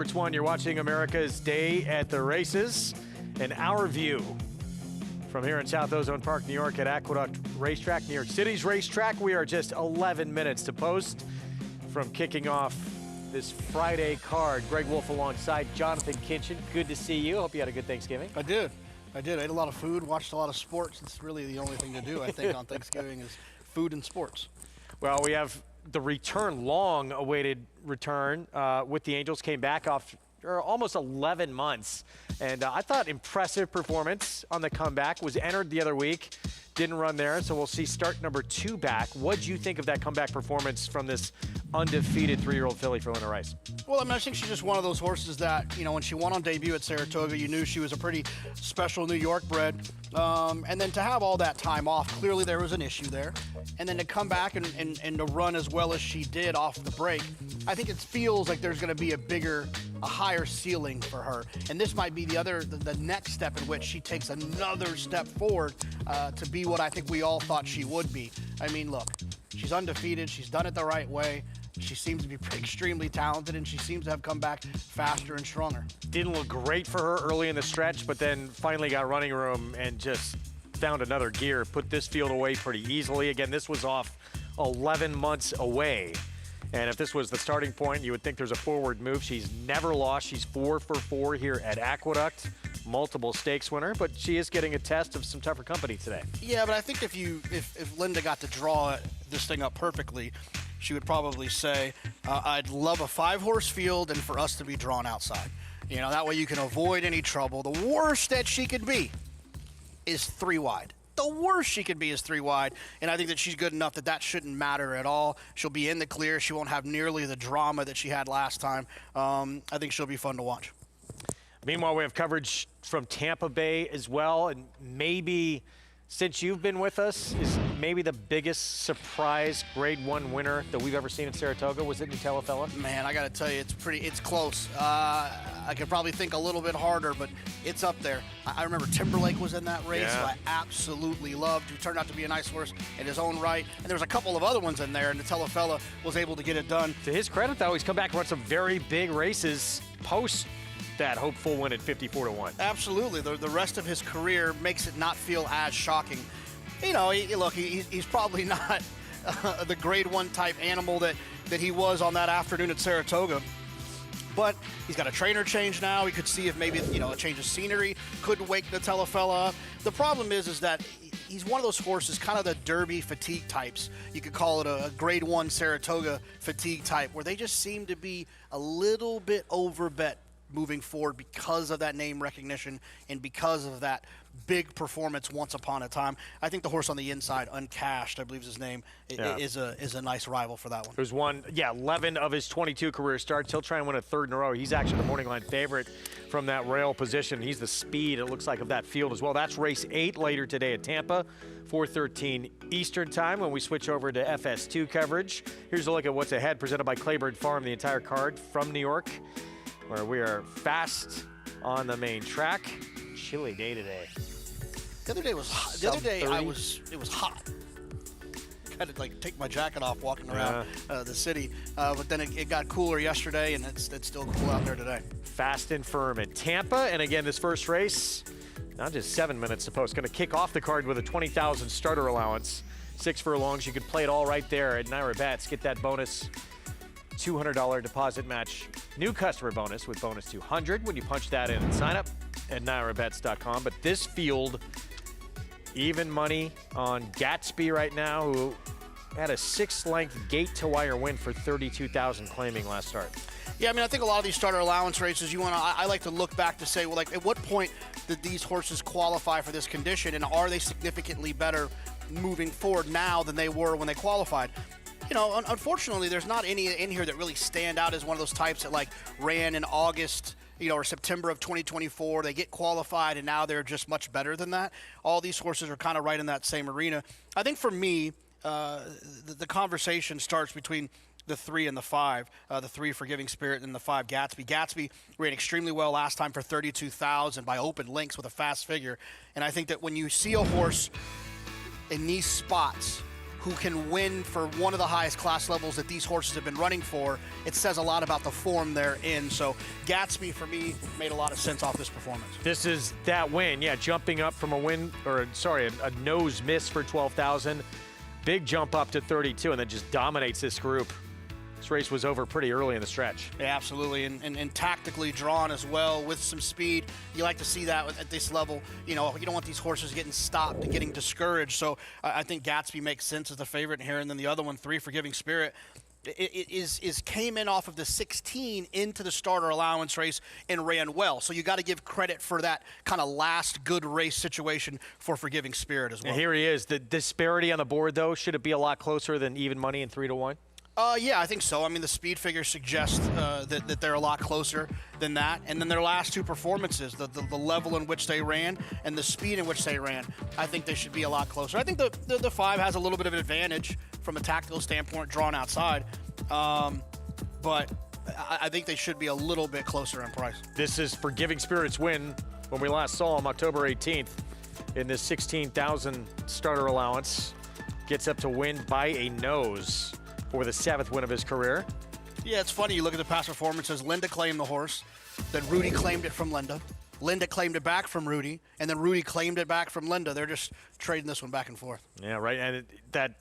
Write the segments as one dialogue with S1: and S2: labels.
S1: Sports One, you're watching America's Day at the Races, and our view from here in South Ozone Park, New York at Aqueduct Racetrack, New York City's racetrack. We are just 11 minutes to post from kicking off this Friday card. Greg Wolf alongside Jonathan Kinchin. Good to see you. Hope you had a good Thanksgiving.
S2: I did. I ate a lot of food, watched a lot of sports. It's really the only thing to do, I think, on Thanksgiving is food and sports.
S1: Well, we have the return, long-awaited return with the Angels. Came back after almost 11 months. And I thought impressive performance on the comeback. Was entered the other week. Didn't run there, so we'll see start number 2 back. What'd you think of that comeback performance from this undefeated 3-year-old filly for Linda Rice?
S2: Well, I mean, I think she's just one of those horses that, you know, when she won on debut at Saratoga, you knew she was a pretty special New York bred. And then to have all that time off, clearly there was an issue there. And then to come back and to run as well as she did off the break, I think it feels like there's going to be a higher ceiling for her. And this might be the next step in which she takes another step forward to be what I think we all thought she would be. I mean, look, she's undefeated. She's done it the right way. She seems to be extremely talented, and she seems to have come back faster and stronger.
S1: Didn't look great for her early in the stretch, but then finally got running room and just found another gear. Put this field away pretty easily. Again, this was off 11 months away. And if this was the starting point, you would think there's a forward move. She's never lost. She's 4 for 4 here at Aqueduct. Multiple stakes winner, but she is getting a test of some tougher company today.
S2: Yeah, but I think if Linda got to draw this thing up perfectly, she would probably say, I'd love a 5-horse field and for us to be drawn outside. You know, that way you can avoid any trouble. The worst that she could be is 3 wide. The worst she could be is 3 wide, and I think that she's good enough that shouldn't matter at all. She'll be in the clear. She won't have nearly the drama that she had last time. I think she'll be fun to watch.
S1: Meanwhile, we have coverage from Tampa Bay as well, and maybe since you've been with us, is maybe the biggest surprise Grade 1 winner that we've ever seen in Saratoga. Was it Nutella?
S2: Man, I got to tell you, it's close. I could probably think a little bit harder, but it's up there. I remember Timberlake was in that race, who I absolutely loved, who turned out to be a nice horse in his own right. And there was a couple of other ones in there, and Nutella was able to get it done.
S1: To his credit, though, he's come back and won some very big races post that hopeful win at 54-1.
S2: Absolutely. The rest of his career makes it not feel as shocking. You know, he's probably not the Grade 1 type animal that he was on that afternoon at Saratoga. But he's got a trainer change now. We could see if maybe, you know, a change of scenery could wake Nutella up. The problem is that he's one of those horses, kind of the Derby fatigue types. You could call it a Grade 1 Saratoga fatigue type, where they just seem to be a little bit overbet moving forward because of that name recognition and because of that big performance once upon a time. I think the horse on the inside, Uncashed, I believe is his name, is a nice rival for that one.
S1: There's 11 of his 22 career starts. He'll try and win a 3rd in a row. He's actually the morning line favorite from that rail position. He's the speed, it looks like, of that field as well. That's race 8 later today at Tampa, 4:13 Eastern time when we switch over to FS2 coverage. Here's a look at what's ahead, presented by Claiborne Farm, the entire card from New York, where we are fast on the main track. Chilly day today.
S2: The other day was hot. The other day it was hot. I had to like take my jacket off walking around the city, but then it got cooler yesterday, and it's still cool out there today.
S1: Fast and firm at Tampa, and again, this first race, not just 7 minutes to post, going to kick off the card with a 20,000 starter allowance, 6 furlongs. You could play it all right there at Naira Bets. Get that bonus $200 deposit match. New customer bonus with bonus 200 when you punch that in and sign up at NairaBets.com. But this field, even money on Gatsby right now, who had a 6-length gate-to-wire win for $32,000 claiming last start.
S2: Yeah, I mean, I think a lot of these starter allowance races, I like to look back to say, well, like, at what point did these horses qualify for this condition, and are they significantly better moving forward now than they were when they qualified? You know, unfortunately, there's not any in here that really stand out as one of those types that, like, ran in August, you know, or September of 2024. They get qualified, and now they're just much better than that. All these horses are kind of right in that same arena. I think for me, the conversation starts between the 3 and the 5. The 3 Forgiving Spirit and the 5 Gatsby. Gatsby ran extremely well last time for $32,000 by open links with a fast figure. And I think that when you see a horse in these spots who can win for one of the highest class levels that these horses have been running for, it says a lot about the form they're in. So Gatsby, for me, made a lot of sense off this performance.
S1: This is that win, yeah, jumping up from a win, or sorry, a nose miss for 12,000. Big jump up to 32, and then just dominates this group. This race was over pretty early in the stretch.
S2: Yeah, absolutely, and tactically drawn as well with some speed. You like to see that at this level. You know, you don't want these horses getting stopped and getting discouraged. So I think Gatsby makes sense as the favorite here, and then the other one, 3, Forgiving Spirit, it came in off of the 16 into the starter allowance race and ran well. So you got to give credit for that kind of last good race situation for Forgiving Spirit as well.
S1: And here he is. The disparity on the board, though, should it be a lot closer than even money and 3-1?
S2: Yeah, I think so. I mean, the speed figures suggest that they're a lot closer than that. And then their last 2 performances, the level in which they ran and the speed in which they ran, I think they should be a lot closer. I think the 5 has a little bit of an advantage from a tactical standpoint, drawn outside. But I think they should be a little bit closer in price.
S1: This is Forgiving Spirit's win when we last saw him October 18th in this 16,000 starter allowance. Gets up to win by a nose for the 7th win of his career.
S2: Yeah, it's funny. You look at the past performances. Linda claimed the horse. Then Rudy claimed it from Linda. Linda claimed it back from Rudy. And then Rudy claimed it back from Linda. They're just trading this one back and forth.
S1: Yeah, right. And that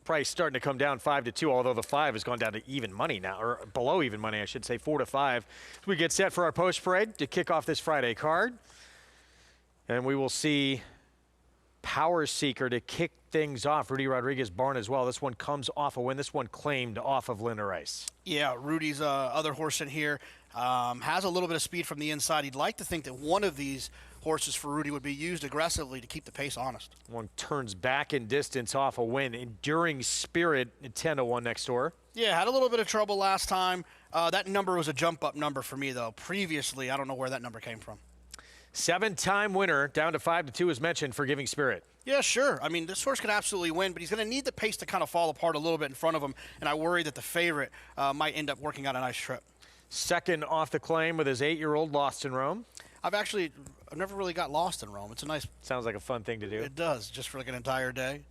S1: price starting to come down 5-2, although the 5 has gone down to even money now, or below even money, I should say, 4-5. We get set for our post parade to kick off this Friday card. And we will see Power Seeker to kick things off. Rudy Rodriguez barn as well. This one comes off a win. This one claimed off of Linda Rice. Yeah,
S2: Rudy's other horse in here has a little bit of speed from the inside. He'd like to think that one of these horses for Rudy would be used aggressively to keep the pace honest.
S1: One turns back in distance off a win. Enduring Spirit at 10-1 next door.
S2: Yeah, had a little bit of trouble last time. That number was a jump-up number for me, though. Previously, I don't know where that number came from.
S1: 7-time winner, down to 5-2 as mentioned, Forgiving Spirit.
S2: Yeah, sure. I mean, this horse could absolutely win, but he's going to need the pace to kind of fall apart a little bit in front of him, and I worry that the favorite might end up working out a nice trip.
S1: Second off the claim with his 8-year-old Lost in Rome.
S2: I've never really got lost in Rome. It's a nice...
S1: Sounds like a fun thing to do.
S2: It does, just for like an entire day.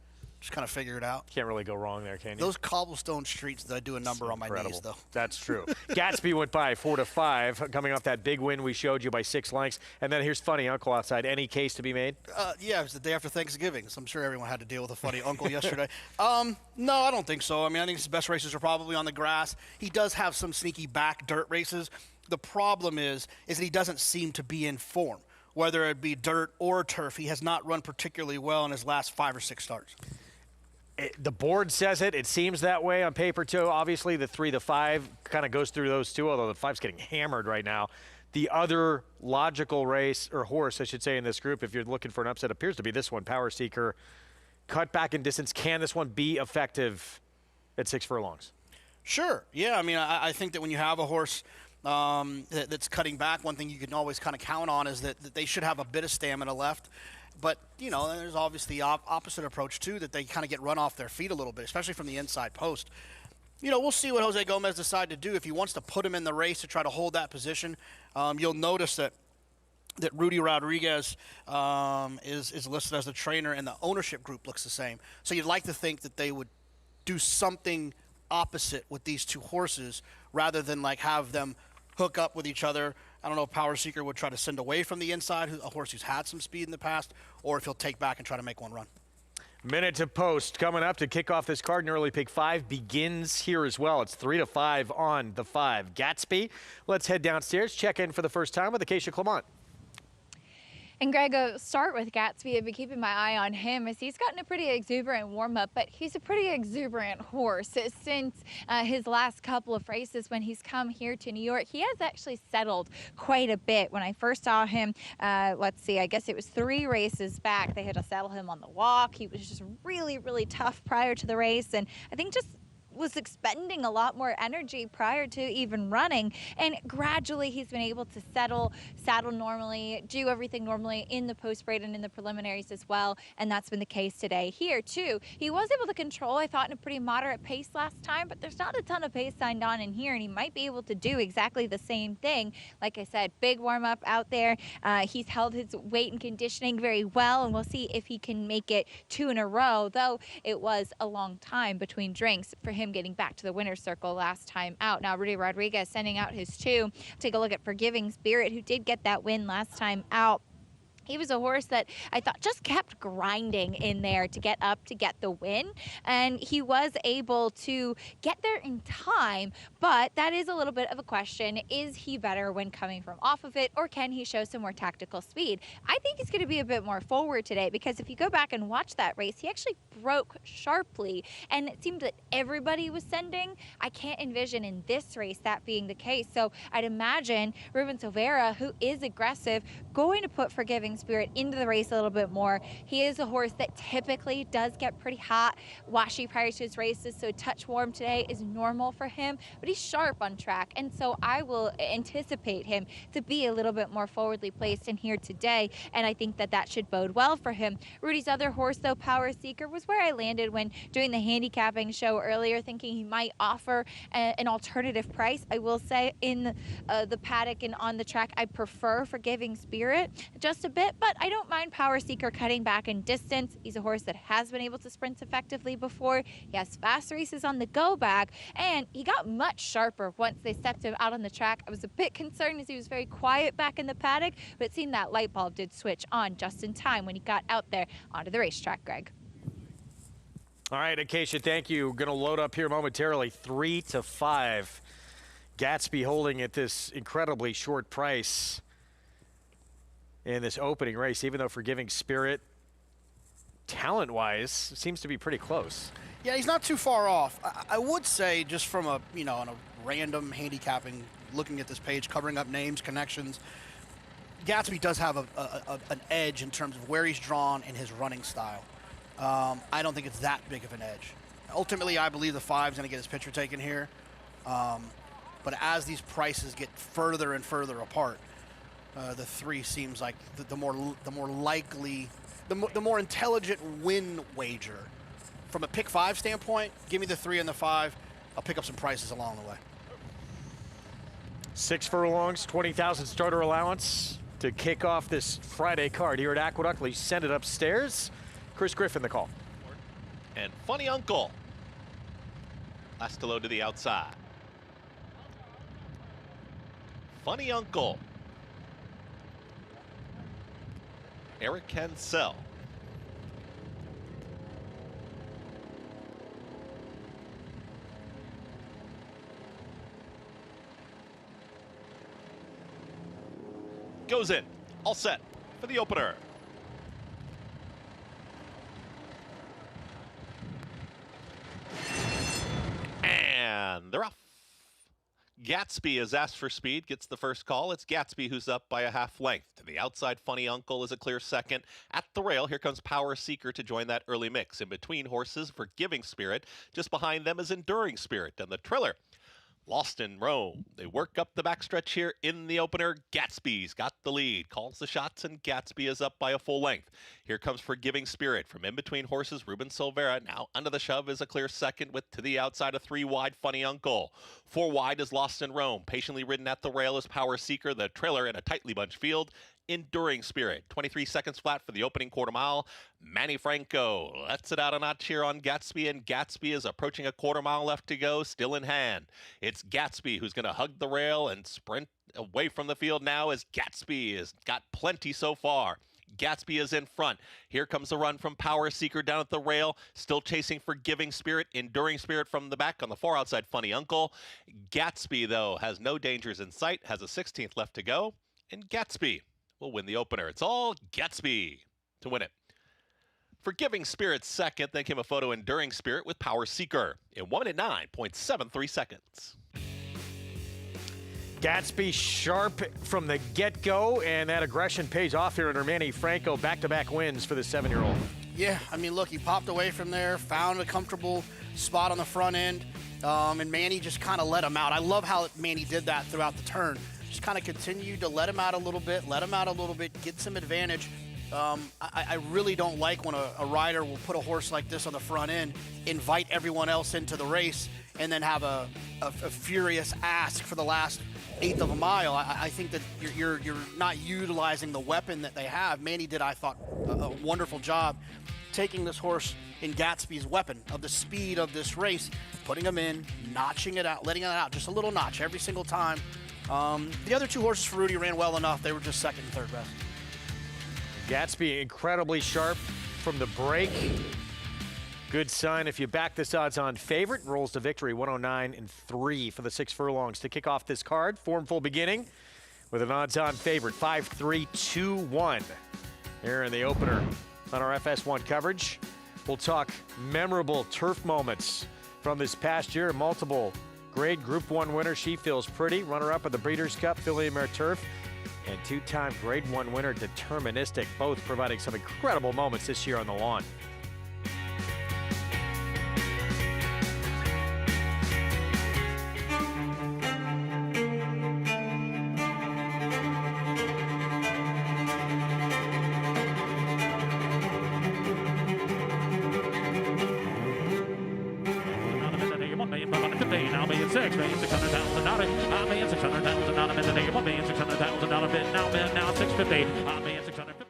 S2: Just kind of figure it out.
S1: Can't really go wrong there, can you?
S2: Those cobblestone streets that I do a number on my knees, though.
S1: That's true. Gatsby went by 4-5, coming off that big win we showed you by 6 lengths. And then here's funny uncle outside. Any case to be made?
S2: Yeah, it was the day after Thanksgiving, so I'm sure everyone had to deal with a funny uncle yesterday. No, I don't think so. I mean, I think his best races are probably on the grass. He does have some sneaky back dirt races. The problem is that he doesn't seem to be in form. Whether it be dirt or turf, he has not run particularly well in his last 5 or 6 starts.
S1: The board says it. It seems that way on paper, too. Obviously, the 3, the 5 kind of goes through those two, although the 5's getting hammered right now. The other logical race, or horse, I should say, in this group, if you're looking for an upset, appears to be this one, Power Seeker. Cut back in distance. Can this one be effective at 6 furlongs?
S2: Sure. Yeah, I mean, I think that when you have a horse that's cutting back, one thing you can always kind of count on is that they should have a bit of stamina left. But, you know, there's obviously the opposite approach, too, that they kind of get run off their feet a little bit, especially from the inside post. You know, we'll see what Jose Gomez decides to do. If he wants to put him in the race to try to hold that position, you'll notice that Rudy Rodriguez is listed as the trainer, and the ownership group looks the same. So you'd like to think that they would do something opposite with these two horses rather than, like, have them hook up with each other. I don't know if Power Seeker would try to send away from the inside, a horse who's had some speed in the past, or if he'll take back and try to make one run.
S1: Minute to post coming up to kick off this card, and early pick 5 begins here as well. It's 3-5 on the 5. Gatsby, let's head downstairs, check in for the first time with Acacia Clement.
S3: And Greg, I'll start with Gatsby. I've been keeping my eye on him as he's gotten a pretty exuberant warm-up, but he's a pretty exuberant horse. Since his last couple of races when he's come here to New York, he has actually settled quite a bit. When I first saw him, let's see, I guess it was 3 races back, they had to settle him on the walk. He was just really, really tough prior to the race, and I think just was expending a lot more energy prior to even running, and gradually he's been able to saddle normally, do everything normally in the post-parade and in the preliminaries as well, and that's been the case today. Here too, he was able to control, I thought, in a pretty moderate pace last time, but there's not a ton of pace signed on in here, and he might be able to do exactly the same thing. Like I said, big warm-up out there. He's held his weight and conditioning very well, and we'll see if he can make it 2 in a row, though it was a long time between drinks for him getting back to the winner's circle last time out. Now, Rudy Rodriguez sending out his 2. Take a look at Forgiving Spirit, who did get that win last time out. He was a horse that I thought just kept grinding in there to get up to get the win, and he was able to get there in time, but that is a little bit of a question. Is he better when coming from off of it, or can he show some more tactical speed? I think he's going to be a bit more forward today, because if you go back and watch that race, he actually broke sharply, and it seemed that everybody was sending. I can't envision in this race that being the case, so I'd imagine Ruben Silvera, who is aggressive, going to put Forgiving Spirit into the race a little bit more. He is a horse that typically does get pretty hot, washy prior to his races, so touch warm today is normal for him, but he's sharp on track, and so I will anticipate him to be a little bit more forwardly placed in here today, and I think that that should bode well for him. Rudy's other horse, though, Power Seeker, was where I landed when doing the handicapping show earlier, thinking he might offer an alternative price. I will say in the paddock and on the track, I prefer Forgiving Spirit just a bit, but I don't mind Power Seeker cutting back in distance. He's a horse that has been able to sprint effectively before. He has fast races on the go back, and he got much sharper once they stepped him out on the track. I was a bit concerned as he was very quiet back in the paddock, but it seemed that light bulb did switch on just in time when he got out there onto the racetrack, Greg.
S1: All right, Acacia, thank you. Going to load up here momentarily. 3-5. Gatsby holding at this incredibly short price in this opening race, even though Forgiving Spirit, talent-wise, seems to be pretty close.
S2: Yeah, he's not too far off. I would say, just from a, on a random handicapping, looking at this page, covering up names, connections, Gatsby does have an edge in terms of where he's drawn and his running style. I don't think it's that big of an edge. Ultimately, I believe the 5's going to get his picture taken here. But as these prices get further and further apart, the 3 seems like the more likely, the more intelligent win wager. From a pick 5 standpoint, give me the 3 and the 5. I'll pick up some prices along the way.
S1: 6 furlongs, 20,000 starter allowance to kick off this Friday card here at Aqueduct. Let's send it upstairs. Chris Griffin, the call.
S4: And Funny Uncle. Last to load to the outside. Funny Uncle. Eric Cancel. Goes in. All set for the opener. And they're off. Gatsby is asked for speed, gets the first call. It's Gatsby who's up by a half length. To the outside, Funny Uncle is a clear second. At the rail, here comes Power Seeker to join that early mix. In between horses, Forgiving Spirit. Just behind them is Enduring Spirit. And the Triller, Lost in Rome. They work up the backstretch here in the opener. Gatsby's got the lead, calls the shots, and Gatsby is up by a full length. Here comes Forgiving Spirit from in between horses. Ruben Silvera now under the shove is a clear second with to the outside a 3 wide Funny Uncle. 4 wide is Lost in Rome. Patiently ridden at the rail is Power Seeker, the trailer in a tightly bunched field. Enduring Spirit, 23 seconds flat for the opening quarter mile. Manny Franco lets it out a notch here on Gatsby, and Gatsby is approaching a quarter mile left to go, still in hand. It's Gatsby who's going to hug the rail and sprint away from the field now, as Gatsby has got plenty so far. Gatsby is in front. Here comes the run from Power Seeker down at the rail, still chasing Forgiving Spirit. Enduring Spirit from the back on the far outside, Funny Uncle. Gatsby, though, has no dangers in sight, has a 16th left to go, and Gatsby will win the opener. It's all Gatsby to win it. Forgiving Spirit second, then came a photo Enduring Spirit with Power Seeker in 1 minute 9.73 seconds.
S1: Gatsby sharp from the get-go, and that aggression pays off here under Manny Franco. Back-to-back wins for the 7-year-old.
S2: Yeah, I mean, look, he popped away from there, found a comfortable spot on the front end, and Manny just kind of let him out. I love how Manny did that throughout the turn. Just kind of continued to let him out a little bit, get some advantage. I really don't like when a rider will put a horse like this on the front end, invite everyone else into the race, and then have a furious ask for the last eighth of a mile. I think that you're not utilizing the weapon that they have. Manny did, I thought, a wonderful job taking this horse in Gatsby's weapon of the speed of this race, putting him in, notching it out, letting it out, just a little notch every single time. The other two horses for Rudy ran well enough. They were just second and third best.
S1: Gatsby incredibly sharp from the break. Good sign if you back this odds-on favorite. Rolls to victory, 109-3 for the 6 furlongs to kick off this card. Formful beginning with an odds-on favorite, 5-3-2-1. Here in the opener on our FS1 coverage. We'll talk memorable turf moments from this past year. Multiple grade Group 1 winner, She Feels Pretty. Runner-up of the Breeders' Cup, Philly Mare Turf. And 2-time Grade 1 winner, Deterministic, both providing some incredible moments this year on the lawn.
S5: $1,600,000, $1,600,000 bid now bid now $650,000, $1,650,000.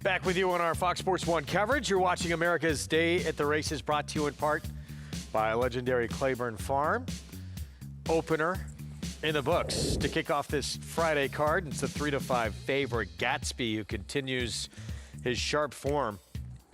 S1: Back with you on our Fox Sports 1 coverage. You're watching America's Day at the Races, brought to you in part by legendary Claiborne Farm. Opener in the books to kick off this Friday card. It's a 3-5 favorite, Gatsby, who continues his sharp form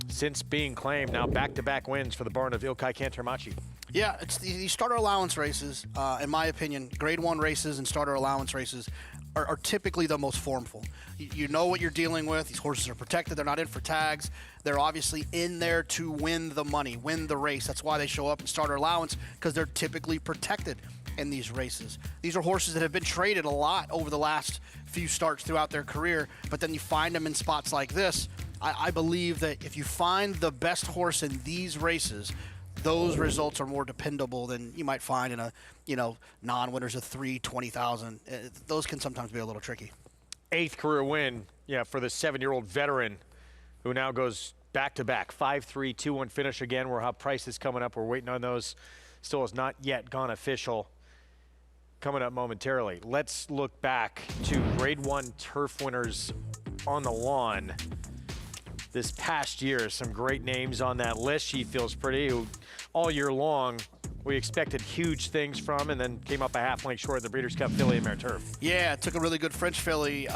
S1: since being claimed. Now back-to-back wins for the barn of Ilkay Kantarmachi.
S2: Yeah, it's these starter allowance races, in my opinion, Grade 1 races and starter allowance races are typically the most formful. You know what you're dealing with. These horses are protected. They're not in for tags. They're obviously in there to win the money, win the race. That's why they show up in starter allowance, because they're typically protected in these races. These are horses that have been traded a lot over the last few starts throughout their career, but then you find them in spots like this. I believe that if you find the best horse in these races, those results are more dependable than you might find in a, non-winners of 3-20,000. Those can sometimes be a little tricky.
S1: 8th career win, for the 7-year-old veteran who now goes back-to-back 5-3, 2-1 finish again. We'll have prices coming up. We're waiting on those. Still has not yet gone official. Coming up momentarily. Let's look back to Grade 1 turf winners on the lawn this past year. Some great names on that list. She Feels Pretty, who all year long we expected huge things from, and then came up a half length short of the Breeders' Cup filly and mare turf.
S2: Yeah, it took a really good French filly in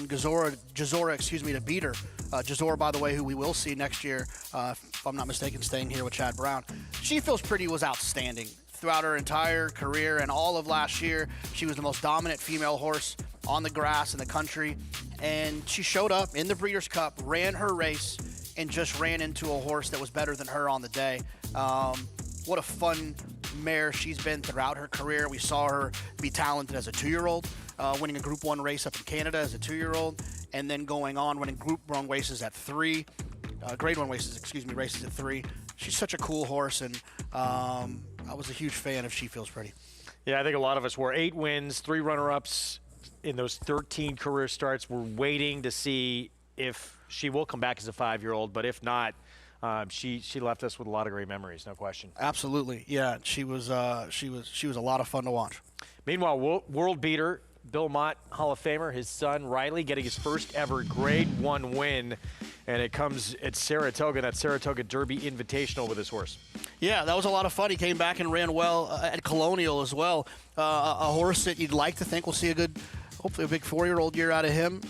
S2: Jazora, to beat her. Jazora, by the way, who we will see next year, if I'm not mistaken, staying here with Chad Brown. She Feels Pretty was outstanding throughout her entire career and all of last year. She was the most dominant female horse on the grass in the country, and she showed up in the Breeders' Cup, ran her race, and just ran into a horse that was better than her on the day. What a fun mare she's been throughout her career. We saw her be talented as a 2-year-old, winning a Group 1 race up in Canada as a 2-year-old, and then going on winning Group 1 races at 3, Grade 1 races, races at 3. She's such a cool horse, and I was a huge fan of She Feels Pretty.
S1: Yeah, I think a lot of us were. 8 wins, 3 runner-ups in those 13 career starts. We're waiting to see if she will come back as a 5-year-old, but if not, she left us with a lot of great memories, no question.
S2: Absolutely, yeah. She was a lot of fun to watch.
S1: Meanwhile, world beater Bill Mott, Hall of Famer, his son Riley getting his first ever Grade 1 win, and it comes at Saratoga, that Saratoga Derby Invitational with his horse.
S2: Yeah, that was a lot of fun. He came back and ran well at Colonial as well. A horse that you'd like to think will see hopefully a big 4-year-old year out of him,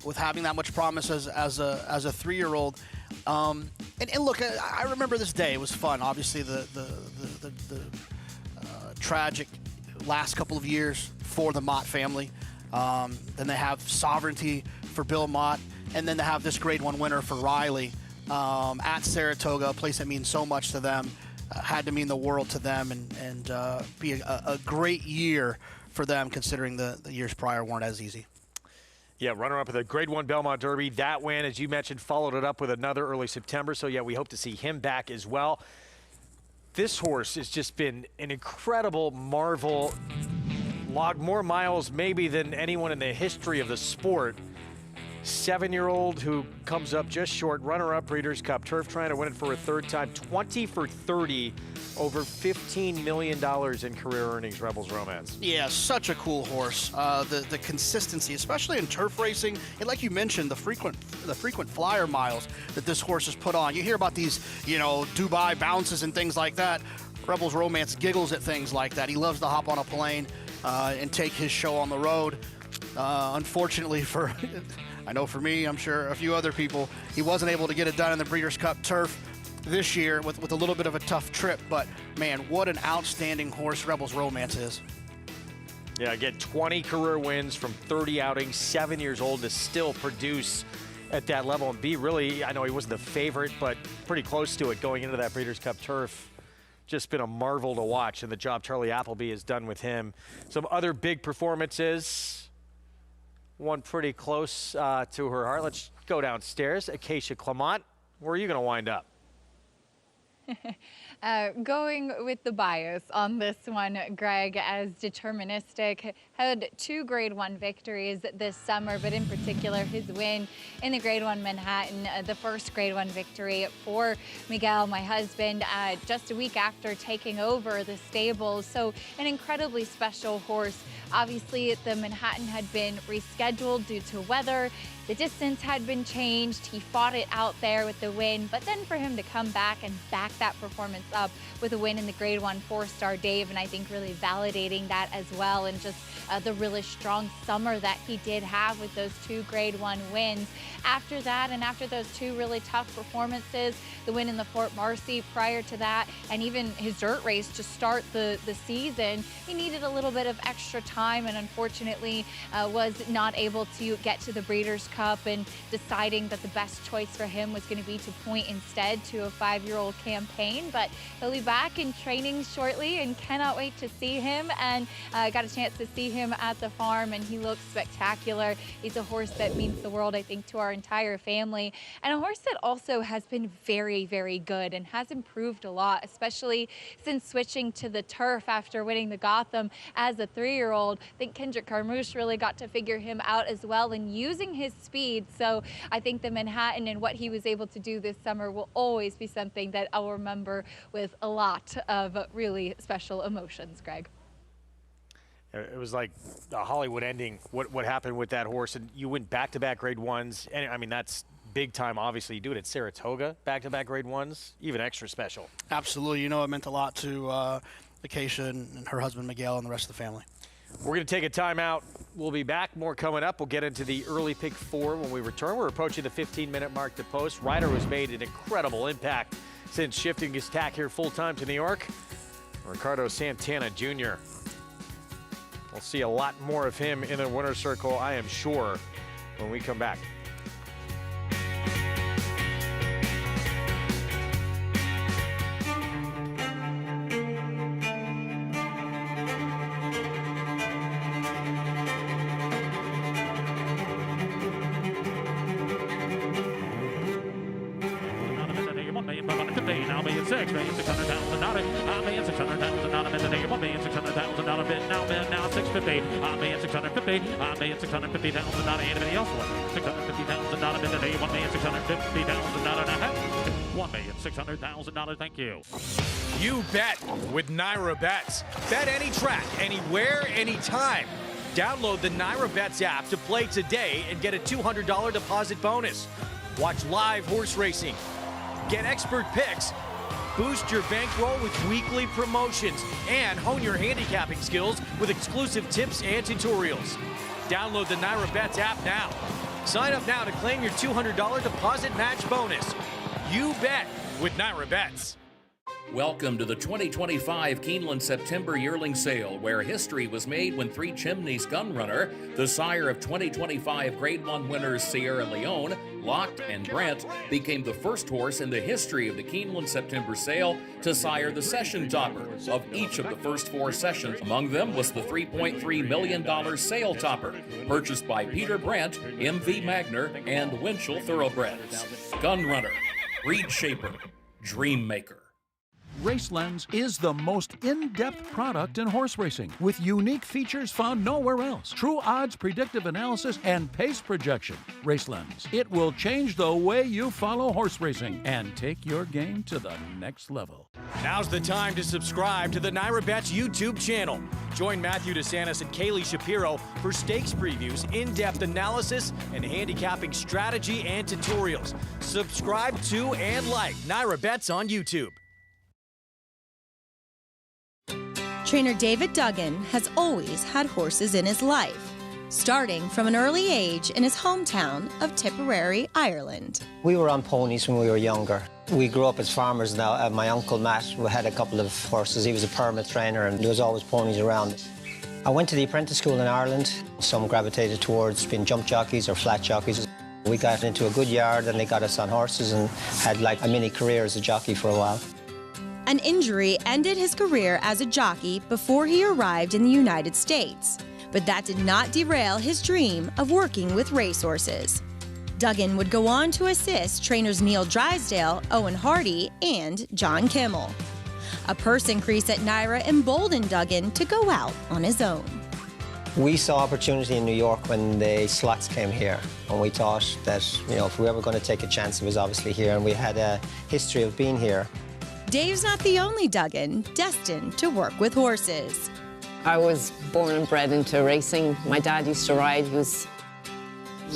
S2: with having that much promise as a 3-year-old. And look, I remember this day. It was fun. Obviously, the tragic last couple of years for the Mott family. Then they have sovereignty for Bill Mott, and then they have this Grade 1 winner for Riley at Saratoga, a place that means so much to them, had to mean the world to them, and be a great year for them, considering the years prior weren't as easy.
S1: Yeah, runner-up of the Grade 1 Belmont Derby. That win, as you mentioned, followed it up with another early September. So, yeah, we hope to see him back as well. This horse has just been an incredible marvel. Logged more miles maybe than anyone in the history of the sport. 7-year-old who comes up just short. Runner-up Breeders' Cup Turf, trying to win it for a 3rd time. 20 for 30. Over $15 million in career earnings, Rebels Romance.
S2: Yeah, such a cool horse. The consistency, especially in turf racing, and like you mentioned, the frequent flyer miles that this horse has put on. You hear about these, Dubai bounces and things like that. Rebels Romance giggles at things like that. He loves to hop on a plane and take his show on the road. Unfortunately I know for me, I'm sure a few other people, he wasn't able to get it done in the Breeders' Cup Turf this year with a little bit of a tough trip, but man, what an outstanding horse Rebels Romance is.
S1: Yeah, again, 20 career wins from 30 outings, 7 years old to still produce at that level and be really, I know he wasn't the favorite, but pretty close to it going into that Breeders' Cup Turf. Just been a marvel to watch, and the job Charlie Appleby has done with him. Some other big performances, one pretty close to her heart. Let's go downstairs. Acacia Clement, where are you going to wind up?
S3: Going with the bias on this one, Greg, as deterministic. Had 2 Grade 1 victories this summer, but in particular his win in the Grade 1 Manhattan, the first Grade 1 victory for Miguel, my husband, just a week after taking over the stables. So an incredibly special horse. Obviously, the Manhattan had been rescheduled due to weather. The distance had been changed. He fought it out there with the win, but then for him to come back and back that performance up with a win in the Grade 1 4-star Dave, and I think really validating that as well, and just the really strong summer that he did have with those 2 Grade 1 wins. After that, and after those 2 really tough performances, the win in the Fort Marcy prior to that, and even his dirt race to start the season, he needed a little bit of extra time, and unfortunately was not able to get to the Breeders' Cup, and deciding that the best choice for him was going to be to point instead to a 5-year-old campaign. But He'll be back in training shortly and cannot wait to see him. And got a chance to see him at the farm, and he looks spectacular. He's a horse that means the world, I think, to our entire family, and a horse that also has been very, very good and has improved a lot, especially since switching to the turf after winning the Gotham as a 3-year-old. I think Kendrick Carmouche really got to figure him out as well and using his speed. So I think the Manhattan and what he was able to do this summer will always be something that I'll remember with a lot of really special emotions, Greg.
S1: It was like a Hollywood ending, what happened with that horse. And you went back-to-back grade ones. And I mean, that's big time, obviously. You do it at Saratoga, back-to-back grade ones, even extra special.
S2: Absolutely. You know, it meant a lot to Acacia and her husband Miguel and the rest of the family.
S1: We're going to take a timeout. We'll be back. More coming up. We'll get into the early pick 4 when we return. We're approaching the 15-minute mark to post. Ryder has made an incredible impact since shifting his tack here full-time to New York. Ricardo Santana Jr. We'll see a lot more of him in the winner's circle, I am sure, when we come back.
S5: $1,600,000 $1,600,000 bid now $650,000 $1,650,000 anybody else want $650,000 bid today $1,650,000 thank you.
S6: You bet with Naira Bets. Bet any track, anywhere, anytime. Download the Naira Bets app to play today and get a $200 deposit bonus. Watch live horse racing. Get expert picks. Boost your bankroll with weekly promotions and hone your handicapping skills with exclusive tips and tutorials. Download the Naira Bets app now. Sign up now to claim your $200 deposit match bonus. You bet with Naira Bets.
S7: Welcome to the 2025 Keeneland September Yearling Sale, where history was made when Three Chimneys Gunrunner, the sire of 2025 Grade 1 winners Sierra Leone, Locked, and Brent, became the first horse in the history of the Keeneland September Sale to sire the session topper of each of the first 4 sessions. Among them was the $3.3 million sale topper, purchased by Peter Brent, MV Magner, and Winchell Thoroughbreds. Gunrunner, Breed Shaper, Dream Maker.
S8: RaceLens is the most in-depth product in horse racing, with unique features found nowhere else. True odds, predictive analysis, and pace projection. RaceLens. It will change the way you follow horse racing and take your game to the next level.
S6: Now's the time to subscribe to the Naira Bets YouTube channel. Join Matthew DeSantis and Kaylee Shapiro for stakes previews, in-depth analysis, and handicapping strategy and tutorials. Subscribe to and like Naira Bets on YouTube.
S9: Trainer David Duggan has always had horses in his life, starting from an early age in his hometown of Tipperary, Ireland.
S10: We were on ponies when we were younger. We grew up as farmers now. My uncle Matt had a couple of horses. He was a permit trainer, and there was always ponies around. I went to the apprentice school in Ireland. Some gravitated towards being jump jockeys or flat jockeys. We got into a good yard and they got us on horses and had like a mini career as a jockey for a while.
S9: An injury ended his career as a jockey before he arrived in the United States, but that did not derail his dream of working with racehorses. Duggan would go on to assist trainers Neil Drysdale, Owen Hardy, and John Kimmel. A purse increase at Naira emboldened Duggan to go out on his own.
S10: We saw opportunity in New York when the slots came here, and we thought that, if we were ever going to take a chance, it was obviously here, and we had a history of being here.
S9: Dave's not the only Duggan destined to work with horses.
S11: I was born and bred into racing. My dad used to ride. He was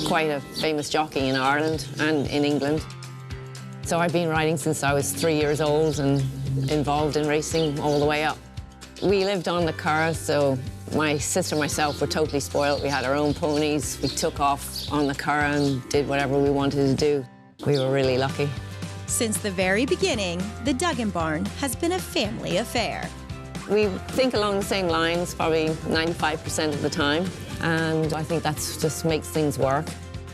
S11: quite a famous jockey in Ireland and in England. So I've been riding since I was 3 years old and involved in racing all the way up. We lived on the car, so my sister and myself were totally spoiled. We had our own ponies. We took off on the car and did whatever we wanted to do. We were really lucky.
S9: Since the very beginning, the Duggan barn has been a family affair.
S11: We think along the same lines probably 95% of the time, and I think that just makes things work.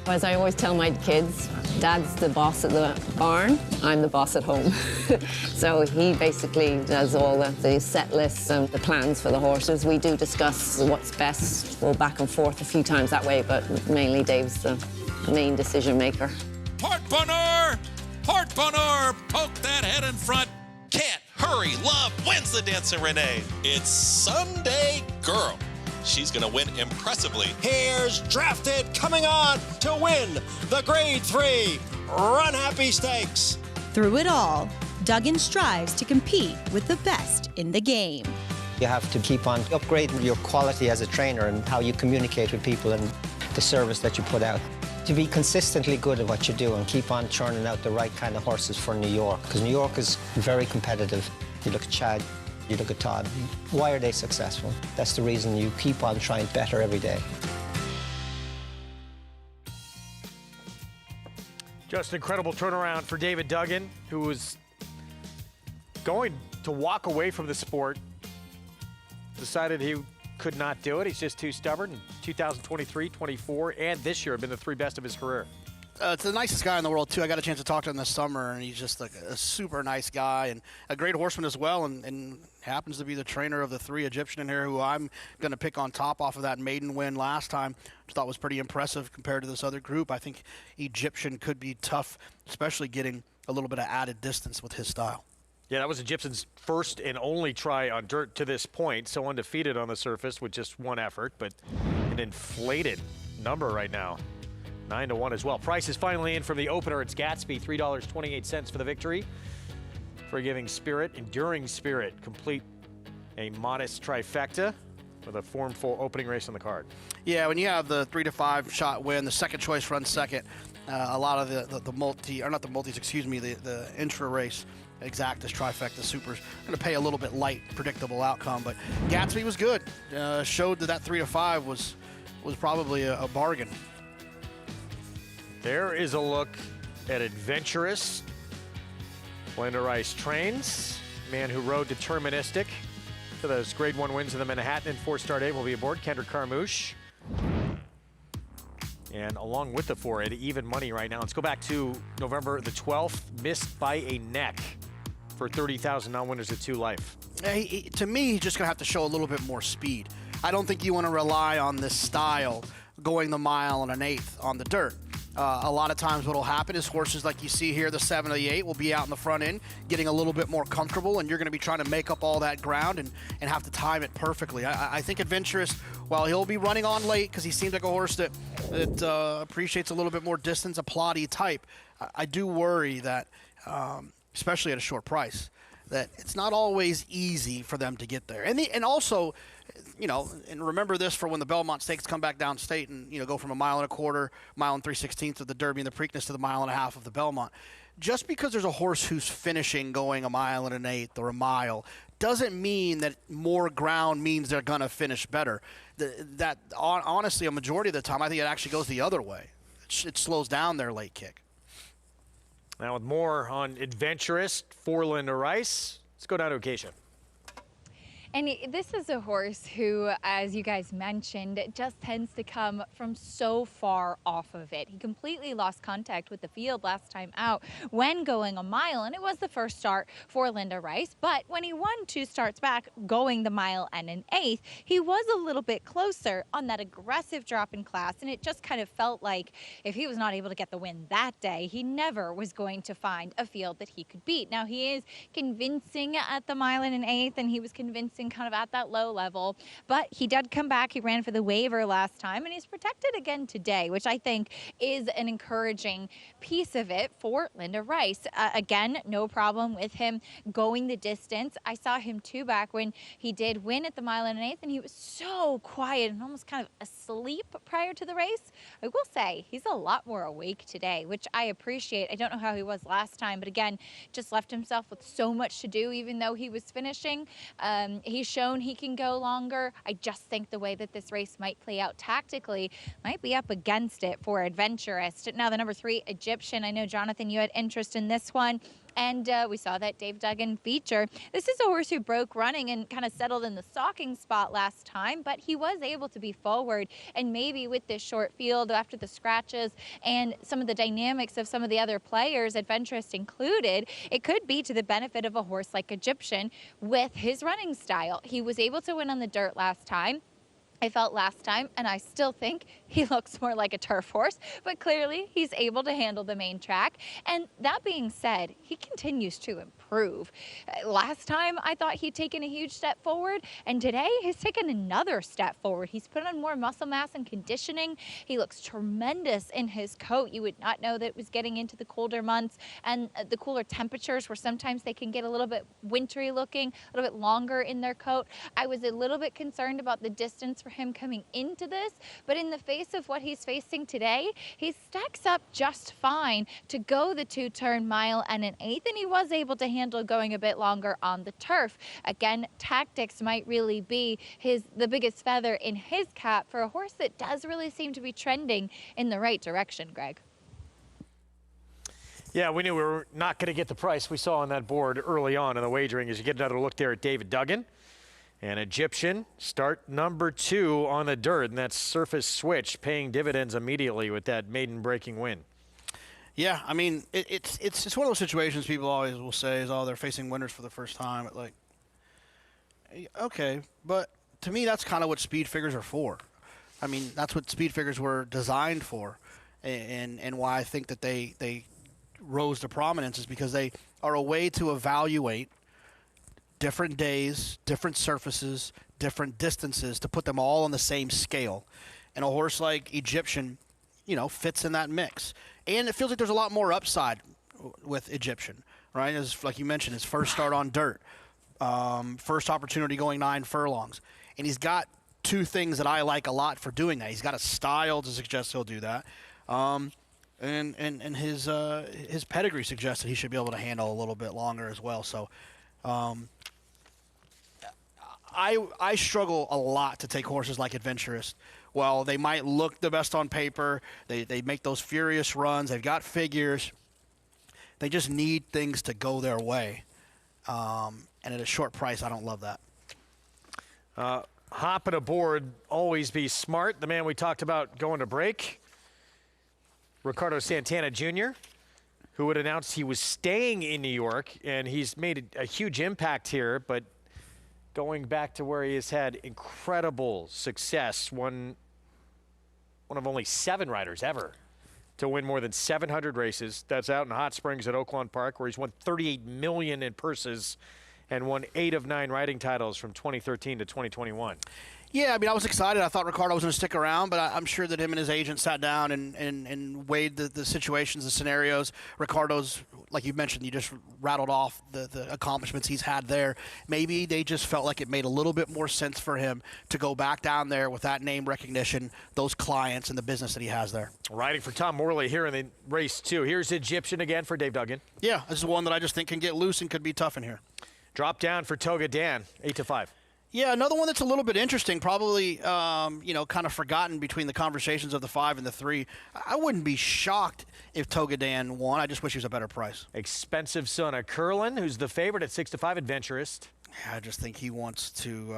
S11: As I always tell my kids, Dad's the boss at the barn, I'm the boss at home. So he basically does all the set lists and the plans for the horses. We do discuss what's best, go back and forth a few times that way, but mainly Dave's the main decision maker.
S12: Partner! Partner! Poke that head in front.
S13: Can't hurry, love wins the Dancing Renee. It's Sunday Girl. She's gonna win impressively.
S14: Here's Drafted coming on to win the Grade 3 Run Happy Stakes.
S9: Through it all, Duggan strives to compete with the best in the game.
S10: You have to keep on upgrading your quality as a trainer and how you communicate with people and the service that you put out. To be consistently good at what you do and keep on churning out the right kind of horses for New York, because New York is very competitive. You look at Chad, you look at Todd. Why are they successful? That's the reason you keep on trying better every day.
S1: Just an incredible turnaround for David Duggan, who was going to walk away from the sport. Decided he could not do it. He's just too stubborn. 2023, 24, and this year have been the three best of his career.
S2: It's the nicest guy in the world, too. I got a chance to talk to him this summer, and he's just like a super nice guy and a great horseman as well, and happens to be the trainer of the 3 Egyptian in here, who I'm going to pick on top off of that maiden win last time, which I thought was pretty impressive compared to this other group. I think Egyptian could be tough, especially getting a little bit of added distance with his style.
S1: Yeah, that was Egyptian's first and only try on dirt to this point, so undefeated on the surface with just one effort, but an inflated number right now. 9-1 as well. Price is finally in from the opener. It's Gatsby, $3.28 for the victory. Forgiving Spirit, Enduring Spirit, complete a modest trifecta with a formful opening race on the card.
S2: Yeah, when you have the 3 to 5 shot win, the second choice runs second. A lot of the intra race, exactas, trifecta, supers, going to pay a little bit light, predictable outcome. But Gatsby was good. Showed that 3 to 5 was probably a bargain.
S1: There is a look at Adventurous. Linda Rice trains. Man who rode deterministic to those Grade 1 wins in the Manhattan and 4-star day will be aboard. Kendrick Carmouche. And along with the 4 at even money right now. Let's go back to November the 12th. Missed by a neck for 30,000 non-winners at 2 Life.
S2: To me, he's just going to have to show a little bit more speed. I don't think you want to rely on this style going the mile and an eighth on the dirt. A lot of times what will happen is horses like you see here, the 7 or the 8, will be out in the front end, getting a little bit more comfortable, and you're going to be trying to make up all that ground and have to time it perfectly. I think Adventurous, while he'll be running on late because he seems like a horse that appreciates a little bit more distance, a plotty type, I do worry that, especially at a short price, that it's not always easy for them to get there. And also, and remember this for when the Belmont Stakes come back downstate and, go from a 1 1/4, 1 3/16 of the Derby and the Preakness to the 1.5 miles of the Belmont. Just because there's a horse who's finishing going a 1 1/8 or a mile doesn't mean that more ground means they're going to finish better. Honestly, a majority of the time, I think it actually goes the other way. It slows down their late kick.
S1: Now with more on Adventurous for Linda Rice, let's go down to Acacia.
S3: And this is a horse who, as you guys mentioned, just tends to come from so far off of it. He completely lost contact with the field last time out when going a mile, and it was the first start for Linda Rice. But when he won 2 starts back, going the 1 1/8 miles, he was a little bit closer on that aggressive drop in class, and it just kind of felt like if he was not able to get the win that day, he never was going to find a field that he could beat. Now, he is convincing at the 1 1/8 miles, and he was convincing kind of at that low level, but he did come back. He ran for the waiver last time, and he's protected again today, which I think is an encouraging piece of it for Linda Rice. Again, no problem with him going the distance. I saw him 2 back when he did win at the 1 1/8 miles, and he was so quiet and almost kind of asleep prior to the race. I will say he's a lot more awake today, which I appreciate. I don't know how he was last time, but again, just left himself with so much to do, even though he was finishing. He's shown he can go longer. I just think the way that this race might play out tactically might be up against it for Adventurous. Now the number 3, Egyptian. I know, Jonathan, you had interest in this one. and we saw that Dave Duggan feature. This is a horse who broke running and kind of settled in the stalking spot last time, but he was able to be forward, and maybe with this short field after the scratches and some of the dynamics of some of the other players, Adventurous included, it could be to the benefit of a horse like Egyptian with his running style. He was able to win on the dirt last time. I felt last time, and I still think he looks more like a turf horse, but clearly he's able to handle the main track. And that being said, he continues to improve. Last time I thought he'd taken a huge step forward, and today he's taken another step forward. He's put on more muscle mass and conditioning. He looks tremendous in his coat. You would not know that it was getting into the colder months and the cooler temperatures where sometimes they can get a little bit wintry looking, a little bit longer in their coat. I was a little bit concerned about the distance for him coming into this, but in the face of what he's facing today, he stacks up just fine to go the 2-turn mile and an 1/8, and he was able to handle going a bit longer on the turf. Again, tactics might really be the biggest feather in his cap for a horse that does really seem to be trending in the right direction, Greg.
S1: Yeah, we knew we were not going to get the price we saw on that board early on in the wagering. As you get another look there at David Duggan. And Egyptian, start number 2 on the dirt, and that surface switch paying dividends immediately with that maiden breaking win.
S2: Yeah, I mean, it's one of those situations people always will say is, oh, they're facing winners for the first time. But like, okay, but to me, that's kind of what speed figures are for. I mean, that's what speed figures were designed for, and why I think that they rose to prominence is because they are a way to evaluate different days, different surfaces, different distances to put them all on the same scale. And a horse like Egyptian, fits in that mix. And it feels like there's a lot more upside with Egyptian, right? As like you mentioned, his first start on dirt, first opportunity going 9 furlongs. And he's got 2 things that I like a lot for doing that. He's got a style to suggest he'll do that. And his pedigree suggests that he should be able to handle a little bit longer as well. So, I struggle a lot to take horses like Adventurous. Well, they might look the best on paper. They make those furious runs. They've got figures. They just need things to go their way. And at a short price, I don't love that.
S1: Hopping aboard, always be smart. The man we talked about going to break, Ricardo Santana Jr., who had announced he was staying in New York, and he's made a huge impact here, but going back to where he has had incredible success, one of only 7 riders ever to win more than 700 races. That's out in Hot Springs at Oaklawn Park, where he's won $38 million in purses and won 8 of 9 riding titles from 2013 to 2021.
S2: Yeah, I mean, I was excited. I thought Ricardo was going to stick around, but I'm sure that him and his agent sat down and weighed the situations, the scenarios. Ricardo's, like you mentioned, you just rattled off the accomplishments he's had there. Maybe they just felt like it made a little bit more sense for him to go back down there with that name recognition, those clients, and the business that he has there.
S1: Riding for Tom Morley here in the race, too. Here's Egyptian again for Dave Duggan.
S2: Yeah, this is one that I just think can get loose and could be tough in here.
S1: Drop down for Toga Dan, 8-5.
S2: Yeah, another one that's a little bit interesting, probably, kind of forgotten between the conversations of the 5 and the 3. I wouldn't be shocked if Toga Dan won. I just wish he was a better price.
S1: Expensive Son of Curlin, who's the favorite at 6-5, Adventurous.
S2: Yeah, I just think he wants to,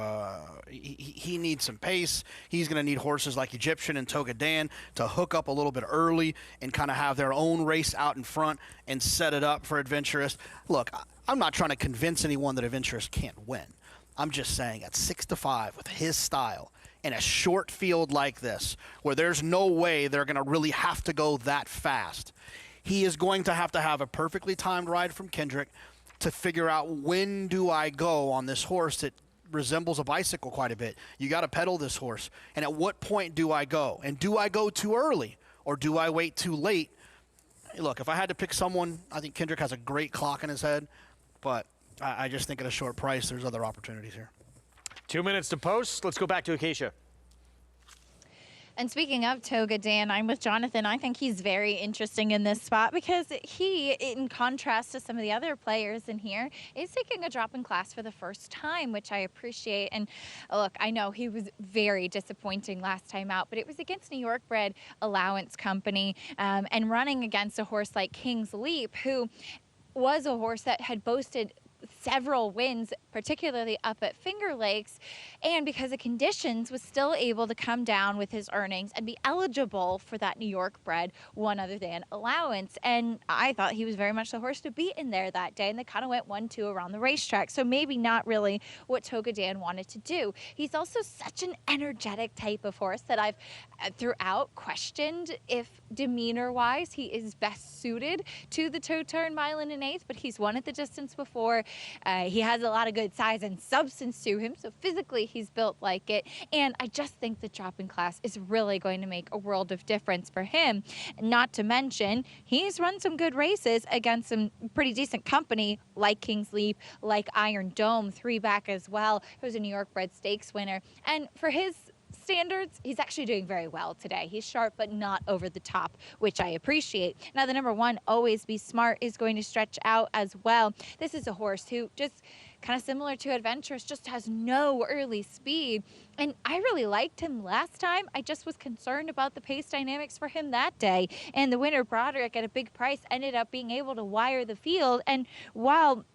S2: he needs some pace. He's going to need horses like Egyptian and Toga Dan to hook up a little bit early and kind of have their own race out in front and set it up for Adventurous. Look, I'm not trying to convince anyone that Adventurous can't win. I'm just saying at 6-5 with his style in a short field like this, where there's no way they're going to really have to go that fast, he is going to have a perfectly timed ride from Kendrick to figure out, when do I go on this horse that resembles a bicycle quite a bit? You got to pedal this horse. And at what point do I go? And do I go too early or do I wait too late? Look, if I had to pick someone, I think Kendrick has a great clock in his head, but I just think at a short price, there's other opportunities here.
S1: 2 minutes to post. Let's go back to Acacia.
S3: And speaking of Toga Dan, I'm with Jonathan. I think he's very interesting in this spot because he, in contrast to some of the other players in here, is taking a drop in class for the first time, which I appreciate. And look, I know he was very disappointing last time out, but it was against New York bred Allowance Company and running against a horse like King's Leap, who was a horse that had boasted several wins, particularly up at Finger Lakes, and because of conditions was still able to come down with his earnings and be eligible for that New York bred one other than allowance. And I thought he was very much the horse to beat in there that day, and they kind of went 1-2 around the racetrack. So maybe not really what Toga Dan wanted to do. He's also such an energetic type of horse that I've throughout questioned if demeanor-wise he is best suited to the toe turn mile and an eighth, but he's won at the distance before. He has a lot of good size and substance to him, so physically he's built like it. And I just think the dropping class is really going to make a world of difference for him. Not to mention, he's run some good races against some pretty decent company like King's Leap, like Iron Dome, 3 back as well. He was a New York bred stakes winner. And for his standards, he's actually doing very well today. He's sharp, but not over the top, which I appreciate. Now, the number 1, Always Be Smart, is going to stretch out as well. This is a horse who just kind of similar to Adventurous, just has no early speed. And I really liked him last time. I just was concerned about the pace dynamics for him that day. And the winner, Broderick, at a big price, ended up being able to wire the field. And while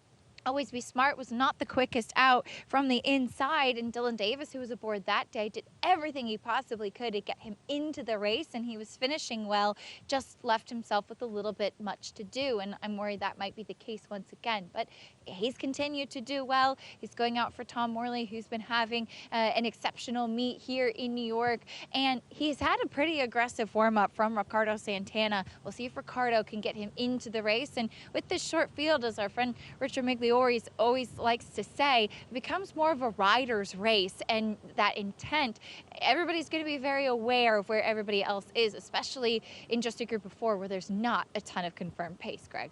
S3: Always Be Smart was not the quickest out from the inside, and Dylan Davis, who was aboard that day, did everything he possibly could to get him into the race, and he was finishing well, just left himself with a little bit much to do, and I'm worried that might be the case once again. But he's continued to do well. He's going out for Tom Morley, who's been having an exceptional meet here in New York, and he's had a pretty aggressive warm-up from Ricardo Santana. We'll see if Ricardo can get him into the race, and with this short field, as our friend Richard Migliore always likes to say, it becomes more of a rider's race, and that intent, everybody's going to be very aware of where everybody else is, especially in just a group of 4 where there's not a ton of confirmed pace, Greg.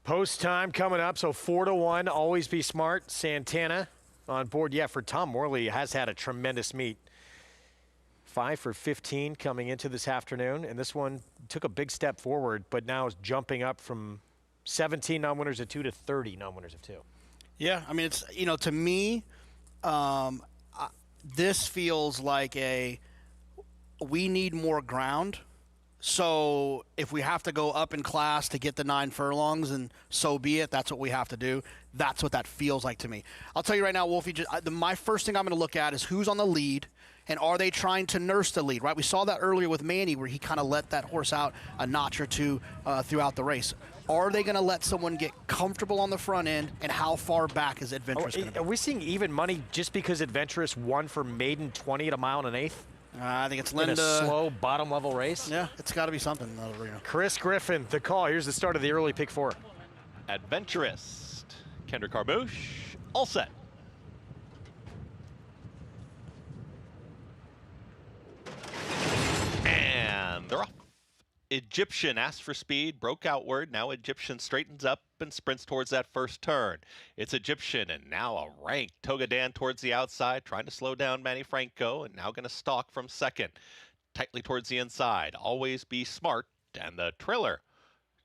S1: Post time coming up, so 4-1, Always Be Smart, Santana on board. Yeah, for Tom Morley, has had a tremendous meet. 5 for 15 coming into this afternoon, and this one took a big step forward, but now is jumping up from 17 non-winners of 2 to 30 non-winners of 2.
S2: Yeah, I mean, it's, you know, to me, this feels like we need more ground. So if we have to go up in class to get the 9 furlongs, and so be it, that's what we have to do. That's what that feels like to me. I'll tell you right now, Wolfie, my first thing I'm going to look at is who's on the lead, and are they trying to nurse the lead, right? We saw that earlier with Manny, where he kind of let that horse out a notch or 2 throughout the race. Are they going to let someone get comfortable on the front end, and how far back is Adventurous going to be?
S1: Are we seeing even money just because Adventurous won for maiden 20 at a mile and an eighth?
S2: I think it's Linda.
S1: In a slow bottom-level race?
S2: Yeah, it's got to be something.
S1: Chris Griffin, the call. Here's the start of the early pick 4.
S4: Adventurous, Kendrick Carmouche, all set. And they're off. Egyptian asked for speed, broke outward. Now Egyptian straightens up and sprints towards that first turn. It's Egyptian, and now a rank Toga Dan towards the outside, trying to slow down Manny Franco, and now going to stalk from second. Tightly towards the inside. Always Be Smart, and the trailer,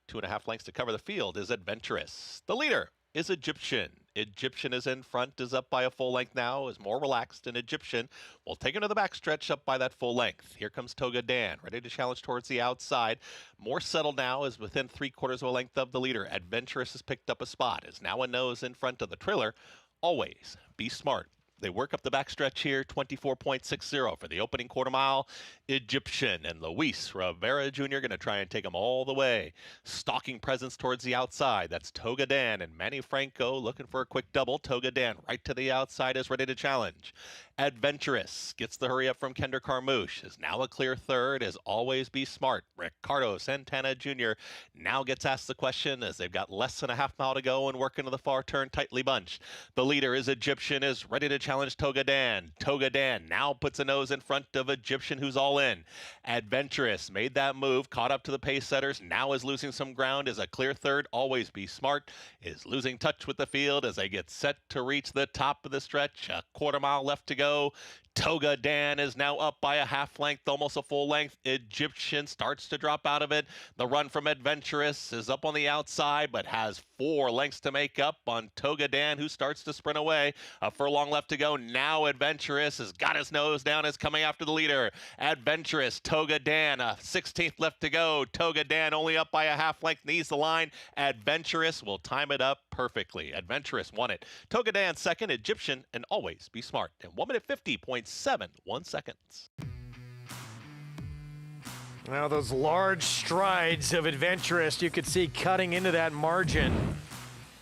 S4: 2.5 lengths to cover the field, is Adventurous. The leader is Egyptian. Egyptian is in front, is up by a full length now, is more relaxed, and Egyptian will take him to the backstretch up by that full length. Here comes Toga Dan, ready to challenge towards the outside. More settled now, is within 3/4 of a length of the leader. Adventurous has picked up a spot, is now a nose in front of the trailer. Always Be Smart. They work up the backstretch here, 24.60 for the opening quarter mile. Egyptian and Luis Rivera Jr. going to try and take them all the way. Stalking presence towards the outside. That's Toga Dan and Manny Franco looking for a quick double. Toga Dan right to the outside is ready to challenge. Adventurous gets the hurry up from Kendrick Carmouche. Is now a clear third, as Always Be Smart. Ricardo Santana Jr. now gets asked the question as they've got less than a half mile to go and work into the far turn tightly bunched. The leader is Egyptian, is ready to challenge Toga Dan. Toga Dan now puts a nose in front of Egyptian, who's all in. Adventurous made that move, caught up to the pace setters, now is losing some ground, is a clear third. Always Be Smart is losing touch with the field as they get set to reach the top of the stretch. A quarter mile left to go. Toga Dan is now up by a half length, almost a full length. Egyptian starts to drop out of it. The run from Adventurous is up on the outside, but has 4 lengths to make up on Toga Dan, who starts to sprint away. A furlong left to go. Now Adventurous has got his nose down, is coming after the leader. Adventurous, Toga Dan, a 16th left to go. Toga Dan only up by a half length, needs the line. Adventurous will time it up perfectly. Adventurous won it. Toga Dan second, Egyptian, and Always Be Smart in 1 minute 50.71 seconds.
S1: Now those large strides of Adventurous, you could see cutting into that margin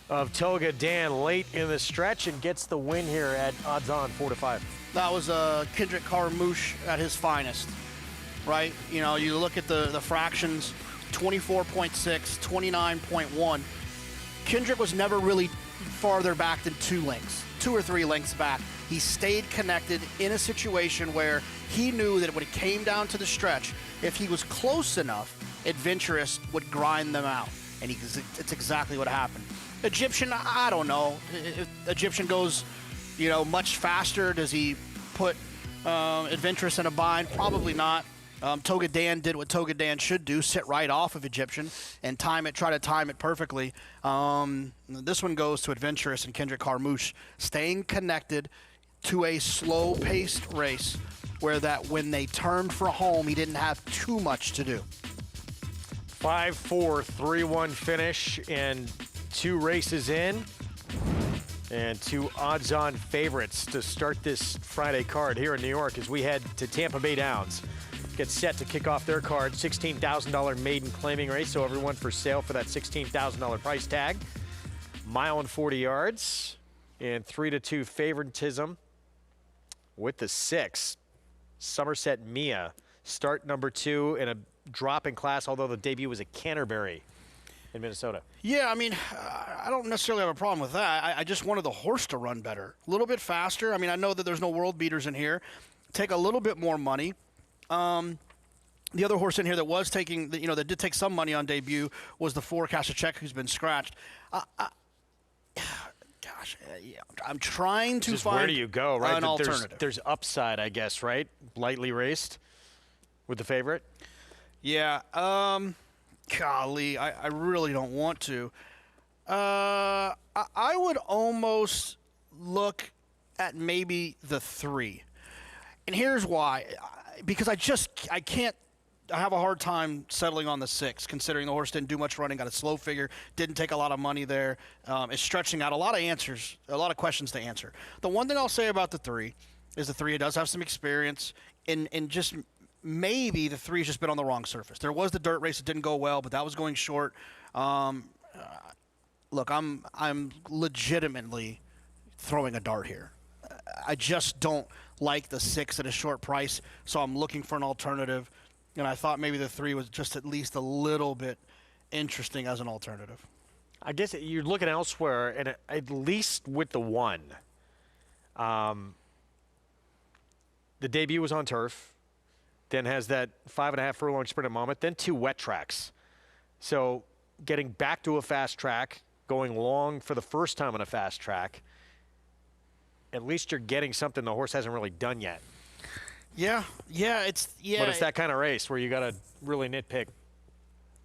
S1: of Toga Dan late in the stretch, and gets the win here at odds on 4-5.
S2: That was Kendrick Carmouche at his finest, right? You know, you look at the fractions, 24.6, 29.1. Kendrick was never really farther back than 2 lengths, 2 or 3 lengths back. He stayed connected in a situation where he knew that when it came down to the stretch, if he was close enough, Adventurous would grind them out. And it's exactly what happened. Egyptian, I don't know. If Egyptian goes, you know, much faster, does he put Adventurous in a bind? Probably not. Toga Dan did what Toga Dan should do, sit right off of Egyptian and try to time it perfectly. This one goes to Adventurous and Kendrick Carmouche, staying connected to a slow-paced race where that when they turned for home, he didn't have too much to do.
S1: 5-4, 3-1 finish, and 2 races in, and 2 odds-on favorites to start this Friday card here in New York as we head to Tampa Bay Downs. Get set to kick off their card, $16,000 maiden claiming race, so everyone for sale for that $16,000 price tag. Mile and 40 yards, and 3-2 favoritism with the 6. Somerset Mia, start number 2 in a drop in class, although the debut was at Canterbury in Minnesota.
S2: Yeah, I mean, I don't necessarily have a problem with that. I just wanted the horse to run better, a little bit faster. I mean, I know that there's no world beaters in here. Take a little bit more money. The other horse in here that was taking, you know, that did take some money on debut was the 4 Kasachek, who's been scratched. Gosh, yeah, I'm trying to find
S1: where do you go, right?
S2: An alternative.
S1: There's upside, I guess, right? Lightly raced with the favorite.
S2: Yeah. Golly, I really don't want to. I would almost look at maybe the 3. And here's why. Because I can't. I have a hard time settling on the 6, considering the horse didn't do much running, got a slow figure, didn't take a lot of money there, is stretching out a lot of answers, a lot of questions to answer. The one thing I'll say about the 3 is the 3 does have some experience, and just maybe the 3's just been on the wrong surface. There was the dirt race that didn't go well, but that was going short. Look, I'm legitimately throwing a dart here. I just don't like the 6 at a short price, so I'm looking for an alternative. And I thought maybe the 3 was just at least a little bit interesting as an alternative.
S1: I guess you're looking elsewhere, and at least with the 1. The debut was on turf, then has that 5.5 furlong sprint at Monmouth, then 2 wet tracks. So getting back to a fast track, going long for the first time on a fast track, at least you're getting something the horse hasn't really done yet.
S2: Yeah.
S1: But it's that kind of race where you got to really nitpick.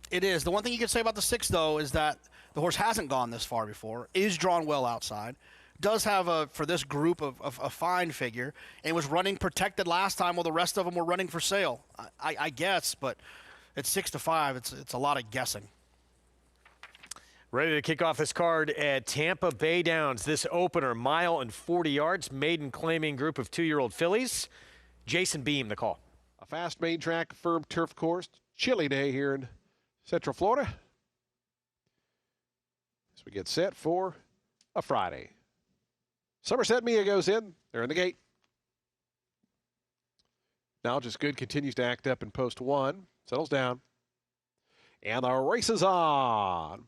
S2: It is. The one thing you can say about the 6, though, is that the horse hasn't gone this far before, is drawn well outside, does have, for this group, a fine figure, and was running protected last time while the rest of them were running for sale. I guess, but at 6-5, it's a lot of guessing.
S1: Ready to kick off this card at Tampa Bay Downs. This opener, mile and 40 yards, maiden claiming group of 2-year-old fillies. Jason Beam, the call.
S15: A fast main track, firm turf course. Chilly day here in Central Florida. As we get set for a Friday. Somerset Mia goes in. They're in the gate. Now Just Good continues to act up in post 1. Settles down. And the race is on.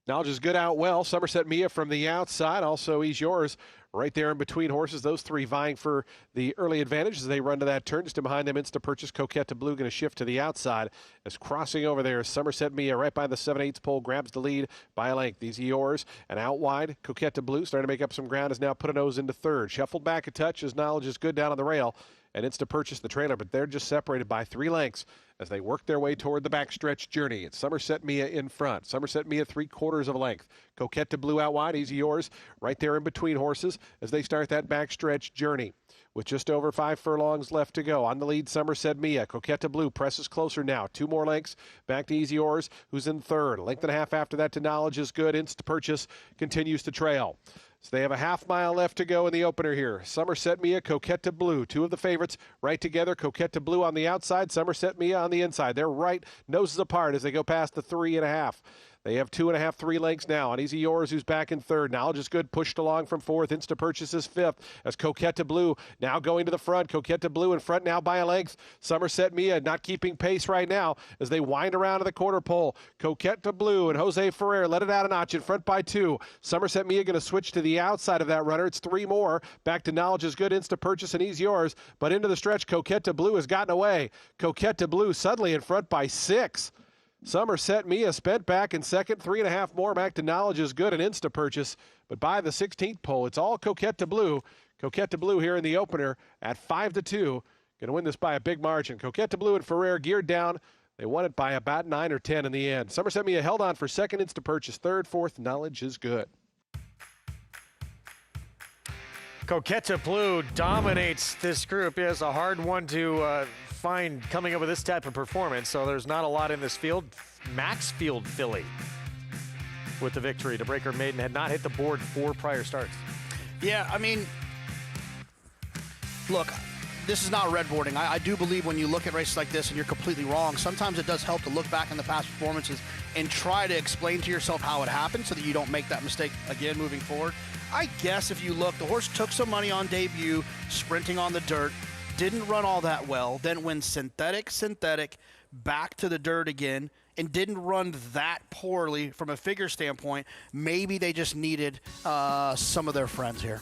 S15: Now Just Good out well. Somerset Mia from the outside. Also Ease Yours right there in between horses. Those three vying for the early advantage as they run to that turn. Just in behind them, Insta Purchase, Coquette Blue going to shift to the outside. As crossing over there, Somerset Mia right by the 7/8 pole grabs the lead by a length. Easy Yours and out wide. Coquette Blue starting to make up some ground, is now put a nose into third. Shuffled back a touch. His knowledge is good down on the rail. And Insta Purchase the trailer, but they're just separated by 3 lengths as they work their way toward the backstretch journey. It's Somerset Mia in front. Somerset Mia 3/4 of a length. Coquette Blue out wide. Easy Yours right there in between horses as they start that backstretch journey. With just over 5 furlongs left to go. On the lead, Somerset Mia. Coquette Blue presses closer now. 2 more lengths. Back to Easy Yours, who's in third. A length and a half after that to Knowledge is Good. Insta Purchase continues to trail. So they have a half mile left to go in the opener here. Somerset Mia, Coquette Blue, 2 of the favorites right together. Coquette Blue on the outside, Somerset Mia on the inside. They're right noses apart as they go past the 3.5. They have 2.5, 3 lengths now. On Easy Yours, who's back in third. Knowledge is Good, pushed along from fourth. Insta Purchase is fifth as Coquette Blue now going to the front. Coquette Blue in front now by a length. Somerset Mia not keeping pace right now as they wind around to the quarter pole. Coquette Blue and Jose Ferrer let it out a notch in front by 2. Somerset Mia going to switch to the outside of that runner. It's 3 more. Back to Knowledge is Good, Insta Purchase, and Easy Yours. But into the stretch, Coquette Blue has gotten away. Coquette Blue suddenly in front by 6. Somerset Mia spent back in second, 3.5 more. Back to Knowledge is Good and Insta Purchase. But by the 16th pole, it's all Coquette Blue. Coquette Blue here in the opener at 5-2. Going to win this by a big margin. Coquette Blue and Ferrer geared down. They won it by about 9 or 10 in the end. Somerset Mia held on for second, Insta Purchase third, fourth. Knowledge is Good.
S1: Coquette Blue dominates this group. It is a hard one to find coming up with this type of performance, so there's not a lot in this field. Maxfield filly with the victory to break her maiden. Had not hit the board 4 prior starts.
S2: Yeah, I mean, look, this is not redboarding. I do believe when you look at races like this and you're completely wrong, sometimes it does help to look back in the past performances and try to explain to yourself how it happened so that you don't make that mistake again moving forward. I guess if you look, the horse took some money on debut, sprinting on the dirt, didn't run all that well, then went synthetic, back to the dirt again, and didn't run that poorly from a figure standpoint. Maybe they just needed some of their friends here.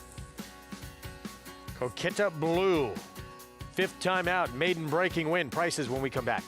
S1: Coquette Blue, 5th time out, maiden breaking win. Prices when we come back.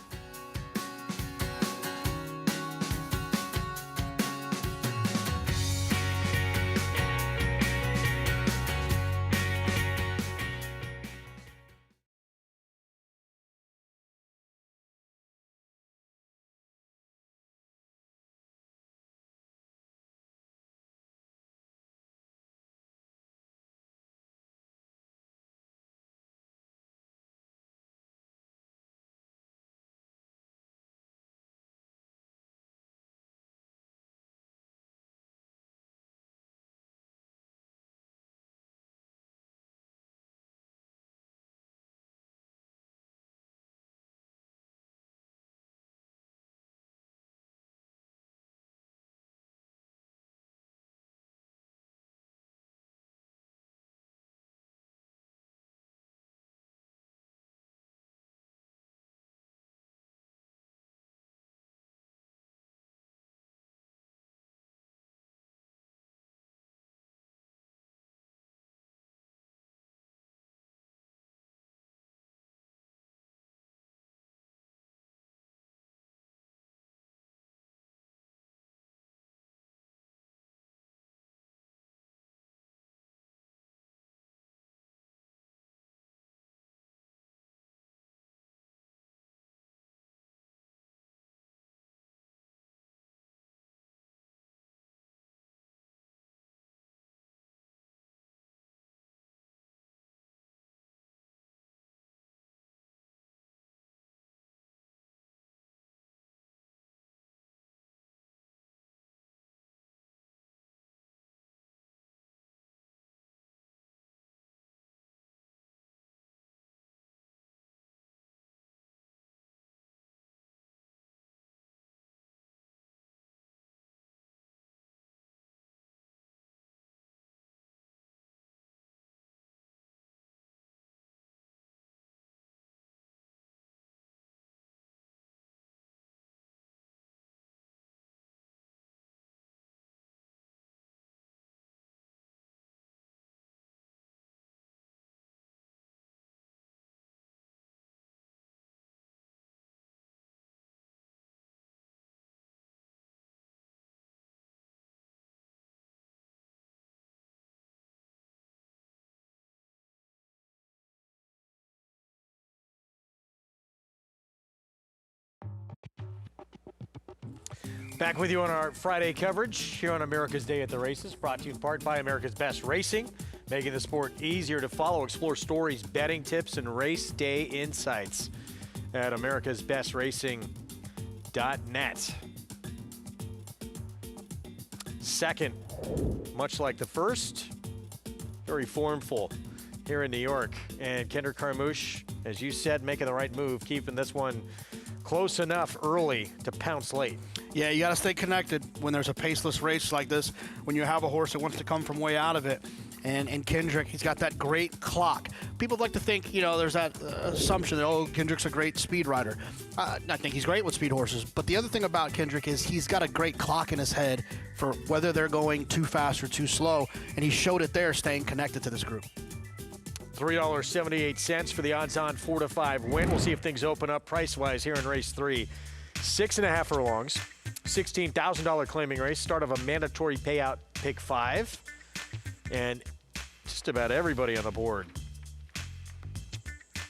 S1: Back with you on our Friday coverage here on America's Day at the Races, brought to you in part by America's Best Racing, making the sport easier to follow. Explore stories, betting tips, and race day insights at americasbestracing.net. Second, much like the first, very formful here in New York. And Kendrick Carmouche, as you said, making the right move, keeping this one close enough early to pounce late.
S2: Yeah, you got to stay connected when there's a paceless race like this, when you have a horse that wants to come from way out of it. And Kendrick, he's got that great clock. People like to think, there's that assumption that, oh, Kendrick's a great speed rider. I think he's great with speed horses. But the other thing about Kendrick is he's got a great clock in his head for whether they're going too fast or too slow. And he showed it there, staying connected to this group.
S1: $3.78 for the odds-on 4-5 win. We'll see if things open up price-wise here in race 3. 6.5 furlongs, $16,000 claiming race, start of a mandatory payout pick 5. And just about everybody on the board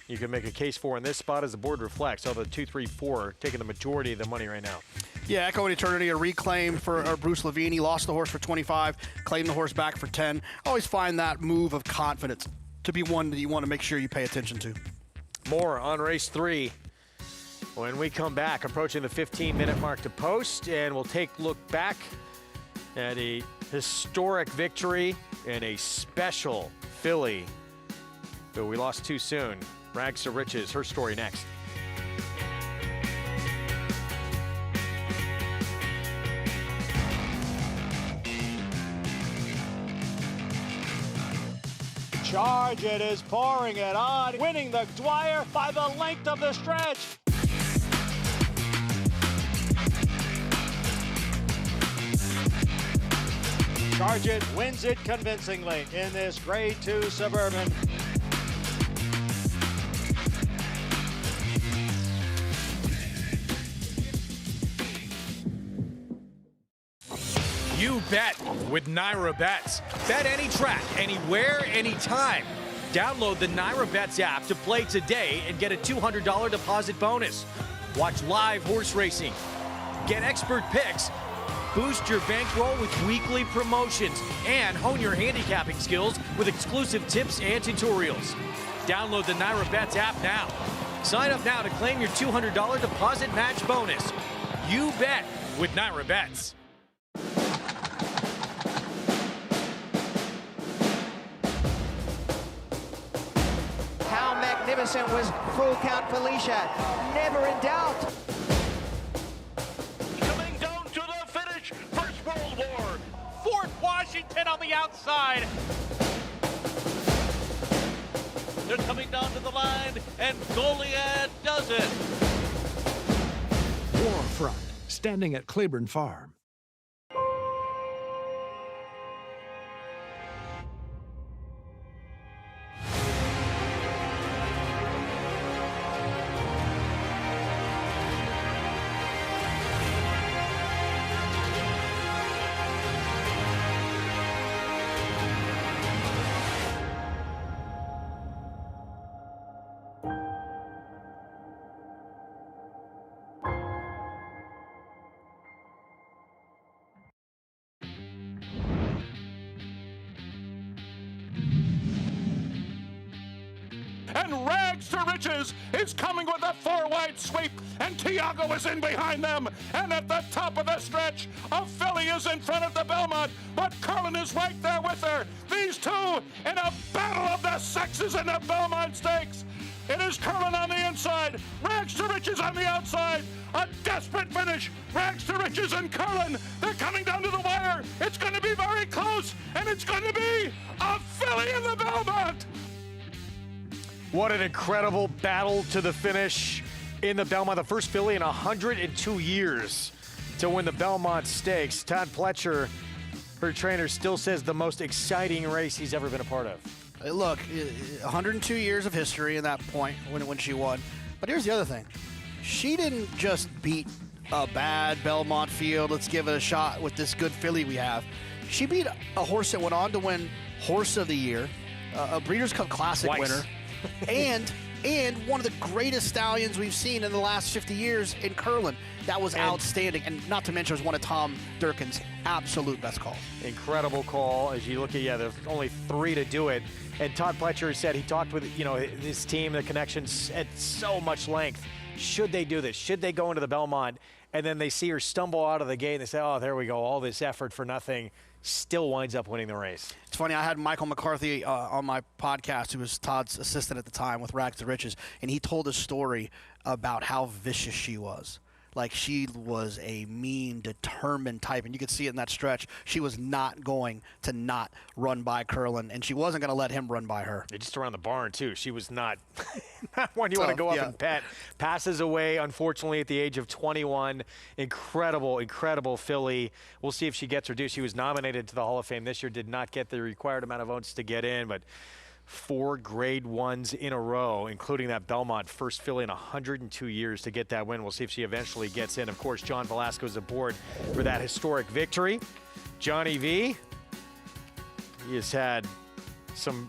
S1: you can make a case for in this spot as the board reflects. Although 2, 3, 4 taking the majority of the money right now.
S2: Yeah, Echo and Eternity, a reclaim for Bruce Levine. He lost the horse for 25, claimed the horse back for 10. I always find that move of confidence to be one that you want to make sure you pay attention to.
S1: More on race 3 when we come back, approaching the 15-minute mark to post, and we'll take a look back at a historic victory and a special filly that we lost too soon. Rags to Riches, her story next.
S14: Charge It is pouring it on, winning the Dwyer by the length of the stretch. Charge It wins it convincingly in this Grade 2 Suburban.
S6: You bet with Naira Bets. Bet any track, anywhere, anytime. Download the Naira Bets app to play today and get a $200 deposit bonus. Watch live horse racing, get expert picks, boost your bankroll with weekly promotions, and hone your handicapping skills with exclusive tips and tutorials. Download the Naira Bets app now. Sign up now to claim your $200 deposit match bonus. You bet with Naira Bets.
S16: How magnificent was Full Count Felicia? Never in doubt.
S5: Coming down to the finish, First World War. Fort Washington on the outside. They're coming down to the line, and Goliad does it.
S8: Warfront, standing at Claiborne Farm.
S5: And Rags to Riches is coming with a 4-wide sweep, and Tiago is in behind them. And at the top of the stretch, a filly is in front of the Belmont, but Curlin is right there with her. These two in a battle of the sexes in the Belmont Stakes. It is Curlin on the inside, Rags to Riches on the outside. A desperate finish. Rags to Riches and Curlin. They're coming down to the wire. It's going to be very close, and it's going to be a filly in the Belmont.
S1: What an incredible battle to the finish in the Belmont. The first filly in 102 years to win the Belmont Stakes. Todd Pletcher, her trainer, still says the most exciting race he's ever been a part of.
S2: Look, 102 years of history in that point when she won. But here's the other thing. She didn't just beat a bad Belmont field. Let's give it a shot with this good filly we have. She beat a horse that went on to win Horse of the Year, a Breeders' Cup Classic winner, and and one of the greatest stallions we've seen in the last 50 years in Curlin. That was outstanding, and not to mention it was one of Tom Durkin's absolute best calls.
S1: Incredible call. As you look at, there's only 3 to do it. And Todd Pletcher said he talked with, his team, the connections at so much length. Should they do this? Should they go into the Belmont? And then they see her stumble out of the gate and they say, oh, there we go. All this effort for nothing. Still winds up winning the race.
S2: It's funny, I had Michael McCarthy on my podcast, who was Todd's assistant at the time with Rags to Riches, and he told a story about how vicious she was. Like, she was a mean, determined type, and you could see it in that stretch. She was not going to not run by Curlin, and she wasn't going to let him run by her.
S1: Just around the barn, too. She was not one you want to go up and pet. Passes away, unfortunately, at the age of 21. Incredible, incredible filly. We'll see if she gets her due. She was nominated to the Hall of Fame this year, did not get the required amount of votes to get in, but 4 grade 1s in a row, including that Belmont first filly in 102 years to get that win. We'll see if she eventually gets in. Of course, John Velasco is aboard for that historic victory. Johnny V, he has had some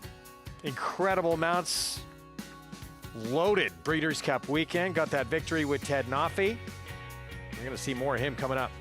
S1: incredible mounts. Loaded Breeders' Cup weekend. Got that victory with Ted Nafi. We're going to see more of him coming up.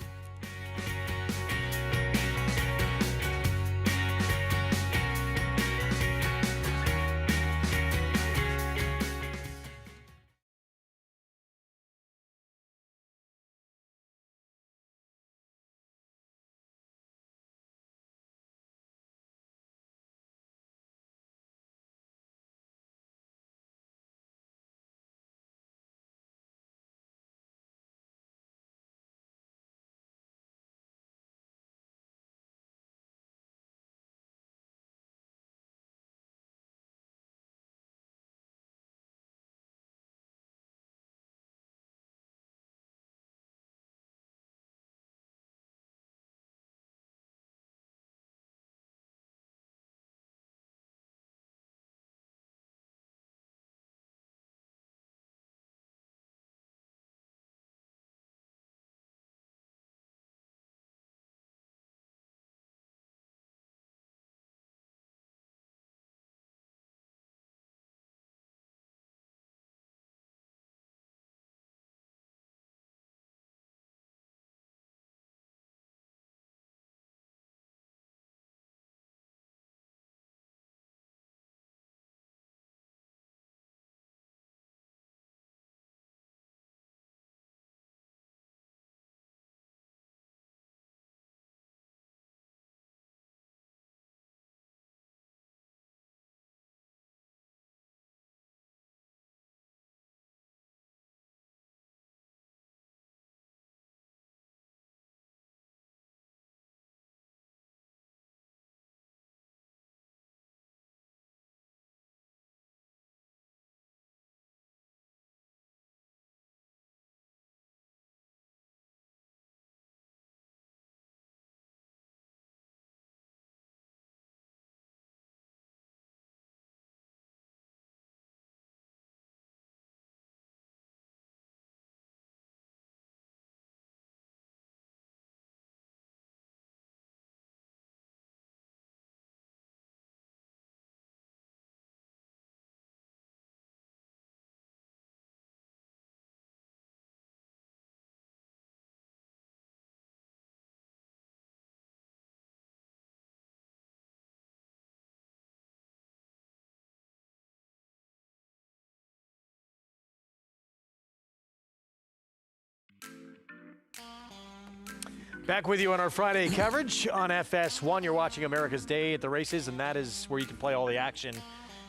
S1: Back with you on our Friday coverage on FS1. You're watching America's Day at the Races, and that is where you can play all the action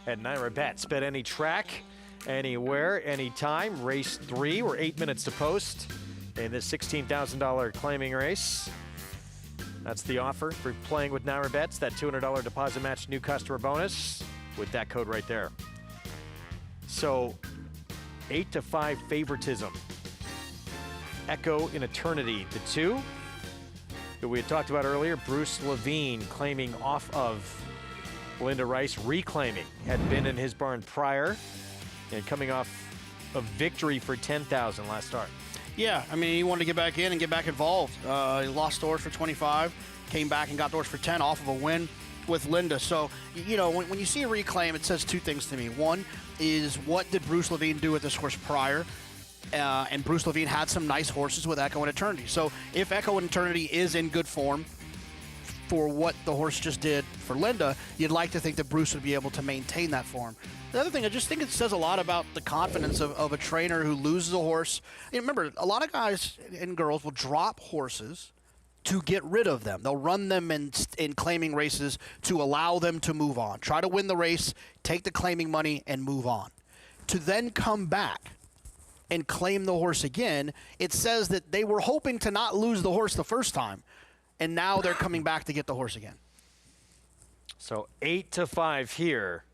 S1: at NYRA Bets. Bet any track, anywhere, anytime. Race 3, we're 8 minutes to post in this $16,000 claiming race. That's the offer for playing with NYRA Bets, that $200 deposit match new customer bonus with that code right there. So 8-5 favoritism. Echo in Eternity, the 2 that we had talked about earlier. Bruce Levine claiming off of Linda Rice, reclaiming, had been in his barn prior and coming off a victory for 10,000 last start.
S2: Yeah, I mean, he wanted to get back in and get back involved. He lost doors for 25, came back and got doors for 10 off of a win. with Linda. So, you know, when you see a reclaim, it says two things to me. One is, what did Bruce Levine do with this horse prior? And Bruce Levine had some nice horses with Echo and Eternity. So if Echo and Eternity is in good form for what the horse just did for Linda, you'd like to think that Bruce would be able to maintain that form. The other thing, I just think it says a lot about the confidence of a trainer who loses a horse. You know, remember, a lot of guys and girls will drop horses to get rid of them. They'll run them in claiming races to allow them to move on. Try to win the race, take the claiming money, and move on. To then come back and claim the horse again, it says that they were hoping to not lose the horse the first time, and now they're coming back to get the horse again.
S1: So 8-5 here.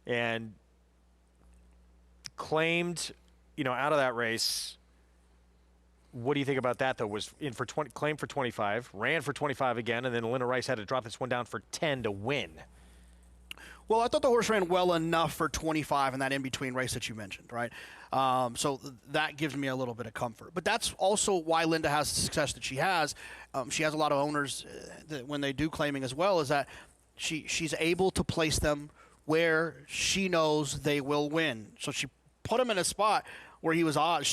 S1: And claimed, you know, out of that race. What do you think about that, though? Was in for 20, claimed for 25, ran for 25 again, and then Linda Rice had to drop this one down for 10 to win.
S2: Well, I thought the horse ran well enough for 25 in that in-between race that you mentioned, right? So that gives me a little bit of comfort. But that's also why Linda has the success that she has. She has a lot of owners that when they do claiming as well, is that she's able to place them where she knows they will win. So she put him in a spot where she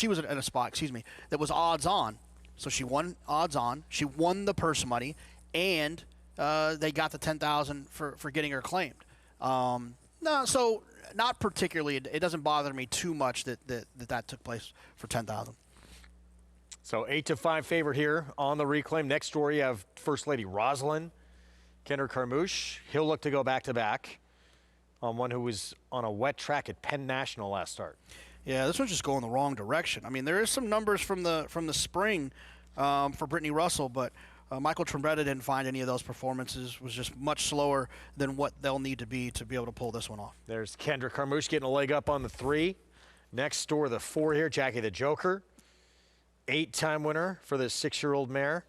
S2: was in a spot, that was odds on. So she won odds on. She won the purse money, and they got the $10,000 for getting her claimed. No, so not particularly. It doesn't bother me too much that took place for $10,000.
S1: So 8-5 favorite here on the reclaim. Next story, you have First Lady Rosalind, Kendra Carmouche. He'll look to go back-to-back on one who was on a wet track at Penn National last start.
S2: Yeah, this one's just going the wrong direction. I mean, there is some numbers from the spring for Brittany Russell, but Michael Trombetta didn't find any of those performances. Was just much slower than what they'll need to be able to pull this one off.
S1: There's Kendra Carmouche getting a leg up on the 3. Next door, the 4 here, Jackie the Joker. 8-time winner for this 6-year-old mare.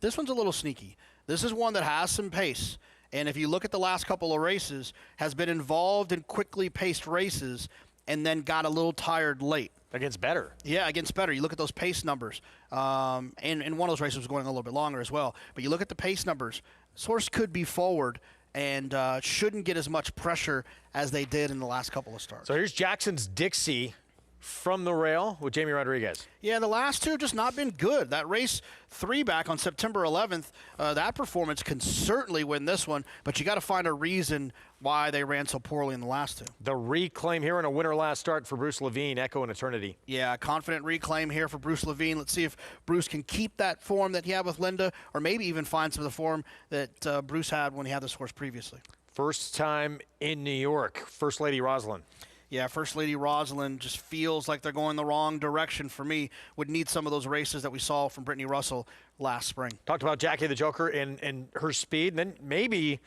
S2: This one's a little sneaky. This is one that has some pace. And if you look at the last couple of races, has been involved in quickly paced races and then got a little tired late.
S1: Against Better.
S2: Yeah, against Better. You look at those pace numbers. And one of those races was going a little bit longer as well. But you look at the pace numbers. This horse could be forward and shouldn't get as much pressure as they did in the last couple of starts.
S1: So here's Jackson's Dixie from the rail with Jamie Rodriguez.
S2: Yeah, the last two have just not been good. That race 3 back on September 11th, that performance can certainly win this one, but you got to find a reason why they ran so poorly in the last 2.
S1: The reclaim here in a winner last start for Bruce Levine, Echo and Eternity.
S2: Yeah, confident reclaim here for Bruce Levine. Let's see if Bruce can keep that form that he had with Linda, or maybe even find some of the form that Bruce had when he had this horse previously.
S1: First time in New York, First Lady Rosalind.
S2: Yeah, First Lady Rosalind just feels like they're going the wrong direction for me. Would need some of those races that we saw from Brittany Russell last spring.
S1: Talked about Jackie the Joker and her speed, and then maybe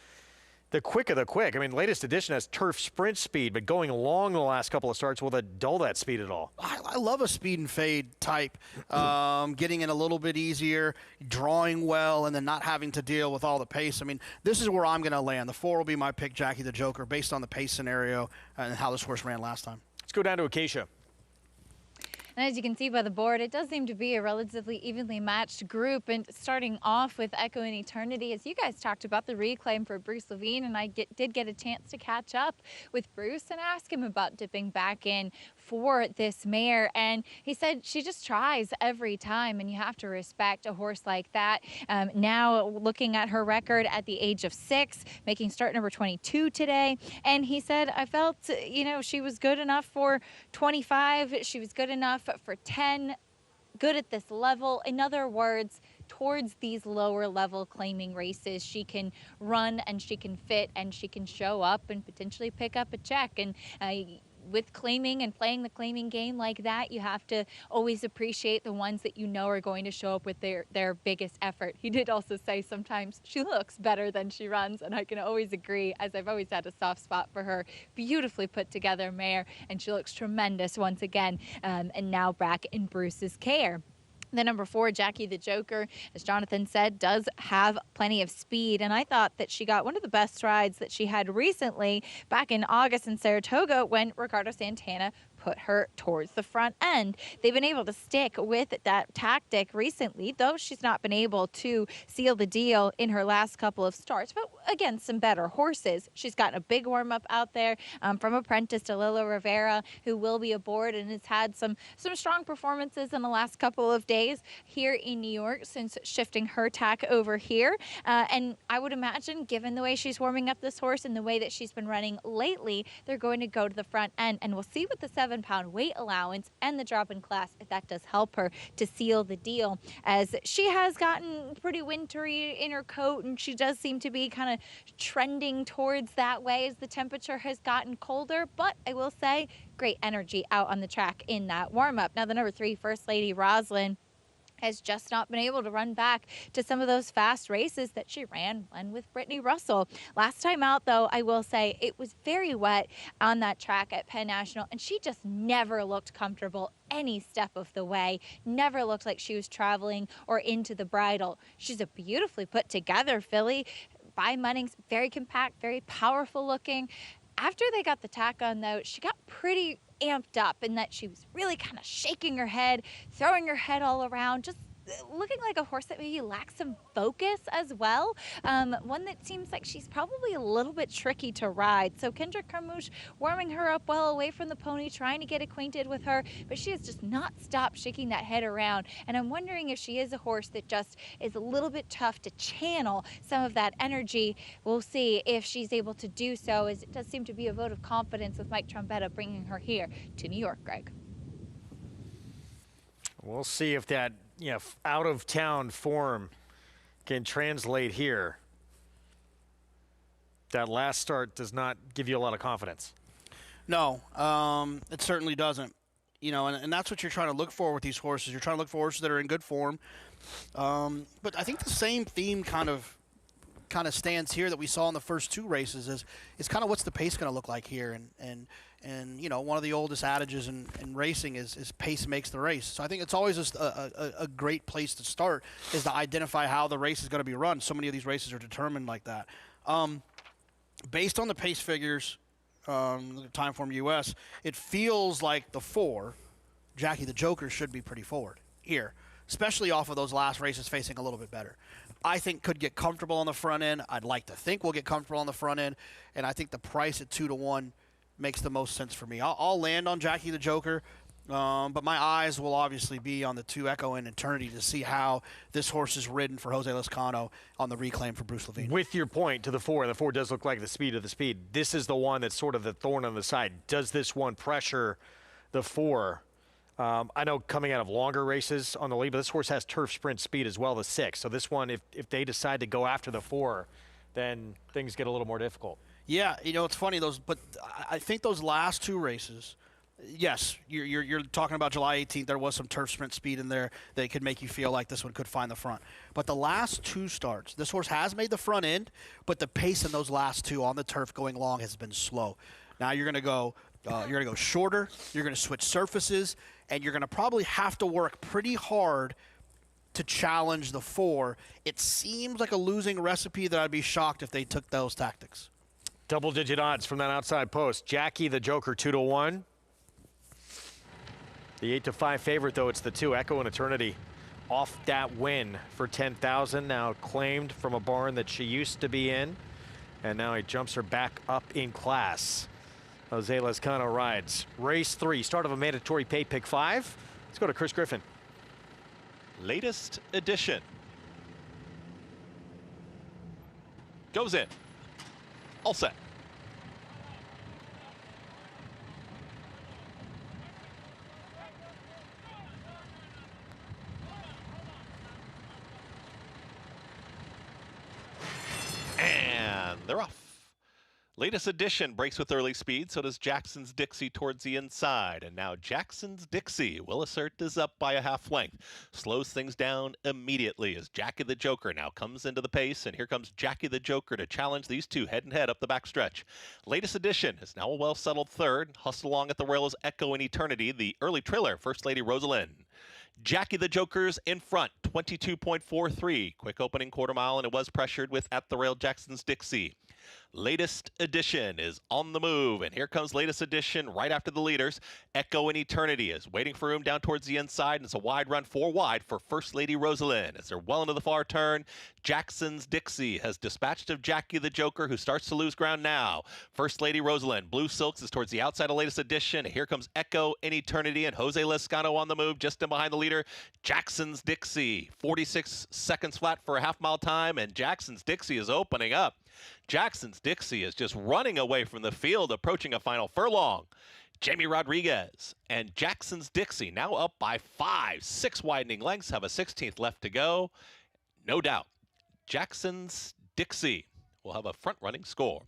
S1: the quick of the quick. I mean, latest edition has turf sprint speed, but going long the last couple of starts, will that dull that speed at all?
S2: I love a speed and fade type. Getting in a little bit easier, drawing well, and then not having to deal with all the pace. I mean, this is where I'm going to land. The 4 will be my pick, Jackie the Joker, based on the pace scenario and how this horse ran last time.
S1: Let's go down to Acacia.
S3: And as you can see by the board, it does seem to be a relatively evenly matched group. And starting off with Echo and Eternity, as you guys talked about the reclaim for Bruce Levine, and I did get a chance to catch up with Bruce and ask him about dipping back in for this mare. And he said she just tries every time, and you have to respect a horse like that. Now looking at her record at the age of 6, making start number 22 today. And he said, I felt, you know, she was good enough for 25. She was good enough for 10, good at this level. In other words, towards these lower level claiming races, she can run and she can fit and she can show up and potentially pick up a check. And with claiming and playing the claiming game like that, you have to always appreciate the ones that you know are going to show up with their biggest effort. He did also say sometimes she looks better than she runs, and I can always agree, as I've always had a soft spot for her. Beautifully put together mare, and she looks tremendous once again, and now back in Bruce's care. The number 4, Jackie the Joker, as Jonathan said, does have plenty of speed. And I thought that she got one of the best rides that she had recently back in August in Saratoga when Ricardo Santana put her towards the front end. They've been able to stick with that tactic recently, though she's not been able to seal the deal in her last couple of starts. But again, some better horses. She's gotten a big warm-up out there from apprentice Delilo Rivera, who will be aboard and has had some strong performances in the last couple of days here in New York since shifting her tack over here. And I would imagine, given the way she's warming up this horse and the way that she's been running lately, they're going to go to the front end, and we'll see what the 7-pound weight allowance and the drop in class, if that does help her to seal the deal, as she has gotten pretty wintry in her coat, and she does seem to be kind of trending towards that way as the temperature has gotten colder. But I will say, great energy out on the track in that warm-up. Now, the number 3, First Lady Roslyn, has just not been able to run back to some of those fast races that she ran when with Brittany Russell. Last time out, though, I will say it was very wet on that track at Penn National, and she just never looked comfortable any step of the way, never looked like she was traveling or into the bridle. She's a beautifully put together filly. By Munnings, very compact, very powerful looking. After they got the tack on, though, she got pretty amped up in that she was really kind of shaking her head, throwing her head all around, just looking like a horse that maybe lacks some focus as well. One that seems like she's probably a little bit tricky to ride. So Kendrick Carmouche warming her up well away from the pony, trying to get acquainted with her, but she has just not stopped shaking that head around. And I'm wondering if she is a horse that just is a little bit tough to channel some of that energy. We'll see if she's able to do so, as it does seem to be a vote of confidence with Mike Trombetta bringing her here to New York, Greg.
S1: We'll see if that out-of-town form can translate here. That last start does not give you a lot of confidence.
S2: No, it certainly doesn't. And that's what you're trying to look for with these horses. You're trying to look for horses that are in good form. But I think the same theme kind of stands here that we saw in the first 2 races is kind of what's the pace going to look like here. And one of the oldest adages in racing is pace makes the race. So I think it's always just a great place to start, is to identify how the race is going to be run. So many of these races are determined like that. Based on the pace figures, Timeform US, it feels like the 4, Jackie the Joker, should be pretty forward here, especially off of those last races facing a little bit better. I think could get comfortable on the front end. I'd like to think we'll get comfortable on the front end, and I think the price at 2-1 makes the most sense for me. I'll land on Jackie the Joker, but my eyes will obviously be on the 2, Echo and Eternity, to see how this horse is ridden for Jose Lezcano on the reclaim for Bruce Levine.
S1: With your point to the 4, the 4 does look like the speed of the speed. This is the one that's sort of the thorn on the side. Does this one pressure the 4? I know coming out of longer races on the lead, but this horse has turf sprint speed as well, the 6. So this one, if they decide to go after the 4, then things get a little more difficult.
S2: Yeah, it's funny, but I think those last 2 races, yes, you're talking about July 18th. There was some turf sprint speed in there that could make you feel like this one could find the front. But the last 2 starts, this horse has made the front end, but the pace in those last 2 on the turf going long has been slow. Now you're going to go shorter. You're going to switch surfaces, and you're going to probably have to work pretty hard to challenge the 4. It seems like a losing recipe that I'd be shocked if they took those tactics.
S1: Double-digit odds from that outside post. Jackie the Joker, 2-1. The 8-5 favorite, though, it's the 2, Echo and Eternity, off that win for $10,000. Now claimed from a barn that she used to be in, and now he jumps her back up in class. Jose Lezcano rides race 3, start of a mandatory pay pick 5. Let's go to Chris Griffin.
S4: Latest edition. Goes in. All set. And they're off. Latest edition breaks with early speed, so does Jackson's Dixie towards the inside. And now Jackson's Dixie will assert is up by a half length. Slows things down immediately as Jackie the Joker now comes into the pace. And here comes Jackie the Joker to challenge these 2 head-and-head up the backstretch. Latest edition is now a well-settled third. Hustled along at the rail is Echo and Eternity, the early trailer, First Lady Rosalind. Jackie the Joker's in front, 22.43. Quick opening quarter mile, and it was pressured with At the Rail Jackson's Dixie. Latest Edition is on the move, and here comes Latest Edition right after the leaders. Echo and Eternity is waiting for room down towards the inside, and it's a wide run, 4 wide for First Lady Rosalind. As they're well into the far turn, Jackson's Dixie has dispatched of Jackie the Joker, who starts to lose ground now. First Lady Rosalind, Blue Silks is towards the outside of Latest Edition. Here comes Echo and Eternity, and Jose Lescano on the move, just in behind the leader, Jackson's Dixie. 46 seconds flat for a half-mile time, and Jackson's Dixie is opening up. Jackson's Dixie is just running away from the field, approaching a final furlong. Jamie Rodriguez and Jackson's Dixie now up by 5. 6 widening lengths, have a 16th left to go. No doubt, Jackson's Dixie will have a front-running score.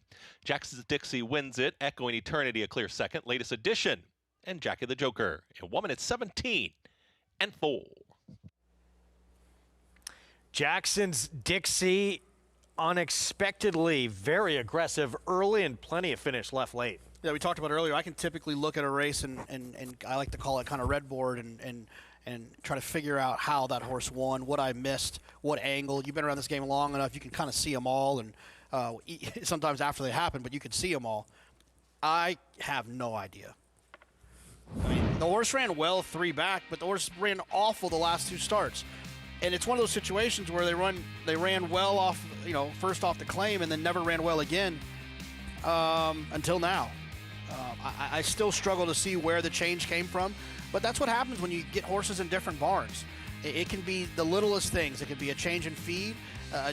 S4: Jackson's Dixie wins it. Echo and Eternity a clear second. Latest Edition and Jackie the Joker in 1 minute 17 and 4.
S1: Jackson's Dixie unexpectedly very aggressive early and plenty of finish left late.
S2: Yeah, we talked about earlier. I can typically look at a race and I like to call it kind of red board and try to figure out how that horse won, what I missed, what angle. You've been around this game long enough, you can kind of see them all, and sometimes after they happen, but you can see them all. I have no idea. I mean, the horse ran well 3 back, but the horse ran awful the last 2 starts. And it's one of those situations where they ran well off, first off the claim and then never ran well again until now. I still struggle to see where the change came from, but that's what happens when you get horses in different barns. It can be the littlest things. It could be a change in feed,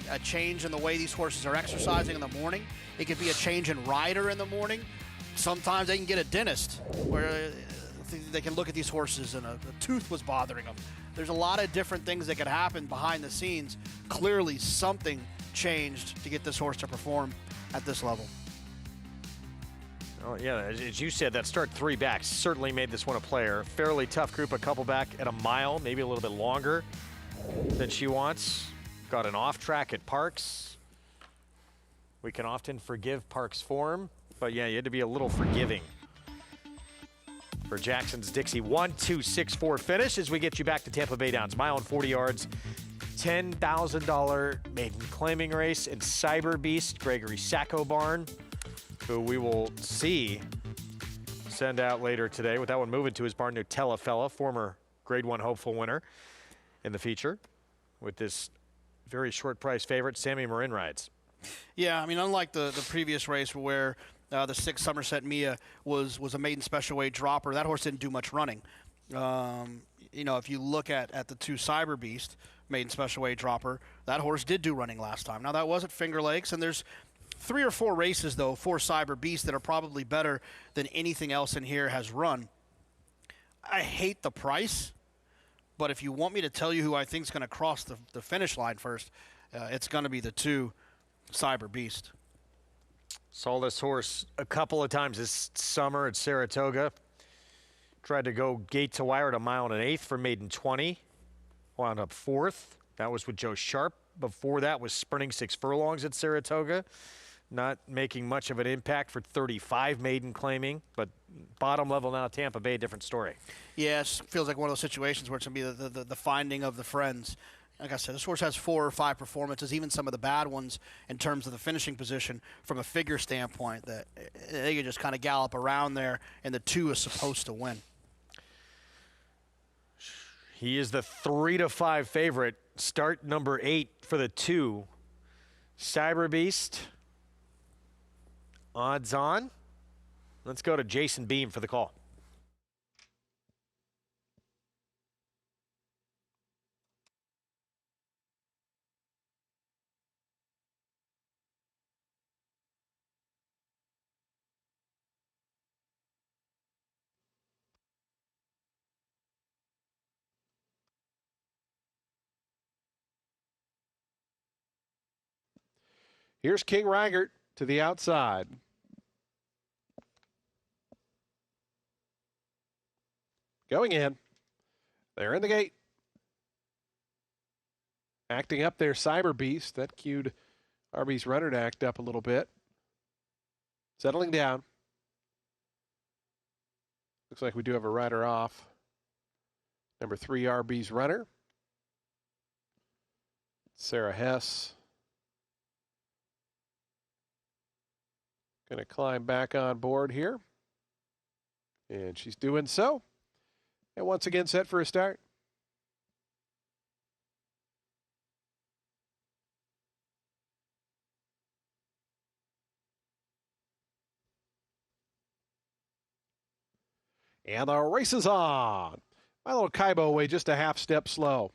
S2: a change in the way these horses are exercising in the morning. It could be a change in rider in the morning. Sometimes they can get a dentist where they can look at these horses and a tooth was bothering them. There's a lot of different things that could happen behind the scenes. Clearly something changed to get this horse to perform at this level.
S1: Oh, yeah, as you said, that start 3 back certainly made this one a player. Fairly tough group, a couple back at a mile, maybe a little bit longer than she wants. Got an off track at Parks. We can often forgive Parks' form, but yeah, you had to be a little forgiving for Jackson's Dixie. 1-2-6-4 finish as we get you back to Tampa Bay Downs. Mile and 40 yards, $10,000 maiden claiming race in Cyber Beast, Gregory Sacco barn, who we will see send out later today with that one moving to his barn. Nutella Fella, former Grade 1 hopeful winner in the feature, with this very short price favorite, Sammy Marin rides.
S2: Yeah, I mean, unlike the previous race where the 6 Somerset Mia was a maiden special weight dropper, that horse didn't do much running. If you look at the 2 Cyber Beast, maiden special weight dropper, that horse did do running last time. Now, that was at Finger Lakes, and there's 3 or 4 races, though, for Cyber Beast that are probably better than anything else in here has run. I hate the price, but if you want me to tell you who I think is going to cross the finish line first, it's going to be the 2 Cyber Beast.
S1: Saw this horse a couple of times this summer at Saratoga. Tried to go gate to wire at a mile and an eighth for maiden 20. Wound up 4th. That was with Joe Sharp. Before that was sprinting 6 furlongs at Saratoga. Not making much of an impact for 35 maiden claiming, but bottom level now, Tampa Bay, different story.
S2: Yes, feels like one of those situations where it's going to be the finding of the friends. Like I said, this horse has 4 or 5 performances, even some of the bad ones in terms of the finishing position from a figure standpoint, that they could just kind of gallop around there, and the 2 is supposed to win.
S1: He is the 3-5 favorite. Start number 8 for the 2. Cyber Beast. Odds on. Let's go to Jason Beam for the call.
S15: Here's King Reigert to the outside. Going in. They're in the gate. Acting up their Cyber Beast. That cued RB's runner to act up a little bit. Settling down. Looks like we do have a rider off. Number 3, RB's runner. Sarah Hess. Going to climb back on board here. And she's doing so. And once again set for a start. And the race is on. My little Kaibo away just a half step slow.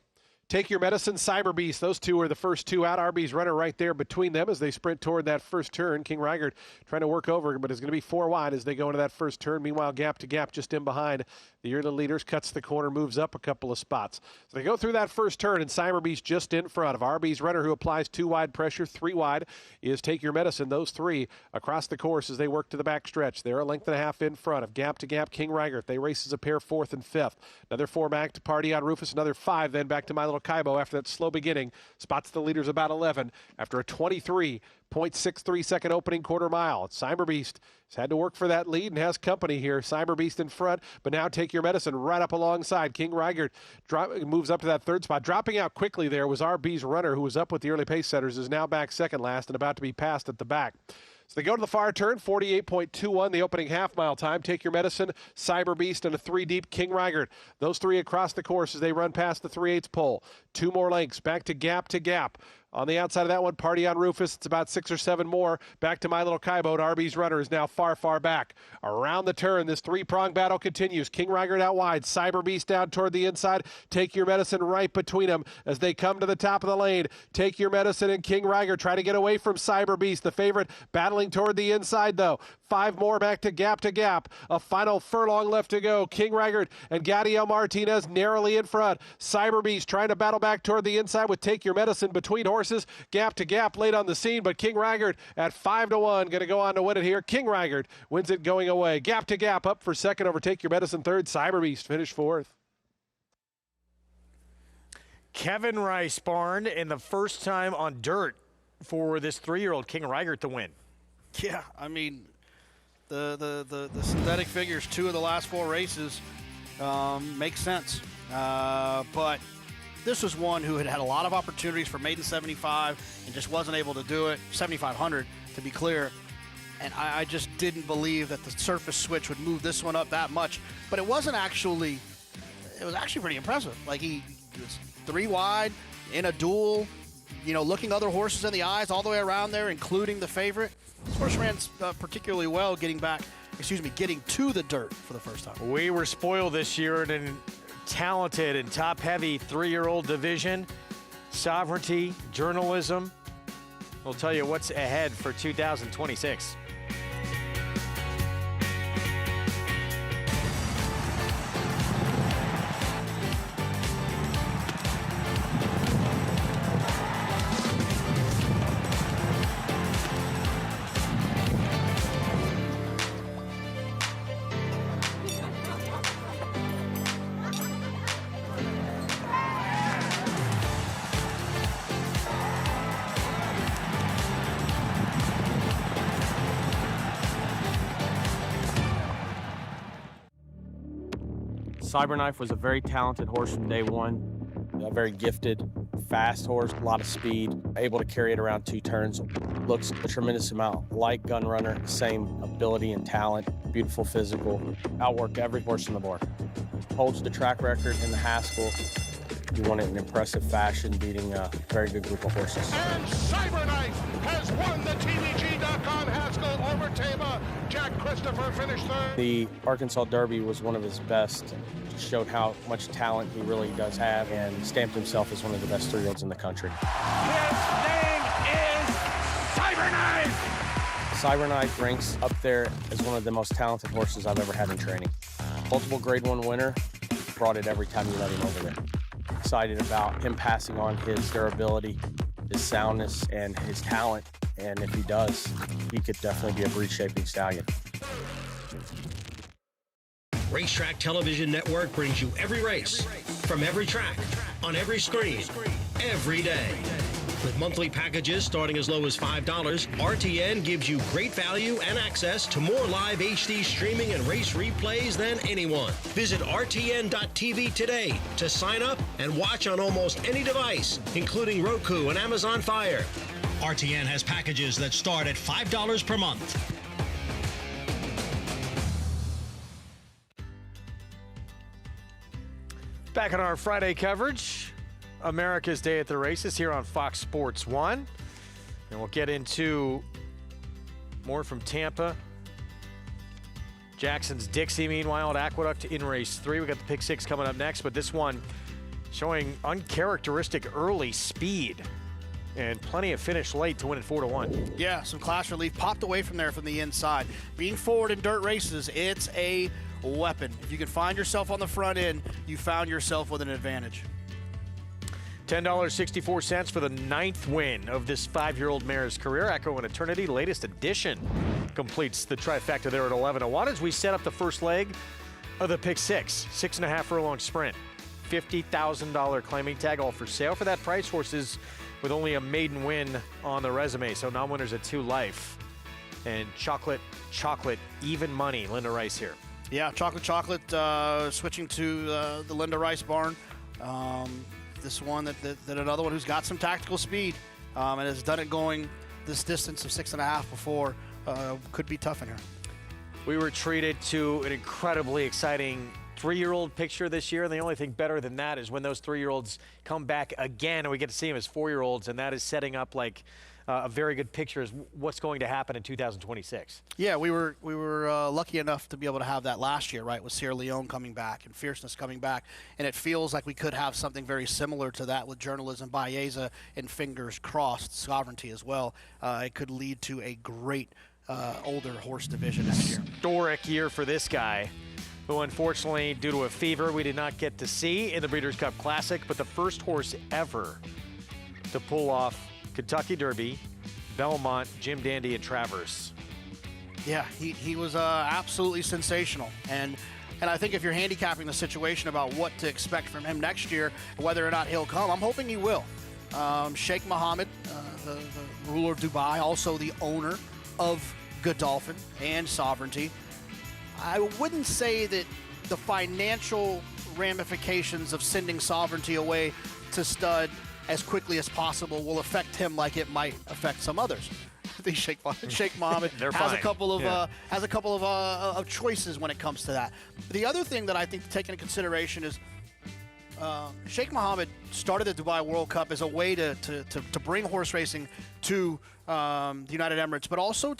S15: Take Your Medicine, Cyber Beast. Those two are the first two out. RB's runner right there between them as they sprint toward that first turn. King Reigert trying to work over, but is going to be 4 wide as they go into that first turn. Meanwhile, Gap to Gap just in behind the early leaders, cuts the corner, moves up a couple of spots. So they go through that first turn, and Cyber Beast just in front of RB's runner, who applies 2 wide pressure. 3 wide is Take Your Medicine. Those 3 across the course as they work to the back stretch. They're a length and a half in front of Gap to Gap, King Reigert. They race as a pair 4th and 5th. Another 4 back to Party on Rufus. Another 5 then back to My Little Kaibo after that slow beginning. Spots the leaders about 11 after a 23.63 second opening quarter mile. Cyber Beast has had to work for that lead and has company here. Cyber Beast in front, but now Take Your Medicine right up alongside. King Reigert moves up to that 3rd spot. Dropping out quickly there was RB's runner, who was up with the early pace setters, is now back 2nd last and about to be passed at the back. So they go to the far turn, 48.21, the opening half-mile time. Take Your Medicine, Cyber Beast, and a 3 deep King Reigert. Those 3 across the course as they run past the 3/8 pole. 2 more lengths, back to Gap. On the outside of that one, Party on Rufus. It's about 6 or 7 more. Back to My Little Kaibo. RB's runner is now far, far back. Around the turn, this 3-prong battle continues. King Reigert out wide. Cyber Beast down toward the inside. Take Your Medicine right between them as they come to the top of the lane. Take Your Medicine and King Reigert try to get away from Cyber Beast. The favorite battling toward the inside, though. 5 more back to Gap. A final furlong left to go. King Reigert and Gadiel Martinez narrowly in front. Cyber Beast trying to battle back toward the inside with Take Your Medicine between horses. Gap to Gap late on the scene, but King Reigert at 5-1 going to go on to win it here. King Reigert wins it going away. Gap to Gap up for 2nd over Take Your Medicine 3rd. Cyber Beast finished 4th.
S1: Kevin Rice Barn in the first time on dirt for this 3-year-old King Reigert to win.
S2: Yeah, I mean, the synthetic figures, 2 of the last 4 races make sense. But this was one who had had a lot of opportunities for maiden 75 and just wasn't able to do it. 7,500 to be clear. And I just didn't believe that the surface switch would move this one up that much. But it was actually pretty impressive. Like, he was 3 wide in a duel, looking other horses in the eyes all the way around there, including the favorite. This horse ran particularly well getting to the dirt for the first time.
S1: We were spoiled this year in a talented and top-heavy 3-year-old division. Sovereignty, journalism. We'll tell you what's ahead for 2026.
S17: Cyberknife was a very talented horse from day one. A very gifted, fast horse, a lot of speed, able to carry it around 2 turns. Looks a tremendous amount like Gun Runner, same ability and talent, beautiful physical, outworked every horse on the board. Holds the track record in the Haskell. He won it in impressive fashion, beating a very good group of horses.
S5: And Cyberknife has won the TVG.com Haskell over Tama. Jack Christopher finished 3rd.
S17: The Arkansas Derby was one of his best. Showed how much talent he really does have and stamped himself as one of the best 3-year-olds in the country.
S5: His name is Cyberknife!
S17: Cyberknife ranks up there as one of the most talented horses I've ever had in training. Multiple Grade 1 winner, brought it every time you let him over there. Excited about him passing on his durability, his soundness, and his talent. And if he does, he could definitely be a breed-shaping stallion.
S14: Racetrack Television Network brings you every race, from every track, on every screen, every day. With monthly packages starting as low as $5, RTN gives you great value and access to more live HD streaming and race replays than anyone. Visit RTN.tv today to sign up and watch on almost any device, including Roku and Amazon Fire. RTN has packages that start at $5 per month.
S1: Back on our Friday coverage, America's Day at the Races here on Fox Sports 1. And we'll get into more from Tampa. Jackson's Dixie, meanwhile, at Aqueduct in race 3. We got the pick 6 coming up next, but this one showing uncharacteristic early speed and plenty of finish late to win at 4-1.
S2: Yeah, some class relief popped away from there from the inside. Being forward in dirt races, it's a weapon. If you can find yourself on the front end, you found yourself with an advantage.
S1: $10.64 for the 9th win of this 5-year-old mare's career. Echo and Eternity, latest edition, completes the trifecta there at 11-1 as we set up the first leg of the pick 6. 6.5 furlong sprint. $50,000 claiming tag, all for sale. For that price, horses with only a maiden win on the resume. So non-winners at 2 life. And chocolate, even money. Linda Rice here.
S2: Yeah, chocolate, switching to the Linda Rice barn. This one that another one who's got some tactical speed and has done it going this distance of 6.5 before. Could be tough in here.
S1: We were treated to an incredibly exciting 3-year-old picture this year, and the only thing better than that is when those 3-year-olds come back again and we get to see them as 4-year-olds, and that is setting up like a very good picture as what's going to happen in 2026.
S2: Yeah, we were lucky enough to be able to have that last year, right, with Sierra Leone coming back and Fierceness coming back, and it feels like we could have something very similar to that with Journalism, Baeza, and fingers crossed, Sovereignty as well. It could lead to a great older horse division next year.
S1: Historic year for this guy, who unfortunately, due to a fever, we did not get to see in the Breeders' Cup Classic, but the first horse ever to pull off Kentucky Derby, Belmont, Jim Dandy, and Travers.
S2: Yeah, he was absolutely sensational. And I think if you're handicapping the situation about what to expect from him next year, whether or not he'll come, I'm hoping he will. Sheikh Mohammed, the ruler of Dubai, also the owner of Godolphin and Sovereignty. I wouldn't say that the financial ramifications of sending Sovereignty away to stud as quickly as possible will affect him like it might affect some others. I think Sheikh Mohammed has a couple of choices when it comes to that. The other thing that I think to take into consideration is Sheikh Mohammed started the Dubai World Cup as a way to bring horse racing to the United Emirates, but also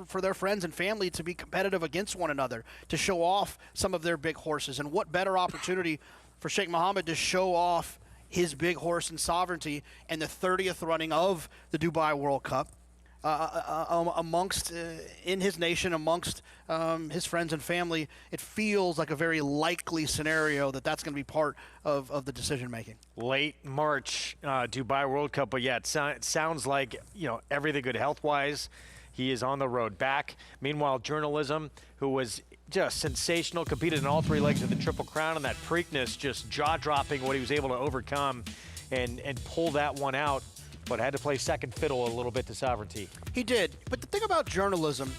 S2: for their friends and family to be competitive against one another, to show off some of their big horses. And what better opportunity for Sheikh Mohammed to show off his big horse in Sovereignty and the 30th running of the Dubai World Cup amongst in his nation, amongst his friends and family. It feels like a very likely scenario that's going to be part of the decision making.
S1: Late March Dubai World Cup, but yeah, it sounds like, you know, everything good health-wise. He is on the road back. Meanwhile, Journalism, who was just sensational, competed in all 3 legs of the Triple Crown, and that Preakness just jaw-dropping what he was able to overcome and pull that one out, but had to play second fiddle a little bit to Sovereignty.
S2: He did, but the thing about Journalism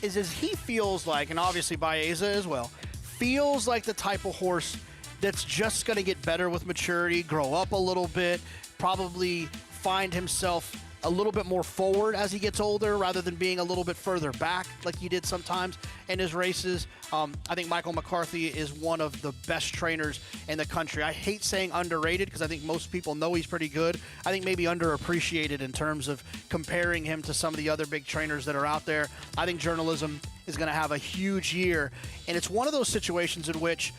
S2: is he feels like, and obviously Baeza as well, feels like the type of horse that's just going to get better with maturity, grow up a little bit, probably find himself a little bit more forward as he gets older rather than being a little bit further back like he did sometimes in his races. I think Michael McCarthy is one of the best trainers in the country. I hate saying underrated because I think most people know he's pretty good. I think maybe underappreciated in terms of comparing him to some of the other big trainers that are out there. I think Journalism is going to have a huge year, and it's one of those situations in which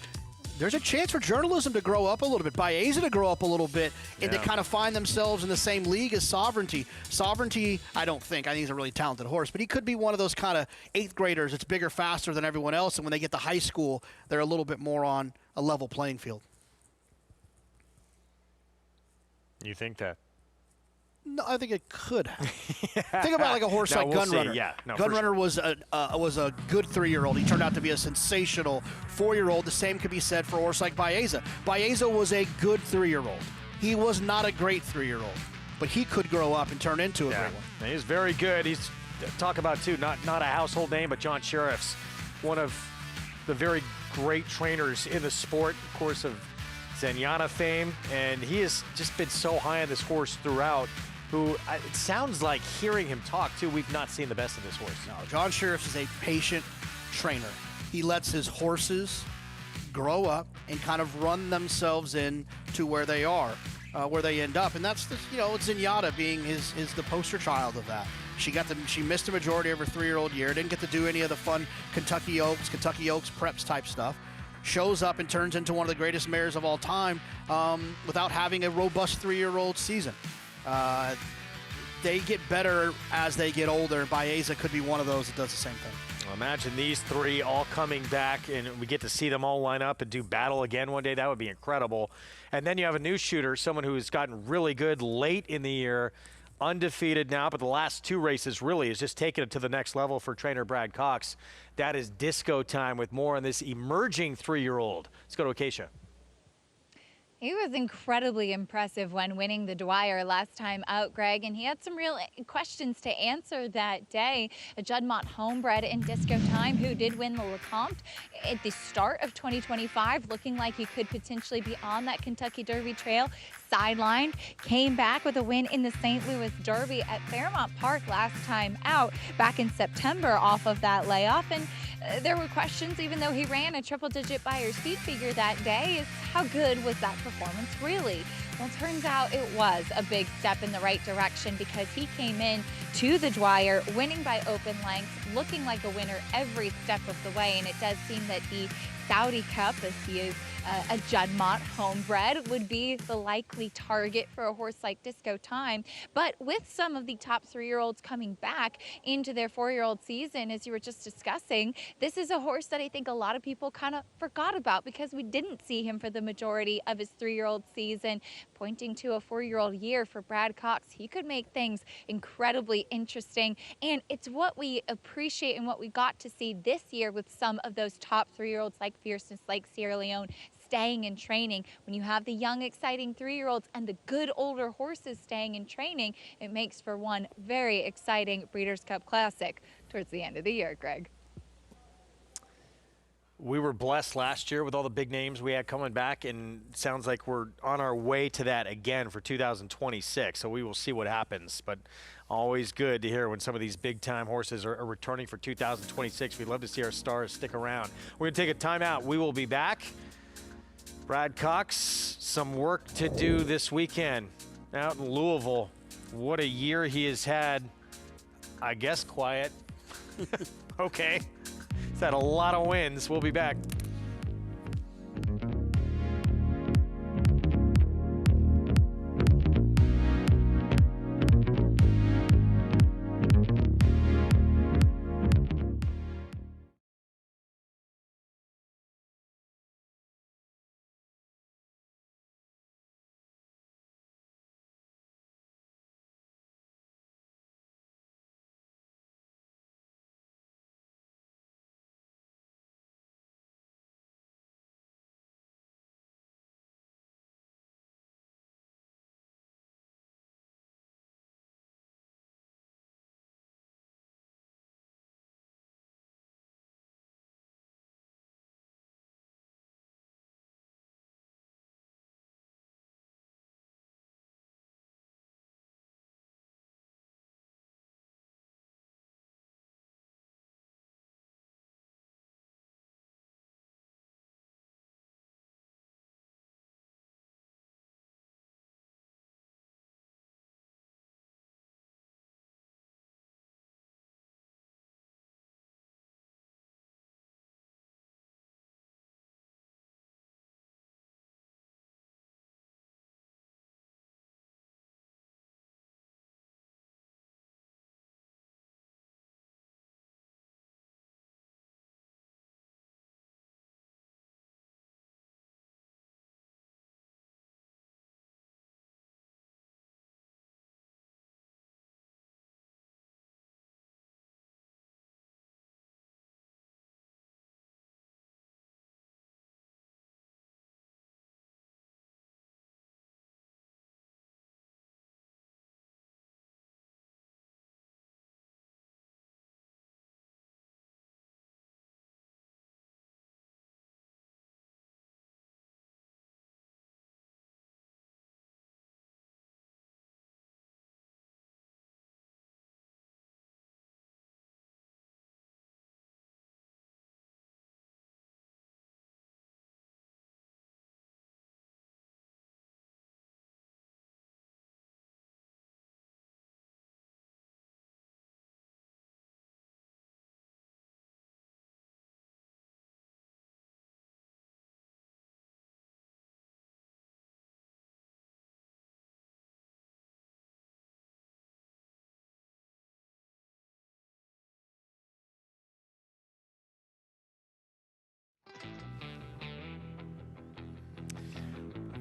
S2: there's a chance for Journalism to grow up a little bit, Baeza to grow up a little bit, and to kind of find themselves in the same league as Sovereignty. Sovereignty, I think he's a really talented horse, but he could be one of those kind of 8th graders that's bigger, faster than everyone else, and when they get to high school, they're a little bit more on a level playing field.
S1: You think that?
S2: No, I think it could. Think about like a horse like Gunrunner.
S1: Yeah,
S2: Gunrunner was a good 3-year-old. He turned out to be a sensational 4-year-old. The same could be said for a horse like Baeza. Baeza was a good 3-year-old. He was not a great 3-year-old, but he could grow up and turn into a great one.
S1: He's very good. He's talk about too, not a household name, but John Sheriff's one of the very great trainers in the sport, of course, of Zenyatta fame, and he has just been so high on this horse throughout. It sounds like hearing him talk too, we've not seen the best of this horse.
S2: No, John Sheriff is a patient trainer. He lets his horses grow up and kind of run themselves in to where they are, where they end up, and that's Zenyatta being the poster child of that. She missed a majority of her 3-year-old year, didn't get to do any of the fun Kentucky Oaks preps type stuff. Shows up and turns into one of the greatest mares of all time without having a robust 3-year-old season. They get better as they get older. Baeza could be one of those that does the same thing.
S1: Well, imagine these three all coming back and we get to see them all line up and do battle again one day. That would be incredible. And then you have a new shooter, someone who has gotten really good late in the year, undefeated now, but the last 2 races really has just taken it to the next level for trainer Brad Cox. That is Disco Time with more on this emerging 3-year-old. Let's go to Acacia.
S3: He was incredibly impressive when winning the Dwyer last time out, Greg, and he had some real questions to answer that day. A Juddmonte homebred in Disco Time who did win the LeCompte at the start of 2025, looking like he could potentially be on that Kentucky Derby trail. Sidelined, came back with a win in the St. Louis Derby at Fairmount Park last time out back in September off of that layoff. And there were questions, even though he ran a triple-digit Beyer speed figure that day, is how good was that performance really? Well, it turns out it was a big step in the right direction because he came in to the Dwyer, winning by open lengths, looking like a winner every step of the way. And it does seem that the Saudi Cup, as he is a Juddmonte homebred, would be the likely target for a horse like Disco Time. But with some of the top 3-year-olds coming back into their 4-year-old season, as you were just discussing, this is a horse that I think a lot of people kind of forgot about because we didn't see him for the majority of his 3-year-old season. Pointing to a 4-year-old year for Brad Cox, he could make things incredibly interesting. And it's what we appreciate and what we got to see this year with some of those top 3-year-olds like Fierceness, like Sierra Leone, staying in training. When you have the young, exciting 3-year-olds and the good older horses staying in training, it makes for one very exciting Breeders' Cup Classic towards the end of the year, Greg.
S1: We were blessed last year with all the big names we had coming back, and it sounds like we're on our way to that again for 2026. So we will see what happens. But always good to hear when some of these big-time horses are returning for 2026. We'd love to see our stars stick around. We're going to take a timeout. We will be back. Brad Cox, some work to do this weekend out in Louisville. What a year he has had. I guess quiet. Okay. He's had a lot of wins. We'll be back.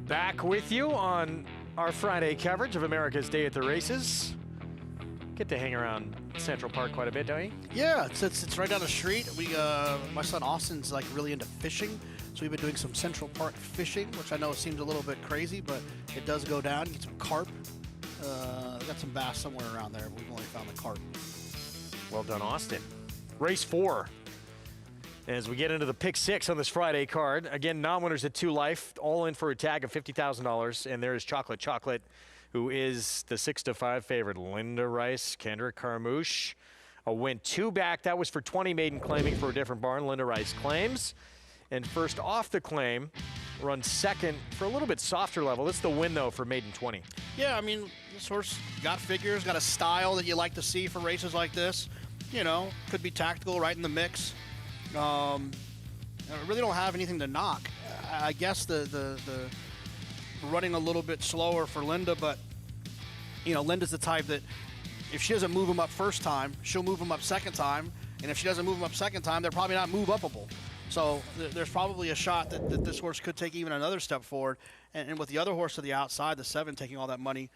S1: Back with you on our Friday coverage of America's Day at the Races. Get to hang around Central Park quite a bit, don't you?
S2: Yeah, it's right down the street. My son Austin's like really into fishing, so we've been doing some Central Park fishing, which I know seems a little bit crazy, but it does go down. You get some carp. Got some bass somewhere around there. We've only found the carp.
S1: Well done, Austin. Race 4. As we get into the pick 6 on this Friday card. Again, non-winners at 2 life, all in for a tag of $50,000. And there is Chocolate, who is the 6-5 favorite. Linda Rice, Kendra Carmouche. A win 2 back. That was for 20 maiden claiming for a different barn. Linda Rice claims. And first off the claim, runs second for a little bit softer level. It's the win, though, for maiden 20.
S2: Yeah, I mean, this horse got figures, got a style that you like to see for races like this. You know, could be tactical, right in the mix. I really don't have anything to knock. I guess the running a little bit slower for Linda, but, you know, Linda's the type that if she doesn't move him up first time, she'll move him up second time. And if she doesn't move him up second time, they're probably not move-upable. So there's probably a shot that this horse could take even another step forward. And with the other horse to the outside, the 7 taking all that money,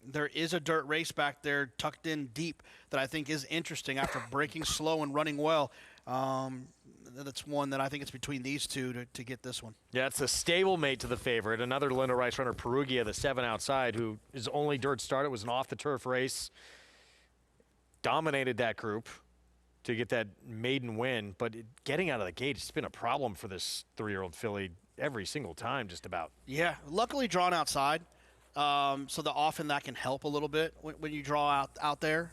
S2: there is a dirt race back there tucked in deep that I think is interesting after breaking slow and running well. That's one that I think it's between these two to get this one.
S1: Yeah, it's a stablemate to the favorite. Another Linda Rice runner, Perugia, the 7 outside, who is only dirt start. It was an off-the-turf race. Dominated that group to get that maiden win, but getting out of the gate, it's been a problem for this 3-year-old filly every single time, just about.
S2: Yeah, luckily drawn outside, so that often that can help a little bit when you draw out there.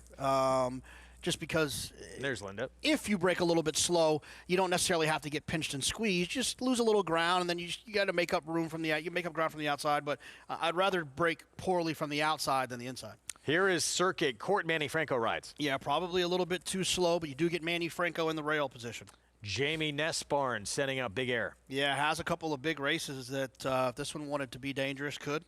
S2: Just because
S1: there's Linda.
S2: If you break a little bit slow, you don't necessarily have to get pinched and squeezed. Just lose a little ground, and then you got to make up room from you make up ground from the outside. But I'd rather break poorly from the outside than the inside.
S1: Here is Circuit. Court Manny Franco rides.
S2: Yeah, probably a little bit too slow, but you do get Manny Franco in the rail position.
S1: Jamie Nesbarn setting up Big Air.
S2: Yeah, has a couple of big races that if this one wanted to be dangerous, could.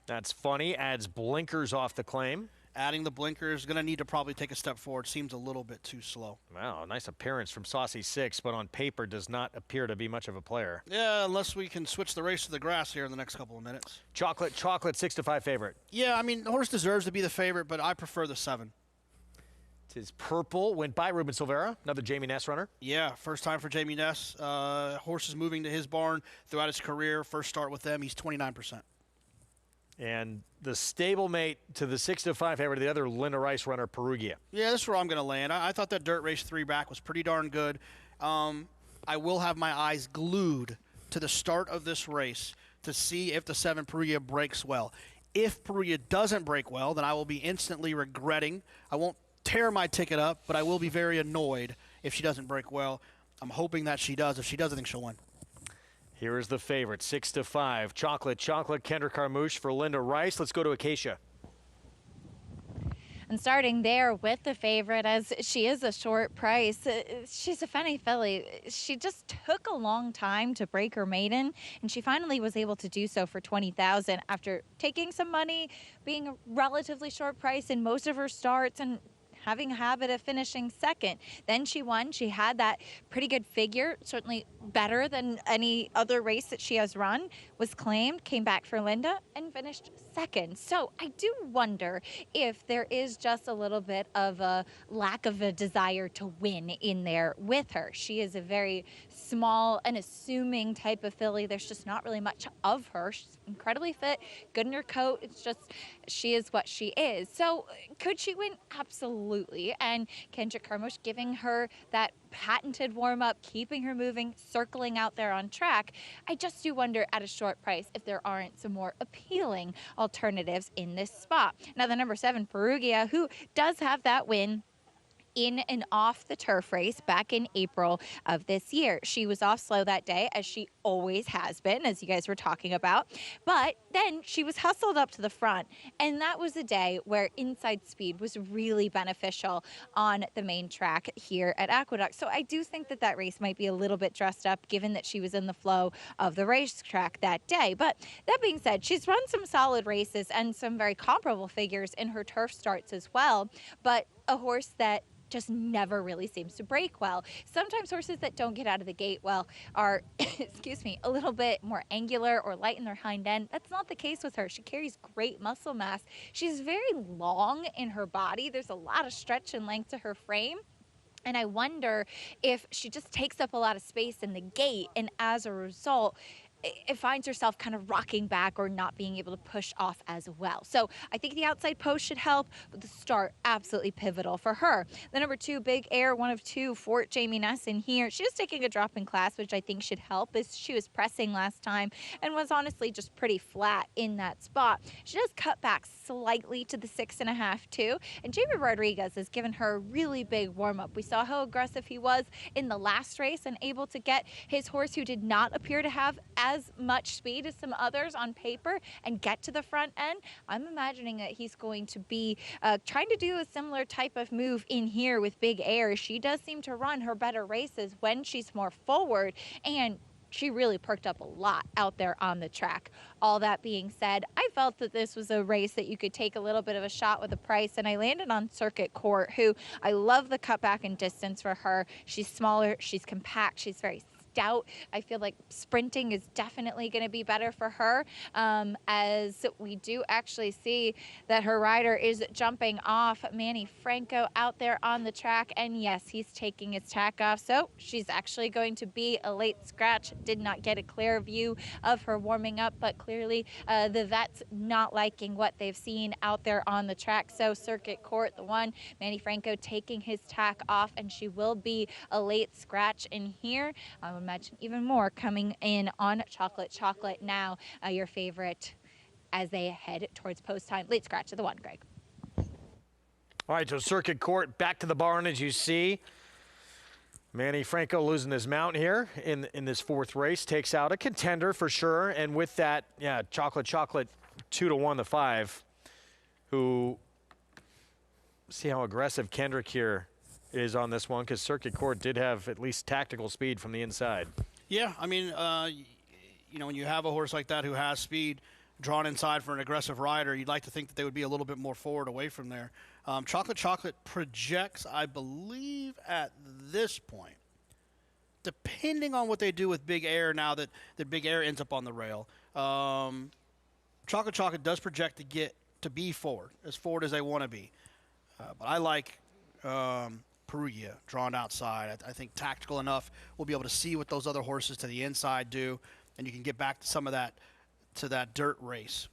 S1: That's funny. Adds blinkers off the claim.
S2: Adding the blinkers, going to need to probably take a step forward. Seems a little bit too slow.
S1: Wow, nice appearance from Saucy 6, but on paper does not appear to be much of a player.
S2: Yeah, unless we can switch the race to the grass here in the next couple of minutes.
S1: Chocolate, 6-5 favorite.
S2: Yeah, I mean, the horse deserves to be the favorite, but I prefer the 7.
S1: It is Purple, went by Ruben Silvera, another Jamie Ness runner.
S2: Yeah, first time for Jamie Ness. Horse is moving to his barn throughout his career. First start with them, he's 29%.
S1: And the stablemate to the 6-5 favorite, the other Linda Rice runner, Perugia.
S2: Yeah, that's where I'm going to land. I thought that dirt race 3 back was pretty darn good. I will have my eyes glued to the start of this race to see if the 7 Perugia breaks well. If Perugia doesn't break well, then I will be instantly regretting. I won't tear my ticket up, but I will be very annoyed if she doesn't break well. I'm hoping that she does. If she does, I think she'll win.
S1: Here is the favorite, 6-5. Chocolate, Kendra Carmouche for Linda Rice. Let's go to Acacia.
S3: And starting there with the favorite, as she is a short price, she's a funny filly. She just took a long time to break her maiden, and she finally was able to do so for $20,000 after taking some money, being a relatively short price in most of her starts, and having a habit of finishing second. Then she won. She had that pretty good figure, certainly better than any other race that she has run, was claimed, came back for Linda, and finished second. So I do wonder if there is just a little bit of a lack of a desire to win in there with her. She is a very small and assuming type of filly. There's just not really much of her. She's incredibly fit, good in her coat. It's just, she is what she is. So could she win? Absolutely. And Kendra Carmouche giving her that patented warm-up, keeping her moving, circling out there on track. I just do wonder at a short price if there aren't some more appealing alternatives in this spot. Now the number 7 Perugia, who does have that win in an off-the-turf race back in April of this year. She was off slow that day, as she always has been, as you guys were talking about. But then she was hustled up to the front, and that was a day where inside speed was really beneficial on the main track here at Aqueduct. So I do think that that race might be a little bit dressed up, given that she was in the flow of the racetrack that day. But that being said, she's run some solid races and some very comparable figures in her turf starts as well. But a horse that just never really seems to break well. Sometimes horses that don't get out of the gate well are, excuse me, a little bit more angular or light in their hind end. That's not the case with her. She carries great muscle mass. She's very long in her body. There's a lot of stretch and length to her frame. And I wonder if she just takes up a lot of space in the gate, and as a result, it finds herself kind of rocking back or not being able to push off as well. So I think the outside post should help, but the start absolutely pivotal for her. The number 2, Big Air, 1 of 2, Fort Jamie Ness in here. She was taking a drop in class, which I think should help, as she was pressing last time and was honestly just pretty flat in that spot. She does cut back slightly to the 6.5 too, and Jamie Rodriguez has given her a really big warm-up. We saw how aggressive he was in the last race and able to get his horse, who did not appear to have as much speed as some others on paper, and get to the front end. I'm imagining that he's going to be trying to do a similar type of move in here with Big Air. She does seem to run her better races when she's more forward, and she really perked up a lot out there on the track. All that being said, I felt that this was a race that you could take a little bit of a shot with the price, and I landed on Circuit Court, who I love the cutback and distance for her. She's smaller, she's compact, she's very stout. I feel like sprinting is definitely going to be better for her, as we do actually see that her rider is jumping off Manny Franco out there on the track, and yes, he's taking his tack off, so she's actually going to be a late scratch. Did not get a clear view of her warming up, but clearly the vets not liking what they've seen out there on the track. So Circuit Court, the 1, Manny Franco taking his tack off, and she will be a late scratch in here. I would imagine even more coming in on Chocolate Chocolate now, your favorite, as they head towards post time. Late scratch of the 1, Greg.
S1: All right, so Circuit Court back to the barn, as you see. Manny Franco losing his mount here in this 4th race, takes out a contender for sure. And with that, yeah, Chocolate Chocolate 2-1 the 5, who, see how aggressive Kendrick here is on this one, because Circuit Court did have at least tactical speed from the inside.
S2: Yeah, I mean, you know, when you have a horse like that who has speed drawn inside for an aggressive rider, you'd like to think that they would be a little bit more forward away from there. Chocolate Chocolate projects, I believe, at this point, depending on what they do with Big Air now that Big Air ends up on the rail. Chocolate Chocolate does project to get to be forward as they want to be. But I like Perugia drawn outside. I think tactical enough, we'll be able to see what those other horses to the inside do, and you can get back to some of that, to that dirt race,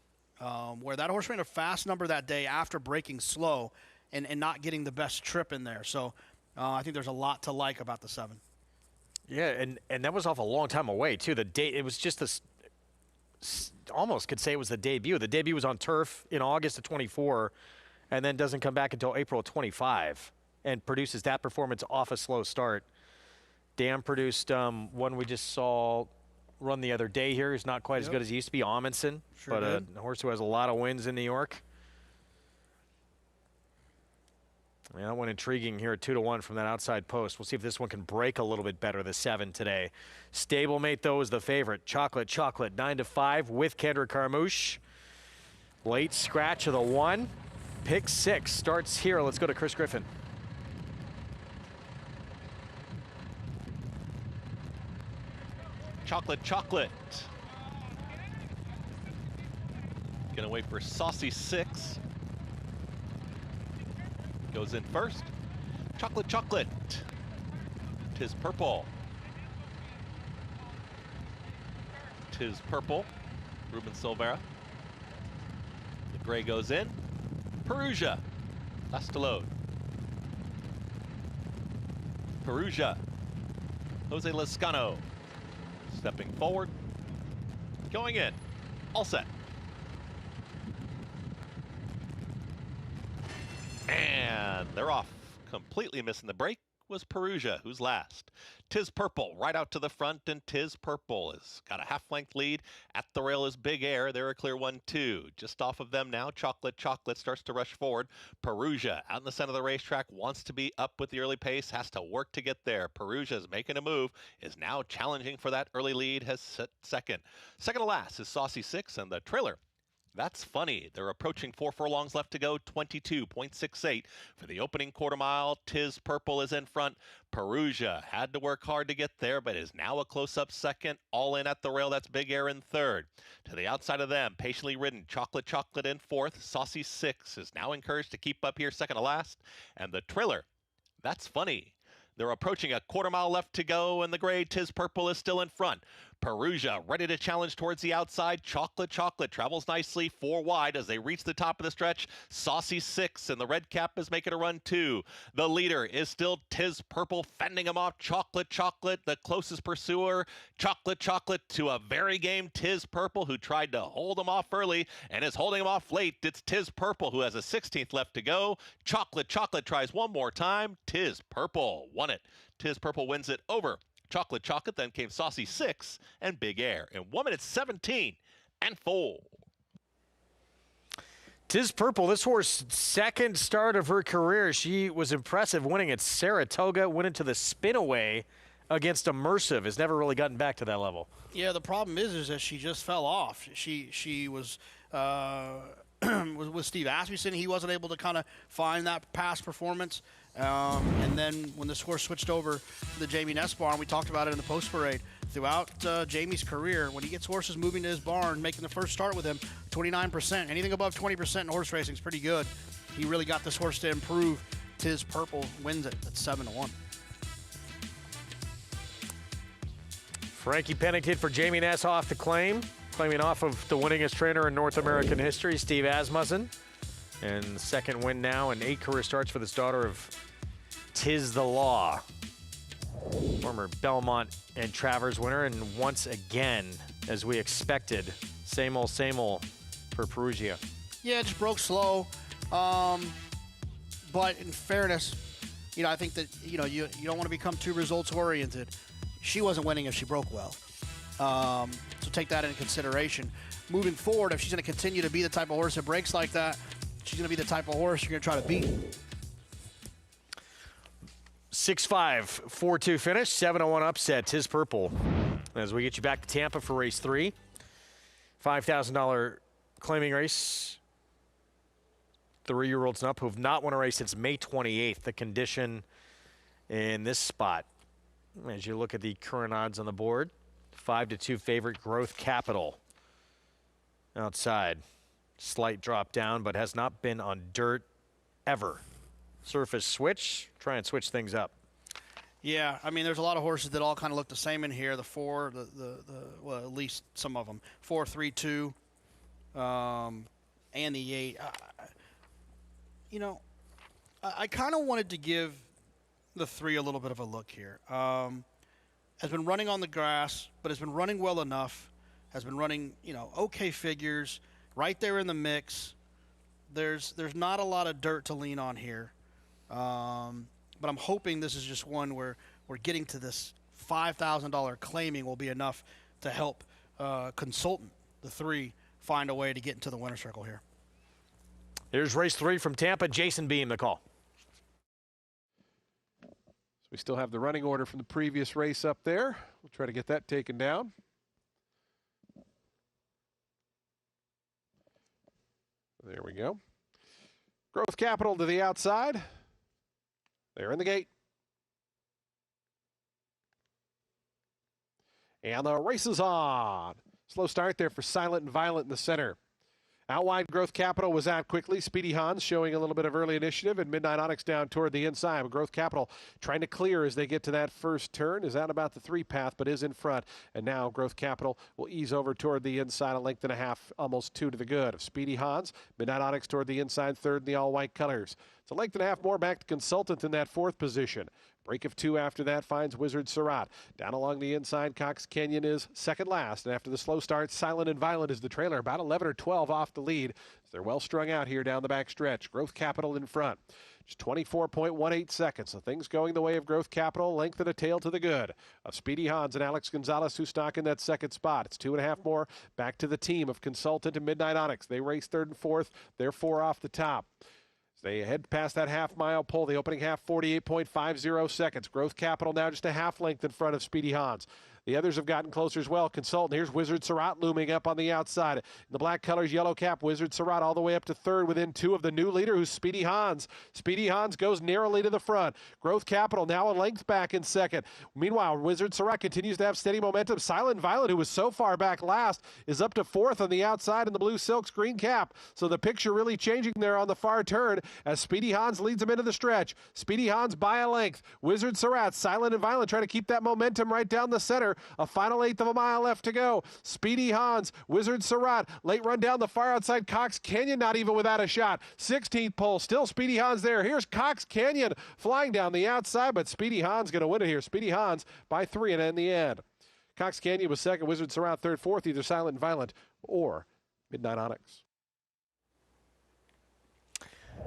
S2: where that horse ran a fast number that day after breaking slow and not getting the best trip in there. So I think there's a lot to like about the 7.
S1: Yeah, and that was off a long time away too. The date, it was just this, almost could say it was the debut. The debut was on turf in August of 24, and then doesn't come back until April of 25. And produces that performance off a slow start. Dan produced one we just saw run the other day here. He's not quite as good as he used to be, Amundsen,
S2: Sure
S1: but a horse who has a lot of wins in New York. Yeah, that one intriguing here at 2-1 from that outside post. We'll see if this one can break a little bit better, the 7 today. Stablemate, though, is the favorite. Chocolate Chocolate, 9-5 with Kendrick Carmouche. Late scratch of the 1. Pick 6 starts here. Let's go to Chris Griffin.
S4: Chocolate Chocolate. Gonna wait for Saucy 6. Goes in first. Chocolate Chocolate. Tis Purple. Tis Purple. Ruben Silvera. The gray goes in. Perugia. Last to load. Perugia. Jose Lescano. Stepping forward. Going in. All set. And they're off. Completely missing the break was Perugia, who's last. Tis Purple right out to the front, and Tis Purple has got a half-length lead. At the rail is Big Air. They're a clear 1-2. Just off of them now, Chocolate Chocolate starts to rush forward. Perugia out in the center of the racetrack, wants to be up with the early pace, has to work to get there. Perugia is making a move, is now challenging for that early lead, has set second. Second to last is Saucy 6, and the trailer That's funny. They're approaching 4 furlongs left to go, 22.68 for the opening quarter mile. Tiz Purple is in front. Perugia had to work hard to get there, but is now a close-up second. All in at the rail, that's Big Air in third. To the outside of them, patiently ridden, Chocolate Chocolate in fourth. Saucy Six is now encouraged to keep up here second to last. And the trailer, that's funny. They're approaching a quarter mile left to go, and the gray Tiz Purple is still in front. Perugia ready to challenge towards the outside. Chocolate Chocolate travels nicely 4 wide as they reach the top of the stretch. Saucy Six, and the red cap is making a run too. The leader is still Tiz Purple, fending him off. Chocolate Chocolate, the closest pursuer. Chocolate Chocolate to a very game Tiz Purple, who tried to hold him off early and is holding him off late. It's Tiz Purple, who has a 16th left to go. Chocolate Chocolate tries one more time. Tiz Purple won it. Tiz Purple wins it over Chocolate Chocolate. Then came Saucy Six and Big Air in 1 minute 17 and 4.
S1: Tiz Purple, this horse, second start of her career. She was impressive, winning at Saratoga, went into the spin-away against Immersive. Has never really gotten back to that level.
S2: Yeah, the problem is that she just fell off. She was with Steve Asmussen. He wasn't able to kind of find that past performance. And then when this horse switched over to the Jamie Ness barn, we talked about it in the post parade. Throughout Jamie's career, when he gets horses moving to his barn, making the first start with him, 29%. Anything above 20% in horse racing is pretty good. He really got this horse to improve. Tiz Purple wins it at 7-1.
S1: Frankie Pennington for Jamie Ness off the claiming off of the winningest trainer in North American history, Steve Asmussen. And second win now and 8 career starts for this daughter of Tiz the Law. Former Belmont and Travers winner, and once again, as we expected, same old for Perugia.
S2: Yeah, it just broke slow. But in fairness, I think that, you don't want to become too results oriented. She wasn't winning if she broke well. So take that into consideration. Moving forward, if she's going to continue to be the type of horse that breaks like that, she's going to be the type of horse you're going to try to beat.
S1: 6-5, 4-2 finish, 7-1 upset, Tiz Purple. As we get you back to Tampa for race 3. $5,000 claiming race. 3-year-olds and up who have not won a race since May 28th. The condition in this spot, as you look at the current odds on the board, 5-2 favorite Growth Capital. Outside, slight drop down, but has not been on dirt ever. Surface switch, try and switch things up.
S2: Yeah, I mean, there's a lot of horses that all kind of look the same in here. The 4, well, at least some of them. 4, 3, 2, and the 8. I kind of wanted to give the 3 a little bit of a look here. Has been running on the grass, but has been running well enough. Has been running, okay figures, right there in the mix. There's not a lot of dirt to lean on here. But I'm hoping this is just one where we're getting to this $5,000 claiming will be enough to help Consultant, the 3, find a way to get into the winner's circle here.
S1: Here's race 3 from Tampa. Jason Beam, the call.
S15: So we still have the running order from the previous race up there. We'll try to get that taken down. There we go. Growth Capital to the outside. They're in the gate. And the race is on. Slow start there for Silent and Violent in the center. Out wide, Growth Capital was out quickly. Speedy Hans showing a little bit of early initiative, and Midnight Onyx down toward the inside. Growth Capital trying to clear as they get to that first turn. Is out about the 3 path, but is in front. And now Growth Capital will ease over toward the inside, a length and a half, almost 2 to the good of Speedy Hans. Midnight Onyx toward the inside, third in the all-white colors. It's a length and a half more back to Consultant in that 4th position. Break of 2 after that finds Wizard Surratt. Down along the inside, Cox Canyon is second last. And after the slow start, Silent and Violent is the trailer, about 11 or 12 off the lead. They're well strung out here down the back stretch. Growth Capital in front. Just 24.18 seconds. So things going the way of Growth Capital. Length and a tail to the good of Speedy Hans and Alex Gonzalez, who stock in that second spot. It's 2.5 more back to the team of Consultant and Midnight Onyx. They race 3rd and 4th. They're 4 off the top. They head past that half-mile pole. The opening half, 48.50 seconds. Growth Capital now just a half length in front of Speedy Hans. The others have gotten closer as well. Consultant, here's Wizard Surratt looming up on the outside. In the black colors, yellow cap, Wizard Surratt all the way up to third within 2 of the new leader, who's Speedy Hans. Speedy Hans goes narrowly to the front. Growth Capital now a length back in second. Meanwhile, Wizard Surratt continues to have steady momentum. Silent Violet, who was so far back last, is up to fourth on the outside in the blue silks green cap. So the picture really changing there on the far turn as Speedy Hans leads him into the stretch. Speedy Hans by a length. Wizard Surratt, Silent and Violent trying to keep that momentum right down the center. A final 1/8 of a mile left to go. Speedy Hans, Wizard Surratt, late run down the far outside. Cox Canyon not even without a shot. 16th pole, still Speedy Hans there. Here's Cox Canyon flying down the outside, but Speedy Hans going to win it here. Speedy Hans by 3 and in the end. Cox Canyon was second, Wizard Surratt third, fourth, either Silent and Violent or Midnight Onyx.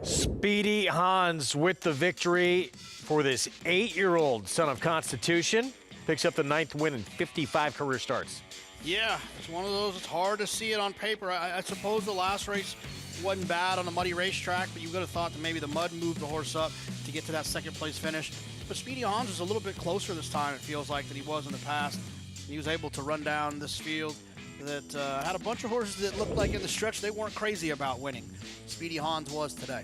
S1: Speedy Hans with the victory for this 8-year-old son of Constitution. Picks up the 9th win in 55 career starts.
S2: Yeah, it's one of those. It's hard to see it on paper. I suppose the last race wasn't bad on a muddy racetrack, but you would have thought that maybe the mud moved the horse up to get to that second place finish. But Speedy Hans was a little bit closer this time, it feels like, than he was in the past. He was able to run down this field that had a bunch of horses that looked like in the stretch they weren't crazy about winning. Speedy Hans was today.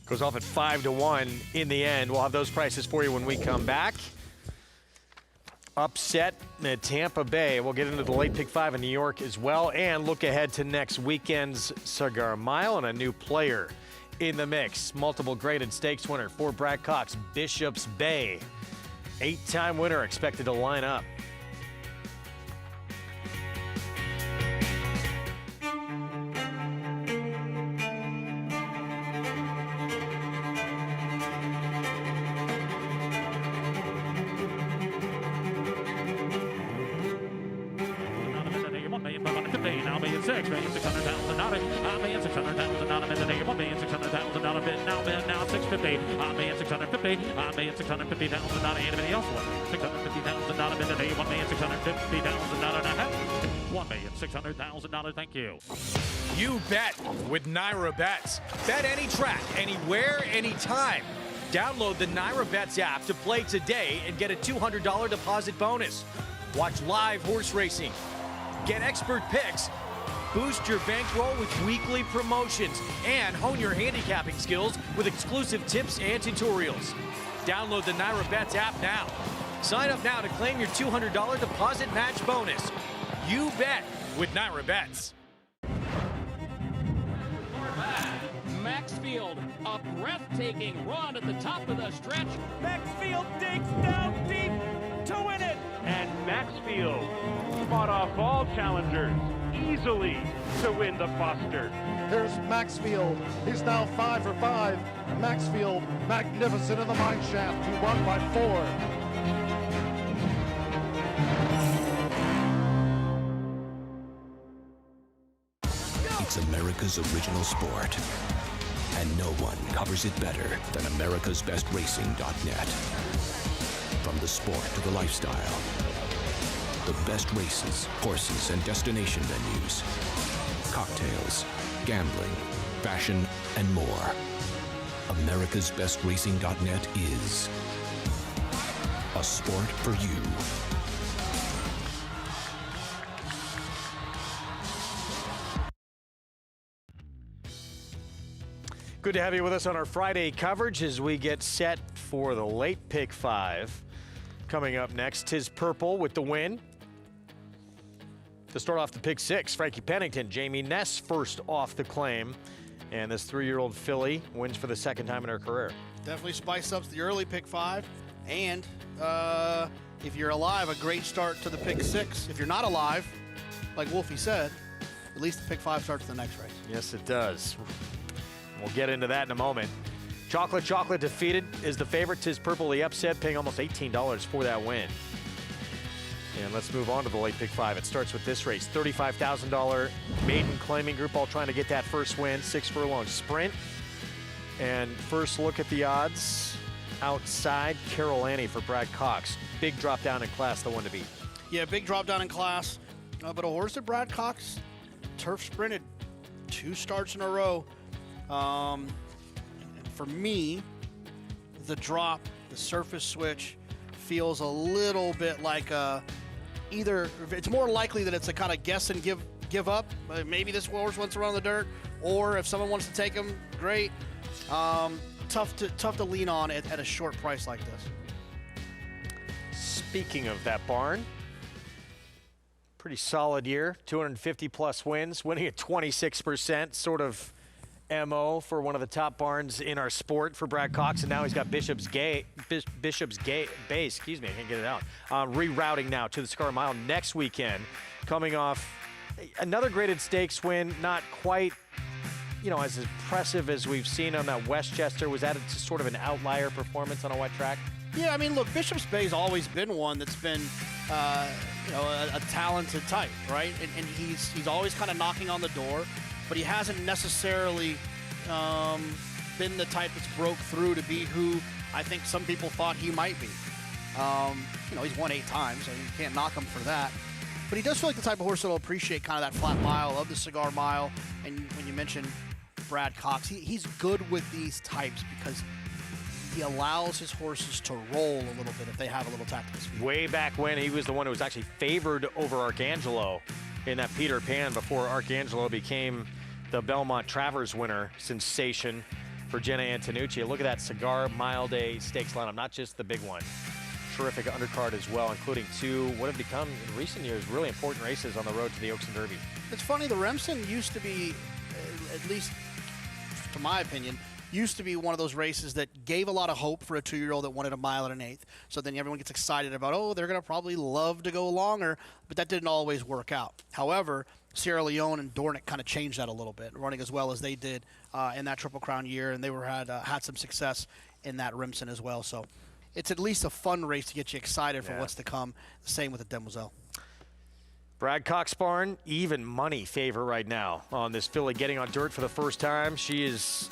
S1: Goes off at 5-1 in the end. We'll have those prices for you when we come back. Upset at Tampa Bay. We'll get into the late pick 5 in New York as well, and look ahead to next weekend's Cigar Mile and a new player in the mix. Multiple graded stakes winner for Brad Cox, Bishop's Bay. 8-time winner expected to line up.
S6: $1,600,000. Thank you. You bet with Naira Bets. Bet any track, anywhere, anytime. Download the Naira Bets app to play today and get a $200 deposit bonus. Watch live horse racing. Get expert picks. Boost your bankroll with weekly promotions and hone your handicapping skills with exclusive tips and tutorials. Download the Naira Bets app now. Sign up now to claim your $200 deposit match bonus. You bet with Naira Bets.
S18: Maxfield, a breathtaking run at the top of the stretch.
S19: Maxfield digs down deep to win it. And Maxfield fought off all challengers easily to win the Buster.
S20: Here's Maxfield. He's now 5 for 5. Maxfield, magnificent in the mine shaft. He won by 4.
S21: It's America's original sport, and no one covers it better than americasbestracing.net. From the sport to the lifestyle, the best races, horses, and destination venues, cocktails, gambling, fashion, and more. americasbestracing.net is a sport for you.
S1: Good to have you with us on our Friday coverage as we get set for the late pick 5. Coming up next, Tis Purple with the win. To start off the pick 6, Frankie Pennington, Jamie Ness first off the claim. And this 3-year-old filly wins for the second time in her career.
S2: Definitely spice up the early pick 5. And if you're alive, a great start to the pick 6. If you're not alive, like Wolfie said, at least the pick 5 starts the next race.
S1: Yes, it does. We'll get into that in a moment. Chocolate Defeated is the favorite. Tis Purple, the upset, paying almost $18 for that win. And let's move on to the late pick 5. It starts with this race. $35,000 maiden claiming group, all trying to get that first win. 6 furlong sprint. And first look at the odds. Outside, Carol Annie for Brad Cox. Big drop down in class, the one to beat.
S2: Yeah, big drop down in class. But a horse that Brad Cox turf sprinted 2 starts in a row. For me, the drop, the surface switch, feels a little bit like either it's more likely that it's a kind of guess and give up. Maybe this horse wants to run the dirt, or if someone wants to take him, great. Tough to lean on at a short price like this.
S1: Speaking of that barn, pretty solid year, 250 plus wins, winning at 26%, sort of MO for one of the top barns in our sport for Brad Cox, and now he's got Bishop's Bay, excuse me, I can't get it out. Rerouting now to the Cigar Mile next weekend, coming off another graded stakes win, not quite, you know, as impressive as we've seen on that Westchester. Was that just sort of an outlier performance on a wet track?
S2: Yeah, I mean, look, Bishop's Bay's always been one that's been, you know, a talented type, right? And he's always kind of knocking on the door, but he hasn't necessarily been the type that's broke through to be who I think some people thought he might be. You know, he's won 8 times, so you can't knock him for that. But he does feel like the type of horse that'll appreciate kind of that flat mile of the Cigar Mile. And when you mention Brad Cox, he's good with these types because he allows his horses to roll a little bit if they have a little tactical speed.
S1: Way back when, he was the one who was actually favored over Arcangelo in that Peter Pan before Arcangelo became the Belmont Travers winner sensation for Jenna Antonucci. Look at that Cigar Mile Day Stakes lineup, not just the big one. Terrific undercard as well, including 2 what have become in recent years really important races on the road to the Oaks and Derby.
S2: It's funny, the Remsen used to be, at least to my opinion, used to be one of those races that gave a lot of hope for a 2-year-old that wanted a mile and an eighth. So then everyone gets excited about, oh, they're going to probably love to go longer, but that didn't always work out. However, Sierra Leone and Dornick kind of changed that a little bit, running as well as they did in that Triple Crown year, and they had some success in that Remsen as well. So it's at least a fun race to get you excited for what's to come. The same with the Demoiselle.
S1: Brad Cox barn, even money favor right now on this filly getting on dirt for the first time. She is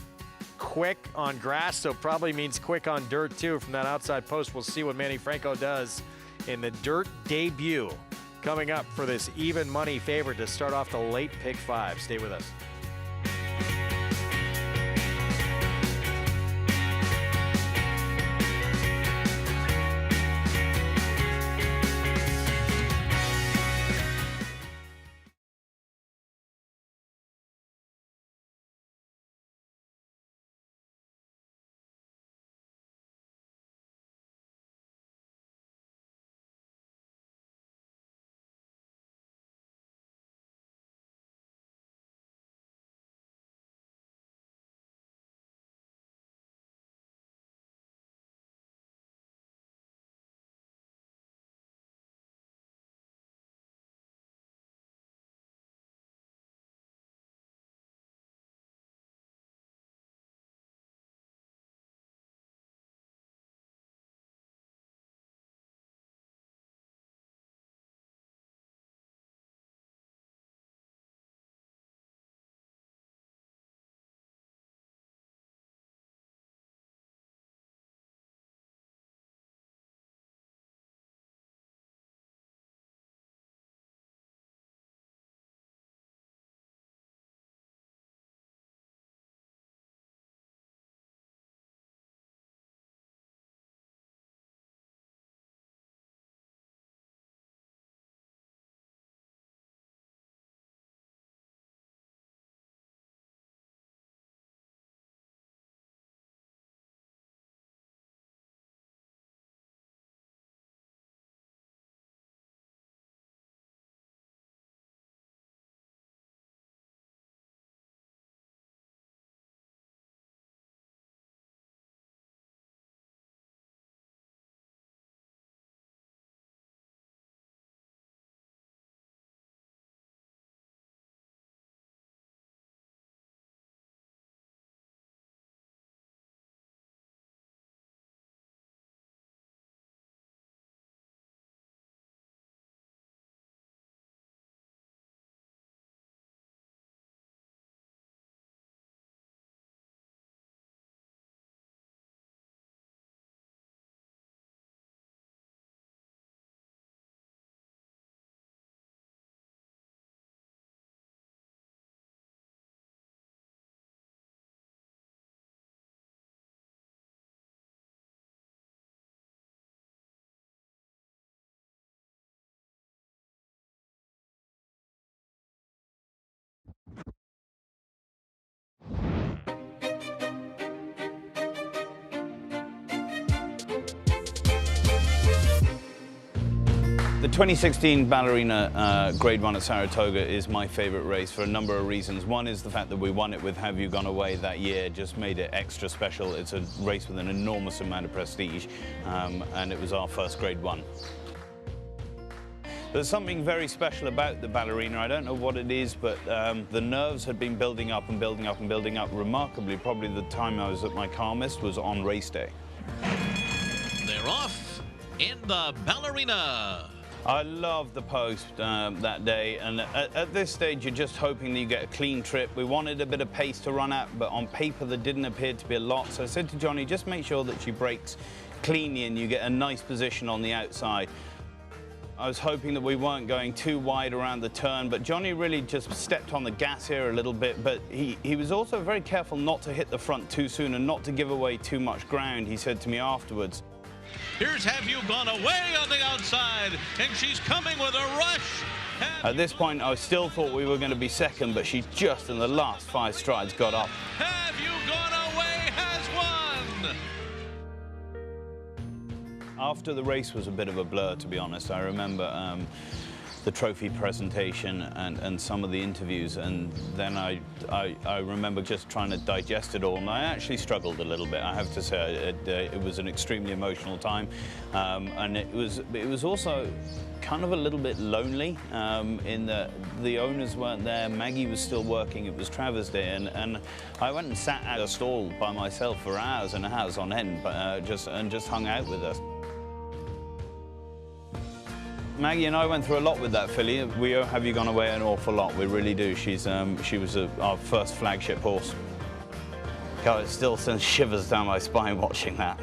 S1: quick on grass, so probably means quick on dirt too from that outside post. We'll see what Manny Franco does in the dirt debut coming up for this even money favorite to start off the late pick 5. Stay with us.
S7: The 2016 Ballerina Grade 1 at Saratoga is my favorite race for a number of reasons. One is the fact that we won it with Have You Gone Away that year, just made it extra special. It's a race with an enormous amount of prestige, and it was our first Grade 1. There's something very special about the Ballerina. I don't know what it is, but the nerves had been building up and building up and building up. Remarkably, probably the time I was at my calmest was on race day.
S13: They're off in the Ballerina.
S7: I loved the post that day, and at this stage you're just hoping that you get a clean trip. We wanted a bit of pace to run at, but on paper there didn't appear to be a lot. So I said to Johnny, just make sure that she brakes cleanly and you get a nice position on the outside. I was hoping that we weren't going too wide around the turn, but Johnny really just stepped on the gas here a little bit, but he was also very careful not to hit the front too soon and not to give away too much ground, he said to me afterwards.
S13: Here's Have You Gone Away on the outside, and she's coming with a rush.
S7: At this point, I still thought we were going to be second, but she just in the last 5 strides got up.
S13: Have You Gone Away has won.
S7: After the race was a bit of a blur, to be honest. I remember the trophy presentation and some of the interviews, and then I remember just trying to digest it all, and I actually struggled a little bit, I have to say. It was an extremely emotional time, and it was also kind of a little bit lonely in that the owners weren't there, Maggie was still working, it was Travers Day, and I went and sat at a stall by myself for hours and hours on end, but just hung out with us. Maggie and I went through a lot with that filly. We owe Have You Gone Away an awful lot, we really do. She was our first flagship horse. God, it still sends shivers down my spine watching that.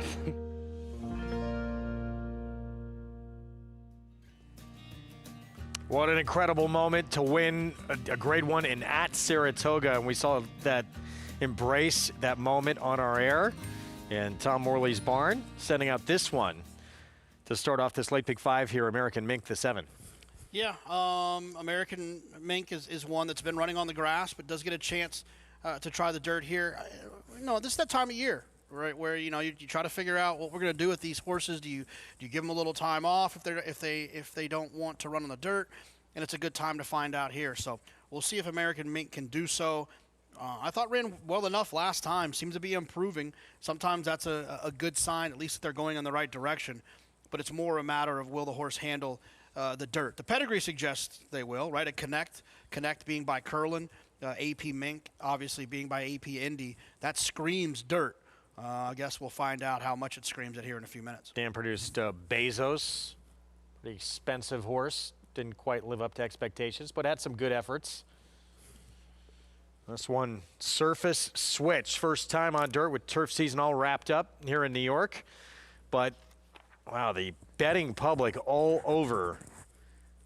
S1: What an incredible moment to win a Grade 1 at Saratoga, and we saw that embrace that moment on our air in Tom Morley's barn, sending out this one to start off this late pick 5 here, American Mink, the 7.
S2: Yeah, American Mink is one that's been running on the grass, but does get a chance to try the dirt here. This is that time of year, right, where you try to figure out what we're going to do with these horses. Do you give them a little time off if they don't want to run on the dirt? And it's a good time to find out here. So we'll see if American Mink can do so. I thought ran well enough last time. Seems to be improving. Sometimes that's a good sign, at least if they're going in the right direction. But it's more a matter of will the horse handle the dirt. The pedigree suggests they will, right? A Connect being by Curlin, AP Mink obviously being by AP Indy. That screams dirt. I guess we'll find out how much it screams it here in a few minutes.
S1: Dan produced Bezos, pretty expensive horse. Didn't quite live up to expectations, but had some good efforts. This one, Surface Switch. First time on dirt with turf season all wrapped up here in New York. But wow, the betting public all over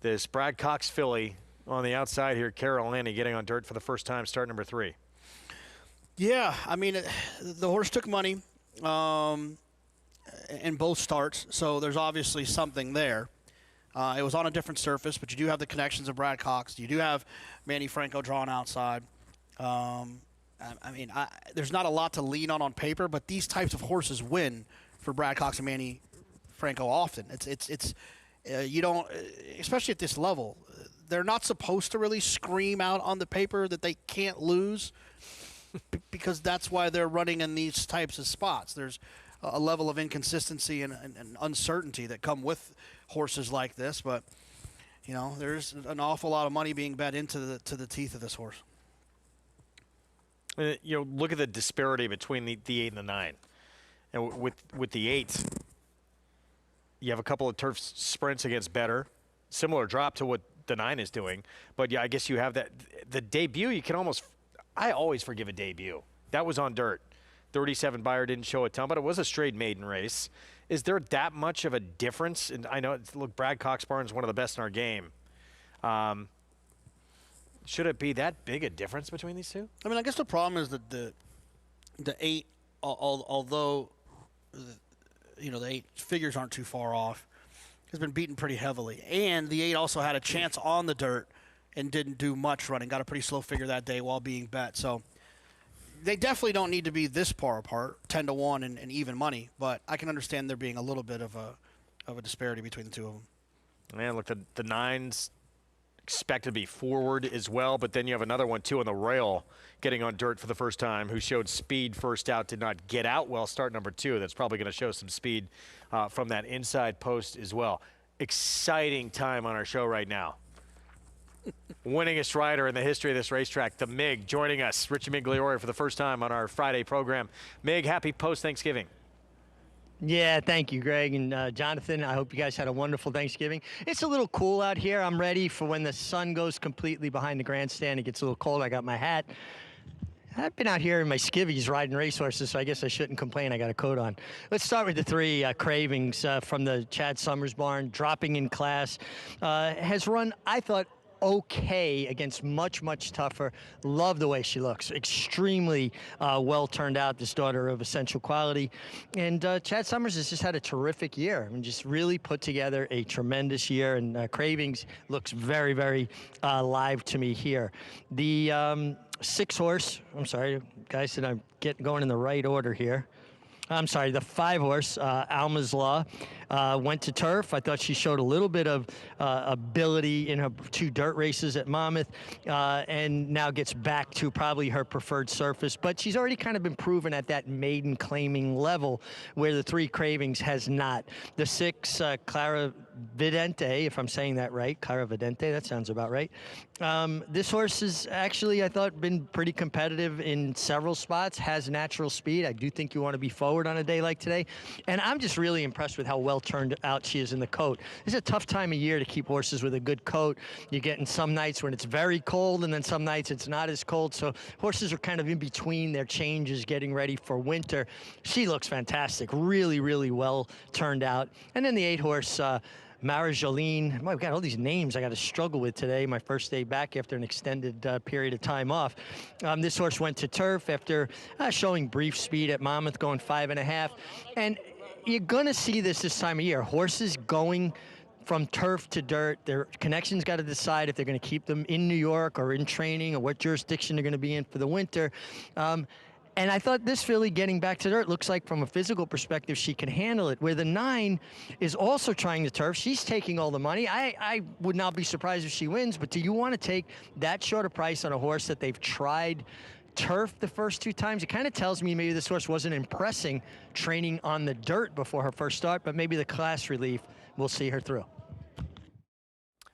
S1: this Brad Cox filly on the outside here. Carol Lanny getting on dirt for the first time, start number 3.
S2: Yeah, I mean, the horse took money in both starts, so there's obviously something there. It was on a different surface, but you do have the connections of Brad Cox. You do have Manny Franco drawn outside. There's not a lot to lean on paper, but these types of horses win for Brad Cox and Manny Franco often. You don't, especially at this level, they're not supposed to really scream out on the paper that they can't lose because that's why they're running in these types of spots. There's a level of inconsistency and uncertainty that come with horses like this, but there's an awful lot of money being bet into the teeth of this horse.
S1: Look at the disparity between the 8 and the 9. And with the 8, you have a couple of turf sprints against better. Similar drop to what the 9 is doing. But, yeah, I guess you have that. The debut, I always forgive a debut. That was on dirt. 37 Beyer didn't show a ton, but it was a straight maiden race. Is there that much of a difference? And I know, look, Brad Cox Barnes is one of the best in our game. Should it be that big a difference between these two?
S2: I mean, I guess the problem is that the 8, although the 8 figures aren't too far off, has been beaten pretty heavily. And the 8 also had a chance on the dirt and didn't do much running. Got a pretty slow figure that day while being bet. So they definitely don't need to be this far apart, 10-1 and even money. But I can understand there being a little bit of a disparity between the two of them.
S1: Man, look, the 9's expected to be forward as well, but then you have another one, too, on the rail getting on dirt for the first time, who showed speed first out, did not get out well. Start number 2, that's probably going to show some speed from that inside post as well. Exciting time on our show right now. Winningest rider in the history of this racetrack, the MiG, joining us. Richie Migliore for the first time on our Friday program. MiG, happy post-Thanksgiving.
S11: Yeah, thank you, Greg and Jonathan. I hope you guys had a wonderful Thanksgiving. It's a little cool out here. I'm ready for when the sun goes completely behind the grandstand. It gets a little cold. I got my hat. I've been out here in my skivvies riding racehorses, so I guess I shouldn't complain. I got a coat on. Let's start with the 3 Cravings from the Chad Summers barn, dropping in class. Has run, I thought, okay against much tougher. Love the way she looks. Extremely well turned out, this daughter of essential quality. And Chad Summers has just had a terrific year. I mean, just really put together a tremendous year, and Cravings looks very live to me here. The 6 horse, I'm sorry, guys, said I'm going in the right order here. I'm sorry, the 5 horse, Alma's Law, went to turf. I thought she showed a little bit of ability in her 2 dirt races at Monmouth, and now gets back to probably her preferred surface. But she's already kind of been proven at that maiden claiming level where the 3 Cravings has not. The 6, Clara Vidente, if I'm saying that right, Clara Vidente, that sounds about right. This horse has actually, I thought, been pretty competitive in several spots, has natural speed. I do think you want to be forward on a day like today. And I'm just really impressed with how well turned out she is in the coat. This is a tough time of year to keep horses with a good coat. You're getting some nights when it's very cold, and then some nights it's not as cold. So horses are kind of in between their changes, getting ready for winter. She looks fantastic, really well turned out. And then the 8 horse, Mara Jolene. I've got all these names I got to struggle with today, my first day back after an extended period of time off. This horse went to turf after showing brief speed at Monmouth, going 5.5. And you're going to see this time of year. Horses going from turf to dirt. Their connections got to decide if they're going to keep them in New York or in training, or what jurisdiction they're going to be in for the winter. And I thought this filly getting back to dirt looks like, from a physical perspective, she can handle it. Where the 9 is also trying the turf. She's taking all the money. I would not be surprised if she wins, but do you want to take that short a price on a horse that they've tried turf the first 2 times? It kind of tells me maybe this horse wasn't impressing training on the dirt before her first start, but maybe the class relief will see her through.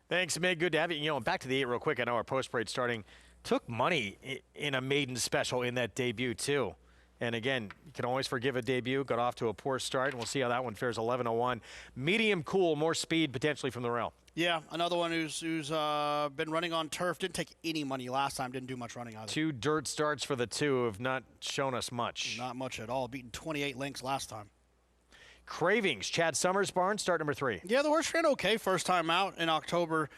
S1: Thanks, Mig. Good to have you. You know, back to the 8 real quick. I know our post parade starting. Took money in a maiden special in that debut, too. And again, you can always forgive a debut. Got off to a poor start, and we'll see how that one fares. 11:01. Medium cool, more speed potentially from the rail.
S2: Yeah, another one who's been running on turf. Didn't take any money last time. Didn't do much running either.
S1: 2 dirt starts for the 2 have not shown us much.
S2: Not much at all. Beaten 28 lengths last time.
S1: Cravings, Chad Summers barn, start number 3.
S2: Yeah, the horse ran okay first time out in October.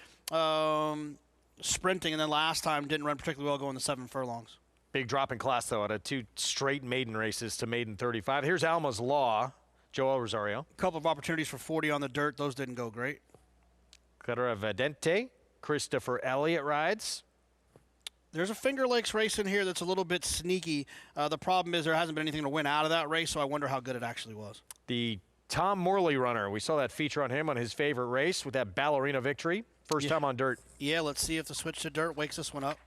S2: Sprinting, and then last time didn't run particularly well going the 7 furlongs.
S1: Big drop in class, though, out of 2 straight maiden races to maiden 35. Here's Alma's Law, Joel Rosario.
S2: A couple of opportunities for 40 on the dirt. Those didn't go great.
S1: Clara Vedente, Christopher Elliott rides.
S2: There's a Finger Lakes race in here that's a little bit sneaky. The problem is there hasn't been anything to win out of that race, so I wonder how good it actually was.
S1: The Tom Morley runner, we saw that feature on him on his favorite race with that ballerina victory. First time on dirt.
S2: Yeah, let's see if the switch to dirt wakes this one up.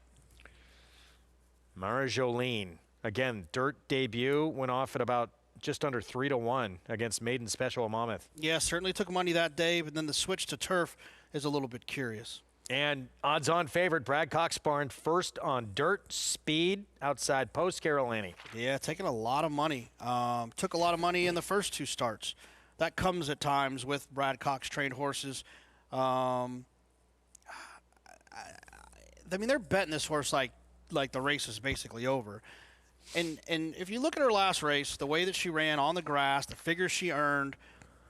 S1: Mara Jolene, again, dirt debut, went off at about just under 3-1 against maiden special at Monmouth.
S2: Yeah, certainly took money that day, but then the switch to turf is a little bit curious.
S1: And odds-on favorite, Brad Cox barn, first on dirt, speed, outside post, Carol Laney.
S2: Yeah, taking a lot of money. Took a lot of money in the first 2 starts. That comes at times with Brad Cox trained horses. I mean, they're betting this horse like the race is basically over. And if you look at her last race, the way that she ran on the grass, the figures she earned,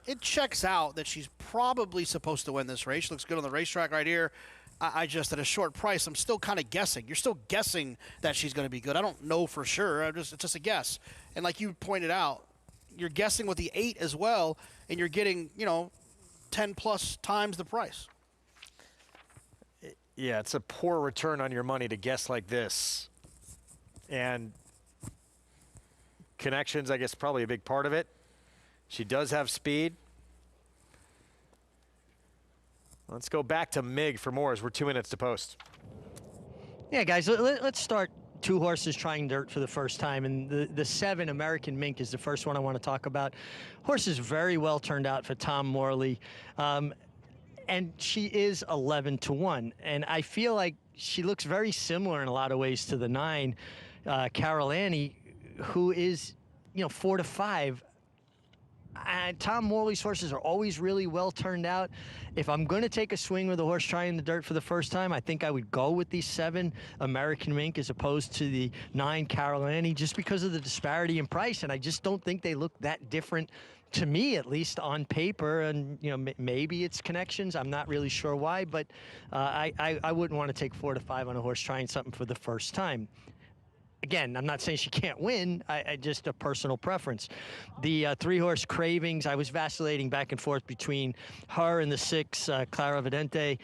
S2: it checks out that she's probably supposed to win this race. She looks good on the racetrack right here. I just, at a short price, I'm still kind of guessing. You're still guessing that she's going to be good. I don't know for sure. It's just a guess. And like you pointed out, you're guessing with the 8 as well, and you're getting, 10+ times the price.
S1: Yeah, it's a poor return on your money to guess like this. And connections, I guess, probably a big part of it. She does have speed. Let's go back to Mig for more as we're 2 minutes to post.
S11: Yeah, guys, let's start 2 horses trying dirt for the first time. And the 7 American Mink is the first one I want to talk about. Horse is very well turned out for Tom Morley. And she is 11-1. And I feel like she looks very similar in a lot of ways to the 9, Carol Annie, who is, 4-5. And Tom Morley's horses are always really well turned out. If I'm going to take a swing with a horse trying the dirt for the first time, I think I would go with the 7 American Mink as opposed to the 9 Carol Annie, just because of the disparity in price. And I just don't think they look that different, to me at least, on paper. And maybe it's connections. I'm not really sure why, but I wouldn't want to take 4-5 on a horse trying something for the first time. Again, I'm not saying she can't win. I just a personal preference. The 3-horse Cravings, I was vacillating back and forth between her and the 6 Clara Vidente.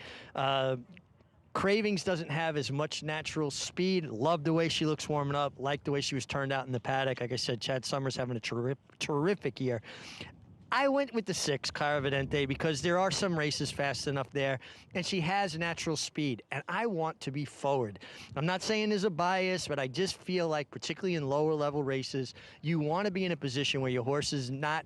S11: Cravings doesn't have as much natural speed. Love the way she looks warming up. Like the way she was turned out in the paddock. Like I said, Chad Summers having a terrific year. I went with the 6, Clara Vidente, because there are some races fast enough there, and she has natural speed, and I want to be forward. I'm not saying there's a bias, but I just feel like, particularly in lower-level races, you want to be in a position where your horse is not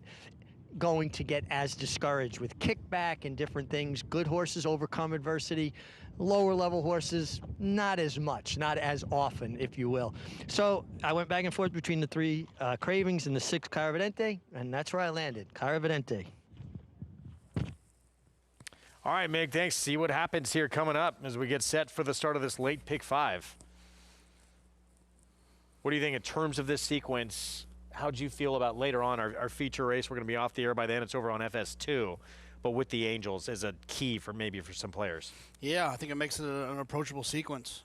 S11: going to get as discouraged with kickback and different things. Good horses overcome adversity. Lower level horses, not as much, not as often, if you will. So I went back and forth between the 3 Cravings and the 6 Clara Vidente, and that's where I landed, Clara Vidente.
S1: All right, Mig, thanks. See what happens here coming up as we get set for the start of this late pick 5. What do you think in terms of this sequence? How'd you feel about later on our feature race? We're going to be off the air by then. It's over on FS2. But with the Angels as a key for some players.
S2: Yeah, I think it makes it an approachable sequence.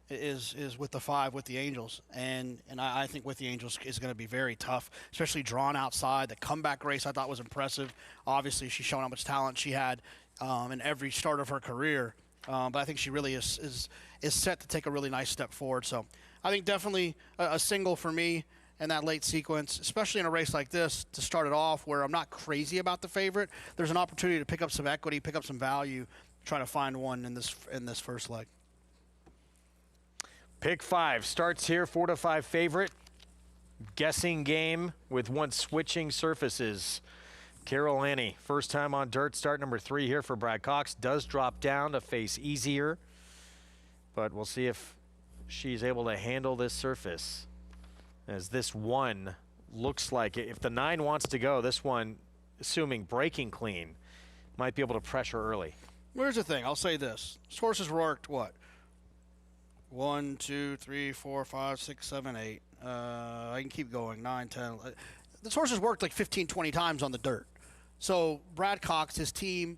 S2: Is with the 5 with the Angels, and I think with the Angels is going to be very tough, especially drawn outside. The comeback race I thought was impressive. Obviously, she's shown how much talent she had in every start of her career. But I think she really is set to take a really nice step forward. So I think definitely a single for me. And that late sequence, especially in a race like this, to start it off where I'm not crazy about the favorite, there's an opportunity to pick up some equity, pick up some value, try to find one in this first leg.
S1: Pick 5 starts here, 4-5 favorite. Guessing game with one switching surfaces. Carol Annie, first time on dirt, start number 3 here for Brad Cox. Does drop down to face easier, but we'll see if she's able to handle this surface. As this one looks like, if the 9 wants to go, this one, assuming breaking clean, might be able to pressure early.
S2: Here's the thing. I'll say this. This horse has worked, what? 1, 2, 3, 4, 5, 6, 7, 8. I can keep going. 9, 10. This horse has worked like 15, 20 times on the dirt. So Brad Cox, his team,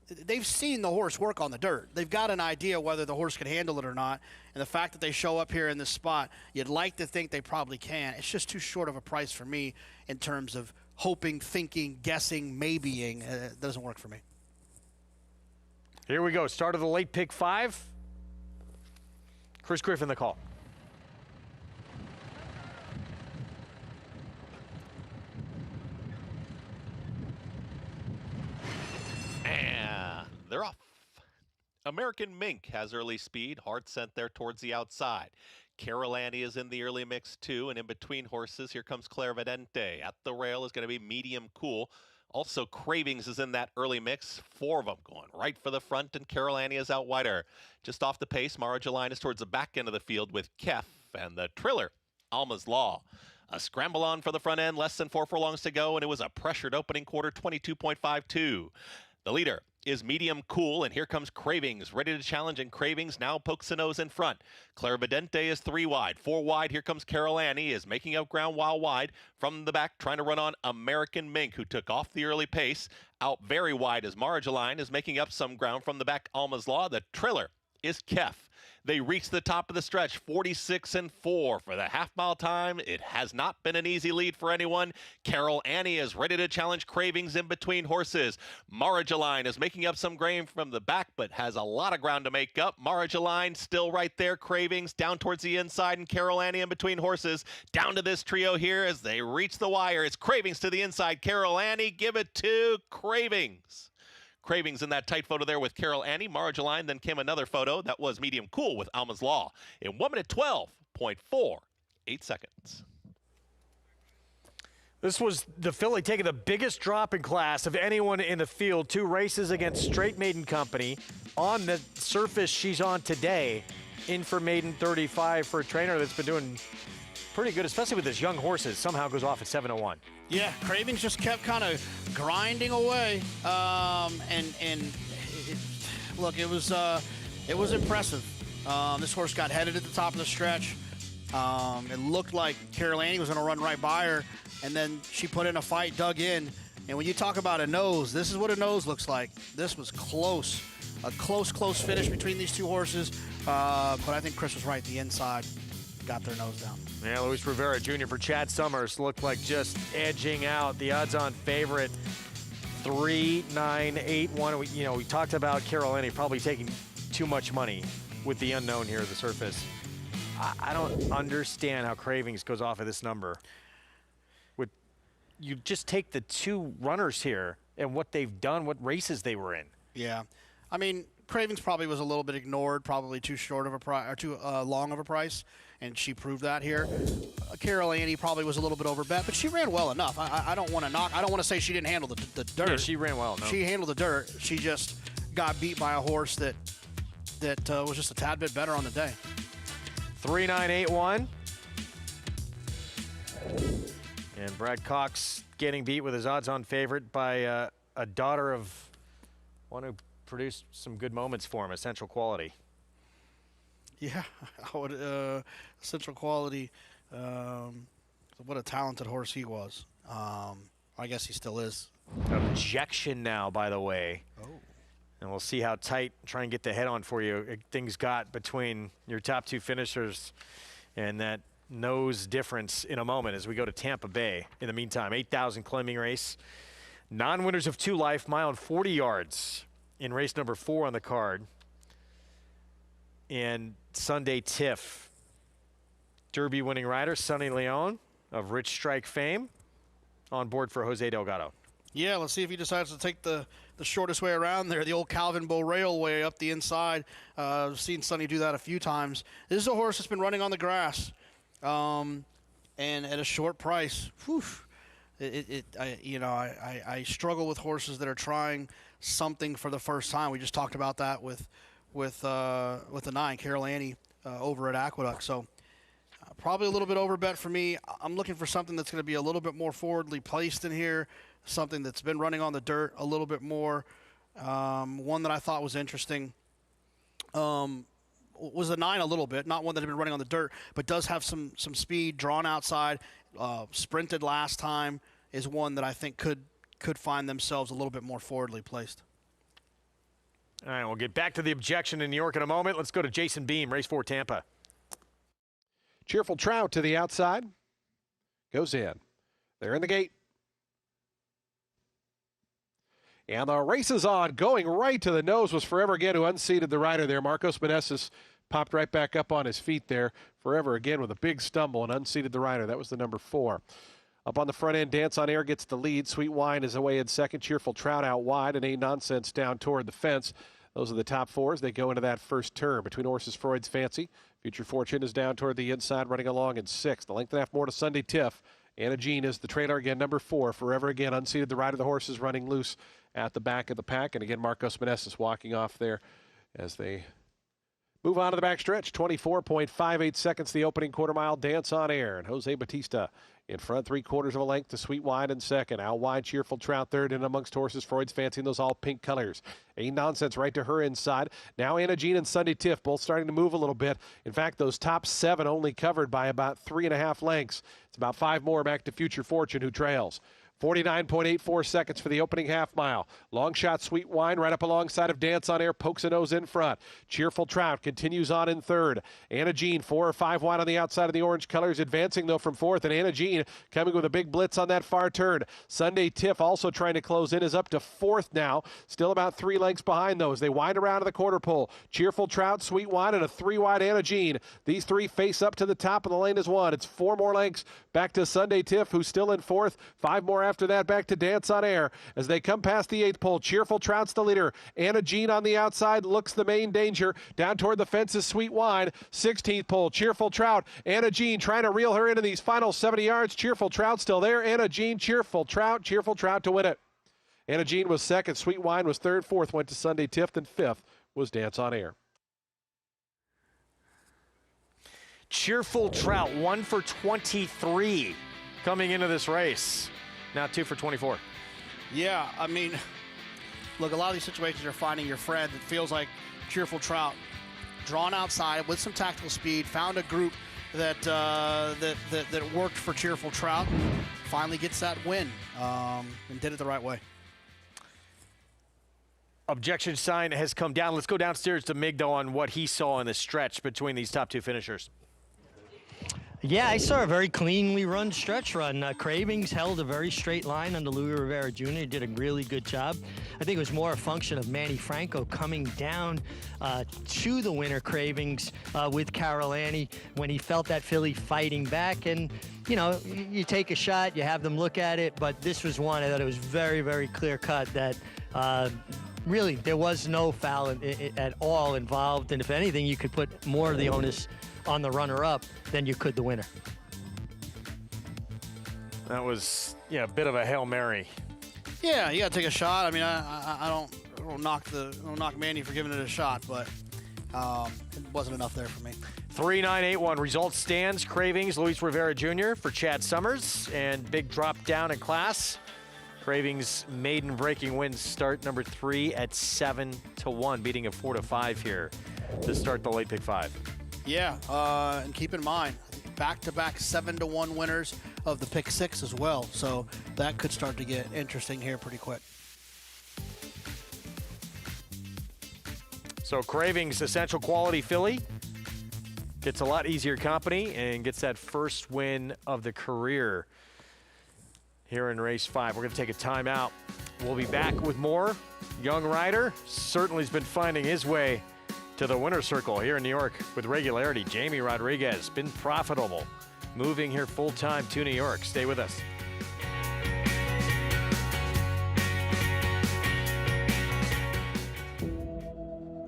S2: they've seen the horse work on the dirt. They've got an idea whether the horse can handle it or not. And the fact that they show up here in this spot, you'd like to think they probably can. It's just too short of a price for me in terms of hoping, thinking, guessing, maybeing. It doesn't work for me.
S1: Here we go. Start of the late pick 5. Chris Griffin, the call.
S4: And they're off. American Mink has early speed, hard sent there towards the outside. Carol Annie is in the early mix too, and in between horses, here comes Clara Vidente. At the rail is going to be Medium Cool. Also, Cravings is in that early mix. 4 of them going right for the front, and Carol Annie is out wider. Just off the pace, Mara Jeline is towards the back end of the field with Kef and the Triller, Alma's Law. A scramble on for the front end, less than 4 furlongs to go, and it was a pressured opening quarter, 22.52. The leader is Medium Cool, and here comes Cravings, ready to challenge, and Cravings now pokes the nose in front. Clara Vidente is 3 wide. 4 wide, here comes Carol Annie, is making up ground while wide. From the back, trying to run on American Mink, who took off the early pace. Out very wide as Mara Jeline is making up some ground. From the back, Alma's Law. The Triller is Kef. They reach the top of the stretch, 46-4 for the half-mile time. It has not been an easy lead for anyone. Carol Annie is ready to challenge Cravings in between horses. Mara Jeline is making up some ground from the back, but has a lot of ground to make up. Mara Jeline still right there. Cravings down towards the inside, and Carol Annie in between horses. Down to this trio here as they reach the wire. It's Cravings to the inside. Carol Annie, give it to Cravings. Cravings in that tight photo there with Carol Annie. Margeline, then came another photo. That was medium cool with Alma's Law in 1 minute 12.48 seconds.
S1: This was the filly taking the biggest drop in class of anyone in the field. 2 races against Straight Maiden Company on the surface she's on today. In for maiden 35 for a trainer that's been doing pretty good, especially with his young horses. Somehow goes off at 7:01.
S2: Yeah, Cravings just kept kind of grinding away, look, it was impressive. This horse got headed at the top of the stretch. It looked like Carol Annie was going to run right by her, and then she put in a fight, dug in. And when you talk about a nose, this is what a nose looks like. This was close, a close finish between these two horses. But I think Chris was right. The inside got their nose down.
S1: Yeah, Luis Rivera Jr. for Chad Summers looked like just edging out. The odds-on favorite, 3, 9, 8, 1. We talked about Carol Annie probably taking too much money with the unknown here at the surface. I don't understand how Cravings goes off of this number. You just take the 2 runners here and what they've done, what races they were in.
S2: Yeah, I mean, Cravings probably was a little bit ignored, probably too short of a price or too long of a price, and she proved that here. Carol Annie probably was a little bit overbet, but she ran well enough. I don't want to knock. I don't want to say she didn't handle the dirt.
S1: Yeah, she ran well. No.
S2: She handled the dirt. She just got beat by a horse that was just a tad bit better on the day.
S1: 3, 9, 8, 1. And Brad Cox getting beat with his odds-on favorite by a daughter of one who produced some good moments for him, Essential Quality.
S2: Yeah, I would, Essential Quality. What a talented horse he was. I guess he still is.
S1: Objection now, by the way.
S2: Oh.
S1: And we'll see how tight, try and get the head on for you, things got between your top 2 finishers and that nose difference in a moment as we go to Tampa Bay. In the meantime, 8,000 claiming race. Non-winners of 2 life, mile and 40 yards in race number 4 on the card. And Sunday Tiff, Derby winning rider Sonny Leon of Rich Strike fame on board for Jose Delgado.
S2: Yeah, let's see if he decides to take the shortest way around there, the old Calvin Bow Railway up the inside. I've seen Sonny do that a few times. This is a horse that's been running on the grass, and at a short price. Whew, I struggle with horses that are trying something for the first time. We just talked about that with the 9, Carol Annie, over at Aqueduct. So probably a little bit overbet for me. I'm looking for something that's going to be a little bit more forwardly placed in here, something that's been running on the dirt a little bit more. One that I thought was interesting was a 9 a little bit, not one that had been running on the dirt, but does have some speed, drawn outside, sprinted last time, is one that I think could find themselves a little bit more forwardly placed.
S1: All right, we'll get back to the objection in New York in a moment. Let's go to Jason Beam, race 4 Tampa.
S15: Cheerful Trout to the outside. Goes in. They're in the gate. And the race is on. Going right to the nose was Forever Again, who unseated the rider there. Marcos Meneses popped right back up on his feet there. Forever Again with a big stumble and unseated the rider. That was the number 4. Up on the front end, Dance on Air gets the lead. Sweet Wine is away in second. Cheerful Trout out wide, and Ain't Nonsense down toward the fence. Those are the top 4 as they go into that first turn. Between horses, Freud's Fancy. Future Fortune is down toward the inside, running along in 6th. The length and a half more to Sunday Tiff. Anna Jean is the trailer again, number 4. Forever Again unseated the rider. The horse is running loose at the back of the pack. And again, Marcos Meneses walking off there as they move on to the back stretch. 24.58 seconds, the opening quarter mile. Dance on Air. And Jose Batista in front, 3/4 of a length to Sweet Wine in second. Out wide, Cheerful Trout third, and amongst horses, Freud's Fancy in those all pink colors. Ain't Nonsense right to her inside. Now Anna Jean and Sunday Tiff both starting to move a little bit. In fact, those top 7 only covered by about 3.5 lengths. It's about 5 more back to Future Fortune, who trails. 49.84 seconds for the opening half mile. Long shot, Sweet Wine right up alongside of Dance on Air, pokes a nose in front. Cheerful Trout continues on in third. Anna Jean 4 or 5 wide on the outside of the orange colors, advancing though from 4th, and Anna Jean coming with a big blitz on that far turn. Sunday Tiff also trying to close in, is up to 4th now, still about 3 lengths behind those. They wind around to the quarter pole. Cheerful Trout, Sweet Wine, and a 3 wide Anna Jean. These 3 face up to the top of the lane as one. It's 4 more lengths back to Sunday Tiff, who's still in 4th. 5 more after that, back to Dance on Air. As they come past the 8th pole, Cheerful Trout's the leader. Anna Jean on the outside looks the main danger. Down toward the fence is Sweet Wine. 16th pole, Cheerful Trout. Anna Jean trying to reel her into these final 70 yards. Cheerful Trout still there. Anna Jean, Cheerful Trout to win it. Anna Jean was second. Sweet Wine was third. Fourth went to Sunday Tift, and fifth was Dance on Air.
S1: Cheerful Trout, 1 for 23 coming into this race. Now 2 for 24.
S2: Yeah, I mean, look, a lot of these situations are finding your friend. It feels like Cheerful Trout, drawn outside with some tactical speed, found a group that that worked for Cheerful Trout, finally gets that win, and did it the right way.
S1: Objection sign has come down. Let's go downstairs to Mig, though, on what he saw in the stretch between these top two finishers.
S11: Yeah, I saw a very cleanly run stretch run. Cravings held a very straight line under Louis Rivera Jr. He did a really good job. I think it was more a function of Manny Franco coming down to the winner, Cravings, with Carol Annie when he felt that filly fighting back. And, you know, you take a shot, you have them look at it, but this was one I thought it was very, very clear cut that really there was no foul at all involved. And if anything, you could put more of the onus on the runner-up than you could the winner.
S1: That was, yeah, a bit of a Hail Mary.
S2: Yeah, you got to take a shot. I mean, I don't knock Manny for giving it a shot, but it wasn't enough there for me.
S1: 3-9-8-1 result stands. Cravings, Luis Rivera Jr. for Chad Summers, and big drop down in class. Cravings maiden breaking win start number 3 at 7-1, beating a 4-5 here to start the late pick 5.
S2: Yeah, and keep in mind, back-to-back 7-1 winners of the pick 6 as well. So that could start to get interesting here pretty quick.
S1: So Cravings, essential quality filly, gets a lot easier company and gets that first win of the career here in race 5. We're going to take a timeout. We'll be back with more. Young rider certainly has been finding his way to the winner's circle here in New York with regularity. Jamie Rodriguez, been profitable, moving here full-time to New York. Stay with us.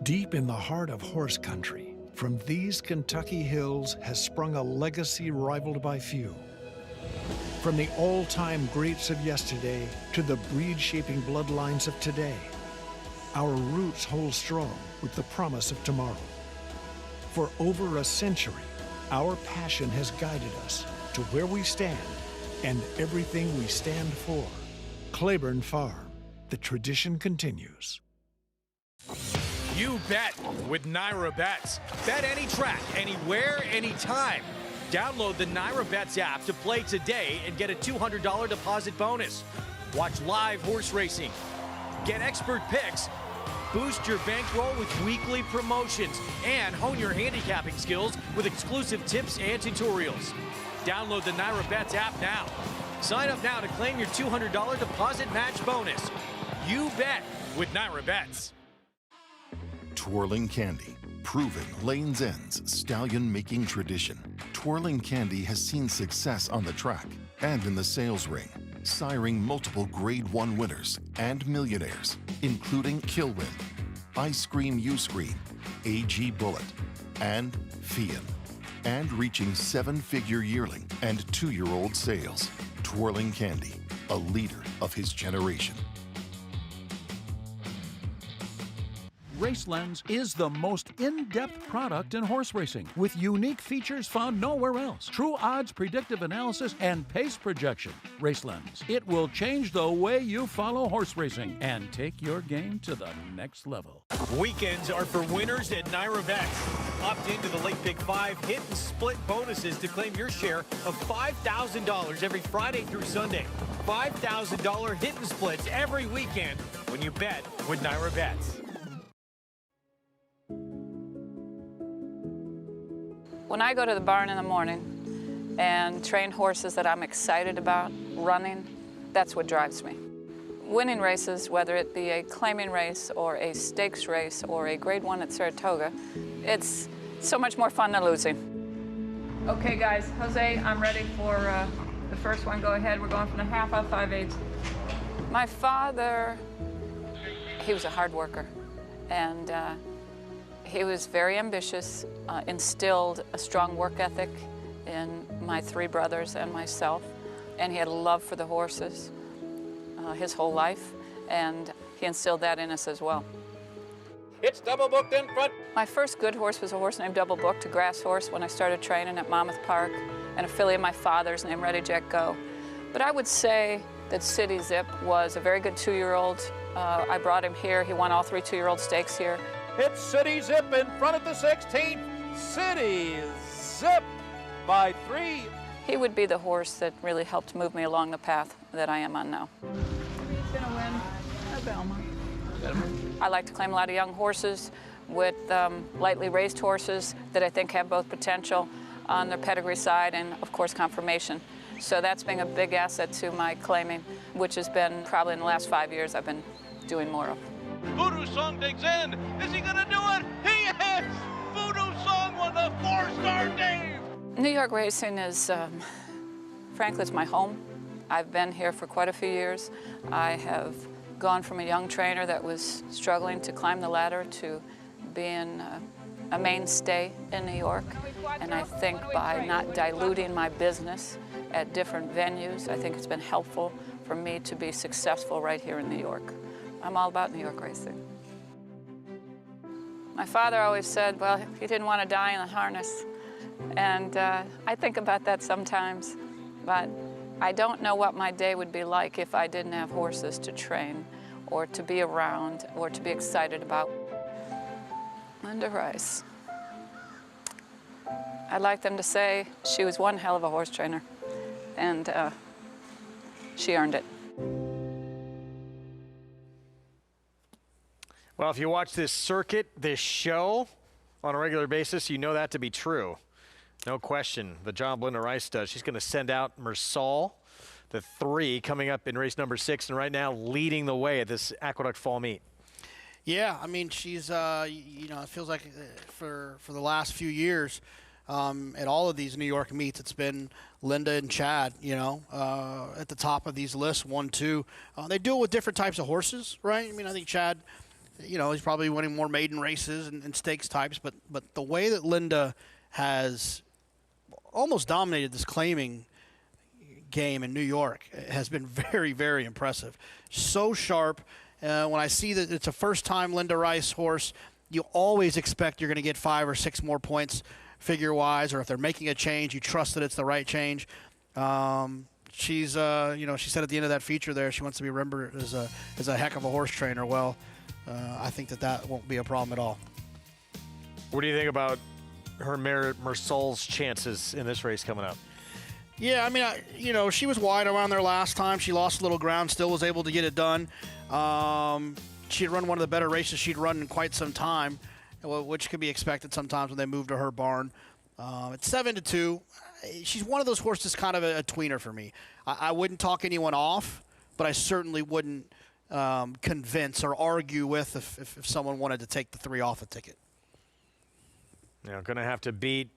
S12: Deep in the heart of horse country, from these Kentucky hills has sprung a legacy rivaled by few. From the all-time greats of yesterday to the breed-shaping bloodlines of today, our roots hold strong with the promise of tomorrow. For over a century, our passion has guided us to where we stand and everything we stand for. Claiborne Farm, the tradition continues.
S6: You bet with Naira Bets. Bet any track, anywhere, anytime. Download the Naira Bets app to play today and get a $200 deposit bonus. Watch live horse racing. Get expert picks. Boost your bankroll with weekly promotions and hone your handicapping skills with exclusive tips and tutorials. Download the Naira Bets app now. Sign up now to claim your $200 deposit match bonus. You bet with Naira Bets.
S22: Twirling Candy, proving Lane's End's stallion-making tradition. Twirling Candy has seen success on the track and in the sales ring, siring multiple Grade 1 winners and millionaires, including Kilwin, Ice Cream U-Screen, AG Bullet, and Fian, and reaching 7-figure yearling and 2-year-old sales. Twirling Candy, a leader of his generation.
S8: RaceLens is the most in-depth product in horse racing with unique features found nowhere else. True odds, predictive analysis, and pace projection. RaceLens. It will change the way you follow horse racing and take your game to the next level.
S6: Weekends are for winners at Naira Bets. Opt into the late pick 5 hit and split bonuses to claim your share of $5,000 every Friday through Sunday. $5,000 hit and splits every weekend when you bet with Naira Bets.
S23: When I go to the barn in the morning and train horses that I'm excited about running, that's what drives me. Winning races, whether it be a claiming race or a stakes race or a Grade 1 at Saratoga, it's so much more fun than losing. Okay guys, Jose, I'm ready for The first one, go ahead. We're going from the half out 5/8. My father, he was a hard worker, and he was very ambitious, instilled a strong work ethic in my 3 brothers and myself, and he had a love for the horses his whole life, and he instilled that in us as well.
S19: It's double booked in front.
S23: My first good horse was a horse named Double Booked, a grass horse, when I started training at Monmouth Park, and a filly of my father's named Ready Jack Go. But I would say that City Zip was a very good 2-year-old. I brought him here. He won all 3 2-year-old stakes here.
S19: It's City Zip in front at the 16th. City Zip by 3.
S23: He would be the horse that really helped move me along the path that I am on now. He's going to win a Belmont. I like to claim a lot of young horses with lightly raised horses that I think have both potential on their pedigree side and, of course, conformation. So that's been a big asset to my claiming, which has been probably in the last 5 years I've been doing more of.
S19: Voodoo Song digs in. Is he going to do it? He is! Voodoo Song won the 4-star Dave!
S23: New York racing is, frankly, it's my home. I've been here for quite a few years. I have gone from a young trainer that was struggling to climb the ladder to being a mainstay in New York. And I think by not diluting my business at different venues, I think it's been helpful for me to be successful right here in New York. I'm all about New York racing. My father always said, well, he didn't want to die in the harness. And I think about that sometimes, but I don't know what my day would be like if I didn't have horses to train or to be around or to be excited about. Linda Rice. I'd like them to say she was one hell of a horse trainer, and she earned it.
S1: Well, if you watch this circuit, this show on a regular basis, you know that to be true. No question, the job Linda Rice does. She's going to send out Mersal, the 3, coming up in race number 6, and right now leading the way at this Aqueduct Fall meet.
S2: Yeah, I mean, she's, you know, it feels like for the last few years at all of these New York meets, it's been Linda and Chad, you know, at the top of these lists, 1, 2. They do it with different types of horses, right? I mean, I think Chad, you know, he's probably winning more maiden races and stakes types, but the way that Linda has almost dominated this claiming game in New York has been very, very impressive. So sharp. When I see that it's a first-time Linda Rice horse, you always expect you're going to get 5 or 6 more points figure-wise, or if they're making a change, you trust that it's the right change. She's, you know, she said at the end of that feature there, she wants to be remembered as a heck of a horse trainer. Well, I think that won't be a problem at all.
S1: What do you think about her Mersal's chances in this race coming up?
S2: Yeah, I mean, you know, she was wide around there last time. She lost a little ground, still was able to get it done. She had run one of the better races she'd run in quite some time, which could be expected sometimes when they move to her barn. At 7-2, she's one of those horses, kind of a tweener for me. I wouldn't talk anyone off, but I certainly wouldn't convince or argue with if someone wanted to take the 3 off a ticket.
S1: Now, going to have to beat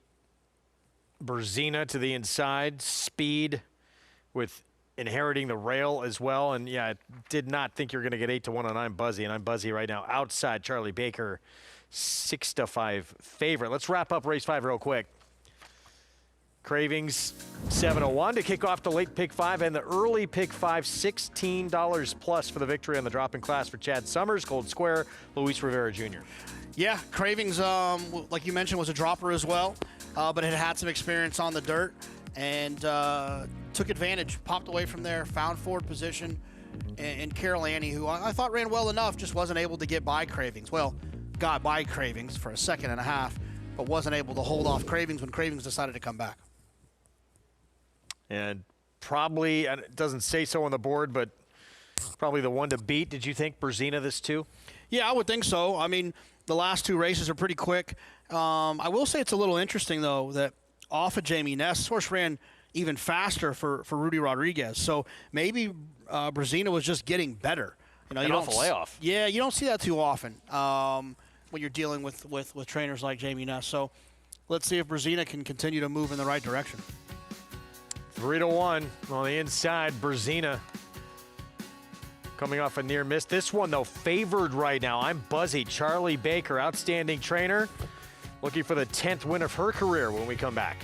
S1: Berzina to the inside, speed with inheriting the rail as well. And yeah, I did not think you were going to get 8-1 on I'm Buzzy, and I'm Buzzy right now outside Charlie Baker, 6-5 favorite. Let's wrap up race 5 real quick. Cravings 7-1 to kick off the late pick 5 and the early pick 5, $16 plus for the victory on the drop in class for Chad Summers, Gold Square, Luis Rivera Jr.
S2: Yeah, Cravings, like you mentioned, was a dropper as well, but it had some experience on the dirt and took advantage, popped away from there, found forward position, and Carol Annie, who I thought ran well enough, just wasn't able to get by Cravings. Well, got by Cravings for a second and a half, but wasn't able to hold off Cravings when Cravings decided to come back.
S1: And probably, and it doesn't say so on the board, but probably the one to beat. Did you think Berzina this too?
S2: Yeah, I would think so. I mean, the last 2 races are pretty quick. I will say it's a little interesting, though, that off of Jamie Ness, this horse ran even faster for Rudy Rodriguez. So maybe Berzina was just getting better. You know,
S1: and off a layoff.
S2: Yeah, you don't see that too often when you're dealing with trainers like Jamie Ness. So let's see if Berzina can continue to move in the right direction.
S1: 3-1 on the inside. Brzezina coming off a near miss. This one, though, favored right now. I'm buzzy. Charlie Baker, outstanding trainer, looking for the 10th win of her career when we come back.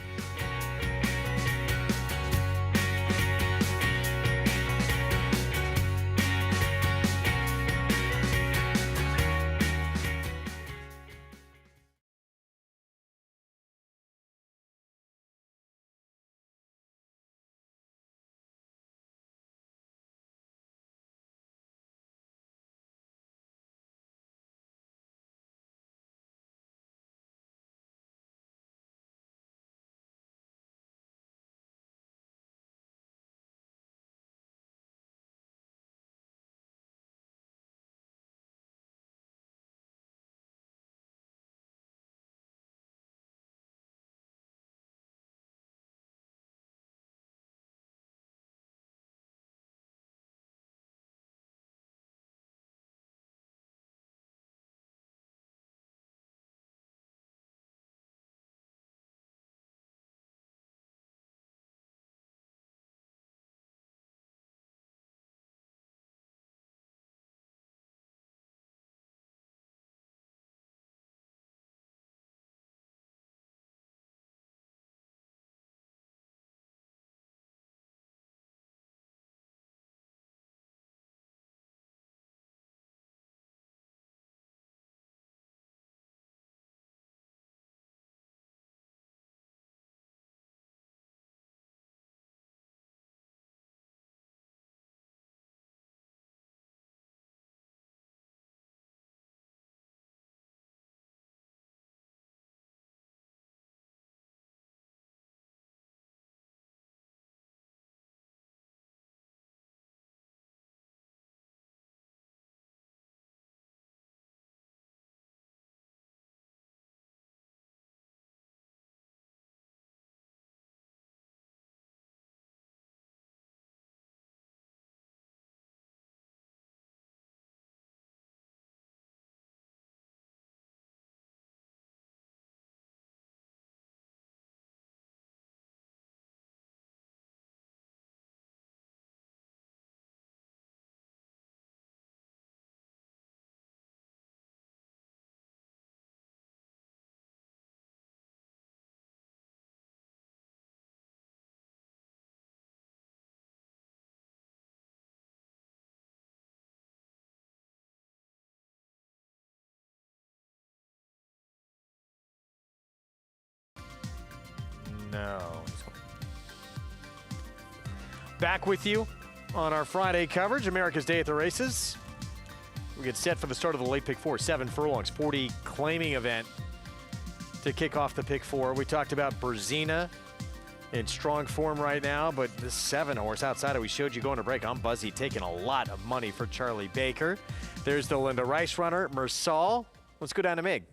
S1: No. Back with you on our Friday coverage, America's Day at the Races. We get set for the start of the late pick four, 7 furlongs, 40 claiming event to kick off the pick four. We talked about Brzezina in strong form right now, but this 7 horse outside of we showed you going to break. I'm buzzy, taking a lot of money for Charlie Baker. There's the Linda Rice runner, Mersal. Let's go down to Mig.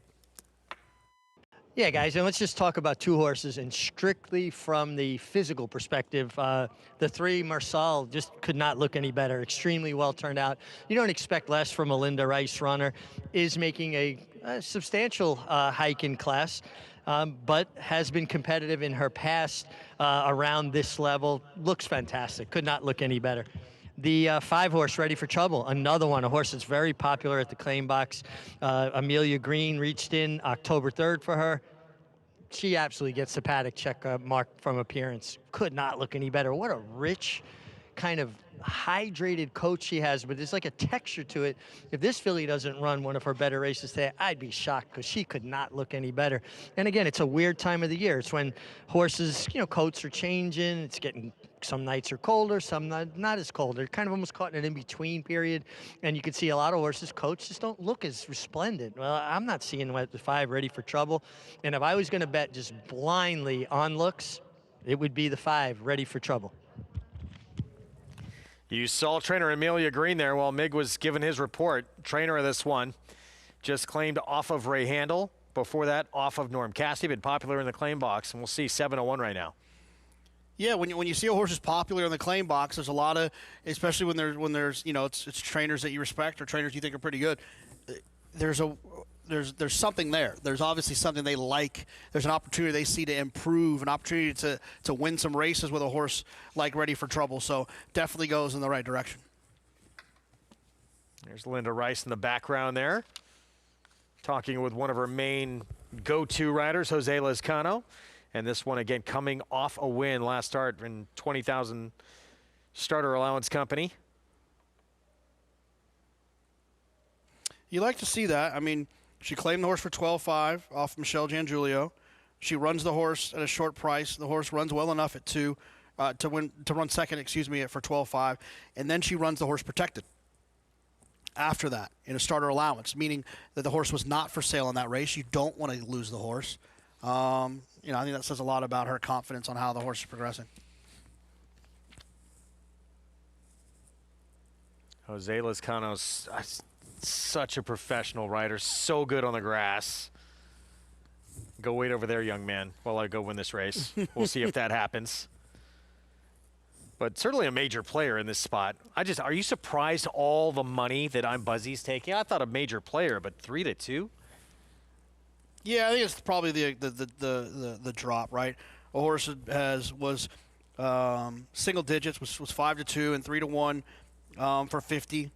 S11: Yeah, guys, and let's just talk about two horses, and strictly from the physical perspective, the 3, Mersal, just could not look any better. Extremely well turned out. You don't expect less from a Linda Rice runner. Is making a substantial hike in class, but has been competitive in her past around this level. Looks fantastic. Could not look any better. The 5 horse, Ready for Trouble, another one, a horse that's very popular at the claim box. Amelia Green reached in October 3rd for her. She absolutely gets the paddock check mark from appearance. Could not look any better. What a rich, kind of hydrated coat she has, but there's like a texture to it. If this filly doesn't run one of her better races today, I'd be shocked, because she could not look any better. And again, it's a weird time of the year. It's when horses, coats are changing. It's getting, some nights are colder, some not as cold. They're kind of almost caught in an in-between period. And you can see a lot of horses' coats just don't look as resplendent. Well, I'm not seeing the 5 Ready for Trouble. And if I was going to bet just blindly on looks, it would be the 5 Ready for Trouble.
S1: You saw trainer Amelia Green there while Mig was giving his report. Trainer of this one just claimed off of Ray Handel. Before that, off of Norm Cassidy. Been popular in the claim box, and we'll see 701 right now.
S2: Yeah, when you see a horse is popular in the claim box, there's a lot of, especially when there's it's trainers that you respect or trainers you think are pretty good. There's there's something there. There's obviously something they like. There's an opportunity they see to improve, an opportunity to win some races with a horse like Ready for Trouble. So definitely goes in the right direction.
S1: There's Linda Rice in the background there, talking with one of her main go-to riders, Jose Lezcano. And this one, again, coming off a win last start in 20,000 starter allowance company.
S2: You like to see that. I mean, she claimed the horse for 12.5 off Michelle Giangiulio. She runs the horse at a short price. The horse runs well enough at 2 to run second, for 12.5. And then she runs the horse protected after that in a starter allowance, meaning that the horse was not for sale in that race. You don't want to lose the horse. I think that says a lot about her confidence on how the horse is progressing.
S1: Jose Lezcano's such a professional rider, so good on the grass. Go wait over there, young man, while I go win this race. We'll see if that happens. But certainly a major player in this spot. Are you surprised all the money that I'm Buzzy's taking? I thought a major player, but 3-2?
S2: Yeah, I think it's probably the drop, right? A horse was single digits, was 5-2 and 3-1 for 50.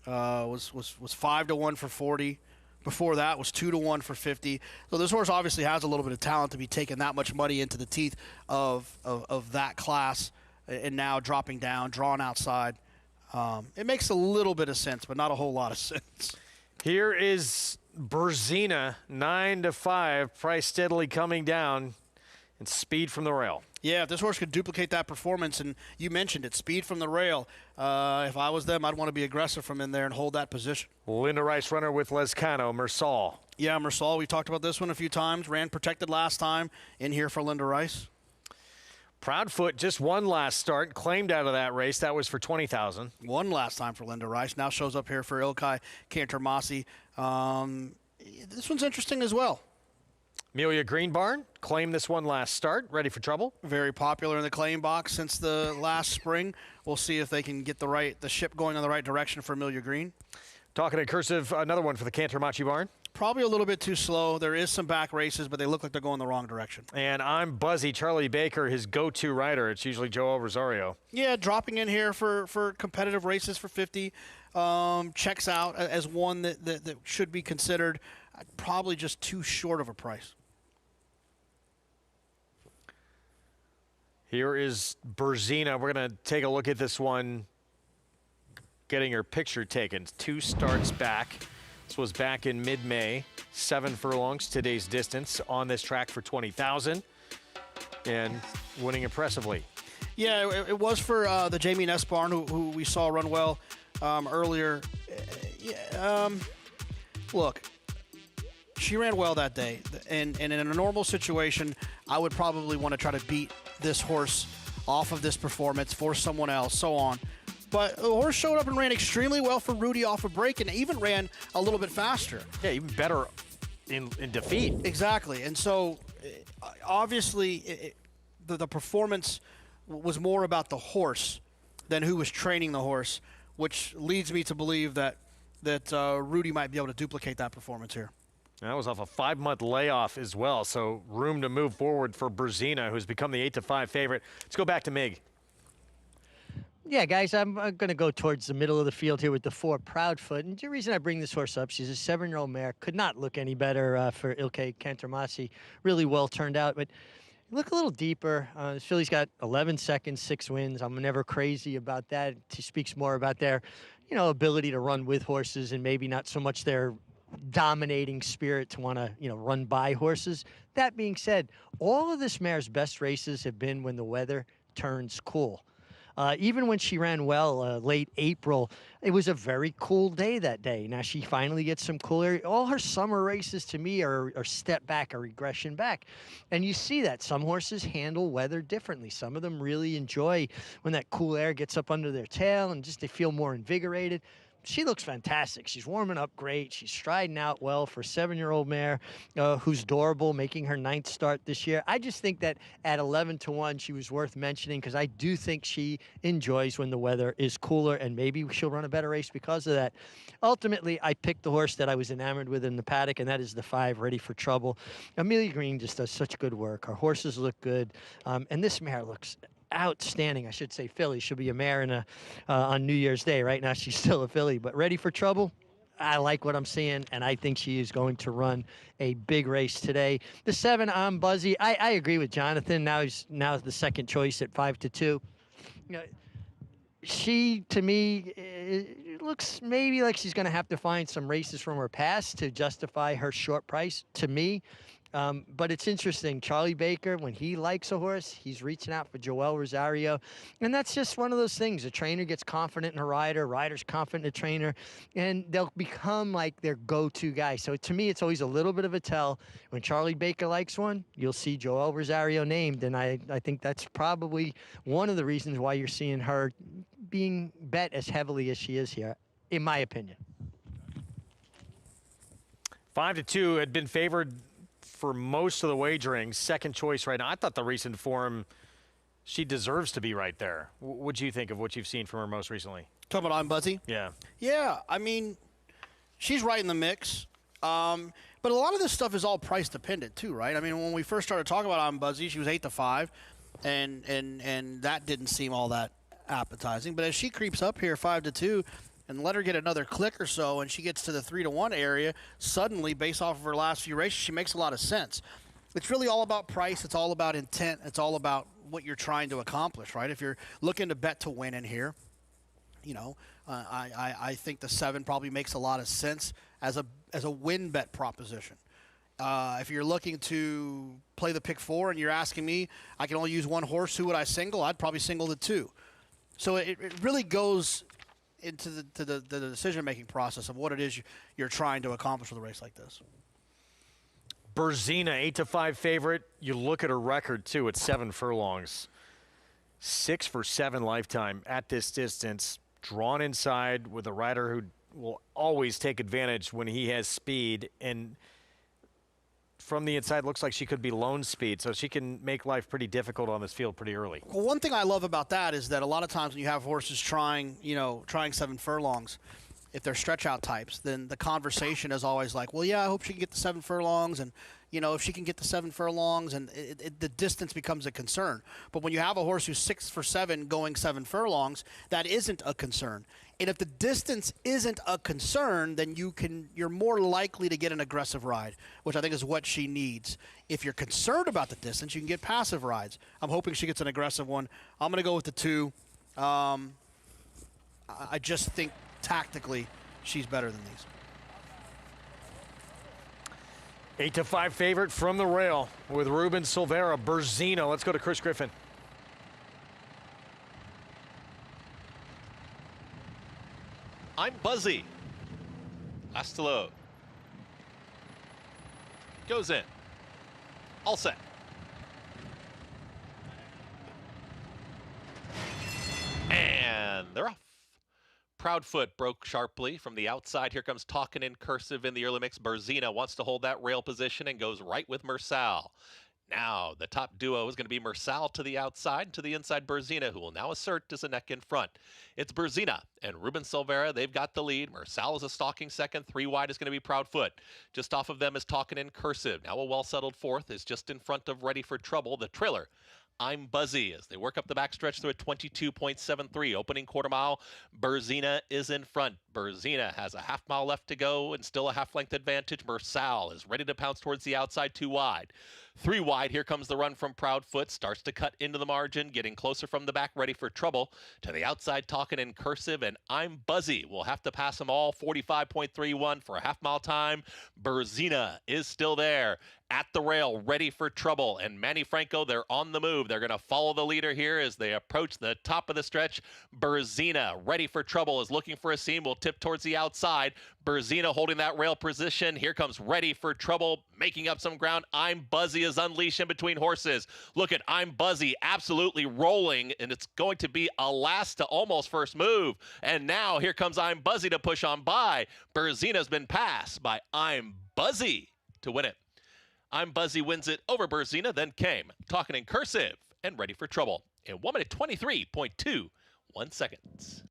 S2: Was 5-1 for 40. Before that was 2-1 for 50. So this horse obviously has a little bit of talent to be taking that much money into the teeth of that class, and now dropping down, drawn outside. It makes a little bit of sense, but not a whole lot of sense.
S1: Here is Berzina, 9-5, price steadily coming down, and Speed from the Rail.
S2: Yeah, if this horse could duplicate that performance, and you mentioned it, Speed from the Rail. If I was them, I'd want to be aggressive from in there and hold that position.
S1: Linda Rice runner with Lezcano, Mersal.
S2: Yeah, Mersal, we talked about this one a few times. Ran protected last time in here for Linda Rice.
S1: Proudfoot just won last start, claimed out of that race. That was for 20,000.
S2: Won last time for Linda Rice. Now shows up here for Ilkay Cantermasi. This one's interesting as well.
S1: Amelia Greenbarn claimed this one last start. Ready for Trouble.
S2: Very popular in the claim box since the last spring. We'll see if they can get the ship going in the right direction for Amelia Green.
S1: Talking in cursive, another one for the Cantermacci barn.
S2: Probably a little bit too slow. There is some back races, but they look like they're going the wrong direction.
S1: And I'm Buzzy. Charlie Baker, his go-to rider. It's usually Joel Rosario.
S2: Yeah, dropping in here for competitive races for 50. Checks out as one that should be considered. Probably just too short of a price.
S1: Here is Berzina. We're going to take a look at this one, getting her picture taken. 2 starts back. This was back in mid-May. 7 furlongs, today's distance, on this track for 20,000, and winning impressively.
S2: Yeah, it was for the Jamie Ness barn, who we saw run well earlier. Look, she ran well that day, and in a normal situation, I would probably want to try to beat this horse off of this performance for someone else, so on. But the horse showed up and ran extremely well for Rudy off a break, and even ran a little bit faster.
S1: Yeah, even better in defeat.
S2: Exactly. And so, obviously, the performance was more about the horse than who was training the horse, which leads me to believe that Rudy might be able to duplicate that performance here.
S1: That was off a 5-month layoff as well, so room to move forward for Berzina, who's become the 8-5 favorite. Let's go back to Mig.
S11: Yeah, guys, I'm going to go towards the middle of the field here with the 4 Proudfoot. And the reason I bring this horse up, she's a 7-year-old mare. Could not look any better for Ilkay Cantermasi. Really well turned out. But look a little deeper. This filly's got 11 seconds, 6 wins. I'm never crazy about that. She speaks more about their, ability to run with horses and maybe not so much their dominating spirit to want to, run by horses. That being said, all of this mare's best races have been when the weather turns cool. Even when she ran well late April, it was a very cool day that day. Now she finally gets some cooler. All her summer races to me are step back, a regression back. And you see that. Some horses handle weather differently. Some of them really enjoy when that cool air gets up under their tail and just they feel more invigorated. she looks fantastic. She's warming up great. She's striding out well for a 7-year-old mare who's durable, making her 9th start this year. I just think that at 11-1, she was worth mentioning because I do think she enjoys when the weather is cooler, and maybe she'll run a better race because of that. Ultimately, I picked the horse that I was enamored with in the paddock, and that is the 5, Ready for Trouble. Amelia Green just does such good work. Her horses look good, and this mare looks outstanding. I should say filly. She'll be a mare on New Year's Day. Right now she's still a filly, but Ready for Trouble, I like what I'm seeing, and I think she is going to run a big race today. The 7, I'm Buzzy. I agree with Jonathan. Now he's the second choice at 5-2. You know, she, to me, it looks maybe like she's going to have to find some races from her past to justify her short price to me. But it's interesting. Charlie Baker, when he likes a horse, he's reaching out for Joel Rosario. And that's just one of those things. A trainer gets confident in a rider, rider's confident in a trainer, and they'll become like their go-to guy. So to me, it's always a little bit of a tell. When Charlie Baker likes one, you'll see Joel Rosario named. And I think that's probably one of the reasons why you're seeing her being bet as heavily as she is here, in my opinion.
S1: 5-2 had been favored for most of the wagering. Second choice right now. I thought the recent form, she deserves to be right there. What do you think of what you've seen from her most recently?
S2: Talking about I'm Buzzy?
S1: Yeah.
S2: Yeah, I mean, she's right in the mix. But a lot of this stuff is all price dependent too, right? I mean, when we first started talking about I'm Buzzy, she was 8-5, and that didn't seem all that appetizing. But as she creeps up here 5-2, and let her get another click or so, and she gets to the 3-1 area, suddenly, based off of her last few races, she makes a lot of sense. It's really all about price. It's all about intent. It's all about what you're trying to accomplish, right? If you're looking to bet to win in here, you know, I think the 7 probably makes a lot of sense as a win bet proposition. If you're looking to play the pick 4 and you're asking me, I can only use one horse, who would I single? I'd probably single the 2. So it really goes into the decision-making process of what it is you're trying to accomplish with a race like this.
S1: Berzina, 8-5 favorite. You look at her record, too, at 7 furlongs. 6 for 7 lifetime at this distance. Drawn inside with a rider who will always take advantage when he has speed. And from the inside, looks like she could be lone speed, so she can make life pretty difficult on this field pretty early.
S2: Well, one thing I love about that is that a lot of times when you have horses trying 7 furlongs, if they're stretch out types, then the conversation is always like, well, yeah, I hope she can get the 7 furlongs, and if she can get the 7 furlongs, and the distance becomes a concern. But when you have a horse who's 6 for 7 going 7 furlongs, that isn't a concern. And if the distance isn't a concern, then you're more likely to get an aggressive ride, which I think is what she needs. If you're concerned about the distance, you can get passive rides. I'm hoping she gets an aggressive one. I'm going to go with the 2. I just think tactically she's better than these.
S1: 8-5 favorite from the rail with Ruben Silvera. Berzina. Let's go to Chris Griffin.
S4: I'm Buzzy. Hasta luego. Goes in. All set. And they're off. Proudfoot broke sharply from the outside. Here comes Talkin' in cursive in the early mix. Berzina wants to hold that rail position and goes right with Mersal. Now, the top duo is going to be Mersal to the outside, to the inside Berzina, who will now assert as a neck in front. It's Berzina and Ruben Silvera. They've got the lead. Mersal is a stalking second. 3 wide is going to be Proudfoot. Just off of them is Talkin' in cursive. Now a well-settled 4th is just in front of Ready for Trouble, the trailer. I'm Buzzy as they work up the backstretch through a 22.73. Opening quarter mile, Berzina is in front. Berzina has a half mile left to go and still a half-length advantage. Mersal is ready to pounce towards the outside, 2 wide. 3 wide, here comes the run from Proudfoot. Starts to cut into the margin, getting closer from the back, Ready for Trouble. To the outside, Talkin' in cursive, and I'm Buzzy. We'll have to pass them all, 45.31 for a half-mile time. Berzina is still there. At the rail, Ready for Trouble, and Manny Franco, they're on the move. They're going to follow the leader here as they approach the top of the stretch. Berzina, Ready for Trouble, is looking for a seam, will tip towards the outside. Berzina holding that rail position. Here comes Ready for Trouble, making up some ground. I'm Buzzy is races unleash in between horses. Look at I'm Buzzy absolutely rolling, and it's going to be a last to almost first move. And now here comes I'm Buzzy to push on by. Berzina's been passed by I'm Buzzy to win it. I'm Buzzy wins it over Berzina, then came talking in cursive and ready for trouble in 1 minute 23.21 seconds.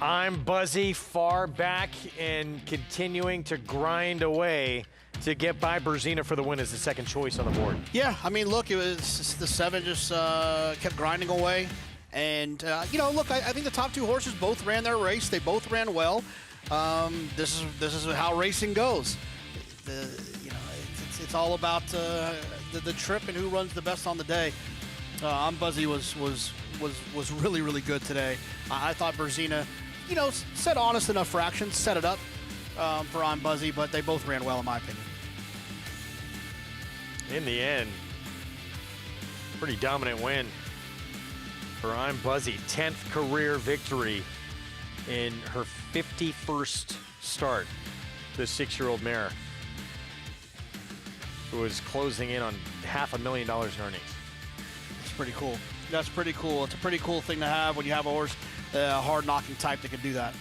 S1: I'm Buzzy far back and continuing to grind away to get by Berzina for the win as the second choice on the board.
S2: Yeah, I mean, look, it was the 7 just kept grinding away. And, look, I think the top 2 horses both ran their race. They both ran well. This is how racing goes. It's all about the trip and who runs the best on the day. I'm Buzzy was really, really good today. I thought Berzina, set honest enough fractions, set it up for I'm Buzzy, but they both ran well in my opinion.
S1: In the end, pretty dominant win for I'm Buzzy. 10th career victory in her 51st start. The 6-year-old mare who was closing in on $500,000 in earnings.
S2: It's pretty cool. That's pretty cool. It's a pretty cool thing to have when you have a horse, hard-knocking type that can do that.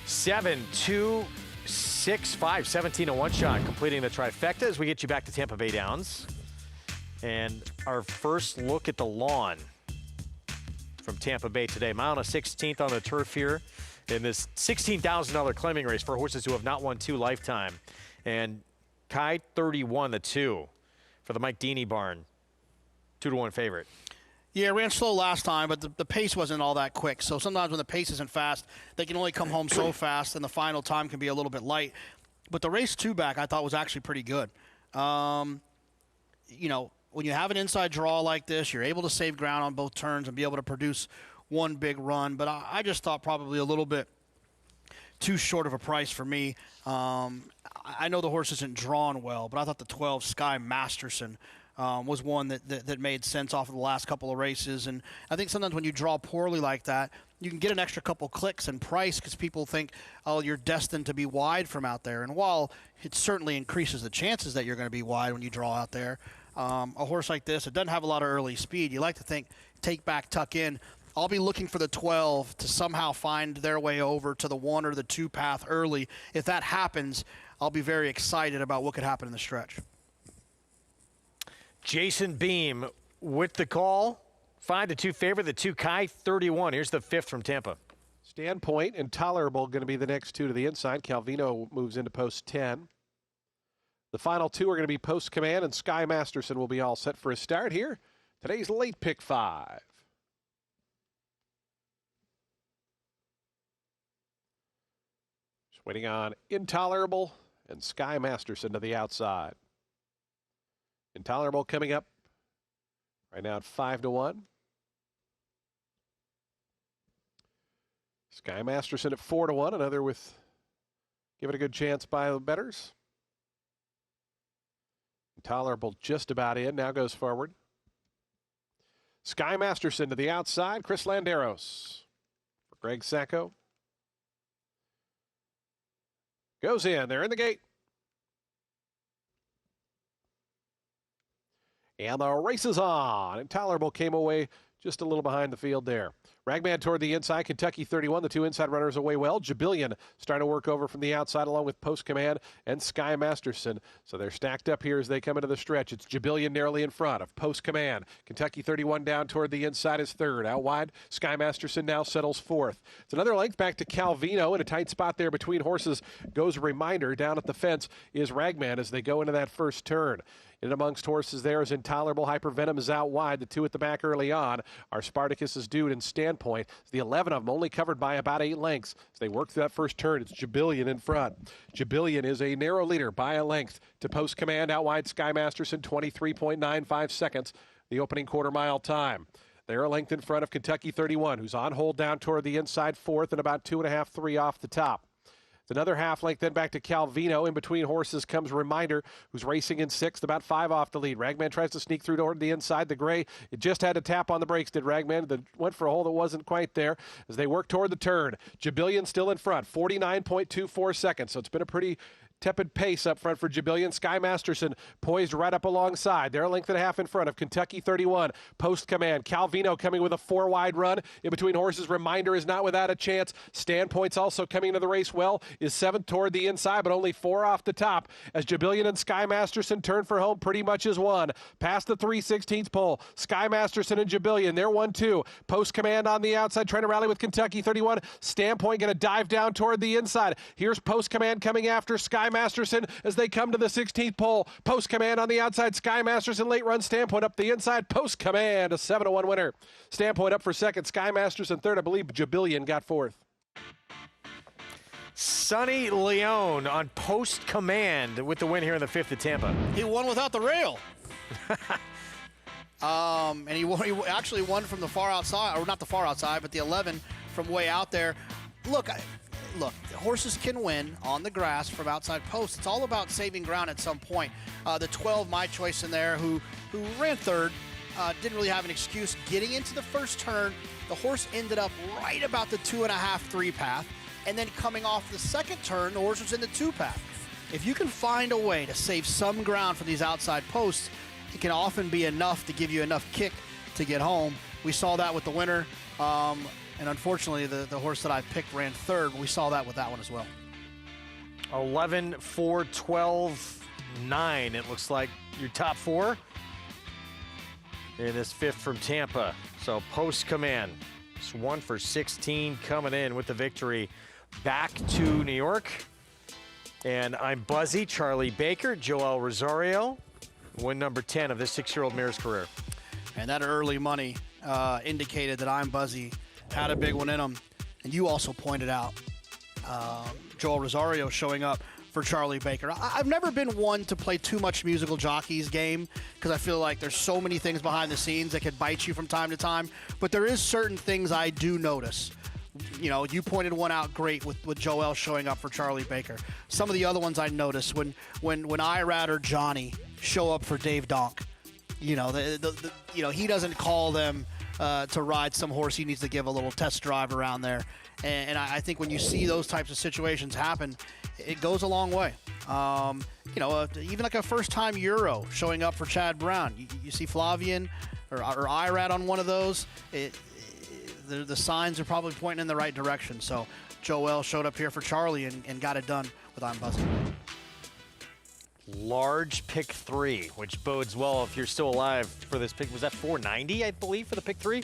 S1: 7, 2, 6, 5, 17 and 1 shot, completing the trifecta as we get you back to Tampa Bay Downs. And our first look at the lawn from Tampa Bay today. Mile and a 16th on the turf here in this $16,000 claiming race for horses who have not won 2 lifetime. And Kai 31, the 2 for the Mike Deeney barn. 2-1 favorite.
S2: Yeah, ran slow last time, but the pace wasn't all that quick. So sometimes when the pace isn't fast, they can only come home so fast, and the final time can be a little bit light. But the race 2 back I thought was actually pretty good. When you have an inside draw like this, you're able to save ground on both turns and be able to produce one big run. But I just thought probably a little bit too short of a price for me. I know the horse isn't drawn well, but I thought the 12 Sky Masterson was one that made sense off of the last couple of races. And I think sometimes when you draw poorly like that, you can get an extra couple clicks in price because people think, oh, you're destined to be wide from out there. And while it certainly increases the chances that you're going to be wide when you draw out there, a horse like this, it doesn't have a lot of early speed. You like to think take back, tuck in. I'll be looking for the 12 to somehow find their way over to the 1 or the 2 path early. If that happens, I'll be very excited about what could happen in the stretch.
S1: Jason Beam with the call. 5-2 favorite, the 2 Kai 31. Here's the 5th from Tampa.
S15: Standpoint, Intolerable going to be the next 2 to the inside. Calvino moves into post 10. The final 2 are going to be Post Command, and Sky Masterson will be all set for a start here. Today's late pick 5. Just waiting on Intolerable and Sky Masterson to the outside. Intolerable coming up right now at 5-1. Sky Masterson at 4-1. Another with give it a good chance by the bettors. Intolerable just about in. Now goes forward. Sky Masterson to the outside. Chris Landeros for Greg Sacco. Goes in. They're in the gate. And the race is on. Intolerable came away just a little behind the field there. Ragman toward the inside, Kentucky 31. The 2 inside runners away well. Jabillion starting to work over from the outside along with Post Command and Sky Masterson. So they're stacked up here as they come into the stretch. It's Jabillion narrowly in front of Post Command. Kentucky 31 down toward the inside is 3rd. Out wide, Sky Masterson now settles 4th. It's another length back to Calvino in a tight spot there between horses. Goes a reminder down at the fence is Ragman as they go into that first turn. In amongst horses there is Intolerable. Hypervenom is out wide. The 2 at the back early on are Spartacus's Dude and Standpoint. The 11 of them only covered by about 8 lengths. As they work through that first turn, it's Jabillion in front. Jabillion is a narrow leader by a length to Post Command. Out wide, Sky Masterson, 23.95 seconds, the opening quarter mile time. They're a length in front of Kentucky 31, who's on hold down toward the inside 4th and about 2.5, 3 off the top. It's another half length then back to Calvino. In between horses comes Reminder, who's racing in 6th, about 5 off the lead. Ragman tries to sneak through toward the inside. The gray, it just had to tap on the brakes, did Ragman. Went for a hole that wasn't quite there as they work toward the turn. Jabillion still in front, 49.24 seconds. So it's been a pretty Tepid pace up front for Jubillion. Sky Masterson poised right up alongside. They're a length and a half in front of Kentucky 31. Post command. Calvino coming with a 4-wide run. In between horses, Reminder is not without a chance. Standpoint's also coming into the race well. Is 7th toward the inside, but only 4 off the top. As Jubillion and Sky Masterson turn for home pretty much as one. Past the 3/16 pole. Sky Masterson and Jubillion. They're 1-2. Post command on the outside, trying to rally with Kentucky 31. Standpoint going to dive down toward the inside. Here's Post command coming after Sky Masterson as they come to the 16th pole. Post command on the outside. Sky Masterson late run. Standpoint up the inside. Post command a 7-1 winner. Standpoint up for second. Sky Masterson third. I believe Jubillion got fourth.
S1: Sonny Leone on Post command with the win here in the 5th at Tampa.
S2: He won without the rail. And he actually won from the far outside, or not the far outside, but the 11 from way out there. Look, horses can win on the grass from outside posts. It's all about saving ground at some point. The 12, my choice in there, who ran third, didn't really have an excuse. Getting into the first turn, the horse ended up right about the 2.5-3 path, and then coming off the second turn, the horse was in the 2 path. If you can find a way to save some ground from these outside posts, it can often be enough to give you enough kick to get home. We saw that with the winner. And unfortunately, the horse that I picked ran third. We saw that with that one as well.
S1: 11, 4, 12, 9. It looks like your top 4 in this 5th from Tampa. So Post command. It's 1 for 16 coming in with the victory. Back to New York. And I'm Buzzy, Charlie Baker, Joel Rosario. Win number 10 of this 6-year-old mare's career.
S2: And that early money indicated that I'm Buzzy had a big one in him. And you also pointed out Joel Rosario showing up for Charlie Baker. I've never been one to play too much musical jockey's game because I feel like there's so many things behind the scenes that could bite you from time to time. But there is certain things I do notice. You know, you pointed one out great with Joel showing up for Charlie Baker. Some of the other ones I noticed when Irad or Johnny show up for Dave Donk, you know, he doesn't call them to ride some horse he needs to give a little test drive around there. And I think when you see those types of situations happen, it goes a long way. Even like a first-time Euro showing up for Chad Brown. You see Flavian or Irad on one of those, the signs are probably pointing in the right direction. So Joel showed up here for Charlie and got it done with I'm Buzzy.
S1: Large pick 3, which bodes well if you're still alive for this pick. Was that 490, I believe, for the pick 3?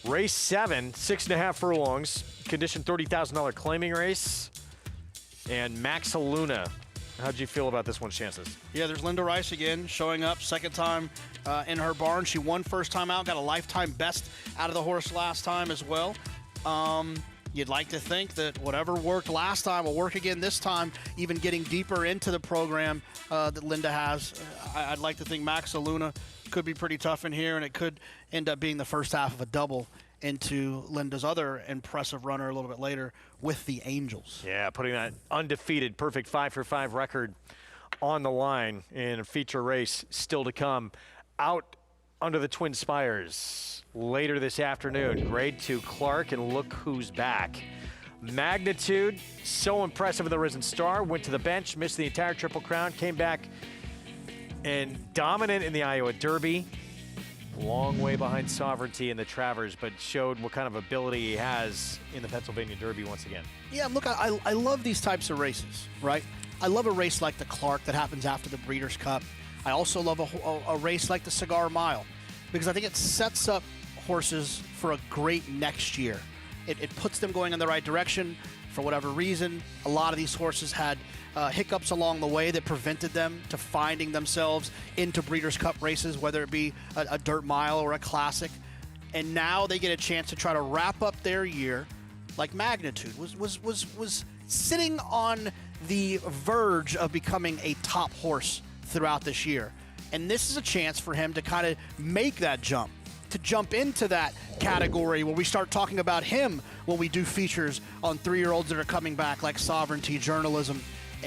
S1: Race 7, 6.5 furlongs. Condition $30,000 claiming race. And Max Luna. How'd you feel about this one's chances?
S2: Yeah, there's Linda Rice again showing up, second time in her barn. She won first time out, got a lifetime best out of the horse last time as well. You'd like to think that whatever worked last time will work again this time, even getting deeper into the program that Linda has. I'd like to think Max Luna could be pretty tough in here, and it could end up being the first half of a double into Linda's other impressive runner a little bit later with the Angels.
S1: Yeah, putting that undefeated perfect 5-for-5 record on the line in a feature race still to come. Out under the Twin Spires later this afternoon. Grade 2 Clark, and look who's back. Magnitude, so impressive with the Risen Star. Went to the bench, missed the entire Triple Crown, came back and dominant in the Iowa Derby. Long way behind Sovereignty in the Travers, but showed what kind of ability he has in the Pennsylvania Derby once again.
S2: Yeah, look, I love these types of races, right? I love a race like the Clark that happens after the Breeders' Cup. I also love a race like the Cigar Mile because I think it sets up horses for a great next year. It puts them going in the right direction. For whatever reason, a lot of these horses had hiccups along the way that prevented them to finding themselves into Breeders' Cup races, whether it be a dirt mile or a classic. And now they get a chance to try to wrap up their year like Magnitude was sitting on the verge of becoming a top horse throughout this year. And this is a chance for him to kind of make that jump, to jump into that category where we start talking about him when we do features on 3-year-olds that are coming back like Sovereignty, Journalism,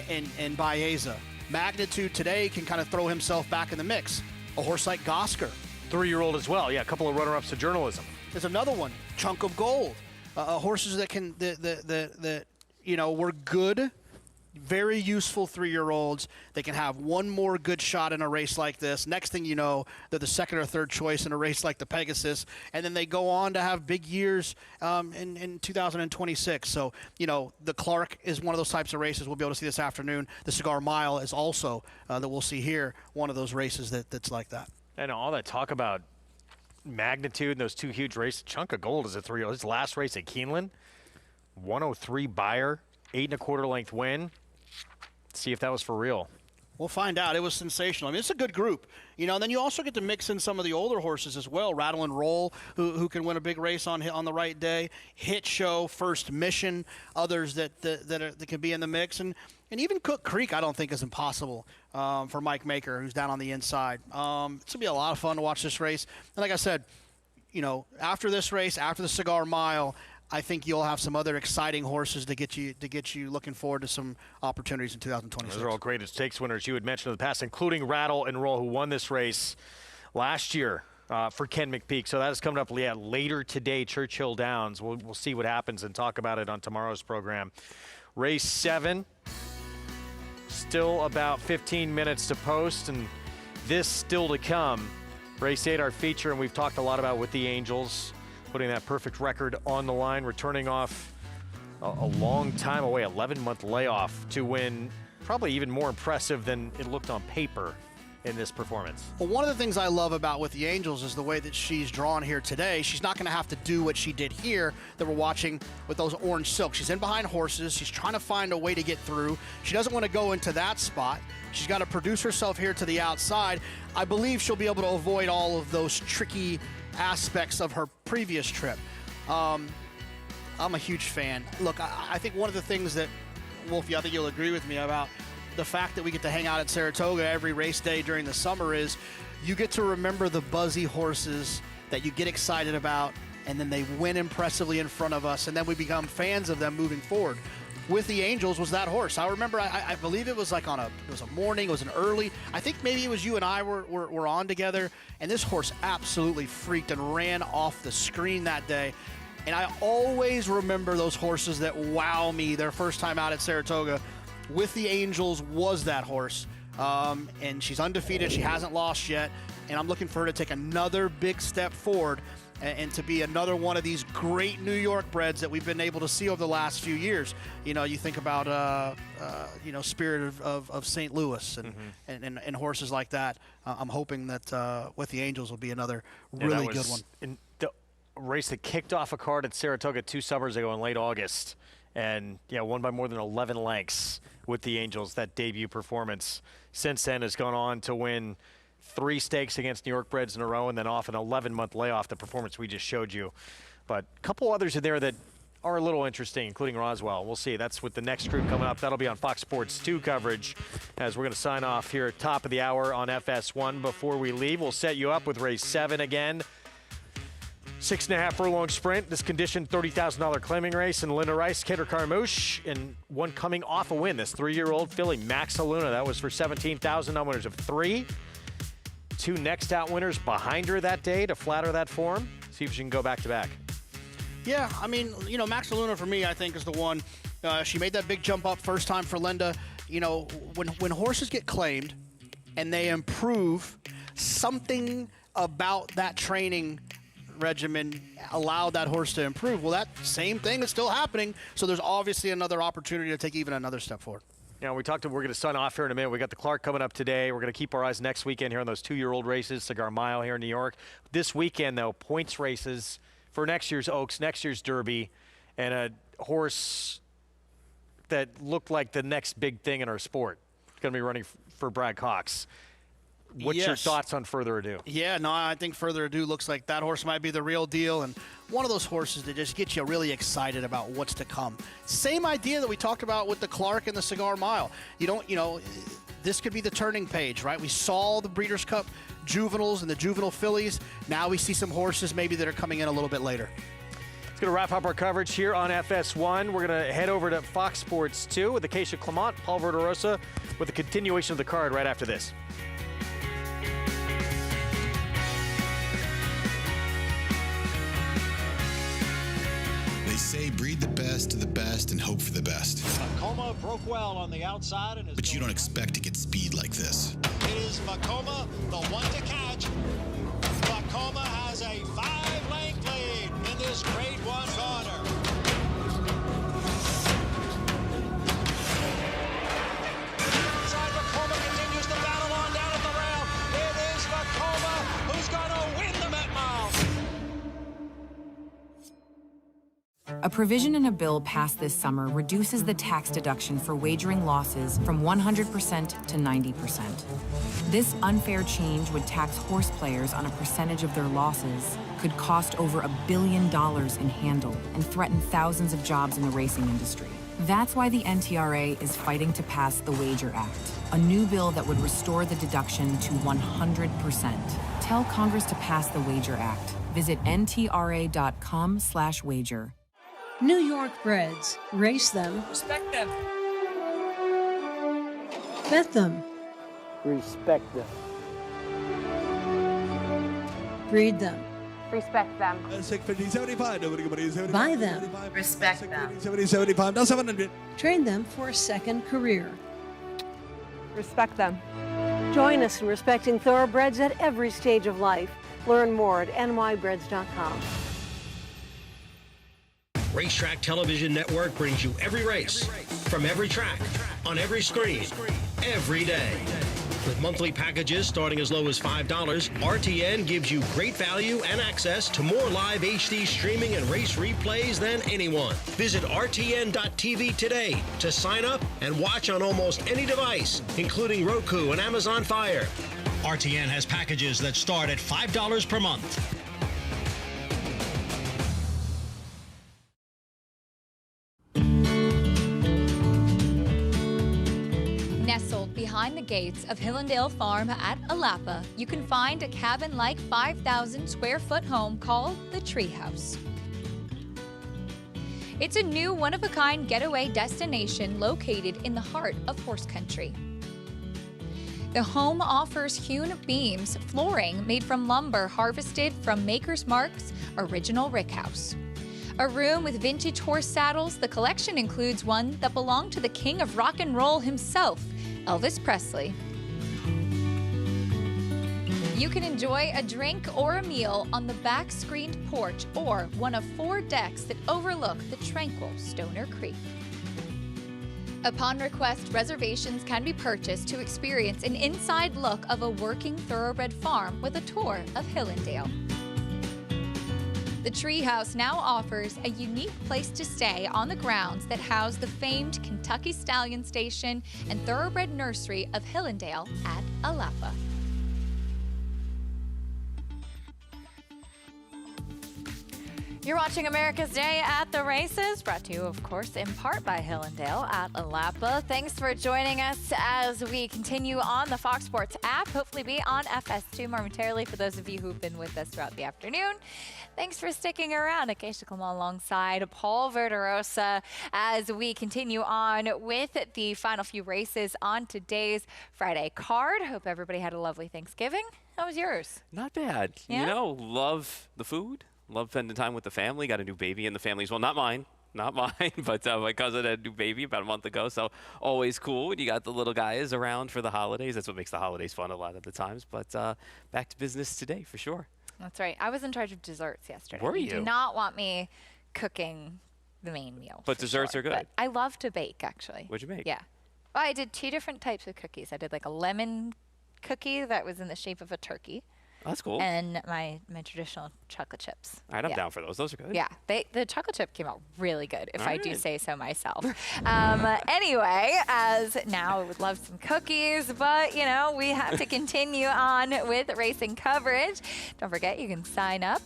S2: and Baeza. Magnitude today can kind of throw himself back in the mix. A horse like Gosker.
S1: 3-year-old as well. Yeah, a couple of runner-ups to Journalism.
S2: There's another one, Chunk of Gold. Horses that can, that were good very useful 3-year-olds. They can have one more good shot in a race like this. Next thing you know, they're the second or third choice in a race like the Pegasus, and then they go on to have big years in 2026. So, the Clark is one of those types of races we'll be able to see this afternoon. The Cigar Mile is also, that we'll see here, one of those races that's like that.
S1: And all that talk about magnitude in those two huge races. Chunk of gold is a 3-year-old. His last race at Keeneland, 103 Beyer, 8 1/4 length win. See if that was for real.
S2: We'll find out. It was sensational. I mean, it's a good group, and then you also get to mix in some of the older horses as well. Rattle and Roll, who can win a big race on the right day. Hit Show, First Mission, others that can be in the mix, and even Cook Creek, I don't think is impossible for Mike Maker, who's down on the inside. It's gonna be a lot of fun to watch this race. And like I said, after this race, after the Cigar Mile, I think you'll have some other exciting horses to get you looking forward to some opportunities in 2026.
S1: Those are all great stakes winners you had mentioned in the past, including Rattle and Roll, who won this race last year for Ken McPeak. So that is coming up later today, Churchill Downs. We'll see what happens and talk about it on tomorrow's program. Race 7, still about 15 minutes to post, and this still to come. Race 8, our feature, and we've talked a lot about with the Angels, putting that perfect record on the line, returning off a long time away, 11-month layoff to win, probably even more impressive than it looked on paper in this performance.
S2: Well, one of the things I love about with the Angels is the way that she's drawn here today. She's not going to have to do what she did here that we're watching with those orange silks. She's in behind horses. She's trying to find a way to get through. She doesn't want to go into that spot. She's got to produce herself here to the outside. I believe she'll be able to avoid all of those tricky aspects of her previous trip. I'm a huge fan. Look, I think one of the things that, Wolfie, I think you'll agree with me about the fact that we get to hang out at Saratoga every race day during the summer is you get to remember the buzzy horses that you get excited about, and then they win impressively in front of us, and then we become fans of them moving forward. With the Angels was that horse. I remember, I believe it was like it was a morning, it was an early, I think maybe it was you and I were on together, and this horse absolutely freaked and ran off the screen that day. And I always remember those horses that wow me their first time out at Saratoga. With the Angels was that horse. And she's undefeated, she hasn't lost yet, and I'm looking for her to take another big step forward and to be another one of these great New York breds that we've been able to see over the last few years. You think about, Spirit of St. Louis and horses like that. I'm hoping that with the Angels will be another really good one.
S1: In the race that kicked off a card at Saratoga 2 summers ago in late August, and won by more than 11 lengths with the Angels, that debut performance. Since then has gone on to win 3 stakes against New York breds in a row, and then off an 11-month layoff, the performance we just showed you. But a couple others in there that are a little interesting, including Roswell. We'll see. That's with the next group coming up. That'll be on Fox Sports 2 coverage as we're going to sign off here at top of the hour on FS1. Before we leave, we'll set you up with race 7 again. 6.5 furlong sprint. This conditioned $30,000 claiming race. And Linda Rice, Kader Carmouche, and one coming off a win. This 3-year-old filly, Max Aluna. That was for $17,000 on winners of 3. 2 next out winners behind her that day to flatter that form. See if she can go back to back.
S2: Yeah, I mean, Max Aluna for me, I think, is the one. She made that big jump up first time for Linda. When horses get claimed and they improve, something about that training regimen allowed that horse to improve. Well, that same thing is still happening, so there's obviously another opportunity to take even another step forward.
S1: We're going to sign off here in a minute. We got the Clark coming up today. We're going to keep our eyes next weekend here on those 2-year-old races, Cigar Mile here in New York. This weekend, though, points races for next year's Oaks, next year's Derby, and a horse that looked like the next big thing in our sport. It's going to be running for Brad Cox. What's your thoughts on Further Ado?
S2: Yeah, no, I think Further Ado looks like that horse might be the real deal, and one of those horses that just gets you really excited about what's to come. Same idea that we talked about with the Clark and the Cigar Mile. This could be the turning page, right? We saw the Breeders' Cup juveniles and the juvenile fillies. Now we see some horses maybe that are coming in a little bit later.
S1: It's going to wrap up our coverage here on FS1. We're going to head over to Fox Sports 2 with Acacia Clement, Paul Verderosa, with a continuation of the card right after this.
S21: They say
S9: breed the best of the best and hope for the best.
S14: Vacoma broke well on the outside and is
S9: But you don't expect to get speed like this.
S14: It is Vacoma, the one to catch. Vacoma has a 5-length lead in this grade 1 corner. Inside, Vacoma continues to battle on down at the rail. It is Vacoma who's going to win the Met Mile.
S10: A provision in a bill passed this summer reduces the tax deduction for wagering losses from 100% to 90%. This unfair change would tax horse players on a percentage of their losses, could cost over $1 billion in handle, and threaten thousands of jobs in the racing industry. That's why the NTRA is fighting to pass the Wager Act, a new bill that would restore the deduction to 100%. Tell Congress to pass the Wager Act. Visit ntra.com/wager.
S16: New York breds. Race them.
S18: Respect them.
S16: Bet them.
S24: Respect them.
S16: Breed them.
S25: Respect them.
S16: Buy them.
S25: Respect them.
S16: Train them for a second career.
S25: Respect them.
S26: Join us in respecting thoroughbreds at every stage of life. Learn more at nybreds.com.
S14: Racetrack Television Network brings you every race, from every track, on every screen, every day. With monthly packages starting as low as $5, RTN gives you great value and access to more live HD streaming and race replays than anyone. Visit RTN.tv today to sign up and watch on almost any device, including Roku and Amazon Fire. RTN has packages that start at $5 per month.
S3: Nestled behind the gates of Hillendale Farm at Alapa, you can find a cabin-like 5,000 square foot home called the Treehouse. It's a new one-of-a-kind getaway destination located in the heart of horse country. The home offers hewn beams, flooring made from lumber harvested from Maker's Mark's original rickhouse. A room with vintage horse saddles, the collection includes one that belonged to the king of rock and roll himself, Elvis Presley. You can enjoy a drink or a meal on the back screened porch or one of 4 decks that overlook the tranquil Stoner Creek. Upon request, reservations can be purchased to experience an inside look of a working thoroughbred farm with a tour of Hillendale. The Treehouse now offers a unique place to stay on the grounds that house the famed Kentucky Stallion Station and Thoroughbred Nursery of Hillendale at Alapa. You're watching America's Day at the Races, brought to you, of course, in part by Hillendale at Alapa. Thanks for joining us as we continue on the Fox Sports app. Hopefully be on FS2 momentarily for those of you who've been with us throughout the afternoon. Thanks for sticking around. Acacia Kamal alongside Paul Verderosa as we continue on with the final few races on today's Friday card. Hope everybody had a lovely Thanksgiving. How was yours?
S27: Not bad.
S3: Yeah?
S27: You know, love the food. Love spending time with the family. Got a new baby in the family as well. Not mine, but my cousin had a new baby about a month ago. So always cool when you got the little guys around for the holidays. That's what makes the holidays fun a lot of the times. But back to business today for sure.
S3: That's right. I was in charge of desserts yesterday.
S27: Were
S3: You
S27: you?
S3: did not want me cooking the main meal.
S27: But
S3: for
S27: desserts
S3: sure.
S27: are good.
S3: But I love to bake, actually.
S27: What'd you make?
S3: Yeah. Well, I did 2 different types of cookies. I did like a lemon cookie that was in the shape of a turkey.
S27: Oh, that's cool.
S3: And my traditional chocolate chips.
S27: All right, I'm
S3: Yeah.
S27: down for those. Those are good.
S3: Yeah, the chocolate chip came out really good, if
S27: All
S3: I do
S27: right.
S3: say so myself. Anyway, as now I would love some cookies, but you know, we have to continue on with racing coverage. Don't forget, you can sign up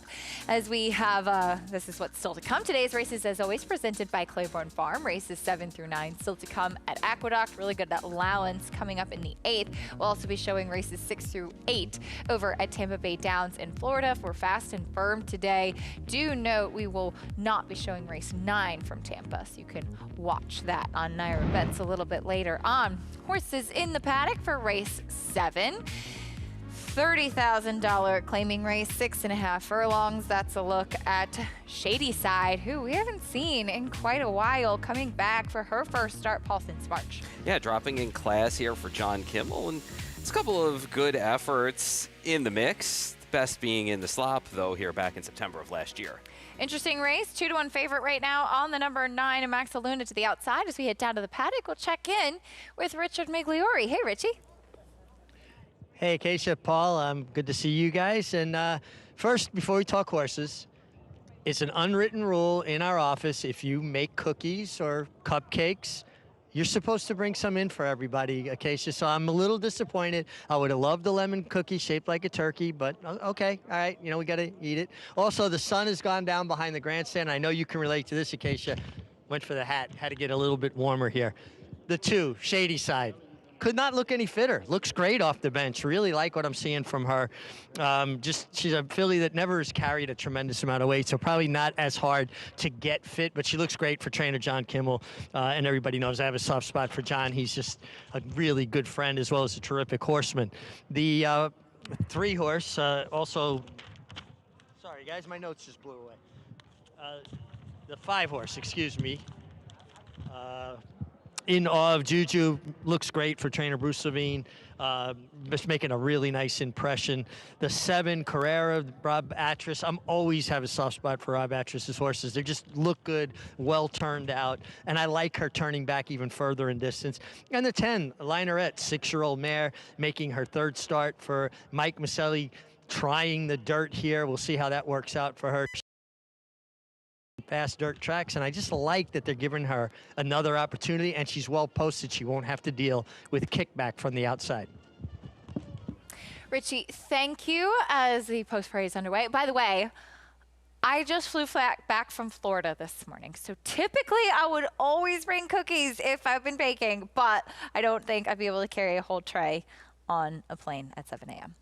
S3: as we have, this is what's still to come. Today's races, as always, presented by Claiborne Farm. Races 7 through 9 still to come at Aqueduct. Really good allowance coming up in the 8th. We'll also be showing races 6 through 8 over at Tampa Bay Downs in Florida for Fast and Firm today. Do note we will not be showing race 9 from Tampa, so you can watch that on Naira Bets a little bit later on. Horses in the paddock for race 7. $30,000 claiming race, 6.5 furlongs. That's a look at Shady Side, who we haven't seen in quite a while, coming back for her first start, Paul since March.
S27: Yeah, dropping in class here for John Kimmel, and it's a couple of good efforts in the mix. The best being in the slop, though, here back in September of last year.
S3: Interesting race, 2-1 favorite right now on the number 9, and Max Aluna to the outside. As we head down to the paddock, we'll check in with Richard Migliori. Hey, Richie.
S11: Hey, Acacia, Paul, good to see you guys. And first, before we talk horses, it's an unwritten rule in our office. If you make cookies or cupcakes, you're supposed to bring some in for everybody, Acacia. So I'm a little disappointed. I would have loved a lemon cookie shaped like a turkey, but okay, all right, we got to eat it. Also, the sun has gone down behind the grandstand. I know you can relate to this, Acacia. Went for the hat, had to get a little bit warmer here. The 2, Shady Side. Could not look any fitter. Looks great off the bench. Really like what I'm seeing from her. She's a filly that never has carried a tremendous amount of weight, so probably not as hard to get fit, but she looks great for trainer John Kimmel, and everybody knows I have a soft spot for John. He's just a really good friend as well as a terrific horseman. The 3 horse also, sorry guys, my notes just blew away. The 5 horse, excuse me. In awe of Juju, looks great for trainer Bruce Levine, just making a really nice impression. The 7, Carrera, Rob Atras, I'm always have a soft spot for Rob Atras' horses. They just look good, well turned out, and I like her turning back even further in distance. And the 10, Linerette, 6-year-old mare, making her 3rd start for Mike Maselli, trying the dirt here. We'll see how that works out for her. Fast dirt tracks, and I just like that they're giving her another opportunity, and she's well posted. She won't have to deal with kickback from the outside.
S3: Richie, thank you as the post parade is underway. By the way, I just flew back from Florida this morning, so typically I would always bring cookies if I've been baking, but I don't think I'd be able to carry a whole tray on a plane at 7 a.m.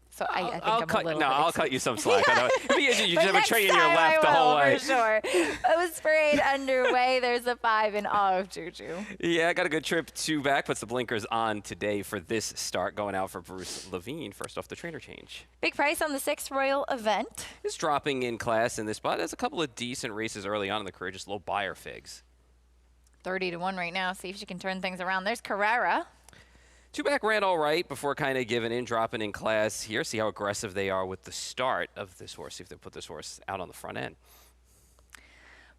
S3: So I think
S27: I'll cut you some slack.
S3: Yeah.
S27: You have a tray in your lap the whole way.
S3: For sure. Post parade underway. There's a 5 in awe of Juju.
S27: Yeah, I got a good trip back. Puts the blinkers on today for this start. Going out for Bruce Levine. First off, the trainer change.
S3: Big price on the 6th Royal Event.
S27: Is dropping in class in this spot. Has a couple of decent races early on in the career. Just low buyer figs.
S3: 30-1 right now. See if she can turn things around. There's Carrera.
S27: 2-back ran all right before kind of giving in, dropping in class here. See how aggressive they are with the start of this horse. See if they put this horse out on the front end.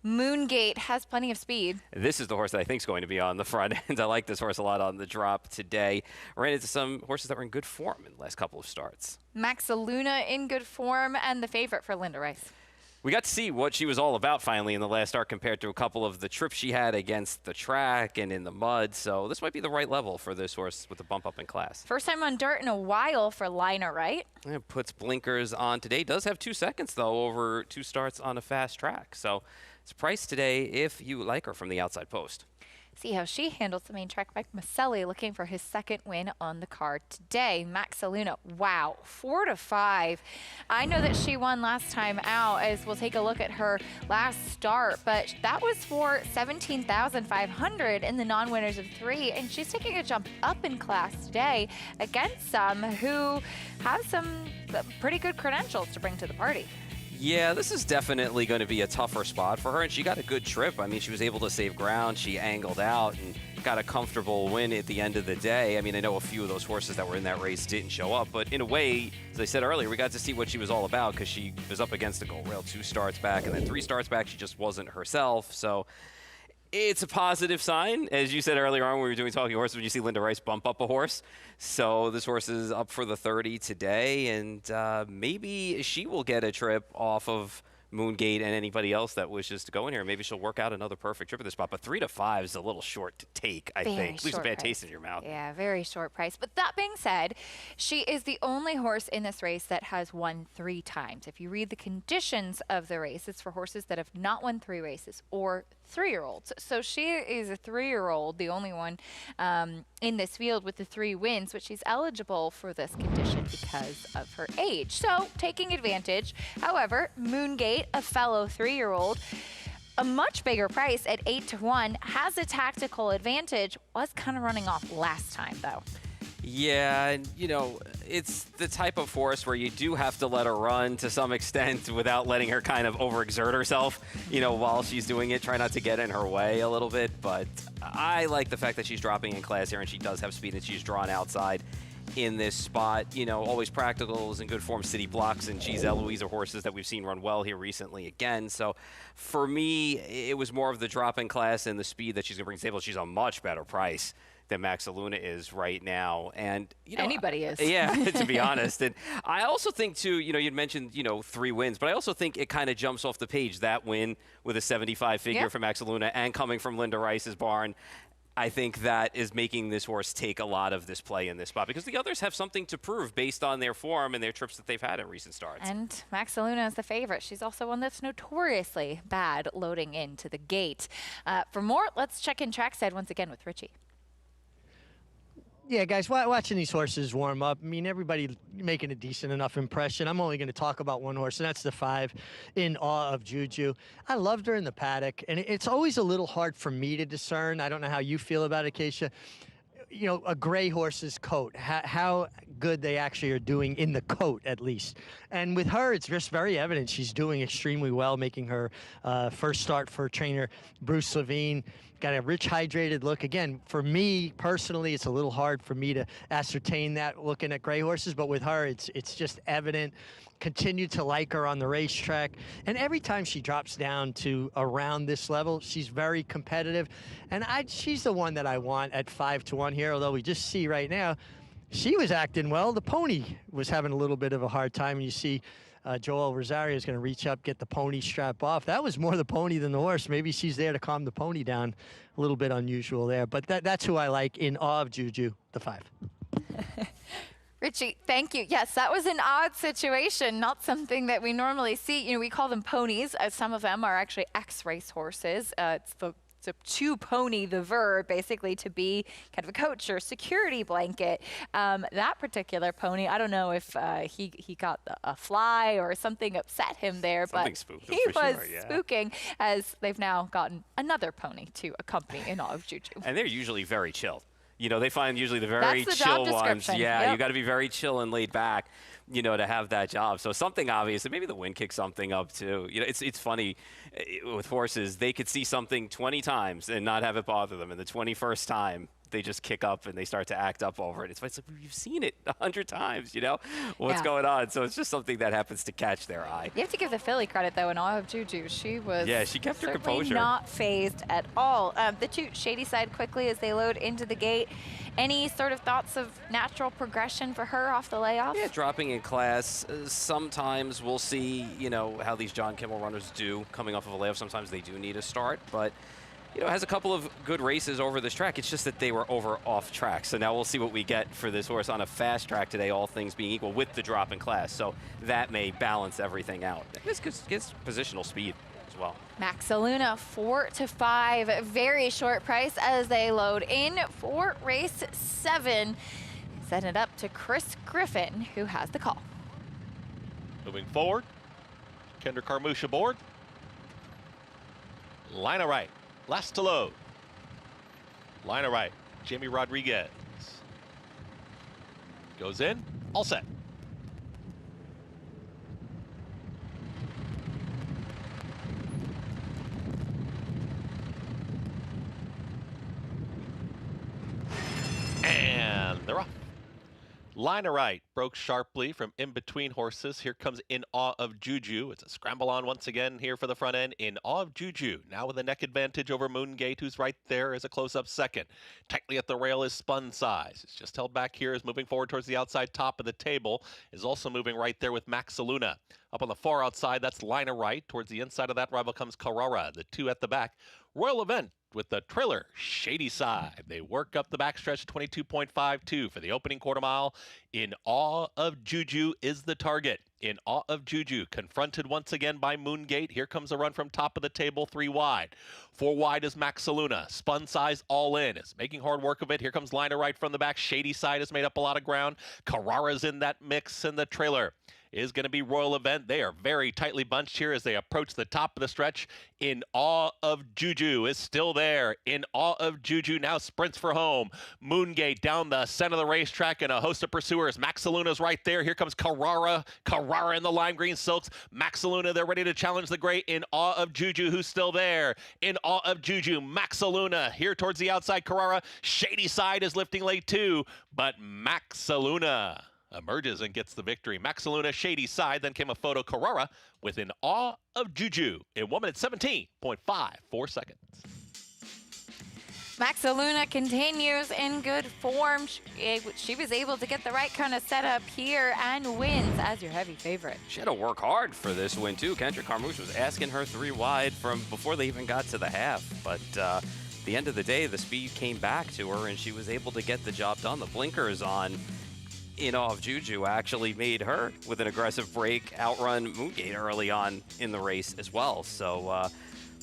S3: Moongate has plenty of speed.
S27: This is the horse that I think is going to be on the front end. I like this horse a lot on the drop today. Ran into some horses that were in good form in the last couple of starts.
S3: Max Aluna in good form, and the favorite for Linda Rice.
S27: We got to see what she was all about finally in the last start compared to a couple of the trips she had against the track and in the mud. So this might be the right level for this horse with a bump up in class.
S3: First time on dirt in a while for Liner, right?
S27: It puts blinkers on today. Does have 2 seconds, though, over 2 starts on a fast track. So it's priced today if you like her from the outside post.
S3: See how she handles the main track. Mike Maselli looking for his 2nd win on the card today. Max Aluna, wow, 4-5. I know that she won last time out, as we'll take a look at her last start, but that was for $17,500 in the non-winners of 3, and she's taking a jump up in class today against some who have some pretty good credentials to bring to the party.
S27: Yeah, this is definitely going to be a tougher spot for her, and she got a good trip. I mean, she was able to save ground. She angled out and got a comfortable win at the end of the day. I mean, I know a few of those horses that were in that race didn't show up, but in a way, as I said earlier, we got to see what she was all about because she was up against the gold rail 2 starts back, and then 3 starts back, she just wasn't herself. So it's a positive sign. As you said earlier on when we were doing Talking Horses, when you see Linda Rice bump up a horse. So this horse is up for the 30 today, and maybe she will get a trip off of Moongate and anybody else that wishes to go in here. Maybe she'll work out another perfect trip at this spot. But 3-5 is a little short to take, I think. Leaves a bad taste in your mouth.
S3: Yeah, very short price. But that being said, she is the only horse in this race that has won 3 times. If you read the conditions of the race, it's for horses that have not won 3 races or 3-year-olds. So she is a 3-year-old, the only one in this field with the 3 wins, but she's eligible for this condition because of her age. So taking advantage. However, Moongate, a fellow 3-year-old, a much bigger price at 8-1, has a tactical advantage. Was kind of running off last time, though.
S27: Yeah, and it's the type of horse where you do have to let her run to some extent without letting her kind of overexert herself, while she's doing it. Try not to get in her way a little bit, but I like the fact that she's dropping in class here and she does have speed and she's drawn outside in this spot. Always practical, is in good form, City Blocks and She's Eloise are horses that we've seen run well here recently again. So for me, it was more of the drop in class and the speed that she's going to bring to the table. She's a much better price than Max Luna is right now. And,
S3: anybody is.
S27: Yeah, to be honest. And I also think, too, you'd mentioned, 3 wins, but I also think it kind of jumps off the page, that win with a 75 figure for Max Luna and coming from Linda Rice's barn. I think that is making this horse take a lot of this play in this spot because the others have something to prove based on their form and their trips that they've had in recent starts.
S3: And Max Luna is the favorite. She's also one that's notoriously bad loading into the gate. For more, let's check in trackside once again with Richie.
S11: Yeah, guys, watching these horses warm up, everybody making a decent enough impression. I'm only going to talk about one horse, and that's the 5, In Awe of Juju. I loved her in the paddock, and it's always a little hard for me to discern. I don't know how you feel about it, Keisha. A gray horse's coat, how good they actually are doing in the coat, at least. And with her, it's just very evident she's doing extremely well, making her first start for trainer Bruce Levine. Got a rich, hydrated look. Again, for me personally, it's a little hard for me to ascertain that looking at gray horses, but with her, it's just evident. Continue to like her on the racetrack, and every time she drops down to around this level, she's very competitive, and she's the one that I want at 5-1 here, although we just see right now she was acting well. The pony was having a little bit of a hard time, and you see Joel Rosario is going to reach up, get the pony strap off. That was more the pony than the horse. Maybe she's there to calm the pony down. A little bit unusual there, but that's who I like, In Awe of Juju, the 5.
S3: Richie, thank you. Yes, that was an odd situation, not something that we normally see. We call them ponies. Some of them are actually ex-race horses. It's to pony, the verb, basically to be kind of a coach or security blanket. That particular pony, I don't know if he got a fly or something upset him there, but he was spooking, as they've now gotten another pony to accompany In Awe of Juju.
S27: And they're usually very chill. They find usually the very chill ones. Yeah, you got to be very chill and laid back, to have that job. So something obvious, and maybe the wind kicked something up too. It's funny with horses. They could see something 20 times and not have it bother them. And the 21st time, they just kick up and they start to act up over it. It's like, you've seen it 100 times, what's going on. So it's just something that happens to catch their eye.
S3: You have to give the filly credit, though, In Awe of Juju. She was
S27: she kept her
S3: certainly
S27: composure.
S3: Not phased at all. The 2 Shady Side quickly as they load into the gate. Any sort of thoughts of natural progression for her off the layoff?
S27: Yeah, dropping in class. Sometimes we'll see, how these John Kimmel runners do coming off of a layoff. Sometimes they do need a start, but has a couple of good races over this track. It's just that they were over off track. So now we'll see what we get for this horse on a fast track today, all things being equal, with the drop in class. So that may balance everything out. This gets positional speed as well.
S3: Max Luna, 4-5, very short price as they load in for race 7. Setting it up to Chris Griffin, who has the call.
S4: Moving forward, Kendra Carmouche aboard. Line of right. Last to load. Line of right. Jamie Rodriguez. Goes in. All set. And they're off. Line of right broke sharply from in between horses. Here comes In Awe of Juju. It's a scramble on once again here for the front end. In Awe of Juju now with a neck advantage over Moongate, who's right there as a close-up second. Tightly at the rail is Spun Size. It's just held back here, is moving forward towards the outside top of the table. Is also moving right there with Max Luna. Up on the far outside, that's Line of Right. Towards the inside of that rival comes Carrara. The 2 at the back. Royal Event with the trailer, Shady Side. They work up the backstretch, 22.52 for the opening quarter mile. In Awe of Juju is the target. In Awe of Juju, confronted once again by Moongate. Here comes a run from top of the table, 3 wide. 4 wide is Max Luna. Spun Size all in. Is making hard work of it. Here comes Line of Right from the back. Shady Side has made up a lot of ground. Carrara's in that mix, and the trailer is going to be Royal Event. They are very tightly bunched here as they approach the top of the stretch. In Awe of Juju is still there. In Awe of Juju now sprints for home. Moongate down the center of the racetrack and a host of pursuers. Maxaluna's right there. Here comes Carrara. Carrara in the lime green silks. Maxaluna, they're ready to challenge the great In Awe of Juju, who's still there. In Awe of Juju, Maxaluna here towards the outside. Carrara, Shady Side is lifting late too, but Maxaluna emerges and gets the victory. Maxaluna, Shady Side, then came a photo Carrara with In Awe of Juju in 1 minute 17.54 seconds.
S3: Maxaluna continues in good form. She was able to get the right kind of setup here and wins as your heavy favorite.
S27: She had to work hard for this win, too. Kendrick Carmouche was asking her 3 wide from before they even got to the half. But at the end of the day, the speed came back to her, and she was able to get the job done. The blinkers on In Awe of Juju actually made her, with an aggressive break, outrun Moongate early on in the race as well. So,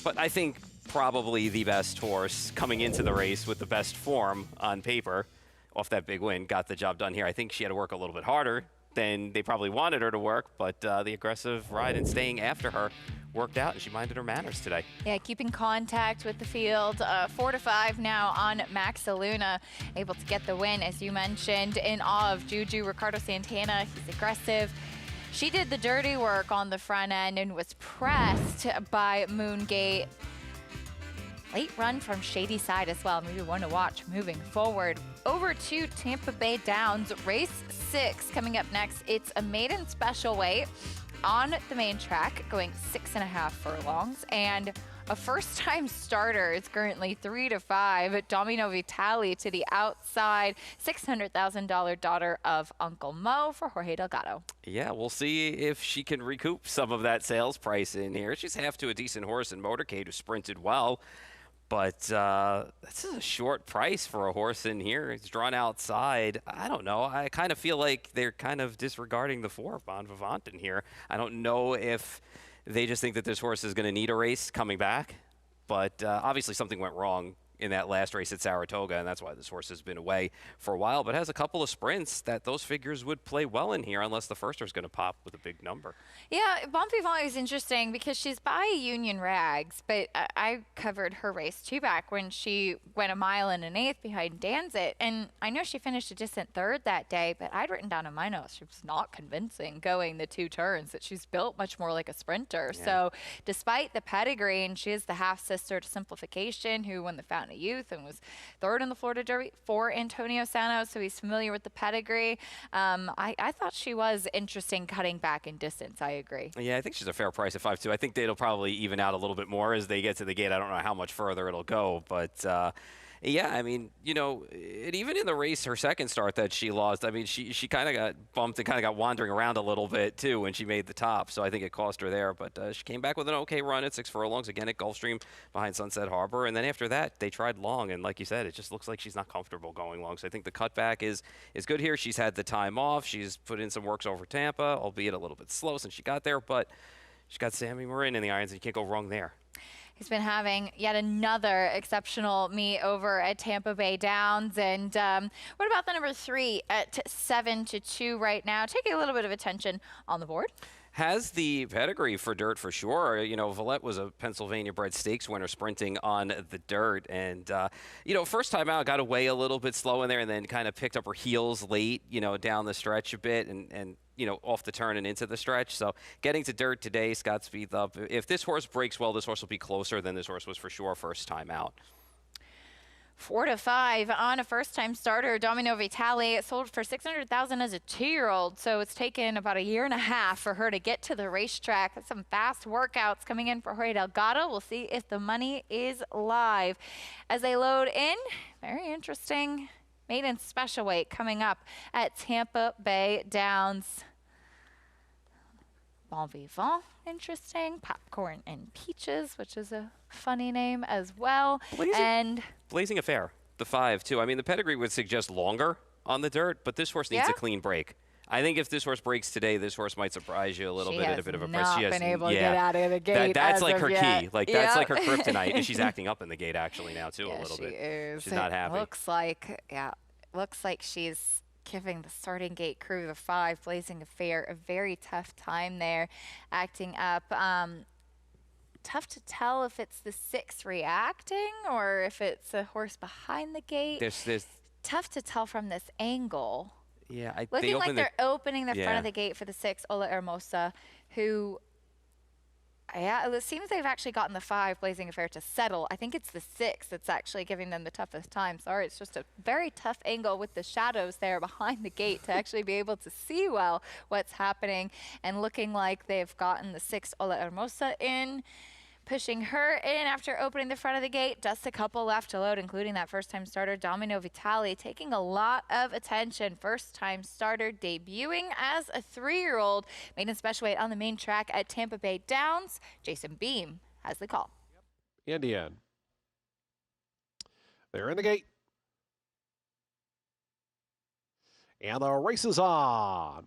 S27: but I think probably the best horse coming into the race with the best form on paper off that big win got the job done here. I think she had to work a little bit harder than they probably wanted her to work, but the aggressive ride and staying after her worked out, and she minded her manners today.
S3: Yeah, keeping contact with the field. 4-5 now on Maxaluna, able to get the win, as you mentioned. In Awe of Juju, Ricardo Santana, he's aggressive. She did the dirty work on the front end and was pressed by Moongate. Late run from Shady Side as well. Maybe one to watch moving forward. Over to Tampa Bay Downs, race 6 coming up next. It's a maiden special weight on the main track, going 6.5 furlongs, and a first-time starter is currently 3-5. Domino Vitale to the outside, $600,000 daughter of Uncle Mo for Jorge Delgado.
S27: Yeah, we'll see if she can recoup some of that sales price in here. She's half to a decent horse in Motorcade who sprinted well. But that's a short price for a horse in here. It's drawn outside. I don't know. I kind of feel like they're kind of disregarding the 4 Bon Vivant in here. I don't know if they just think that this horse is going to need a race coming back. But obviously something went wrong in that last race at Saratoga, and that's why this horse has been away for a while, but has a couple of sprints that those figures would play well in here unless the firster is going to pop with a big number.
S3: Yeah, Bon Vivant is interesting because she's by Union Rags, but I covered her race too back when she went 1 1/8 behind Danzit, and I know she finished a distant 3rd that day, but I'd written down in my notes she was not convincing going the 2 turns, that she's built much more like a sprinter. Yeah. So despite the pedigree, and she is the half-sister to Simplification, who won the Fountain of Youth and was 3rd in the Florida Derby for Antonio Santos, so he's familiar with the pedigree. I thought she was interesting cutting back in distance. I agree.
S27: Yeah, I think she's a fair price at 5-2. I think it'll probably even out a little bit more as they get to the gate. I don't know how much further it'll go, but yeah, I mean, you know, even in the race, her second start that she lost, I mean, she kind of got bumped and kind of got wandering around a little bit, too, when she made the top. So I think it cost her there. But she came back with an okay run at 6 furlongs, again at Gulfstream behind Sunset Harbor. And then after that, they tried long. And like you said, it just looks like she's not comfortable going long. So I think the cutback is good here. She's had the time off. She's put in some works over Tampa, albeit a little bit slow since she got there. But she's got Sammy Marin in the irons, and you can't go wrong there.
S3: He's been having yet another exceptional meet over at Tampa Bay Downs. And what about the number 3 at 7-2 right now? Taking a little bit of attention on the board.
S27: Has the pedigree for dirt for sure. You know, Valette was a Pennsylvania bred stakes winner sprinting on the dirt. And, you know, first time out got away a little bit slow in there and then kind of picked up her heels late, you know, down the stretch a bit and you know, off the turn and into the stretch. So getting to dirt today, Scott speeds up. If this horse breaks well, this horse will be closer than this horse was for sure first time out.
S3: 4-5 on a first-time starter. Domino Vitale sold for $600,000 as a 2-year-old, so it's taken about 1.5 years for her to get to the racetrack. That's some fast workouts coming in for Jorge Delgado. We'll see if the money is live as they load in. Very interesting maiden special weight coming up at Tampa Bay Downs. Bon Vivant, interesting. Popcorn and Peaches, which is a funny name as well.
S27: Blazing Affair, the 5-2. I mean, the pedigree would suggest longer on the dirt, but this horse needs a clean break. I think if this horse breaks today, this horse might surprise you a little bit at a bit of a price.
S3: She has not been able to get out of the gate.
S27: That's like her
S3: yet.
S27: key. Like that's like her kryptonite, and she's acting up in the gate actually now too a little bit.
S3: Is.
S27: She's not happy.
S3: Looks like she's giving the starting gate crew, the 5, Blazing Affair, a very tough time there, acting up. Tough to tell if it's the 6 reacting or if it's a horse behind the gate.
S27: There's
S3: tough to tell from this angle.
S27: Yeah,
S3: Looking like they're opening the front of the gate for the 6, Ola Hermosa, who, yeah, it seems they've actually gotten the 5, Blazing Affair, to settle. I think it's the 6 that's actually giving them the toughest time. Sorry, it's just a very tough angle with the shadows there behind the gate to actually be able to see well what's happening. And looking like they've gotten the 6, Ola Hermosa, in. Pushing her in after opening the front of the gate. Just a couple left to load, including that first-time starter, Domino Vitale, taking a lot of attention. First-time starter debuting as a 3-year-old. Maiden special weight on the main track at Tampa Bay Downs. Jason Beam has the call.
S15: Indian. They're in the gate. And the race is on.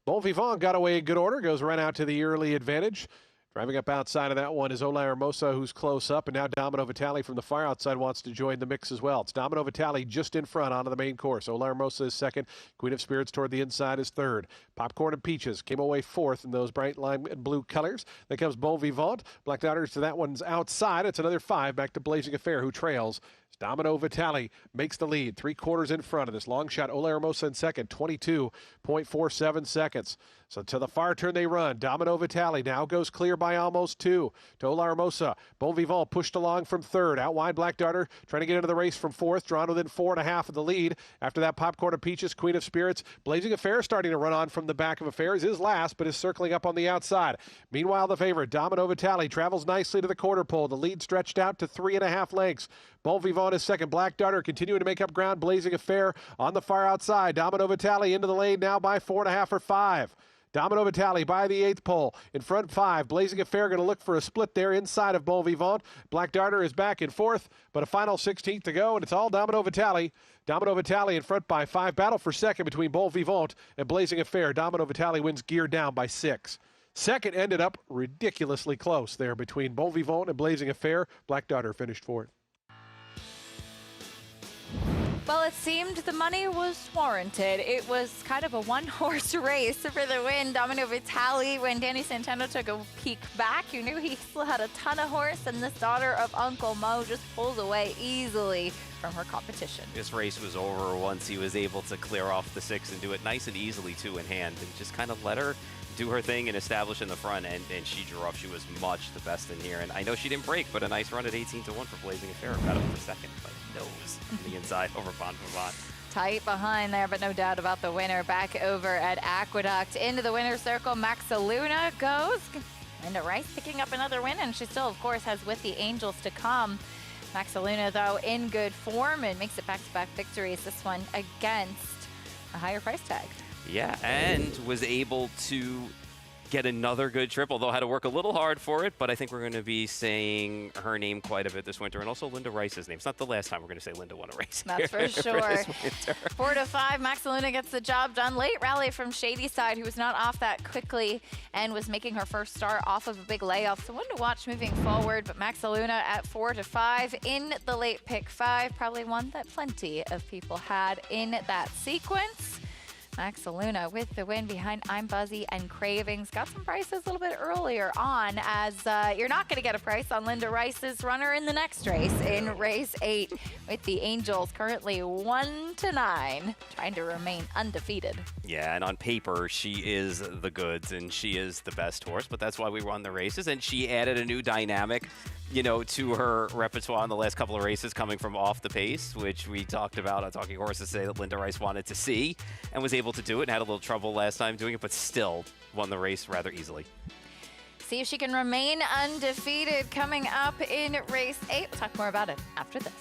S15: Bon Vivant got away in good order, goes right out to the early advantage. Driving up outside of that one is Ola Hermosa, who's close up, and now Domino Vitale from the far outside wants to join the mix as well. It's Domino Vitale just in front onto the main course. Ola Hermosa is second. Queen of Spirits toward the inside is third. Popcorn and Peaches came away fourth in those bright lime and blue colors. Then comes Bon Vivant. Black Daughters to that one's outside. It's another 5 back to Blazing Affair, who trails. Domino Vitale makes the lead, 3/4 in front of this long shot. Ola Hermosa in second, 22.47 seconds. So to the far turn they run. Domino Vitale now goes clear by almost 2 to Ola Hermosa. Bon Vivant pushed along from third. Out wide, Black Darter trying to get into the race from fourth, drawn within 4.5 of the lead. After that, Popcorn and Peaches, Queen of Spirits. Blazing Affair starting to run on from the back of Affairs is last, but is circling up on the outside. Meanwhile, the favorite, Domino Vitale, travels nicely to the quarter pole. The lead stretched out to 3.5 lengths. Bon Vivant is second. Black Darter continuing to make up ground. Blazing Affair on the far outside. Domino Vitale into the lane now by 4.5 or 5. Domino Vitale by the 8th pole. In front 5. Blazing Affair going to look for a split there inside of Bon Vivant. Black Darter is back in 4th, but a final 16th to go, and it's all Domino Vitale. Domino Vitale in front by 5. Battle for second between Bon Vivant and Blazing Affair. Domino Vitale wins gear down by 6. Second ended up ridiculously close there between Bon Vivant and Blazing Affair. Black Darter finished 4th.
S3: Well, it seemed the money was warranted. It was kind of a one-horse race for the win. Domino Vitale, when Danny Santana took a peek back, you knew he still had a ton of horse, and this daughter of Uncle Mo just pulls away easily from her competition.
S27: This race was over once he was able to clear off the 6 and do it nice and easily, too, in hand, and just kind of let her do her thing and establish in the front, and she drew up. She was much the best in here, and I know she didn't break, but a nice run at 18-1 for Blazing Affair. Got up for second, but nose on the inside over Bon Vivant.
S3: Tight behind there, but no doubt about the winner. Back over at Aqueduct. Into the winner's circle, Maxaluna goes. Linda Rice picking up another win, and she still, of course, has With the Angels to come. Maxaluna, though, in good form and makes it back-to-back victories. This one against a higher price tag.
S27: Yeah, and was able to get another good trip, although had to work a little hard for it, but I think we're going to be saying her name quite a bit this winter, and also Linda Rice's name. It's not the last time we're going to say Linda won a race.
S3: That's for sure. 4 to 5, Maxaluna gets the job done. Late rally from Shady Side, who was not off that quickly and was making her first start off of a big layoff. So one to watch moving forward, but Maxaluna at 4 to 5 in the late pick 5, probably one that plenty of people had in that sequence. Maxaluna with the win behind I'm Buzzy and Cravings. Got some prices a little bit earlier on, as you're not going to get a price on Linda Rice's runner in the next race in race 8 with the Angels currently 1 to 9, trying to remain undefeated.
S27: Yeah, and on paper, she is the goods and she is the best horse, but that's why we run the races, and she added a new dynamic, you know, to her repertoire in the last couple of races, coming from off the pace, which we talked about on Talking Horses say that Linda Rice wanted to see, and was able to do it, and had a little trouble last time doing it, but still won the race rather easily.
S3: See if she can remain undefeated coming up in race 8. We'll talk more about it after this.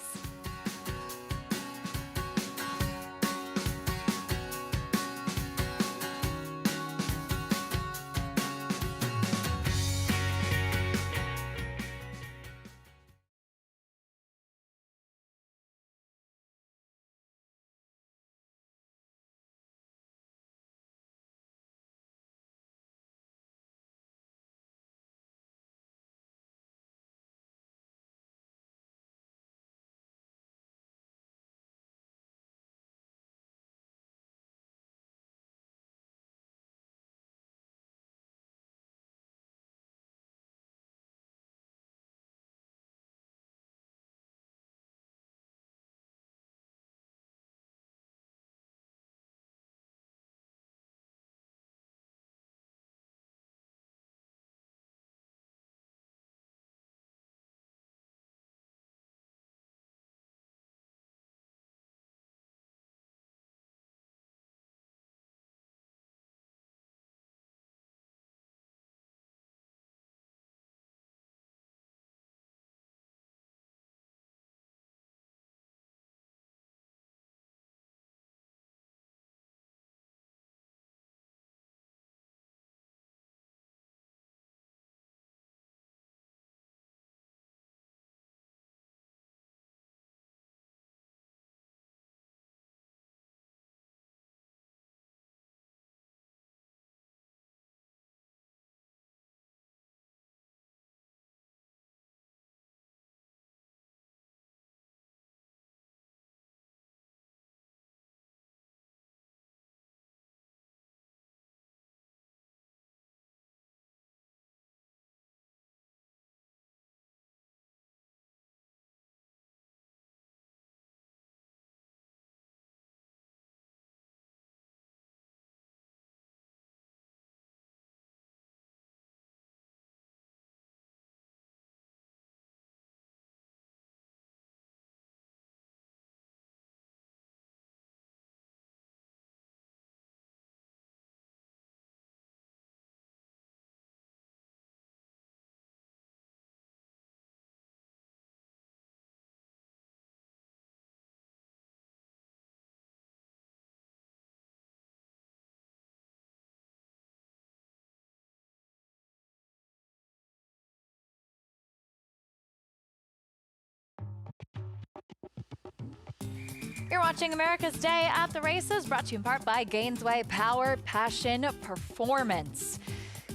S3: You're watching America's Day at the Races, brought to you in part by Gainesway Power, Passion, Performance.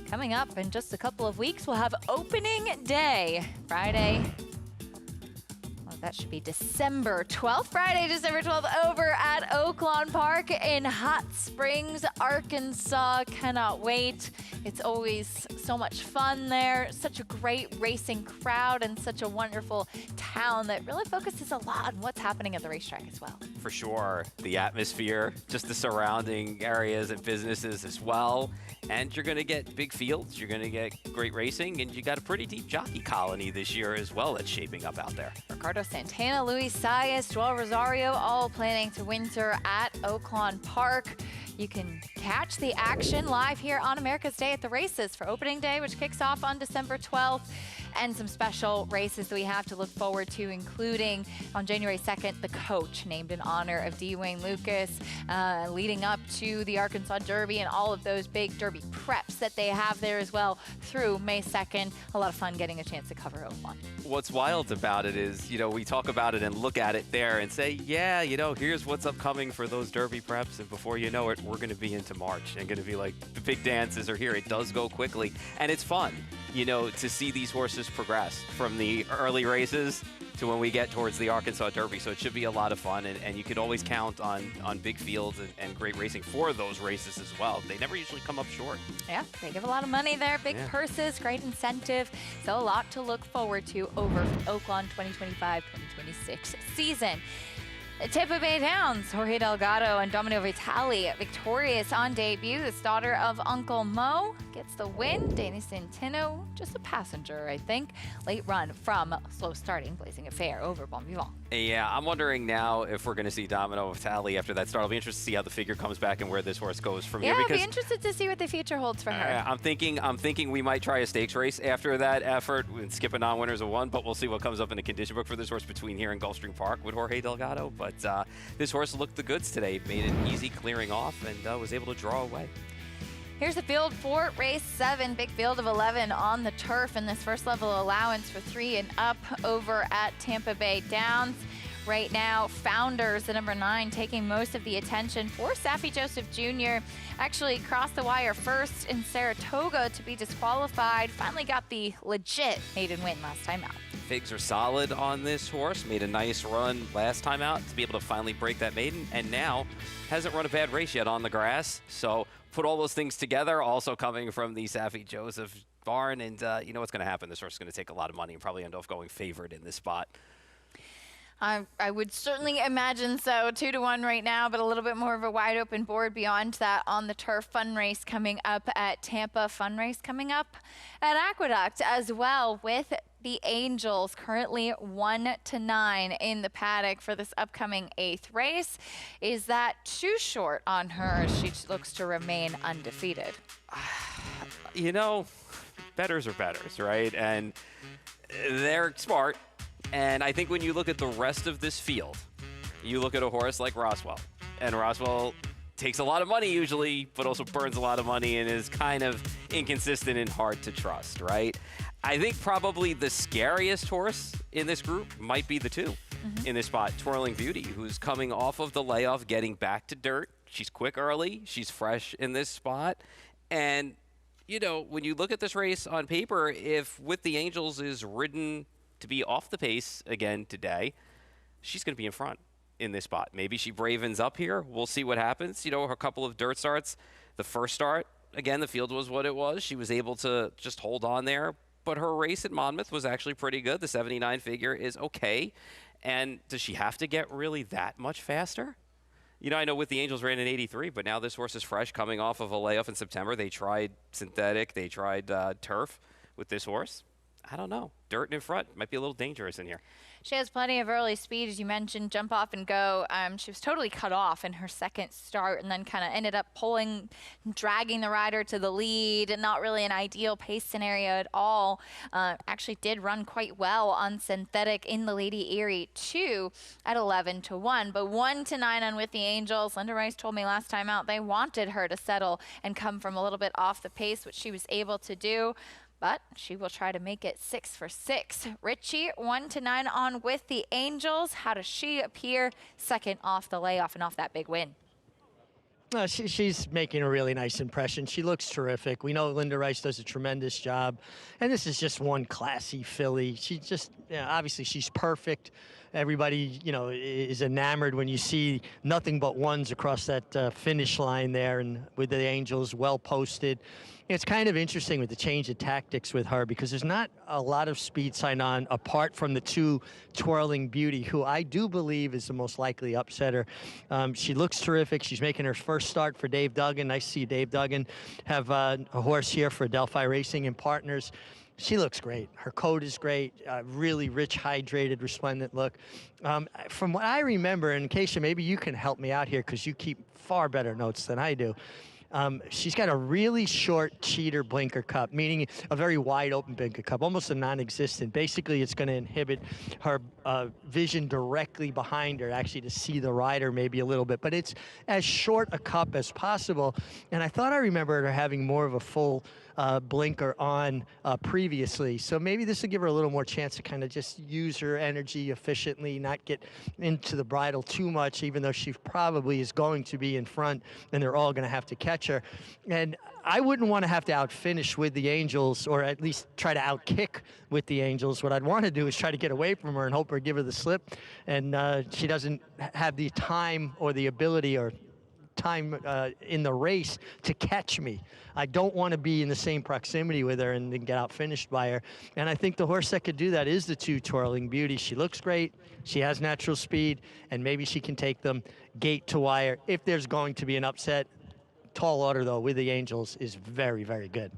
S3: Coming up in just a couple of weeks, we'll have opening day, Friday. Well, that should be December 12th, Friday, December 12th, over at Oaklawn Park in Hot Springs, Arkansas. Cannot wait. It's always so much fun there. Such a great racing crowd and such a wonderful town that really focuses a lot on what's happening at the racetrack as well.
S27: For sure. The atmosphere, just the surrounding areas and businesses as well. And you're going to get big fields, you're going to get great racing, and you got a pretty deep jockey colony this year as well that's shaping up out there.
S3: Ricardo Santana, Luis Saez, Joel Rosario, all planning to winter at Oaklawn Park. You can catch the action live here on America's Day at the Races for opening day, which kicks off on December 12th. And some special races that we have to look forward to, including on January 2nd, the coach named in honor of D. Wayne Lucas, leading up to the Arkansas Derby and all of those big Derby preps that they have there as well through May 2nd. A lot of fun getting a chance to cover Oaklawn.
S27: What's wild about it is, we talk about it and look at it there and say, yeah, here's what's upcoming for those Derby preps. And before you know it, we're going to be into March and going to be like, the big dances are here. It does go quickly. And it's fun, to see these horses progress from the early races to when we get towards the Arkansas Derby. So it should be a lot of fun, and you could always count on big fields and great racing for those races as well. They never usually come up short.
S3: Yeah, they give a lot of money there, big purses, great incentive. So a lot to look forward to over Oaklawn 2025-2026 season. Tampa Bay Downs, Jorge Delgado and Domino Vitale victorious on debut. This daughter of Uncle Mo gets the win. Danny Centeno, just a passenger, I think. Late run from slow starting Blazing Affair over Bon Vivant.
S27: Yeah, I'm wondering now if we're going to see Domino Vitale after that start. I'll be interested to see how the figure comes back and where this horse goes from here.
S3: Yeah, I'll be interested to see what the future holds for her.
S27: I'm thinking we might try a stakes race after that effort and skip a non-winners of one, but we'll see what comes up in the condition book for this horse between here and Gulfstream Park with Jorge Delgado. But this horse looked the goods today, made it easy clearing off, and was able to draw away.
S3: Here's the field for race 7, big field of 11 on the turf, and this first level allowance for 3 and up over at Tampa Bay Downs. Right now, Founders, the number 9, taking most of the attention for Saffie Joseph Jr. Actually crossed the wire first in Saratoga to be disqualified. Finally got the legit maiden win last time out.
S27: Figs are solid on this horse. Made a nice run last time out to be able to finally break that maiden, and now hasn't run a bad race yet on the grass. So put all those things together, also coming from the Saffie Joseph barn, and you know what's going to happen. This horse is going to take a lot of money and probably end up going favored in this spot.
S3: I would certainly imagine so. 2-1 right now, but a little bit more of a wide open board beyond that on the turf. Fun race coming up at Tampa. Fun race coming up at Aqueduct as well, with the Angels currently 1-9 in the paddock for this upcoming 8th race. Is that too short on her? She looks to remain undefeated.
S27: Bettors are bettors, right? And they're smart. And I think when you look at the rest of this field, you look at a horse like Roswell. And Roswell takes a lot of money usually, but also burns a lot of money and is kind of inconsistent and hard to trust, right? I think probably the scariest horse in this group might be the 2 in this spot, Twirling Beauty, who's coming off of the layoff, getting back to dirt. She's quick early. She's fresh in this spot. And, when you look at this race on paper, if With the Angels is ridden to be off the pace again today, she's going to be in front in this spot. Maybe she bravens up here. We'll see what happens. Her couple of dirt starts. The first start, again, the field was what it was. She was able to just hold on there. But her race at Monmouth was actually pretty good. The 79 figure is okay. And does she have to get really that much faster? I know With the Angels ran in 83, but now this horse is fresh, coming off of a layoff in September. They tried synthetic. They tried turf with this horse. I don't know. Dirt in front might be a little dangerous in here.
S3: She has plenty of early speed, as you mentioned, jump off and go. She was totally cut off in her second start and then kind of ended up dragging the rider to the lead, and not really an ideal pace scenario at all. Actually did run quite well on synthetic in the Lady Erie 2 at 11-1, but 1-9 on With the Angels. Linda Rice told me last time out they wanted her to settle and come from a little bit off the pace, which she was able to do. but she will try to make it 6 for 6. Richie, 1-9 on with the Angels. How does she appear second off the layoff and off that big win?
S11: She's making a really nice impression. She looks terrific. We know Linda Rice does a tremendous job. And this is just one classy filly. She just, obviously she's perfect. Everybody, is enamored when you see nothing but ones across that finish line there, and with the Angels well posted. It's kind of interesting with the change of tactics with her, because there's not a lot of speed sign on apart from the two Twirling Beauty, who I do believe is the most likely upsetter. She looks terrific. She's making her first start for Dave Duggan. Nice to see Dave Duggan have a horse here for Delphi Racing and Partners. She looks great. Her coat is great, really rich, hydrated, resplendent look. From what I remember, and Keisha, maybe you can help me out here because you keep far better notes than I do. She's got a really short cheater blinker cup, meaning a very wide open blinker cup, almost a non-existent. Basically, it's going to inhibit her vision directly behind her, actually to see the rider maybe a little bit. But it's as short a cup as possible. And I thought I remembered her having more of a full blinker on previously. So maybe this will give her a little more chance to kind of just use her energy efficiently, not get into the bridle too much, even though she probably is going to be in front and they're all going to have to catch her. And I wouldn't want to have to outfinish with the Angels, or at least try to outkick with the Angels. What I'd want to do is try to get away from her and hope her give her the slip. And she doesn't have the time or the ability or time in the race to catch me. I don't want to be in the same proximity with her and then get out finished by her. And I think the horse that could do that is the two Twirling Beauty. She looks great. She has natural speed, and maybe she can take them gate to wire. If there's going to be an upset, Tall Order, though, with the Angels is very, very good.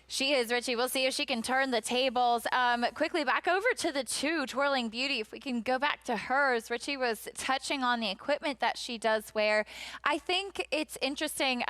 S3: She is, Richie. We'll see if she can turn the tables. Quickly back over to the two Twirling Beauty. If we can go back to hers, Richie was touching on the equipment that she does wear. I think it's interesting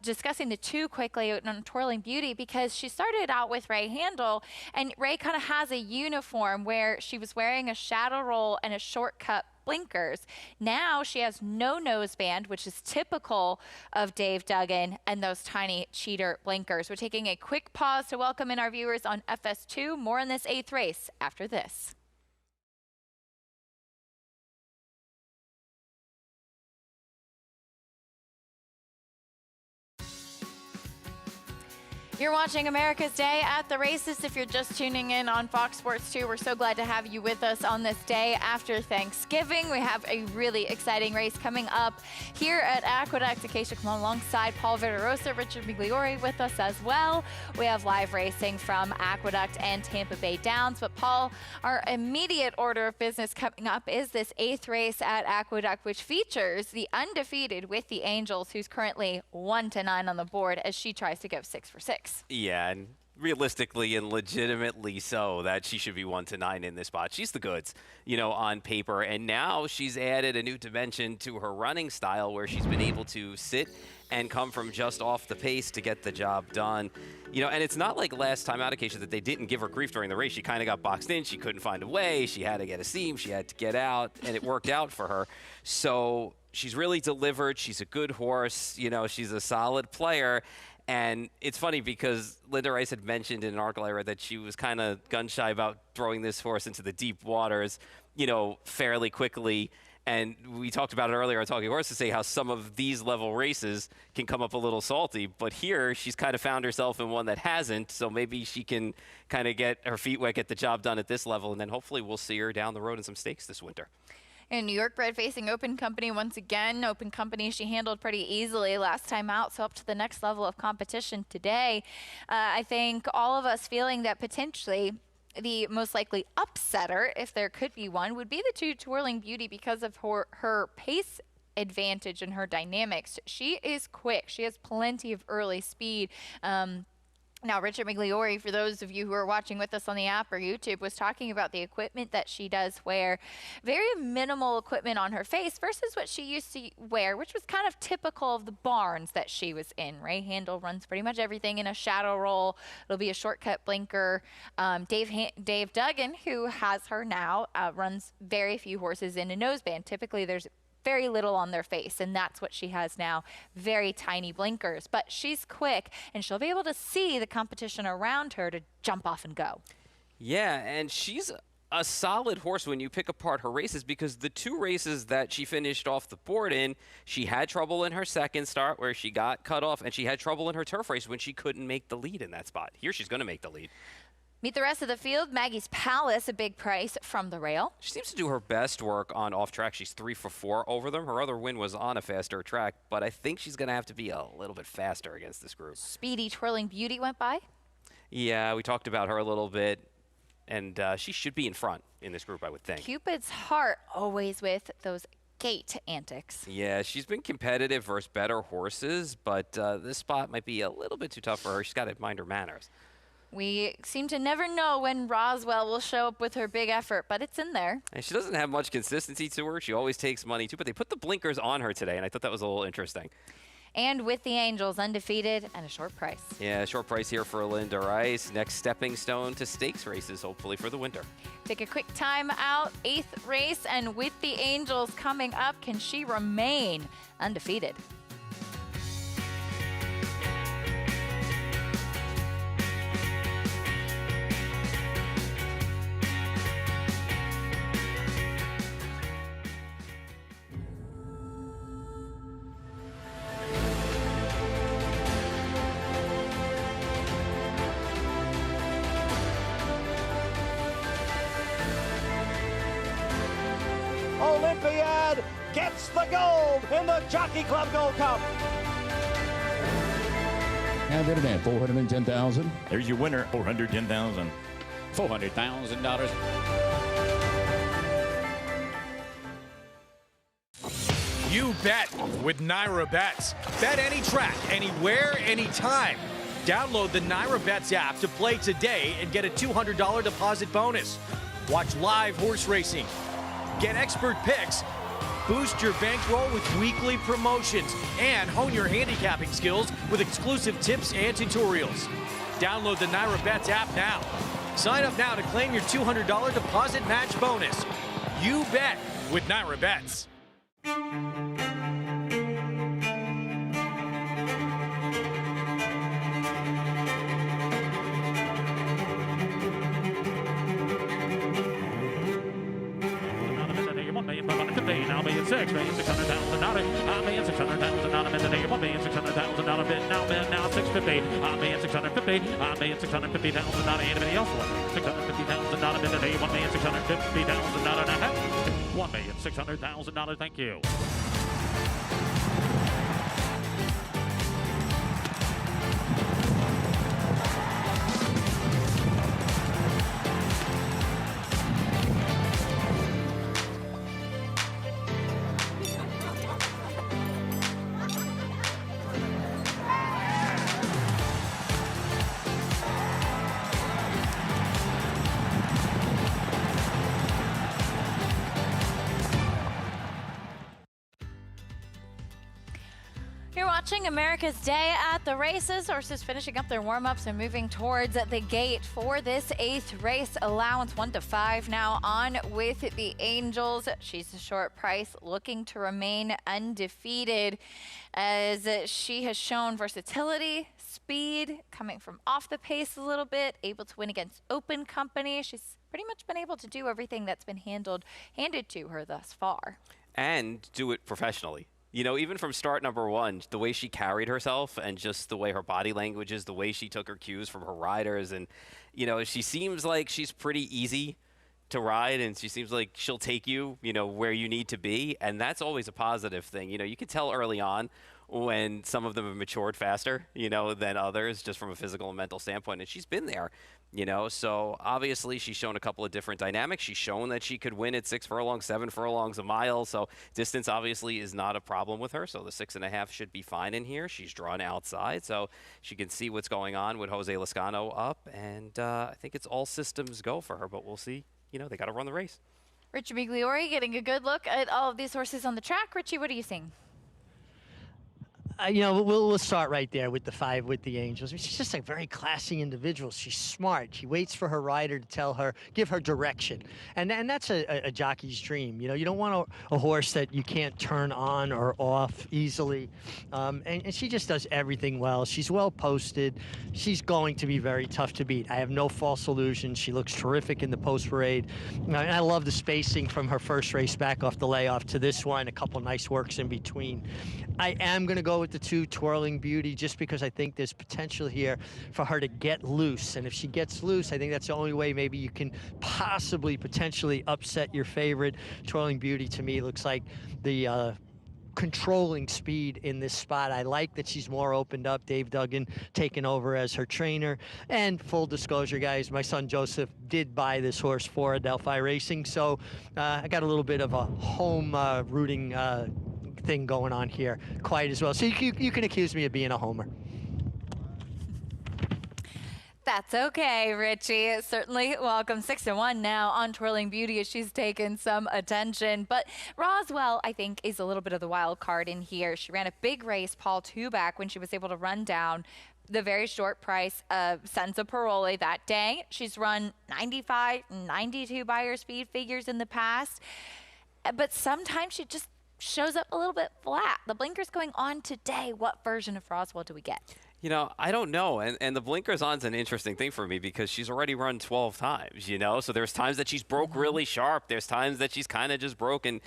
S3: discussing the two quickly on Twirling Beauty, because she started out with Ray Handel, and Ray kind of has a uniform where she was wearing a shadow roll and a short cut blinkers. Now she has no noseband, which is typical of Dave Duggan, and those tiny cheater blinkers. We're taking a quick pause to welcome in our viewers on FS2. More on this 8th race after this. You're watching America's Day at the Races. If you're just tuning in on Fox Sports 2, we're so glad to have you with us on this day after Thanksgiving. We have a really exciting race coming up here at Aqueduct. Acacia, come alongside Paul Vidarosa, Richard Migliore with us as well. We have live racing from Aqueduct and Tampa Bay Downs. But Paul, our immediate order of business coming up is this 8th race at Aqueduct, which features the undefeated with the Angels, who's currently 1-9 on the board as she tries to go 6 for 6.
S27: Yeah, and realistically and legitimately so that she should be 1-9 in this spot. She's the goods, on paper. And now she's added a new dimension to her running style, where she's been able to sit and come from just off the pace to get the job done. And it's not like last time out, Acacia, that they didn't give her grief during the race. She kind of got boxed in. She couldn't find a way. She had to get a seam. She had to get out, and it worked out for her. So she's really delivered. She's a good horse. She's a solid player. And it's funny because Linda Rice had mentioned in an article I read that she was kind of gun-shy about throwing this horse into the deep waters, fairly quickly. And we talked about it earlier on Talking Horse to say how some of these level races can come up a little salty. But here, she's kind of found herself in one that hasn't. So maybe she can kind of get her feet wet, get the job done at this level. And then hopefully we'll see her down the road in some stakes this winter.
S3: And New York bred facing Open Company once again. Open Company she handled pretty easily last time out, so up to the next level of competition today. I think all of us feeling that potentially the most likely upsetter, if there could be one, would be the two Twirling Beauty because of her pace advantage and her dynamics. She is quick. She has plenty of early speed. Now, Richard Migliore, for those of you who are watching with us on the app or YouTube, was talking about the equipment that she does wear. Very minimal equipment on her face versus what she used to wear, which was kind of typical of the barns that she was in. Ray Handel runs pretty much everything in a shadow roll. It'll be a shortcut blinker. Dave Duggan, who has her now, runs very few horses in a noseband. Typically, there's very little on their face, and that's what she has now, very tiny blinkers. But she's quick, and she'll be able to see the competition around her to jump off and go.
S27: Yeah, and she's a solid horse when you pick apart her races, because the 2 races that she finished off the board in, she had trouble in her second start where she got cut off, and she had trouble in her turf race when she couldn't make the lead in that spot. Here she's going to make the lead.
S3: Meet the rest of the field. Maggie's Palace, a big price from the rail.
S27: She seems to do her best work on off track. She's 3 for 4 over them. Her other win was on a faster track, but I think she's going to have to be a little bit faster against this group.
S3: Speedy Twirling Beauty went by.
S27: Yeah, we talked about her a little bit, and she should be in front in this group, I would think.
S3: Cupid's Heart, always with those gate antics.
S27: Yeah, she's been competitive versus better horses, but this spot might be a little bit too tough for her. She's got to mind her manners.
S3: We seem to never know when Roswell will show up with her big effort, but it's in there.
S27: And she doesn't have much consistency to her. She always takes money, too, but they put the blinkers on her today, and I thought that was a little interesting.
S3: And with the Angels, undefeated and a short price.
S27: Yeah, short price here for Linda Rice. Next stepping stone to stakes races, hopefully, for the winter.
S3: Take a quick time out. 8th race, and with the Angels coming up, can she remain undefeated?
S19: Olympiad gets the gold in the Jockey Club Gold Cup.
S5: And in at $410,000.
S7: There's your winner, $410,000.
S18: $400,000.
S6: You bet with Naira Bets. Bet any track, anywhere, anytime. Download the Naira Bets app to play today and get a $200 deposit bonus. Watch live horse racing. Get expert picks. Boost your bankroll with weekly promotions and hone your handicapping skills with exclusive tips and tutorials. Download the Naira Bets app now. Sign up now to claim your $200 deposit match bonus. You bet with Naira Bets.
S19: $1,600,000, $1,600,000 out of minute, $1,600,000 out of bid, now $650,000, $1,650,000 out of anybody else, $650,000 out of minute, $1,650,000 out of a half, $1,600,000, thank you.
S3: You're watching America's Day at the Races. Horses finishing up their warm-ups and moving towards the gate for this 8th race. Allowance 1 to 5 now on with the Angels. She's a short price, looking to remain undefeated as she has shown versatility, speed, coming from off the pace a little bit, able to win against open company. She's pretty much been able to do everything that's been handed to her thus far.
S27: And do it professionally. You know, even from start number 1, the way she carried herself and just the way her body language is, the way she took her cues from her riders. And, you know, she seems like she's pretty easy to ride, and she seems like she'll take you, you know, where you need to be. And that's always a positive thing. You know, you can tell early on when some of them have matured faster, you know, than others, just from a physical and mental standpoint. And she's been there, you know, so obviously she's shown a couple of different dynamics. She's shown that she could win at 6 furlongs, 7 furlongs, a mile. So distance obviously is not a problem with her. So the 6.5 should be fine in here. She's drawn outside, so she can see what's going on with Jose Lascano up. And I think it's all systems go for her, but we'll see. You know, they got to run the race.
S3: Richie Migliori getting a good look at all of these horses on the track. Richie, what are you seeing?
S11: We'll start right there with the 5 with the Angels. She's just a very classy individual. She's smart. She waits for her rider to give her direction. And that's a jockey's dream. You don't want a horse that you can't turn on or off easily. And she just does everything well. She's well posted. She's going to be very tough to beat. I have no false illusions. She looks terrific in the post parade. And I love the spacing from her first race back off the layoff to this one. A couple nice works in between. I am going to go with the 2, Twirling Beauty, just because I think there's potential here for her to get loose. And if she gets loose, I think that's the only way maybe you can possibly, potentially upset your favorite. Twirling Beauty, to me, looks like the controlling speed in this spot. I like that she's more opened up. Dave Duggan taking over as her trainer. And full disclosure, guys, my son Joseph did buy this horse for Adelphi Racing, so I got a little bit of a home rooting thing going on here quite as well. So you can accuse me of being a homer.
S3: That's okay, Richie. Certainly welcome. 6-1 now on Twirling Beauty as she's taken some attention. But Roswell, I think, is a little bit of the wild card in here. She ran a big race, Paul Tubac, when she was able to run down the very short price of Senza Parole that day. She's run 95, 92 buyer speed figures in the past. But sometimes she just shows up a little bit flat. The blinker's going on today. What version of Roswell do we get?
S27: I don't know. And the blinkers on's an interesting thing for me because she's already run 12 times, So there's times that she's broke really sharp. There's times that she's kind of just broken,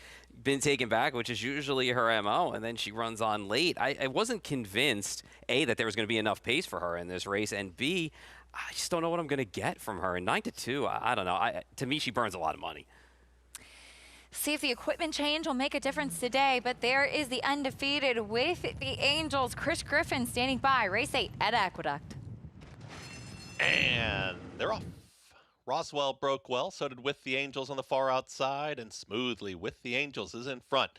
S27: been taken back, which is usually her MO, and then she runs on late. I wasn't convinced, A, that there was going to be enough pace for her in this race, and B, I just don't know what I'm going to get from her. And 9-2, I don't know. To me, she burns a lot of money.
S3: See if the equipment change will make a difference today, but there is the undefeated with the Angels. Chris Griffin standing by. Race 8 at Aqueduct.
S4: And they're off. Roswell broke well, so did With the Angels on the far outside, and smoothly With the Angels is in front.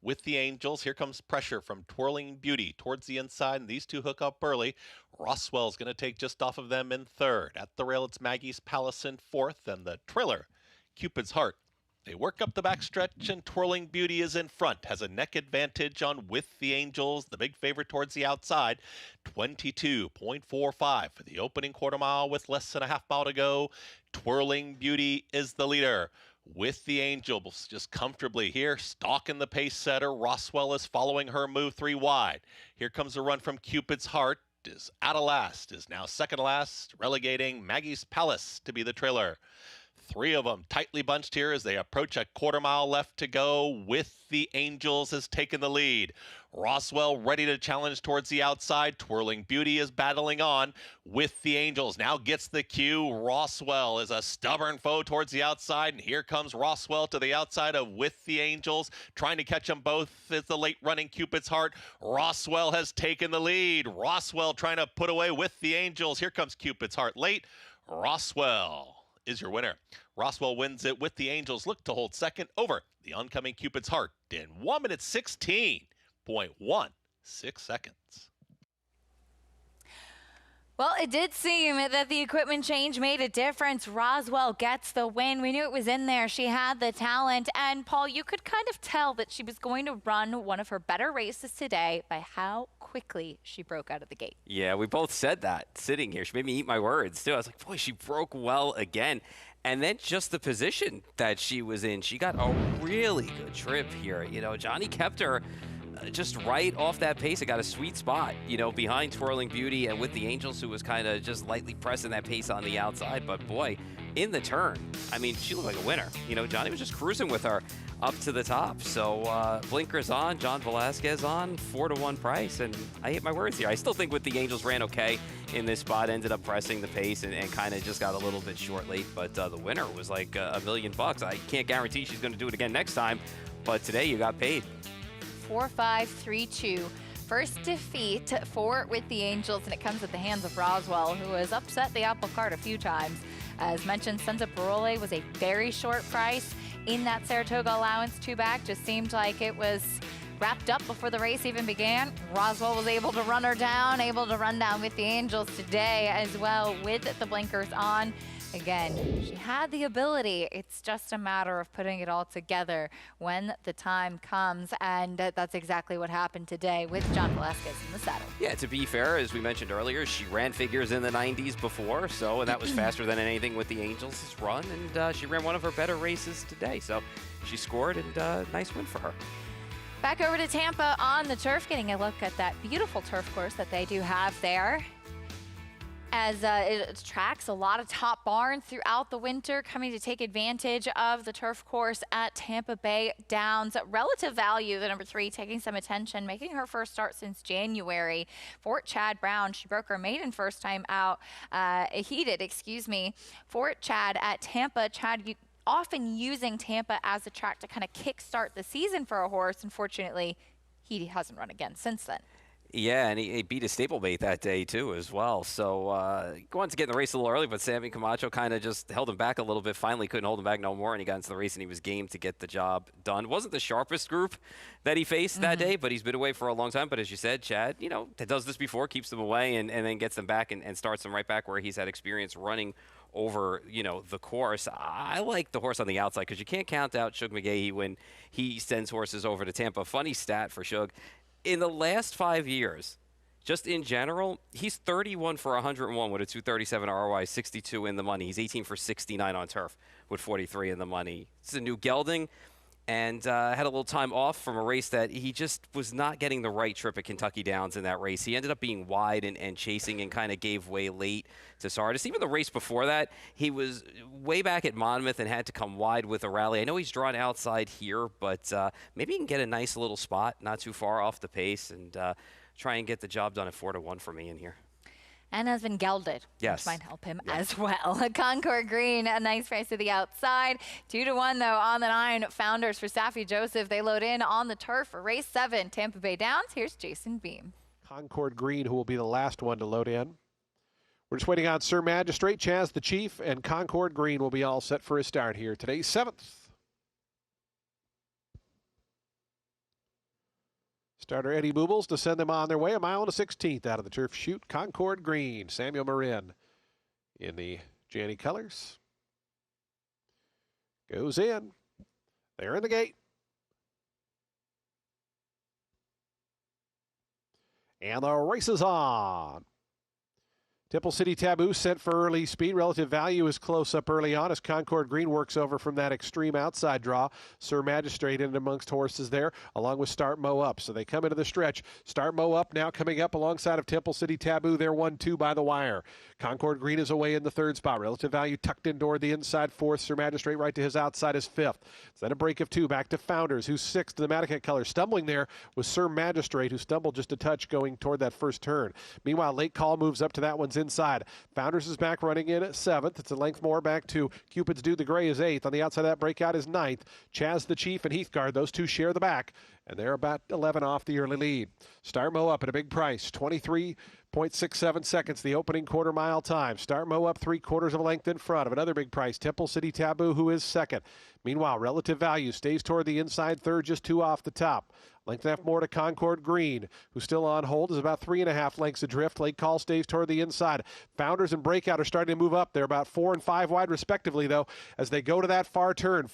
S4: With the Angels, here comes pressure from Twirling Beauty towards the inside, and these two hook up early. Roswell's going to take just off of them in third. At the rail, it's Maggie's Palace in fourth, and the Triller, Cupid's Heart. They work up the backstretch, and Twirling Beauty is in front. Has a neck advantage on With the Angels, the big favorite towards the outside. 22.45 for the opening quarter mile with less than a half mile to go. Twirling Beauty is the leader. With the Angels just comfortably here, stalking the pace setter. Roswell is following her move 3 wide. Here comes a run from Cupid's Heart. Is out of last, is now second to last, relegating Maggie's Palace to be the trailer. 3 of them tightly bunched here as they approach a quarter mile left to go. With the Angels has taken the lead. Roswell ready to challenge towards the outside. Twirling Beauty is battling on. With the Angels now gets the cue. Roswell is a stubborn foe towards the outside, and here comes Roswell to the outside of With the Angels, trying to catch them both as the late running Cupid's Heart. Roswell has taken the lead. Roswell trying to put away With the Angels. Here comes Cupid's Heart late. Roswell is your winner. Roswell wins it. With the Angels look to hold second over the oncoming Cupid's Heart in 1 minute 16.16 seconds.
S3: Well, it did seem that the equipment change made a difference. Roswell gets the win. We knew it was in there. She had the talent. And, Paul, you could kind of tell that she was going to run one of her better races today by how quickly she broke out of the gate.
S27: Yeah, we both said that sitting here. She made me eat my words, too. I was like, boy, she broke well again. And then just the position that she was in. She got a really good trip here. Johnny kept her just right off that pace. It got a sweet spot, behind Twirling Beauty and With the Angels, who was kind of just lightly pressing that pace on the outside. But boy, in the turn, she looked like a winner. Johnny was just cruising with her up to the top. So blinkers on, John Velasquez on, 4-1 price. And I ate my words here. I still think With the Angels ran okay in this spot, ended up pressing the pace and kind of just got a little bit short late. But the winner was like $1 million. I can't guarantee she's going to do it again next time, but today you got paid.
S3: 4-5-3-2. First defeat for With the Angels, and it comes at the hands of Roswell, who has upset the apple cart a few times. As mentioned, Senza Parole was a very short price in that Saratoga allowance. 2 back just seemed like it was wrapped up before the race even began. Roswell was able to run her down, able to run down With the Angels today as well with the blinkers on. Again, she had the ability. It's just a matter of putting it all together when the time comes, and that's exactly what happened today with John Velasquez in the saddle.
S27: Yeah, to be fair, as we mentioned earlier, she ran figures in the 90s before, so, and that was faster than anything with the Angels' run, and she ran one of her better races today, so she scored, and nice win for her.
S3: Back over to Tampa on the turf, getting a look at that beautiful turf course that they do have there. As it attracts a lot of top barns throughout the winter, coming to take advantage of the turf course at Tampa Bay Downs. Relative Value, the number 3, taking some attention, making her first start since January. Fort Chad Brown, she broke her maiden first time out, Fort Chad at Tampa. Chad often using Tampa as a track to kind of kickstart the season for a horse. Unfortunately, he hasn't run again since then.
S27: Yeah, and he beat his stablemate that day, too, as well. So, wanted to get in the race a little early, but Sammy Camacho kind of just held him back a little bit. Finally couldn't hold him back no more, and he got into the race, and he was game to get the job done. Wasn't the sharpest group that he faced that day, but he's been away for a long time. But as you said, Chad, does this before, keeps them away, and then gets them back and starts them right back where he's had experience running over, the course. I like the horse on the outside because you can't count out Shug McGahee when he sends horses over to Tampa. Funny stat for Shug. In the last 5 years, just in general, he's 31 for 101 with a 237 ROI, 62 in the money. He's 18 for 69 on turf with 43 in the money. It's a new gelding, and had a little time off from a race that he just was not getting the right trip at Kentucky Downs in that race. He ended up being wide and chasing and kind of gave way late to Sardis. Even the race before that, he was way back at Monmouth and had to come wide with a rally. I know he's drawn outside here, but maybe he can get a nice little spot, not too far off the pace, and try and get the job done at 4-1 for me in here.
S3: And has been gelded,
S27: yes,
S3: which might help him as well. Concord Green, a nice price to the outside. 2-1, though, on the 9. Founders for Saffie Joseph. They load in on the turf for race 7, Tampa Bay Downs. Here's Jason Beam.
S15: Concord Green, who will be the last one to load in. We're just waiting on Sir Magistrate, Chaz the Chief, and Concord Green will be all set for his start here. Today's 7th. Starter Eddie Boobles to send them on their way. 1 mile and a 16th out of the turf chute. Concord Green. Samuel Marin in the Janny colors. Goes in. They're in the gate. And the race is on. Temple City Taboo sent for early speed. Relative Value is close up early on as Concord Green works over from that extreme outside draw. Sir Magistrate in amongst horses there, along with Start Mo Up. So they come into the stretch. Start Mo Up now coming up alongside of Temple City Taboo. They're 1-2 by the wire. Concord Green is away in the 3rd spot. Relative Value tucked in toward the inside 4th. Sir Magistrate right to his outside is 5th. It's then a break of 2 back to Founders, who's 6th to the Madicat color. Stumbling there was Sir Magistrate, who stumbled just a touch going toward that first turn. Meanwhile, Late Call moves up to that one's inside. Founders is back running in at 7th. It's a length more back to Cupid's Dude the Gray is 8th. On the outside of that breakout is 9th. Chaz the Chief and Heathguard, those two share the back, and they're about 11 off the early lead. Start Mo Up at a big price, 23.67 seconds, the opening quarter mile time. Start Mo Up 3/4 of a length in front of another big price, Temple City Taboo, who is 2nd. Meanwhile, Relative Value stays toward the inside 3rd, just 2 off the top. Length and a half more to Concord Green, who's still on hold, is about 3.5 lengths adrift. Late Call stays toward the inside. Founders and Breakout are starting to move up. They're about 4 and 5 wide respectively, though, as they go to that far turn.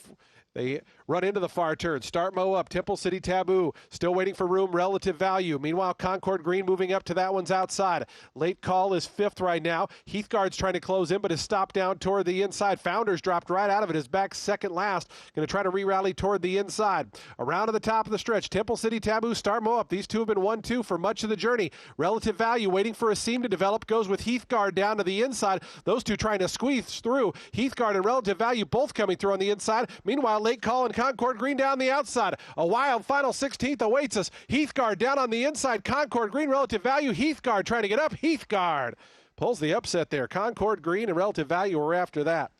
S15: They run into the far turn. Start Mo Up. Temple City Taboo still waiting for room. Relative Value. Meanwhile, Concord Green moving up to that one's outside. Late Call is 5th right now. Heathguard's trying to close in, but is stopped down toward the inside. Founders dropped right out of it. Is back 2nd last. Going to try to re-rally toward the inside. Around to the top of the stretch. Temple City Taboo, Start Mo Up. These two have been 1-2 for much of the journey. Relative Value waiting for a seam to develop. Goes with Heathguard down to the inside. Those two trying to squeeze through. Heathguard and Relative Value both coming through on the inside. Meanwhile, Late Call and Concord Green down the outside. A wild final 16th awaits us. Heathguard down on the inside. Concord Green, Relative Value. Heathguard trying to get up. Heathguard pulls the upset there. Concord Green and Relative Value were after that.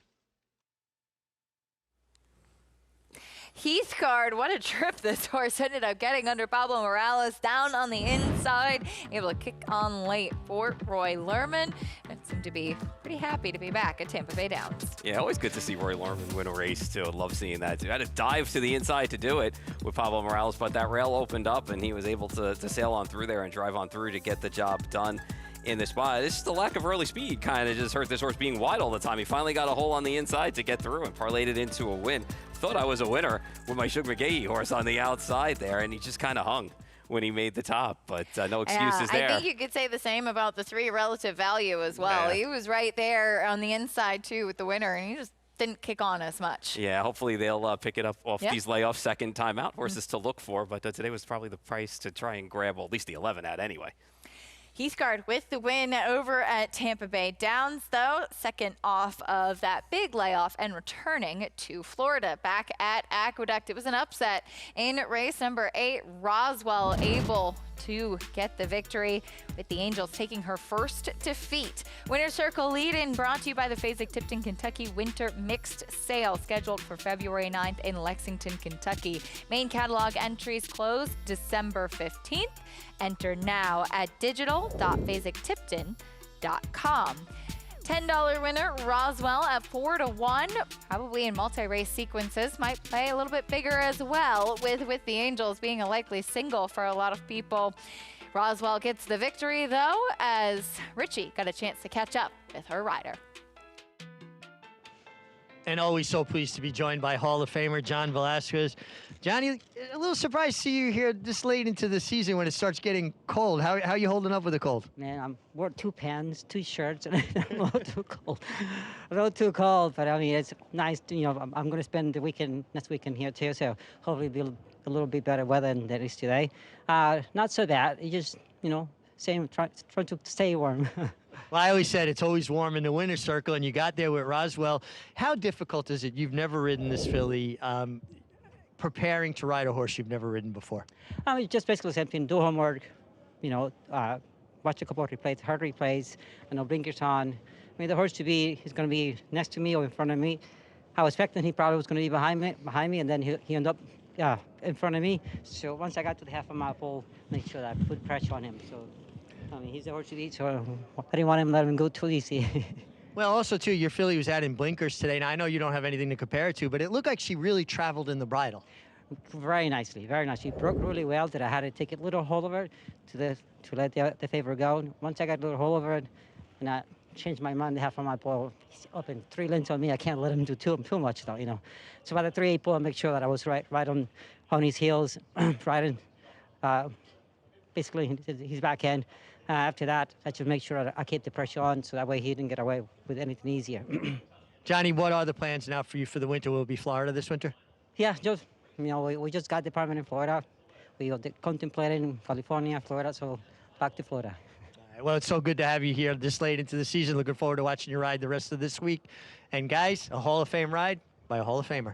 S3: Heathguard, what a trip this horse ended up getting under Pablo Morales down on the inside, able to kick on late for Roy Lerman, and seemed to be pretty happy to be back at Tampa Bay Downs.
S27: Yeah, always good to see Roy Lerman win a race, too. Love seeing that, too. Had to dive to the inside to do it with Pablo Morales, but that rail opened up, and he was able to sail on through there and drive on through to get the job done in this spot. It's just the lack of early speed kind of just hurt this horse being wide all the time. He finally got a hole on the inside to get through and parlayed it into a win. Thought I was a winner with my Shug McGahee horse on the outside there, and he just kind of hung when he made the top, but no excuses there.
S3: I think you could say the same about the 3 relative value as well.
S27: Yeah.
S3: He was right there on the inside too with the winner, and he just didn't kick on as much.
S27: Yeah, hopefully they'll pick it up off these layoffs, second time out horses to look for, but today was probably the price to try and grab at least the 11 at anyway.
S3: Heathcard with the win over at Tampa Bay. Downs, though, second off of that big layoff and returning to Florida. Back at Aqueduct, it was an upset in race number 8. Roswell able to get the victory with the Angels taking her first defeat. Winner's Circle lead-in brought to you by the Fasig-Tipton, Kentucky Winter Mixed Sale scheduled for February 9th in Lexington, Kentucky. Main catalog entries close December 15th. Enter now at digital.fasigtipton.com. $10 winner Roswell at 4-1. Probably in multi-race sequences. Might play a little bit bigger as well with the Angels being a likely single for a lot of people. Roswell gets the victory though, as Richie got a chance to catch up with her rider.
S11: And always so pleased to be joined by Hall of Famer John Velasquez. Johnny, a little surprised to see you here this late into the season when it starts getting cold. How are you holding up with the cold?
S8: Man, I'm wore 2 pants, 2 shirts, and I'm a little too cold. A little too cold, but I mean, it's nice. I'm going to spend the weekend, next weekend here too, so hopefully it'll be a little bit better weather than it is today. Not so bad. You just, trying to stay warm.
S11: Well, I always said it's always warm in the winner's circle, and you got there with Roswell. How difficult is it? You've never ridden this filly. Preparing to ride a horse you've never ridden before?
S8: I mean, just basically something, do homework, watch a couple of replays, hard replays, blinkers on. I mean, the horse he's going to be next to me or in front of me. I was expecting he probably was going to be behind me, and then he ended up in front of me. So once I got to the half a mile pole, make sure that I put pressure on him. So, I mean, he's the horse to beat, so I didn't want him to let him go too easy.
S11: Well, also, too, your filly was out in blinkers today. Now, I know you don't have anything to compare it to, but it looked like she really traveled in the bridle.
S8: Very nicely, very nice. She broke really well that I had to take a little hold of her to let the favor go. Once I got a little hold of her, and I changed my mind half on my ball. He's up in 3 lengths on me. I can't let him do too much, though, So by the 3/8 ball, I make sure that I was right on his heels, right in, basically his back end. After that, I just make sure I keep the pressure on so that way he didn't get away with anything easier.
S11: Johnny, what are the plans now for you for the winter? Will it be Florida this winter?
S8: Yeah, just, we just got the apartment in Florida. We are contemplating California, Florida, so back to Florida.
S11: All right, well, it's so good to have you here this late into the season. Looking forward to watching you ride the rest of this week. And guys, a Hall of Fame ride by a Hall of Famer.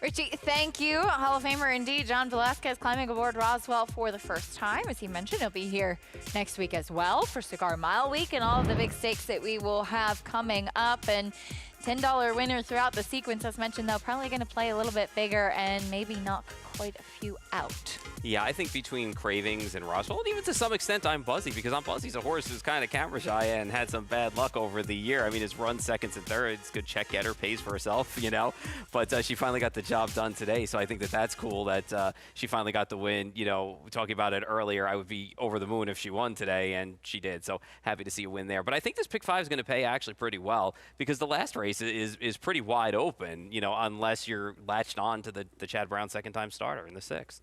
S3: Richie, thank you. Hall of Famer indeed. John Velasquez climbing aboard Roswell for the first time. As he mentioned, he'll be here next week as well for Cigar Mile Week and all of the big stakes that we will have coming up. And $10 winners throughout the sequence, as mentioned, though, probably going to play a little bit bigger and maybe knock quite a few out.
S27: Yeah, I think between Cravings and Roswell, and even to some extent I'm Buzzy, because I'm Buzzy's a horse who's kind of camera shy and had some bad luck over the year. I mean, his run seconds and thirds, good check getter, pays for herself, But she finally got the job done today, so I think that's cool that she finally got the win. Talking about it earlier, I would be over the moon if she won today, and she did. So happy to see a win there. But I think this pick 5 is going to pay actually pretty well because the last race is pretty wide open, unless you're latched on to the Chad Brown second-time starter in the 6th.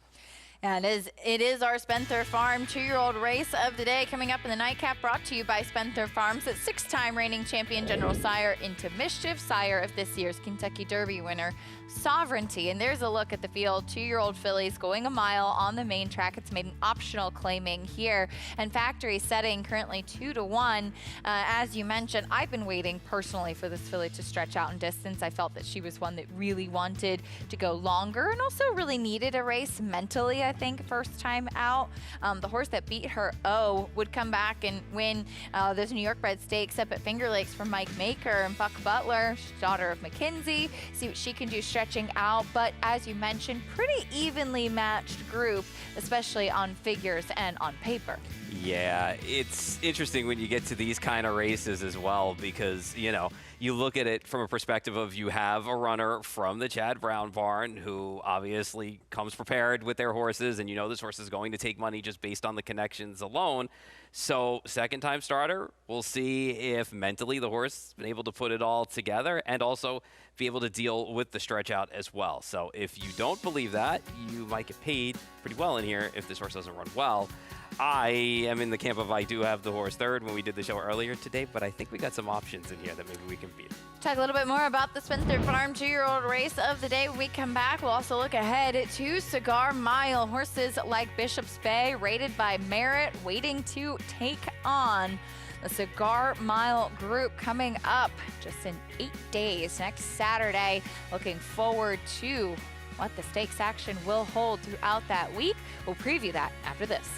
S3: And it is our Spencer Farm 2-year-old race of the day coming up in the nightcap, brought to you by Spencer Farms. At 6-time reigning champion General Sire Into Mischief, sire of this year's Kentucky Derby winner Sovereignty. And there's a look at the field. 2-year-old fillies going a mile on the main track. It's made an optional claiming here. And factory setting currently 2-1. As you mentioned, I've been waiting personally for this filly to stretch out in distance. I felt that she was one that really wanted to go longer and also really needed a race mentally, I think, first time out. The horse that beat her, would come back and win those New York bred stakes up at Finger Lakes for Mike Maker and Buck Butler, daughter of McKenzie. See what she can do stretching out. But as you mentioned, pretty evenly matched group, especially on figures and on paper.
S27: Yeah, it's interesting when you get to these kind of races as well because, you look at it from a perspective of you have a runner from the Chad Brown barn who obviously comes prepared with their horses, and you know this horse is going to take money just based on the connections alone. So second-time starter, we'll see if mentally the horse has been able to put it all together and also be able to deal with the stretch out as well. So if you don't believe that, you might get paid pretty well in here if this horse doesn't run well. I am in the camp of I do have the horse third when we did the show earlier today, but I think we got some options in here that maybe we can beat.
S3: Talk a little bit more about the Spencer Farm 2-year-old race of the day. When we come back, we'll also look ahead to Cigar Mile. Horses like Bishop's Bay, rated by merit, waiting to take on the Cigar Mile group coming up just in 8 days, next Saturday. Looking forward to what the stakes action will hold throughout that week. We'll preview that after this.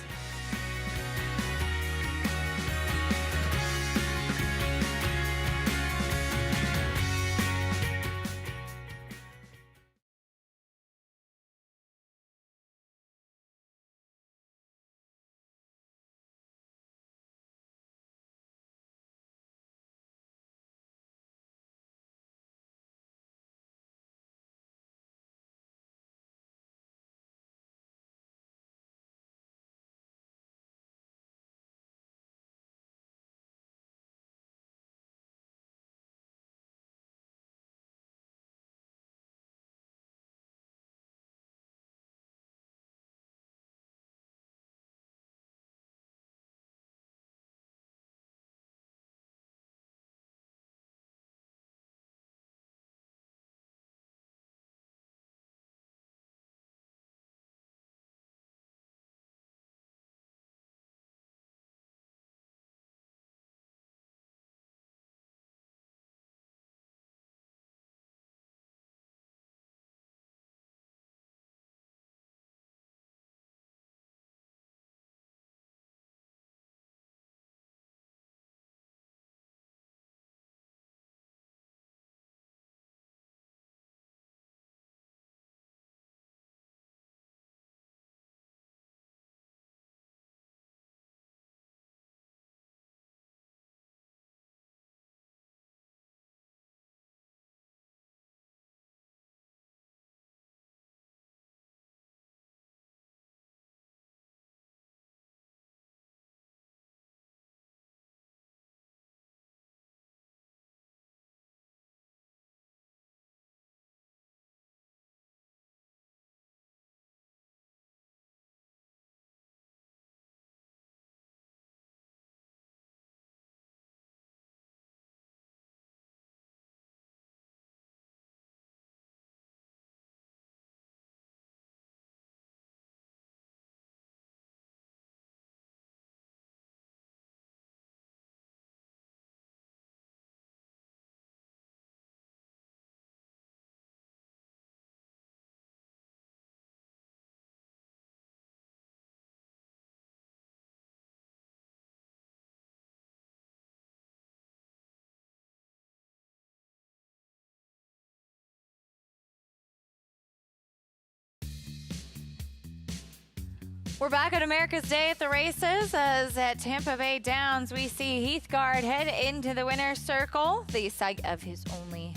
S3: We're back on America's Day at the races, as at Tampa Bay Downs, we see Heathguard head into the winner's circle, the site of his only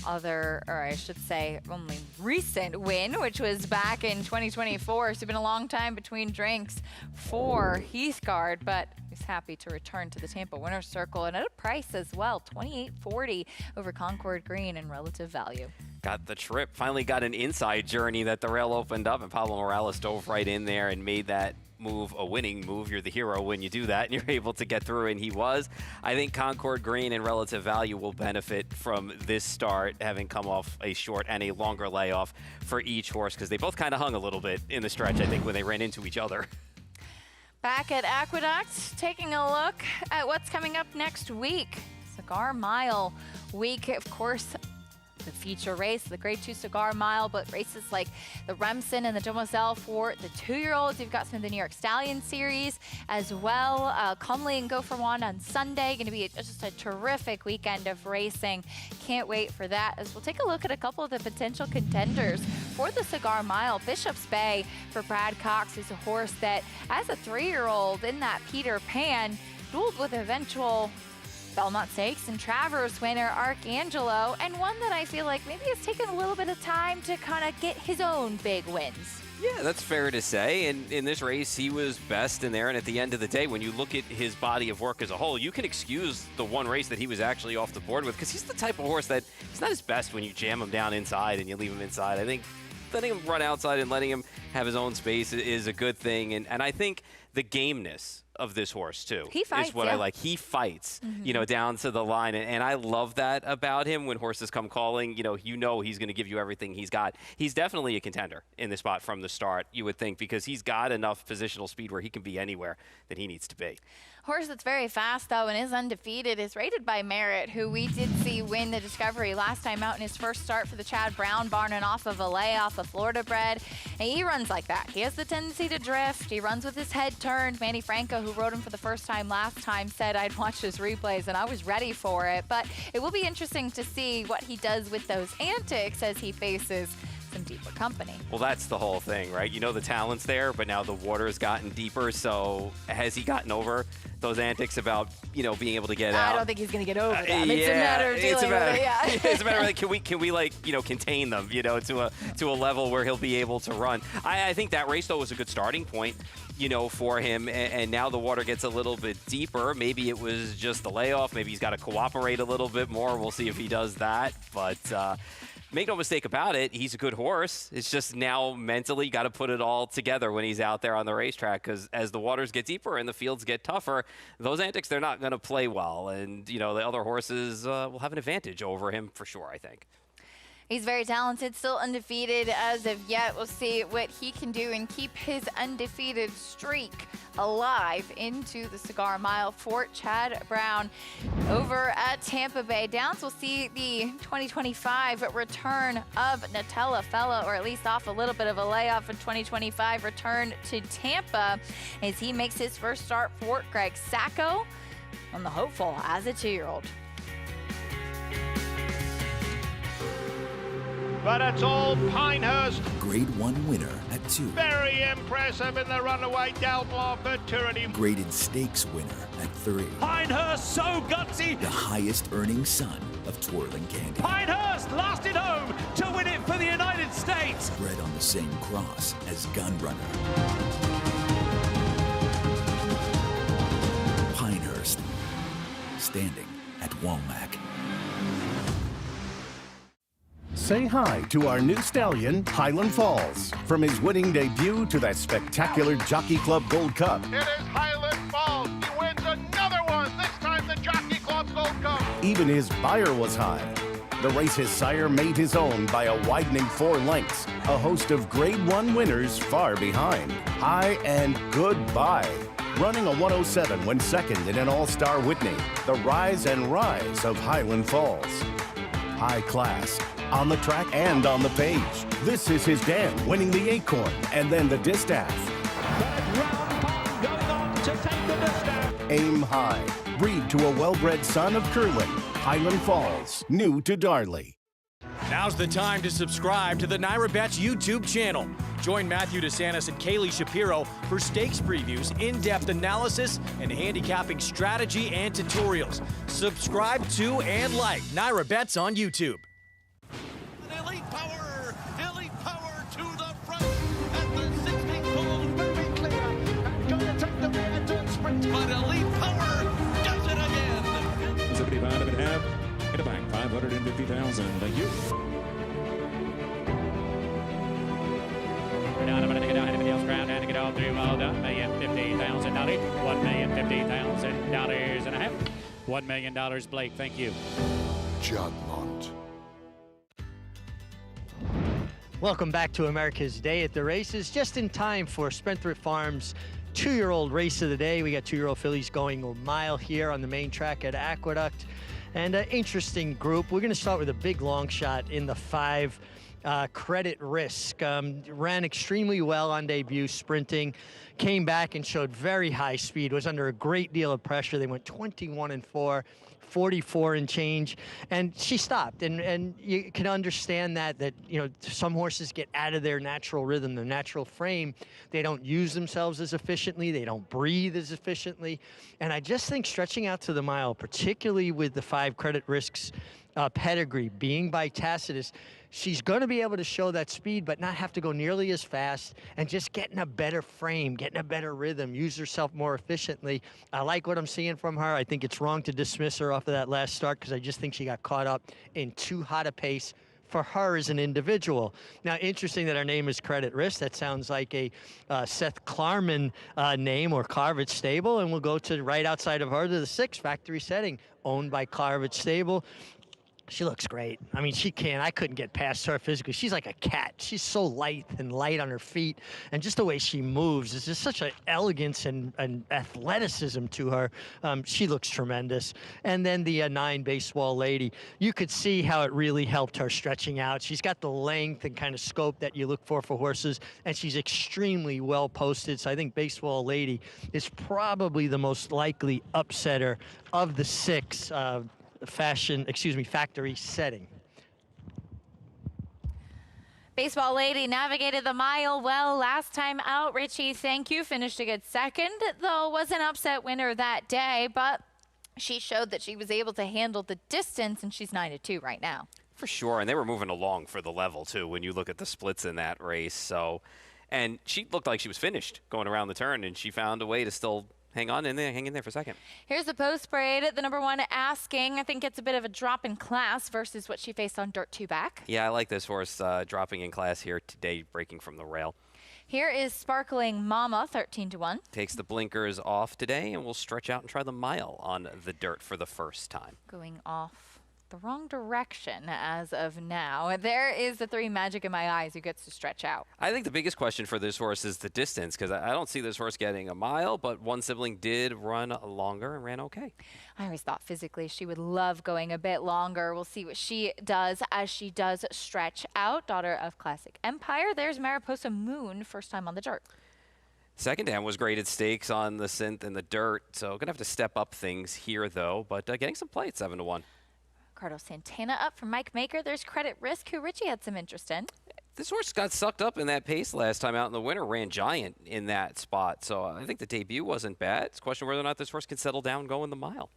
S3: only recent win, which was back in 2024. So it's been a long time between drinks for Heathguard, but he's happy to return to the Tampa winner's circle, and at a price as well, $28.40 over Concord Green in relative value.
S27: Got the trip, finally got an inside journey that the rail opened up, and Pablo Morales dove right in there and made that move a winning move. You're the hero when you do that, and you're able to get through, and he was. I think Concord Green and relative value will benefit from this start, having come off a short and a longer layoff for each horse, because they both kind of hung a little bit in the stretch, I think, when they ran into each other.
S3: Back at Aqueduct, taking a look at what's coming up next week. Cigar Mile week, of course, the feature race, the Grade 2 Cigar Mile, but races like the Remsen and the Demoiselle for the 2-year-olds. You've got some of the New York Stallion series as well. Comley and Go for One on Sunday. Going to be just a terrific weekend of racing. Can't wait for that, as we'll take a look at a couple of the potential contenders for the Cigar Mile. Bishop's Bay for Brad Cox is a horse that, as a 3-year-old in that Peter Pan, dueled with eventual Belmont Stakes and Travers winner Arcangelo, and one that I feel like maybe has taken a little bit of time to kind of get his own big wins.
S27: Yeah, that's fair to say. And in this race, he was best in there. And at the end of the day, when you look at his body of work as a whole, you can excuse the one race that he was actually off the board with, because he's the type of horse that he's not his best when you jam him down inside and you leave him inside. I think letting him run outside and letting him have his own space is a good thing. And I think the gameness of this horse too
S3: He fights,
S27: is what I like. He fights, you know, down to the line, and I love that about him. When horses come calling, you know he's going to give you everything he's got. He's definitely a contender in this spot from the start, you would think, because he's got enough positional speed where he can be anywhere that he needs to be.
S3: Horse that's very fast, though, and is undefeated is rated by Merritt, who we did see win the Discovery last time out in his first start for the Chad Brown barn and off of a layoff, a Florida bred. And he runs like that. He has the tendency to drift. He runs with his head turned. Manny Franco, who rode him for the first time last time, said, I'd watched his replays and I was ready for it. But it will be interesting to see what he does with those antics as he faces some deeper company.
S27: Well, that's the whole thing, right? You know the talent's there, but now the water's gotten deeper. So has he gotten over those antics about, you know, being able to get out?
S3: I don't think he's going to get over them. It's a matter of dealing with it, yeah.
S27: It's a matter of, like, can we like, you know, contain them, you know, to a level where he'll be able to run. I think that race, though, was a good starting point, you know, for him. And now the water gets a little bit deeper. Maybe it was just the layoff. Maybe he's got to cooperate a little bit more. We'll see if he does that. But make no mistake about it, he's a good horse. It's just now mentally got to put it all together when he's out there on the racetrack, because as the waters get deeper and the fields get tougher, those antics, they're not going to play well. And, you know, the other horses will have an advantage over him for sure, I think.
S3: He's very talented, still undefeated as of yet. We'll see what he can do and keep his undefeated streak alive into the Cigar Mile for Chad Brown over at Tampa Bay Downs. We'll see the 2025 return of Nutella Fella, or at least off a little bit of a layoff in 2025, return to Tampa as he makes his first start for Greg Sacco on the hopeful as a 2-year-old.
S19: But it's all Pinehurst.
S2: Grade 1 winner at 2.
S19: Very impressive in the runaway Delmar Futurity.
S2: Graded stakes winner at 3.
S19: Pinehurst so gutsy.
S2: The highest earning son of Twirling Candy.
S19: Pinehurst lasted home to win it for the United States.
S2: Bred on the same cross as Gunrunner. Pinehurst, standing at Womack.
S12: Say hi to our new stallion, Highland Falls. From his winning debut to that spectacular Jockey Club Gold Cup.
S19: It is Highland Falls. He wins another one, this time the Jockey Club Gold Cup.
S12: Even his buyer was high. The race his sire made his own by a widening 4 lengths. A host of Grade 1 winners far behind. High and goodbye. Running a 107 when second in an All-Star Whitney. The rise and rise of Highland Falls. High class, on the track and on the page. This is his dam, winning the Acorn and then the Distaff.
S19: Going on to take the distaff.
S12: Aim high. Breed to a well-bred son of Curlin. Highland Falls, new to Darley.
S6: Now's the time to subscribe to the Naira Bets YouTube channel. Join Matthew DeSantis and Kaylee Shapiro for stakes previews, in-depth analysis, and handicapping strategy and tutorials. Subscribe to and like Naira Bets on YouTube.
S19: Elite power to the front. And the 16th pole very clear. And going to take the rear to sprint. But Elite Power does it again.
S5: 75 and a half. In the back, 550,000. Thank you.
S18: Down a minute to get down, anybody else ground, and to get all through, well done. $1,050,000. $1,050,000 and a half. $1 million, Blake, thank you.
S12: Jugmont.
S11: Welcome back to America's Day at the Races. Just in time for Spendthrift Farms' 2-year-old race of the day. We got 2-year-old fillies going a mile here on the main track at Aqueduct. And an interesting group. We're going to start with a big long shot in the 5. Credit Risk. Ran extremely well on debut sprinting, came back and showed very high speed, was under a great deal of pressure. They went 21-4, 44 and change, and she stopped. And you can understand that you know, some horses get out of their natural rhythm, their natural frame. They don't use themselves as efficiently. They don't breathe as efficiently. And I just think stretching out to the mile, particularly with the 5 credit risks pedigree being by Tacitus, she's going to be able to show that speed, but not have to go nearly as fast, and just get in a better frame, get in a better rhythm, use herself more efficiently. I like what I'm seeing from her. I think it's wrong to dismiss her off of that last start, because I just think she got caught up in too hot a pace for her as an individual. Now, interesting that her name is Credit Risk. That sounds like a Seth Klarman name, or Carvich Stable, and we'll go to right outside of her to the 6 Factory Setting, owned by Carvich Stable. She looks great. I mean, I couldn't get past her physically. She's like a cat. She's so light on her feet, and just the way she moves is just such an elegance and athleticism to her. She looks tremendous. And then the 9 Baseball Lady, you could see how it really helped her stretching out. She's got the length and kind of scope that you look for horses, and she's extremely well posted. So I think Baseball Lady is probably the most likely upsetter of the 6 Factory Setting.
S3: Baseball Lady navigated the mile well last time out. Richie, thank you. Finished a good second, though was an upset winner that day, but she showed that she was able to handle the distance, and she's 9-2 right now.
S27: For sure, and they were moving along for the level, too, when you look at the splits in that race. So, and she looked like she was finished going around the turn, and she found a way to still hang in there for second.
S3: Here's the post parade. The number 1 Asking. I think it's a bit of a drop in class versus what she faced on Dirt 2 back.
S27: Yeah, I like this horse dropping in class here today, breaking from the rail.
S3: Here is Sparkling Mama, 13-1.
S27: Takes the blinkers off today, and will stretch out and try the mile on the dirt for the first time.
S3: Going off the wrong direction as of now. There is the 3 Magic in My Eyes, who gets to stretch out.
S27: I think the biggest question for this horse is the distance, because I don't see this horse getting a mile, but one sibling did run longer and ran okay.
S3: I always thought physically she would love going a bit longer. We'll see what she does as she does stretch out. Daughter of Classic Empire. There's Mariposa Moon, first time on the dirt.
S27: Second dam was graded stakes on the synth and the dirt, so going to have to step up things here, though, but getting some play at 7-1.
S3: Ricardo Santana up for Mike Maker. There's Credit Risk, who Richie had some interest in.
S27: This horse got sucked up in that pace last time out in the winter, ran giant in that spot. So I think the debut wasn't bad. It's a question whether or not this horse can settle down going the mile.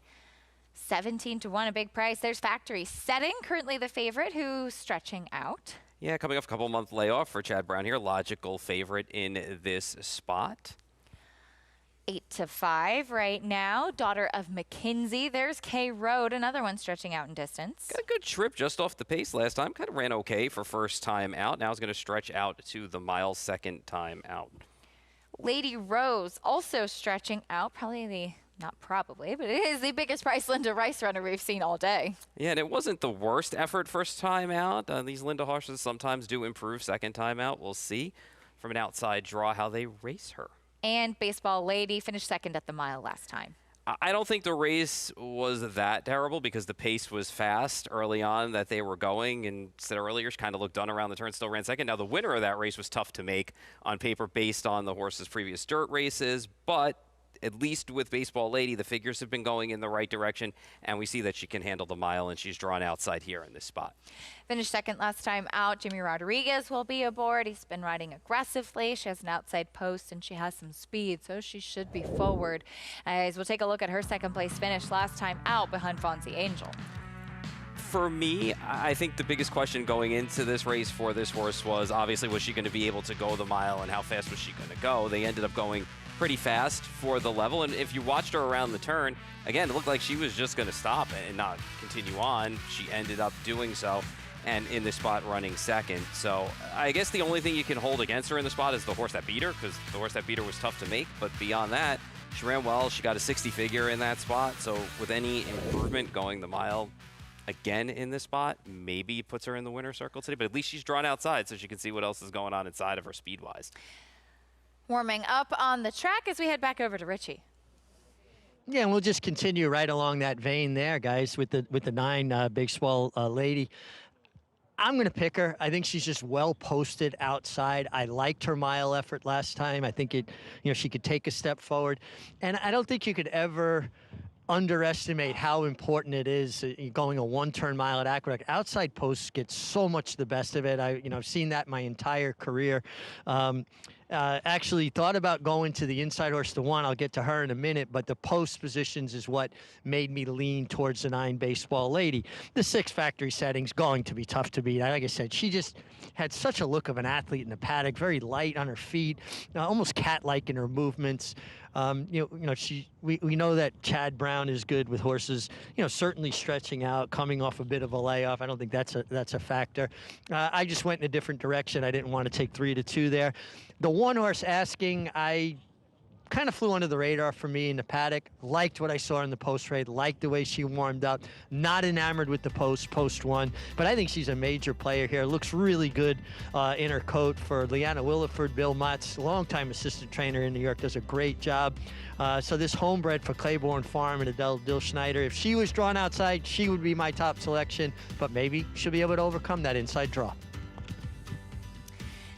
S3: 17-1, a big price. There's Factory Setting, currently the favorite, who's stretching out.
S27: Yeah, coming off a couple-month layoff for Chad Brown here. Logical favorite in this spot.
S3: 8-5 right now. Daughter of McKinsey. There's K Road, another one stretching out in distance.
S27: Got a good trip just off the pace last time. Kind of ran okay for first time out. Now it's going to stretch out to the mile second time out.
S3: Lady Rose also stretching out. Not probably, but it is the biggest price Linda Rice runner we've seen all day.
S27: Yeah, and it wasn't the worst effort first time out. These Linda horses sometimes do improve second time out. We'll see from an outside draw how they race her.
S3: And Baseball Lady finished second at the mile last time.
S27: I don't think the race was that terrible because the pace was fast early on that they were going, and said earlier she kind of looked done around the turn, still ran second. Now the winner of that race was tough to make on paper based on the horse's previous dirt races, but at least with Baseball Lady, the figures have been going in the right direction, and we see that she can handle the mile, and she's drawn outside here in this spot.
S3: Finished second last time out. Jimmy Rodriguez will be aboard. He's been riding aggressively. She has an outside post, and she has some speed, so she should be forward. As we'll take a look at her second place finish last time out behind Fonzie Angel.
S27: For me, I think the biggest question going into this race for this horse was obviously, was she going to be able to go the mile, and how fast was she going to go? They ended up going pretty fast for the level, and if you watched her around the turn, again, it looked like she was just going to stop and not continue on. She ended up doing so, and in this spot running second. So I guess the only thing you can hold against her in the spot is the horse that beat her, because the horse that beat her was tough to make, but beyond that, she ran well. She got a 60 figure in that spot, so with any improvement going the mile again in this spot, maybe puts her in the winner's circle today, but at least she's drawn outside so she can see what else is going on inside of her speed-wise.
S3: Warming up on the track as we head back over to Richie.
S11: Yeah, and we'll just continue right along that vein there, guys, with the 9 Baseball Lady. I'm going to pick her. I think she's just well posted outside. I liked her mile effort last time. I think she could take a step forward, and I don't think you could ever underestimate how important it is going a one-turn mile at Aqueduct. Outside posts get so much the best of it. I've seen that my entire career. Actually thought about going to the inside horse, the 1. I'll get to her in a minute, but the post positions is what made me lean towards the 9 Baseball Lady. The 6 Factory Setting's going to be tough to beat. Like I said, she just had such a look of an athlete in the paddock, very light on her feet, almost cat-like in her movements. We know that Chad Brown is good with horses, certainly stretching out, coming off a bit of a layoff. I don't think that's a factor. I just went in a different direction. I didn't want to take 3-2 there. The 1 horse Asking, I kind of flew under the radar for me in the paddock. Liked what I saw in the post race, liked the way she warmed up. Not enamored with the post 1, but I think she's a major player here. Looks really good in her coat for Leanna Williford. Bill Mott's longtime assistant trainer in New York, does a great job. So this homebred for Claiborne Farm and Adele Dilschneider, if she was drawn outside, she would be my top selection, but maybe she'll be able to overcome that inside draw.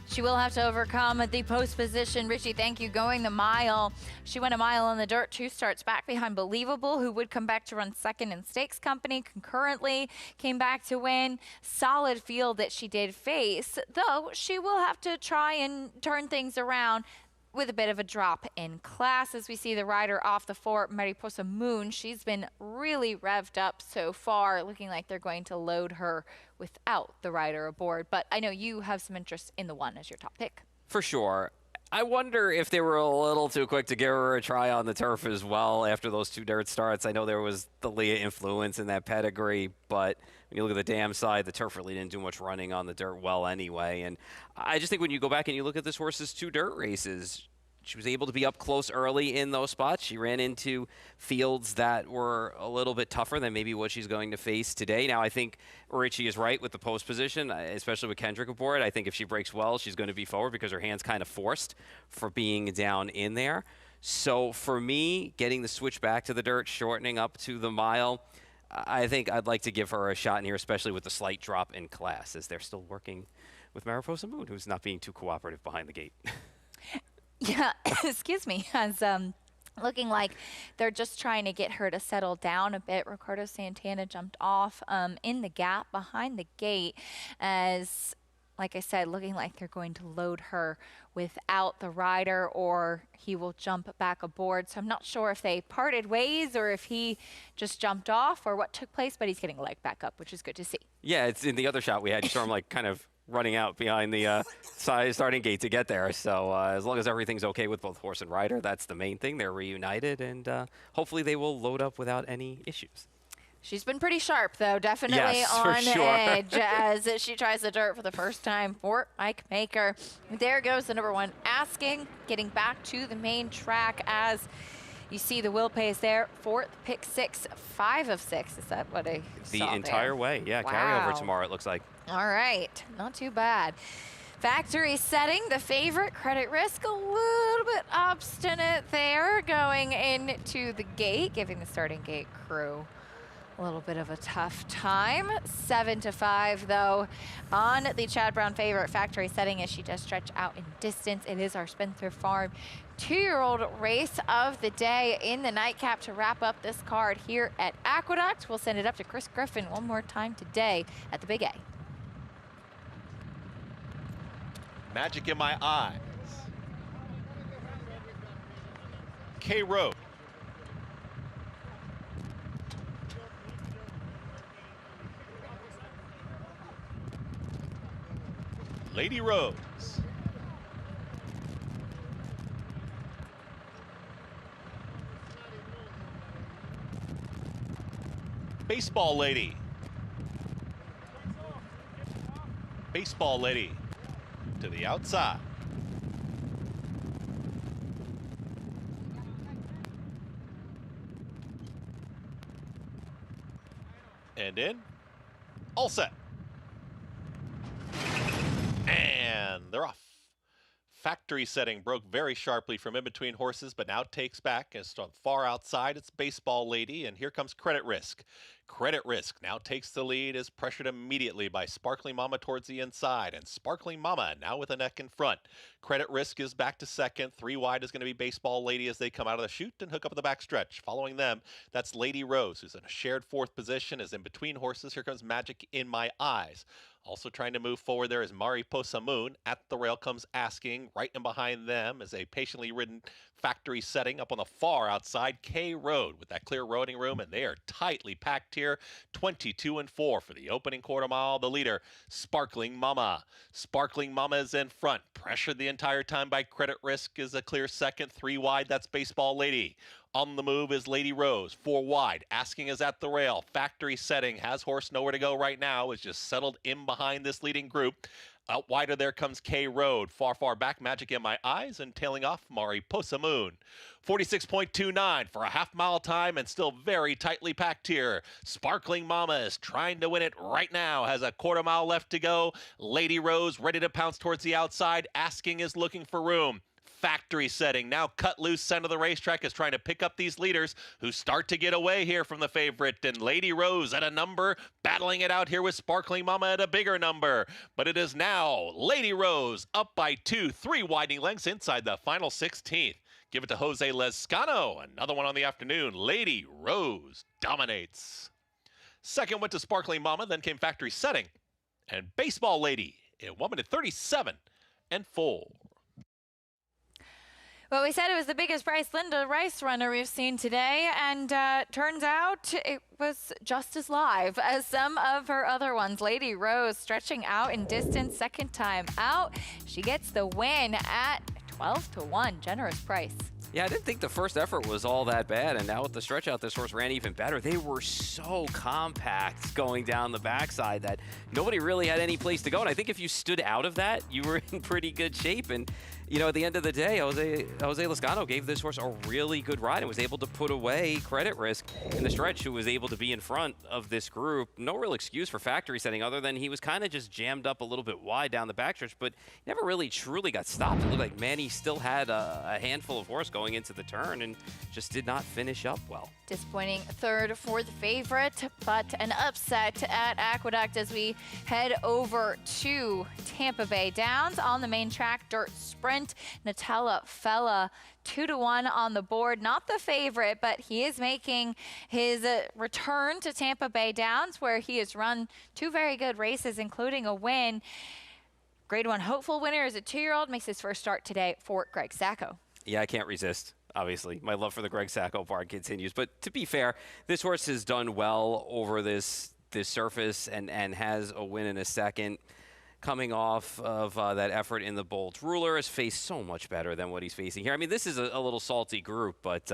S3: She will have to overcome the post position. Richie, thank you. Going the mile. She went a mile on the dirt, 2 starts back behind Believable, who would come back to run second in Stakes Company concurrently. Came back to win. Solid field that she did face, though she will have to try and turn things around with a bit of a drop in class. As we see the rider off the 4, Mariposa Moon, she's been really revved up so far, looking like they're going to load her without the rider aboard. But I know you have some interest in the 1 as your top pick.
S27: For sure. I wonder if they were a little too quick to give her a try on the turf as well after those 2 dirt starts. I know there was the Leah influence in that pedigree, but when you look at the dam side, the turf really didn't do much running on the dirt well anyway. And I just think when you go back and you look at this horse's 2 dirt races, she was able to be up close early in those spots. She ran into fields that were a little bit tougher than maybe what she's going to face today. Now, I think Richie is right with the post position, especially with Kendrick aboard. I think if she breaks well, she's going to be forward because her hand's kind of forced for being down in there. So for me, getting the switch back to the dirt, shortening up to the mile, I think I'd like to give her a shot in here, especially with the slight drop in class, as they're still working with Mariposa Moon, who's not being too cooperative behind the gate.
S3: Yeah, excuse me, as looking like they're just trying to get her to settle down a bit. Ricardo Santana jumped off in the gap behind the gate as, like I said, looking like they're going to load her without the rider, or he will jump back aboard. So I'm not sure if they parted ways or if he just jumped off or what took place, but he's getting a leg back up, which is good to see.
S27: Yeah, it's in the other shot we had. You saw him like kind of running out behind the starting gate to get there. So as long as everything's okay with both horse and rider, that's the main thing. They're reunited, and hopefully they will load up without any issues.
S3: She's been pretty sharp, though, definitely on edge as she tries the dirt for the first time for Mike Maker. There goes the number 1 Asking, getting back to the main track as you see the wheel pace there. 4th, pick 6, 5 of 6. Is that what I saw
S27: The entire
S3: there?
S27: way, yeah.
S3: Wow.
S27: Carryover tomorrow, it looks like.
S3: All right, not too bad. Factory Setting, the favorite. Credit Risk, a little bit obstinate there, going into the gate, giving the starting gate crew a little bit of a tough time. 7-5, though, on the Chad Brown favorite. Factory Setting as she does stretch out in distance. It is our Spencer Farm 2-year-old race of the day in the nightcap to wrap up this card here at Aqueduct. We'll send it up to Chris Griffin one more time today at the Big A.
S4: Magic in my eyes. K Road. Lady Rose. Baseball Lady. Baseball Lady to the outside. And in. All set. And they're off. Factory Setting broke very sharply from in between horses, but now takes back. It's on far outside. It's Baseball Lady, and here comes Credit Risk. Credit Risk now takes the lead, is pressured immediately by Sparkling Mama towards the inside, and Sparkling Mama now with a neck in front. Credit Risk is back to second. 3 wide is going to be Baseball Lady as they come out of the chute and hook up at the back stretch. Following them, that's Lady Rose, who's in a shared 4th position, is in between horses. Here comes Magic in My Eyes. Also trying to move forward there is Mariposa Moon. At the rail comes Asking. Right in behind them is a patiently ridden Factory Setting up on the far outside. K Road with that clear roading room, and they are tightly packed here. 22-4 for the opening quarter mile. The leader, Sparkling Mama. Sparkling Mama is in front. Pressured the entire time by Credit Risk is a clear second. 3 wide, that's Baseball Lady. On the move is Lady Rose. 4 wide. Asking is at the rail. Factory Setting has horse nowhere to go right now. Is just settled in behind this leading group. Out wider there comes K Road. Far, far back, Magic in My Eyes, and tailing off Mariposa Moon. 46.29 for a half-mile time, and still very tightly packed here. Sparkling Mama is trying to win it right now. Has a quarter mile left to go. Lady Rose ready to pounce towards the outside. Asking is looking for room. Factory Setting now cut loose center of the racetrack is trying to pick up these leaders who start to get away here from the favorite, and Lady Rose at a number, battling it out here with Sparkling Mama at a bigger number. But it is now Lady Rose up by 2, 3 widening lengths inside the final 16th. Give it to Jose Lezcano. Another one on the afternoon. Lady Rose dominates. Second went to Sparkling Mama, then came Factory Setting, and Baseball Lady in 1 minute 37 and 4.
S3: Well, we said it was the biggest Bryce Linda race runner we've seen today, and turns out it was just as live as some of her other ones. Lady Rose stretching out in distance, second time out. She gets the win at 12-1, generous price.
S27: Yeah, I didn't think the first effort was all that bad, and now with the stretch out, this horse ran even better. They were so compact going down the backside that nobody really had any place to go, and I think if you stood out of that, you were in pretty good shape. And you know, at the end of the day, Jose Lezcano gave this horse a really good ride and was able to put away Credit Risk in the stretch, who was able to be in front of this group. No real excuse for Factory Setting other than he was kind of just jammed up a little bit wide down the backstretch, but never really truly got stopped. It looked like Manny still had a handful of horse going into the turn and just did not finish up well.
S3: Disappointing third for the favorite, but an upset at Aqueduct as we head over to Tampa Bay Downs on the main track. Dirt sprint. Nutella Fella 2-1 on the board. Not the favorite, but he is making his return to Tampa Bay Downs, where he has run 2 very good races, including a win. Grade 1 hopeful winner is a 2-year-old. Makes his first start today for Greg Sacco.
S27: Yeah, I can't resist. Obviously, my love for the Greg Sacco part continues. But to be fair, this horse has done well over this surface and has a win in a second. Coming off of that effort in the Bolt. Ruler has faced so much better than what he's facing here. I mean, this is a little salty group, but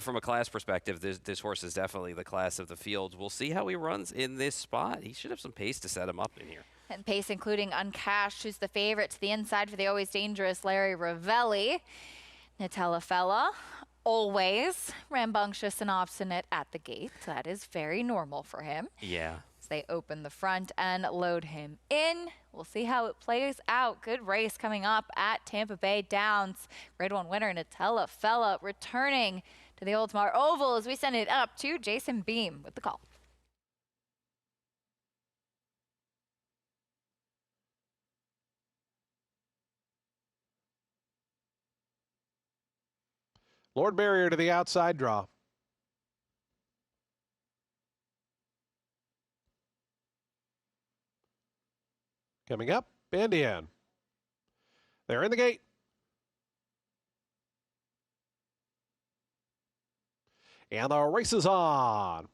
S27: from a class perspective, this horse is definitely the class of the field. We'll see how he runs in this spot. He should have some pace to set him up in here.
S3: And pace including Uncashed, who's the favorite to the inside for the always dangerous Larry Ravelli. Nutella Fella, always rambunctious and obstinate at the gate. That is very normal for him.
S27: Yeah.
S3: As they open the front and load him in. We'll see how it plays out. Good race coming up at Tampa Bay Downs. Grade 1 winner Nutella Fella returning to the Oldsmar Oval as we send it up to Jason Beam with the call.
S15: Lord Barrier to the outside draw. Coming up, Bandian. They're in the gate. And the race is on.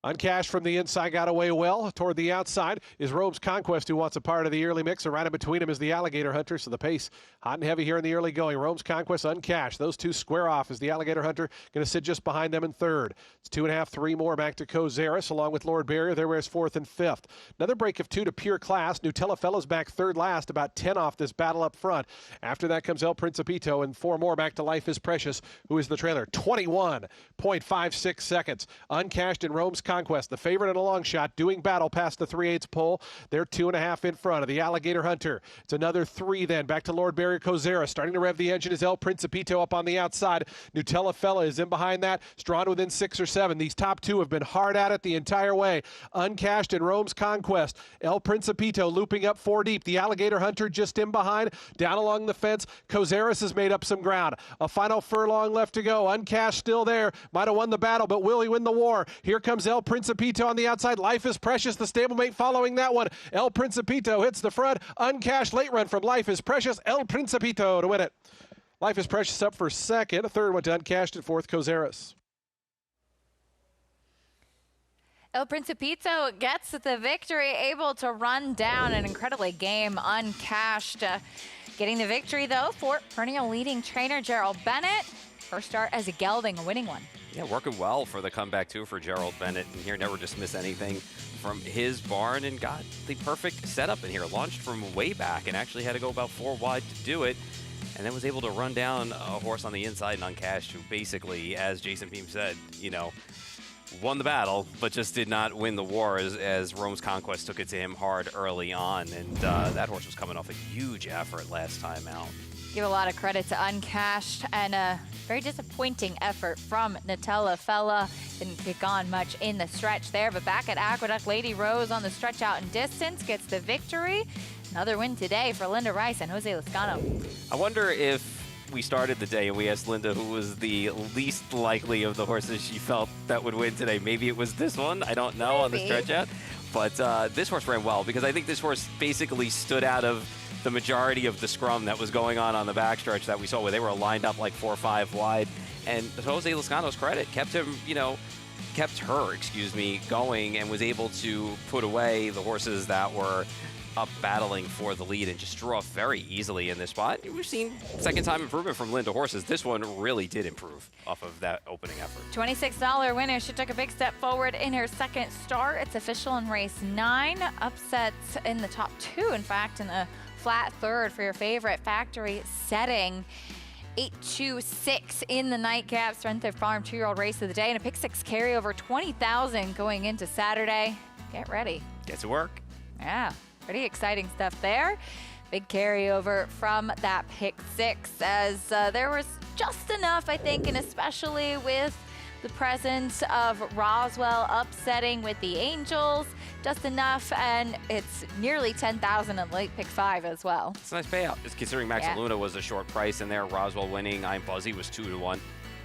S15: Uncashed from the inside, got away well. Toward the outside is Robe's Conquest, who wants a part of the early mix. And right in between him is the Alligator Hunter, so the pace hot and heavy here in the early going. Robe's Conquest uncashed. Those two square off as the Alligator Hunter going to sit just behind them in third. It's 2.5, 3 more back to Kozaris, along with Lord Barrier. There was fourth and fifth. Another break of 2 to Pure Class. Nutella Fella's back third last, about 10 off this battle up front. After that comes El Principito, and 4 more back to Life is Precious, who is the trailer. 21.56 seconds. Uncashed in Robe's Conquest, the favorite in a long shot, doing battle past the 3/8 pole. They're 2.5 in front of the Alligator Hunter. It's another 3 then. Back to Lord Barry Kozera. Starting to rev the engine is El Principito up on the outside. Nutella Fella is in behind that. Strawn within 6 or 7. These top two have been hard at it the entire way. Uncashed in Rome's Conquest. El Principito looping up 4 deep. The Alligator Hunter just in behind. Down along the fence. Kozeris has made up some ground. A final furlong left to go. Uncashed still there. Might have won the battle, but will he win the war? Here comes El Principito on the outside. Life is Precious, the stablemate following that one. El Principito hits the front. Uncashed late run from Life is Precious. El Principito to win it. Life is Precious up for second. A third went to Uncashed, and fourth Kozeris.
S3: El Principito gets the victory, able to run down an incredibly game Uncashed. Getting the victory, though, for perennial leading trainer Gerald Bennett. First start as a gelding, a winning one.
S27: Yeah, working well for the comeback, too, for Gerald Bennett. And here, never dismiss anything from his barn and got the perfect setup in here. Launched from way back and actually had to go about 4 wide to do it. And then was able to run down a horse on the inside and Uncashed, who basically, as Jason Beam said, you know, won the battle, but just did not win the war as Rome's Conquest took it to him hard early on. And that horse was coming off a huge effort last time out.
S3: Give a lot of credit to Uncashed and a very disappointing effort from Nutella Fella. Didn't kick on much in the stretch there, but back at Aqueduct, Lady Rose on the stretch out and distance gets the victory. Another win today for Linda Rice and Jose Lezcano.
S27: I wonder if we started the day and we asked Linda who was the least likely of the horses she felt that would win today. Maybe it was this one. I don't know. Maybe. On the stretch out. But this horse ran well because I think this horse basically stood out of the majority of the scrum that was going on the backstretch that we saw where they were lined up like 4 or 5 wide. And Jose Lezcano's credit kept him, kept her, going and was able to put away the horses that were up battling for the lead and just drew off very easily in this spot. We've seen second time improvement from Linda horses. This one really did improve off of that opening effort.
S3: $26 winner. She took a big step forward in her second start. It's official in race 9. Upsets in the top 2, in fact, in a flat third for your favorite Factory Setting. 8-2-6 in the nightcap. Strength Farm 2-year-old race of the day and a pick 6 carryover. 20,000 going into Saturday. Get ready.
S27: Get to work.
S3: Yeah. Pretty exciting stuff there. Big carryover from that pick 6 as there was just enough, I think, and especially with the presence of Roswell upsetting with the Angels, just enough, and it's nearly 10,000 in late pick 5 as well.
S27: It's a nice payout. Just considering Max Luna was a short price in there, Roswell winning, I'm Buzzy was 2-1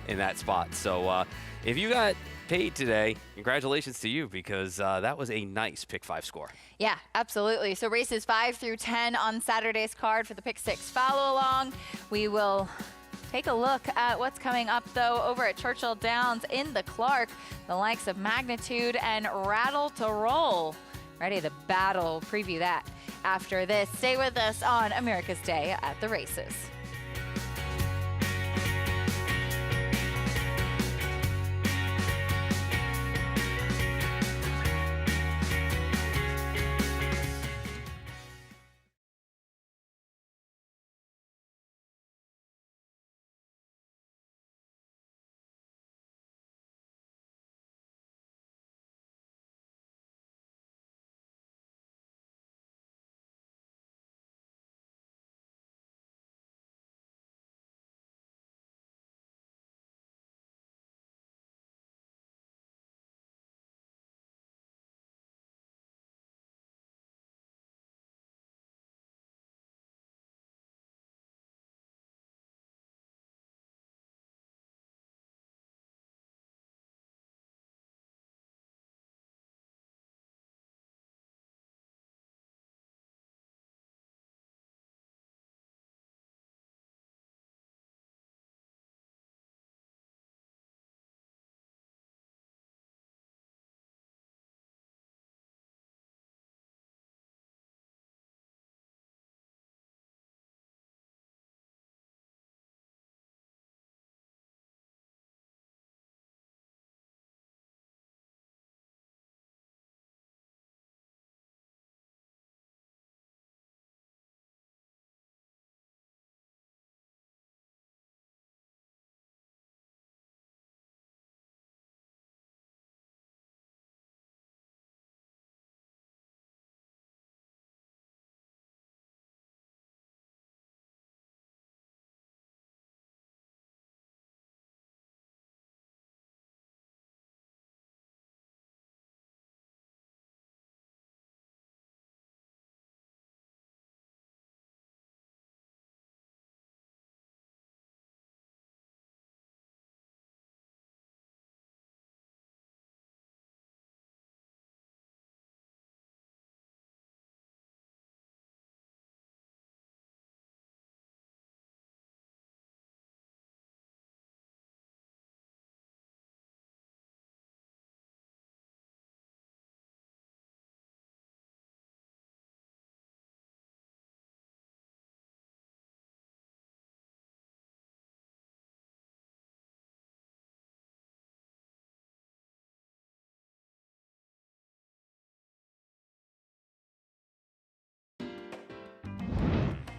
S27: in that spot. So if you got paid today, congratulations to you because that was a nice pick 5 score.
S3: Yeah, absolutely. So races 5 through 10 on Saturday's card for the pick 6 follow along. We will take a look at what's coming up though over at Churchill Downs in the Clark. The likes of Magnitude and Rattle to Roll. Ready to battle. Preview that after this. Stay with us on America's Day at the Races.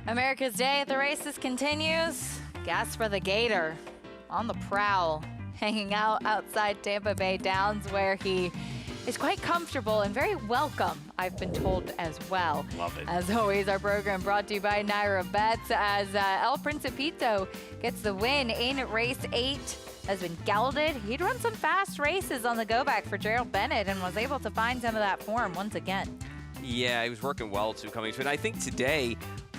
S3: America's Day at the Races continues. Gas for the Gator on the prowl, hanging out outside Tampa Bay Downs, where he is quite comfortable and very welcome, I've been told as well.
S27: Love it.
S3: As always, our program brought to you by Naira Bets, as El Principito gets the win in race 8. Has been gelded. He'd run some fast races on the go-back for Gerald Bennett and was able to find some of that form once again.
S27: Yeah, he was working well, too, coming to it. I think today,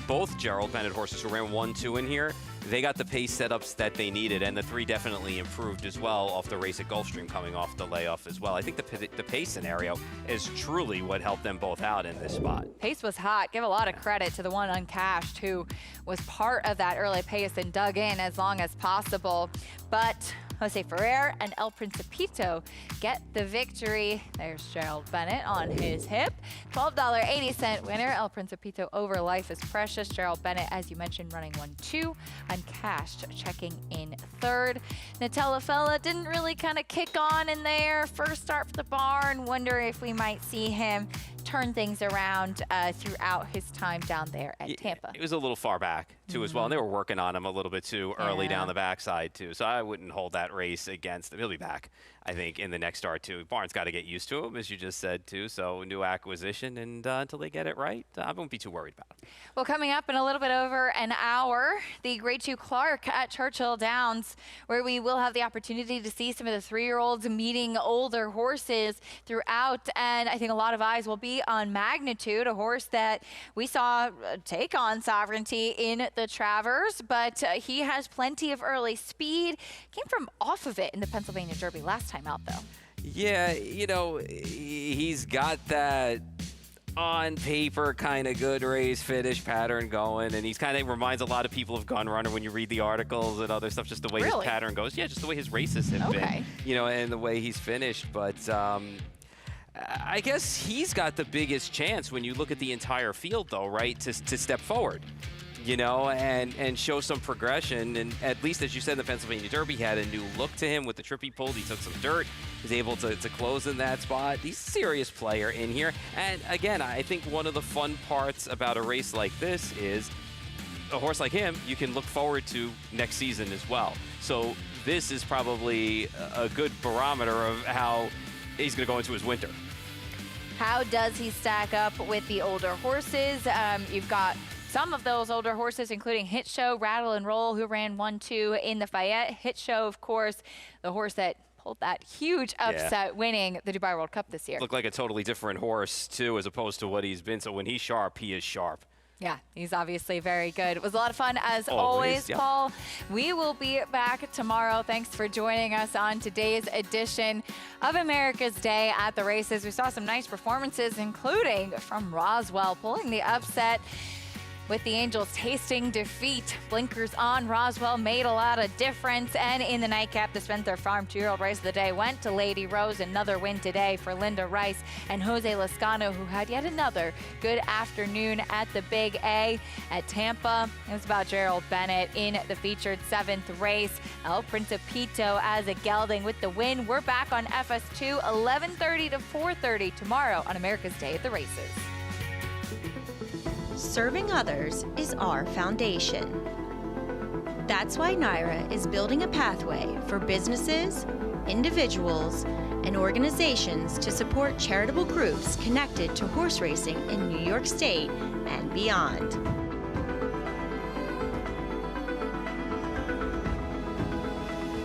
S27: both Gerald Bennett horses who ran 1-2 in here, they got the pace setups that they needed, and the 3 definitely improved as well off the race at Gulfstream coming off the layoff as well. I think the pace scenario is truly what helped them both out in this spot.
S3: Pace was hot. Give a lot of credit to the one uncashed who was part of that early pace and dug in as long as possible. But Jose Ferrer and El Principito get the victory. There's Gerald Bennett on his hip. $12.80 winner. El Principito over Life is Precious. Gerald Bennett, as you mentioned, running 1-2. Uncashed checking in third. Nutella Fella didn't really kind of kick on in there. First start for the barn. Wonder if we might see him turn things around throughout his time down there at Tampa.
S27: It was a little far back, too, as well. And they were working on him a little bit too early down the backside, too. So I wouldn't hold that race against him. He'll be back, I think, in the next start, too. Barnes got to get used to him, as you just said, too. So new acquisition, and until they get it right, I won't be too worried about it.
S3: Well, coming up in a little bit over an hour, the Grade 2 Clark at Churchill Downs, where we will have the opportunity to see some of the 3-year-olds meeting older horses throughout. And I think a lot of eyes will be on Magnitude, a horse that we saw take on Sovereignty in the Travers, but he has plenty of early speed. Came from off of it in the Pennsylvania Derby last time out, though.
S27: Yeah, you know, he's got that on paper kind of good race finish pattern going, and he's kind of reminds a lot of people of Gun Runner when you read the articles and other stuff, just the way his pattern goes. Yeah, just the way his races have been, you know, and the way he's finished. But I guess he's got the biggest chance when you look at the entire field, though, right, to step forward, you know, and show some progression. And at least, as you said, the Pennsylvania Derby had a new look to him with the trip he pulled. He took some dirt, was able to close in that spot. He's a serious player in here. And again, I think one of the fun parts about a race like this is a horse like him, you can look forward to next season as well. So this is probably a good barometer of how he's going to go into his winter.
S3: How does he stack up with the older horses? You've got some of those older horses, including Hit Show, Rattle and Roll, who ran 1-2 in the Fayette. Hit Show, of course, the horse that pulled that huge upset, winning the Dubai World Cup this year.
S27: Looked like a totally different horse, too, as opposed to what he's been. So when he's sharp, he is sharp.
S3: Yeah, he's obviously very good. It was a lot of fun as always, Paul. We will be back tomorrow. Thanks for joining us on today's edition of America's Day at the Races. We saw some nice performances, including from Roswell, pulling the upset with the Angels tasting defeat. Blinkers on. Roswell made a lot of difference. And in the nightcap, the Spencer Farm 2-year-old race of the day went to Lady Rose. Another win today for Linda Rice and Jose Lascano, who had yet another good afternoon at the Big A at Tampa. It was about Gerald Bennett in the featured 7th race. El Principito as a gelding with the win. We're back on FS2 11:30 to 4:30 tomorrow on America's Day at the Races.
S1: Serving others is our foundation. That's why Naira is building a pathway for businesses, individuals, and organizations to support charitable groups connected to horse racing in New York State and beyond.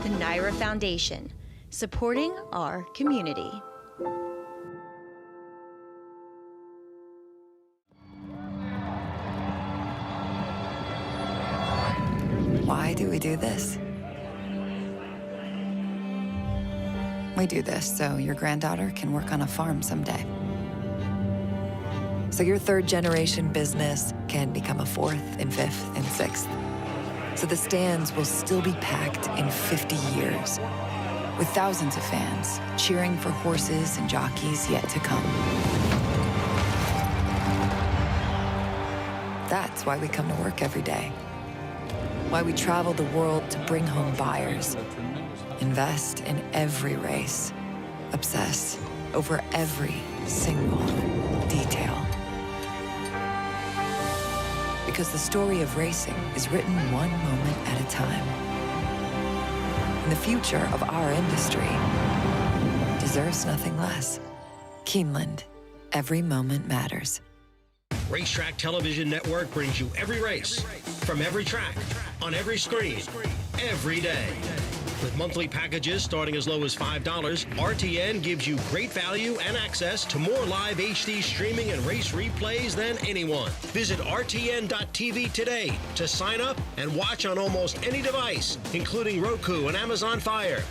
S1: The Naira Foundation, supporting our community.
S13: Why do we do this? We do this so your granddaughter can work on a farm someday. So your 3rd-generation business can become a 4th and 5th and 6th. So the stands will still be packed in 50 years, with thousands of fans cheering for horses and jockeys yet to come. That's why we come to work every day. Why we travel the world to bring home buyers, invest in every race, obsess over every single detail. Because the story of racing is written one moment at a time. And the future of our industry deserves nothing less. Keeneland. Every moment matters.
S14: Racetrack Television Network brings you every race, from every track, on every screen, every day. With monthly packages starting as low as $5, RTN gives you great value and access to more live HD streaming and race replays than anyone. Visit RTN.tv today to sign up and watch on almost any device, including Roku and Amazon Fire.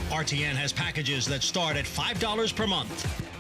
S14: RTN has packages that start at $5 per month.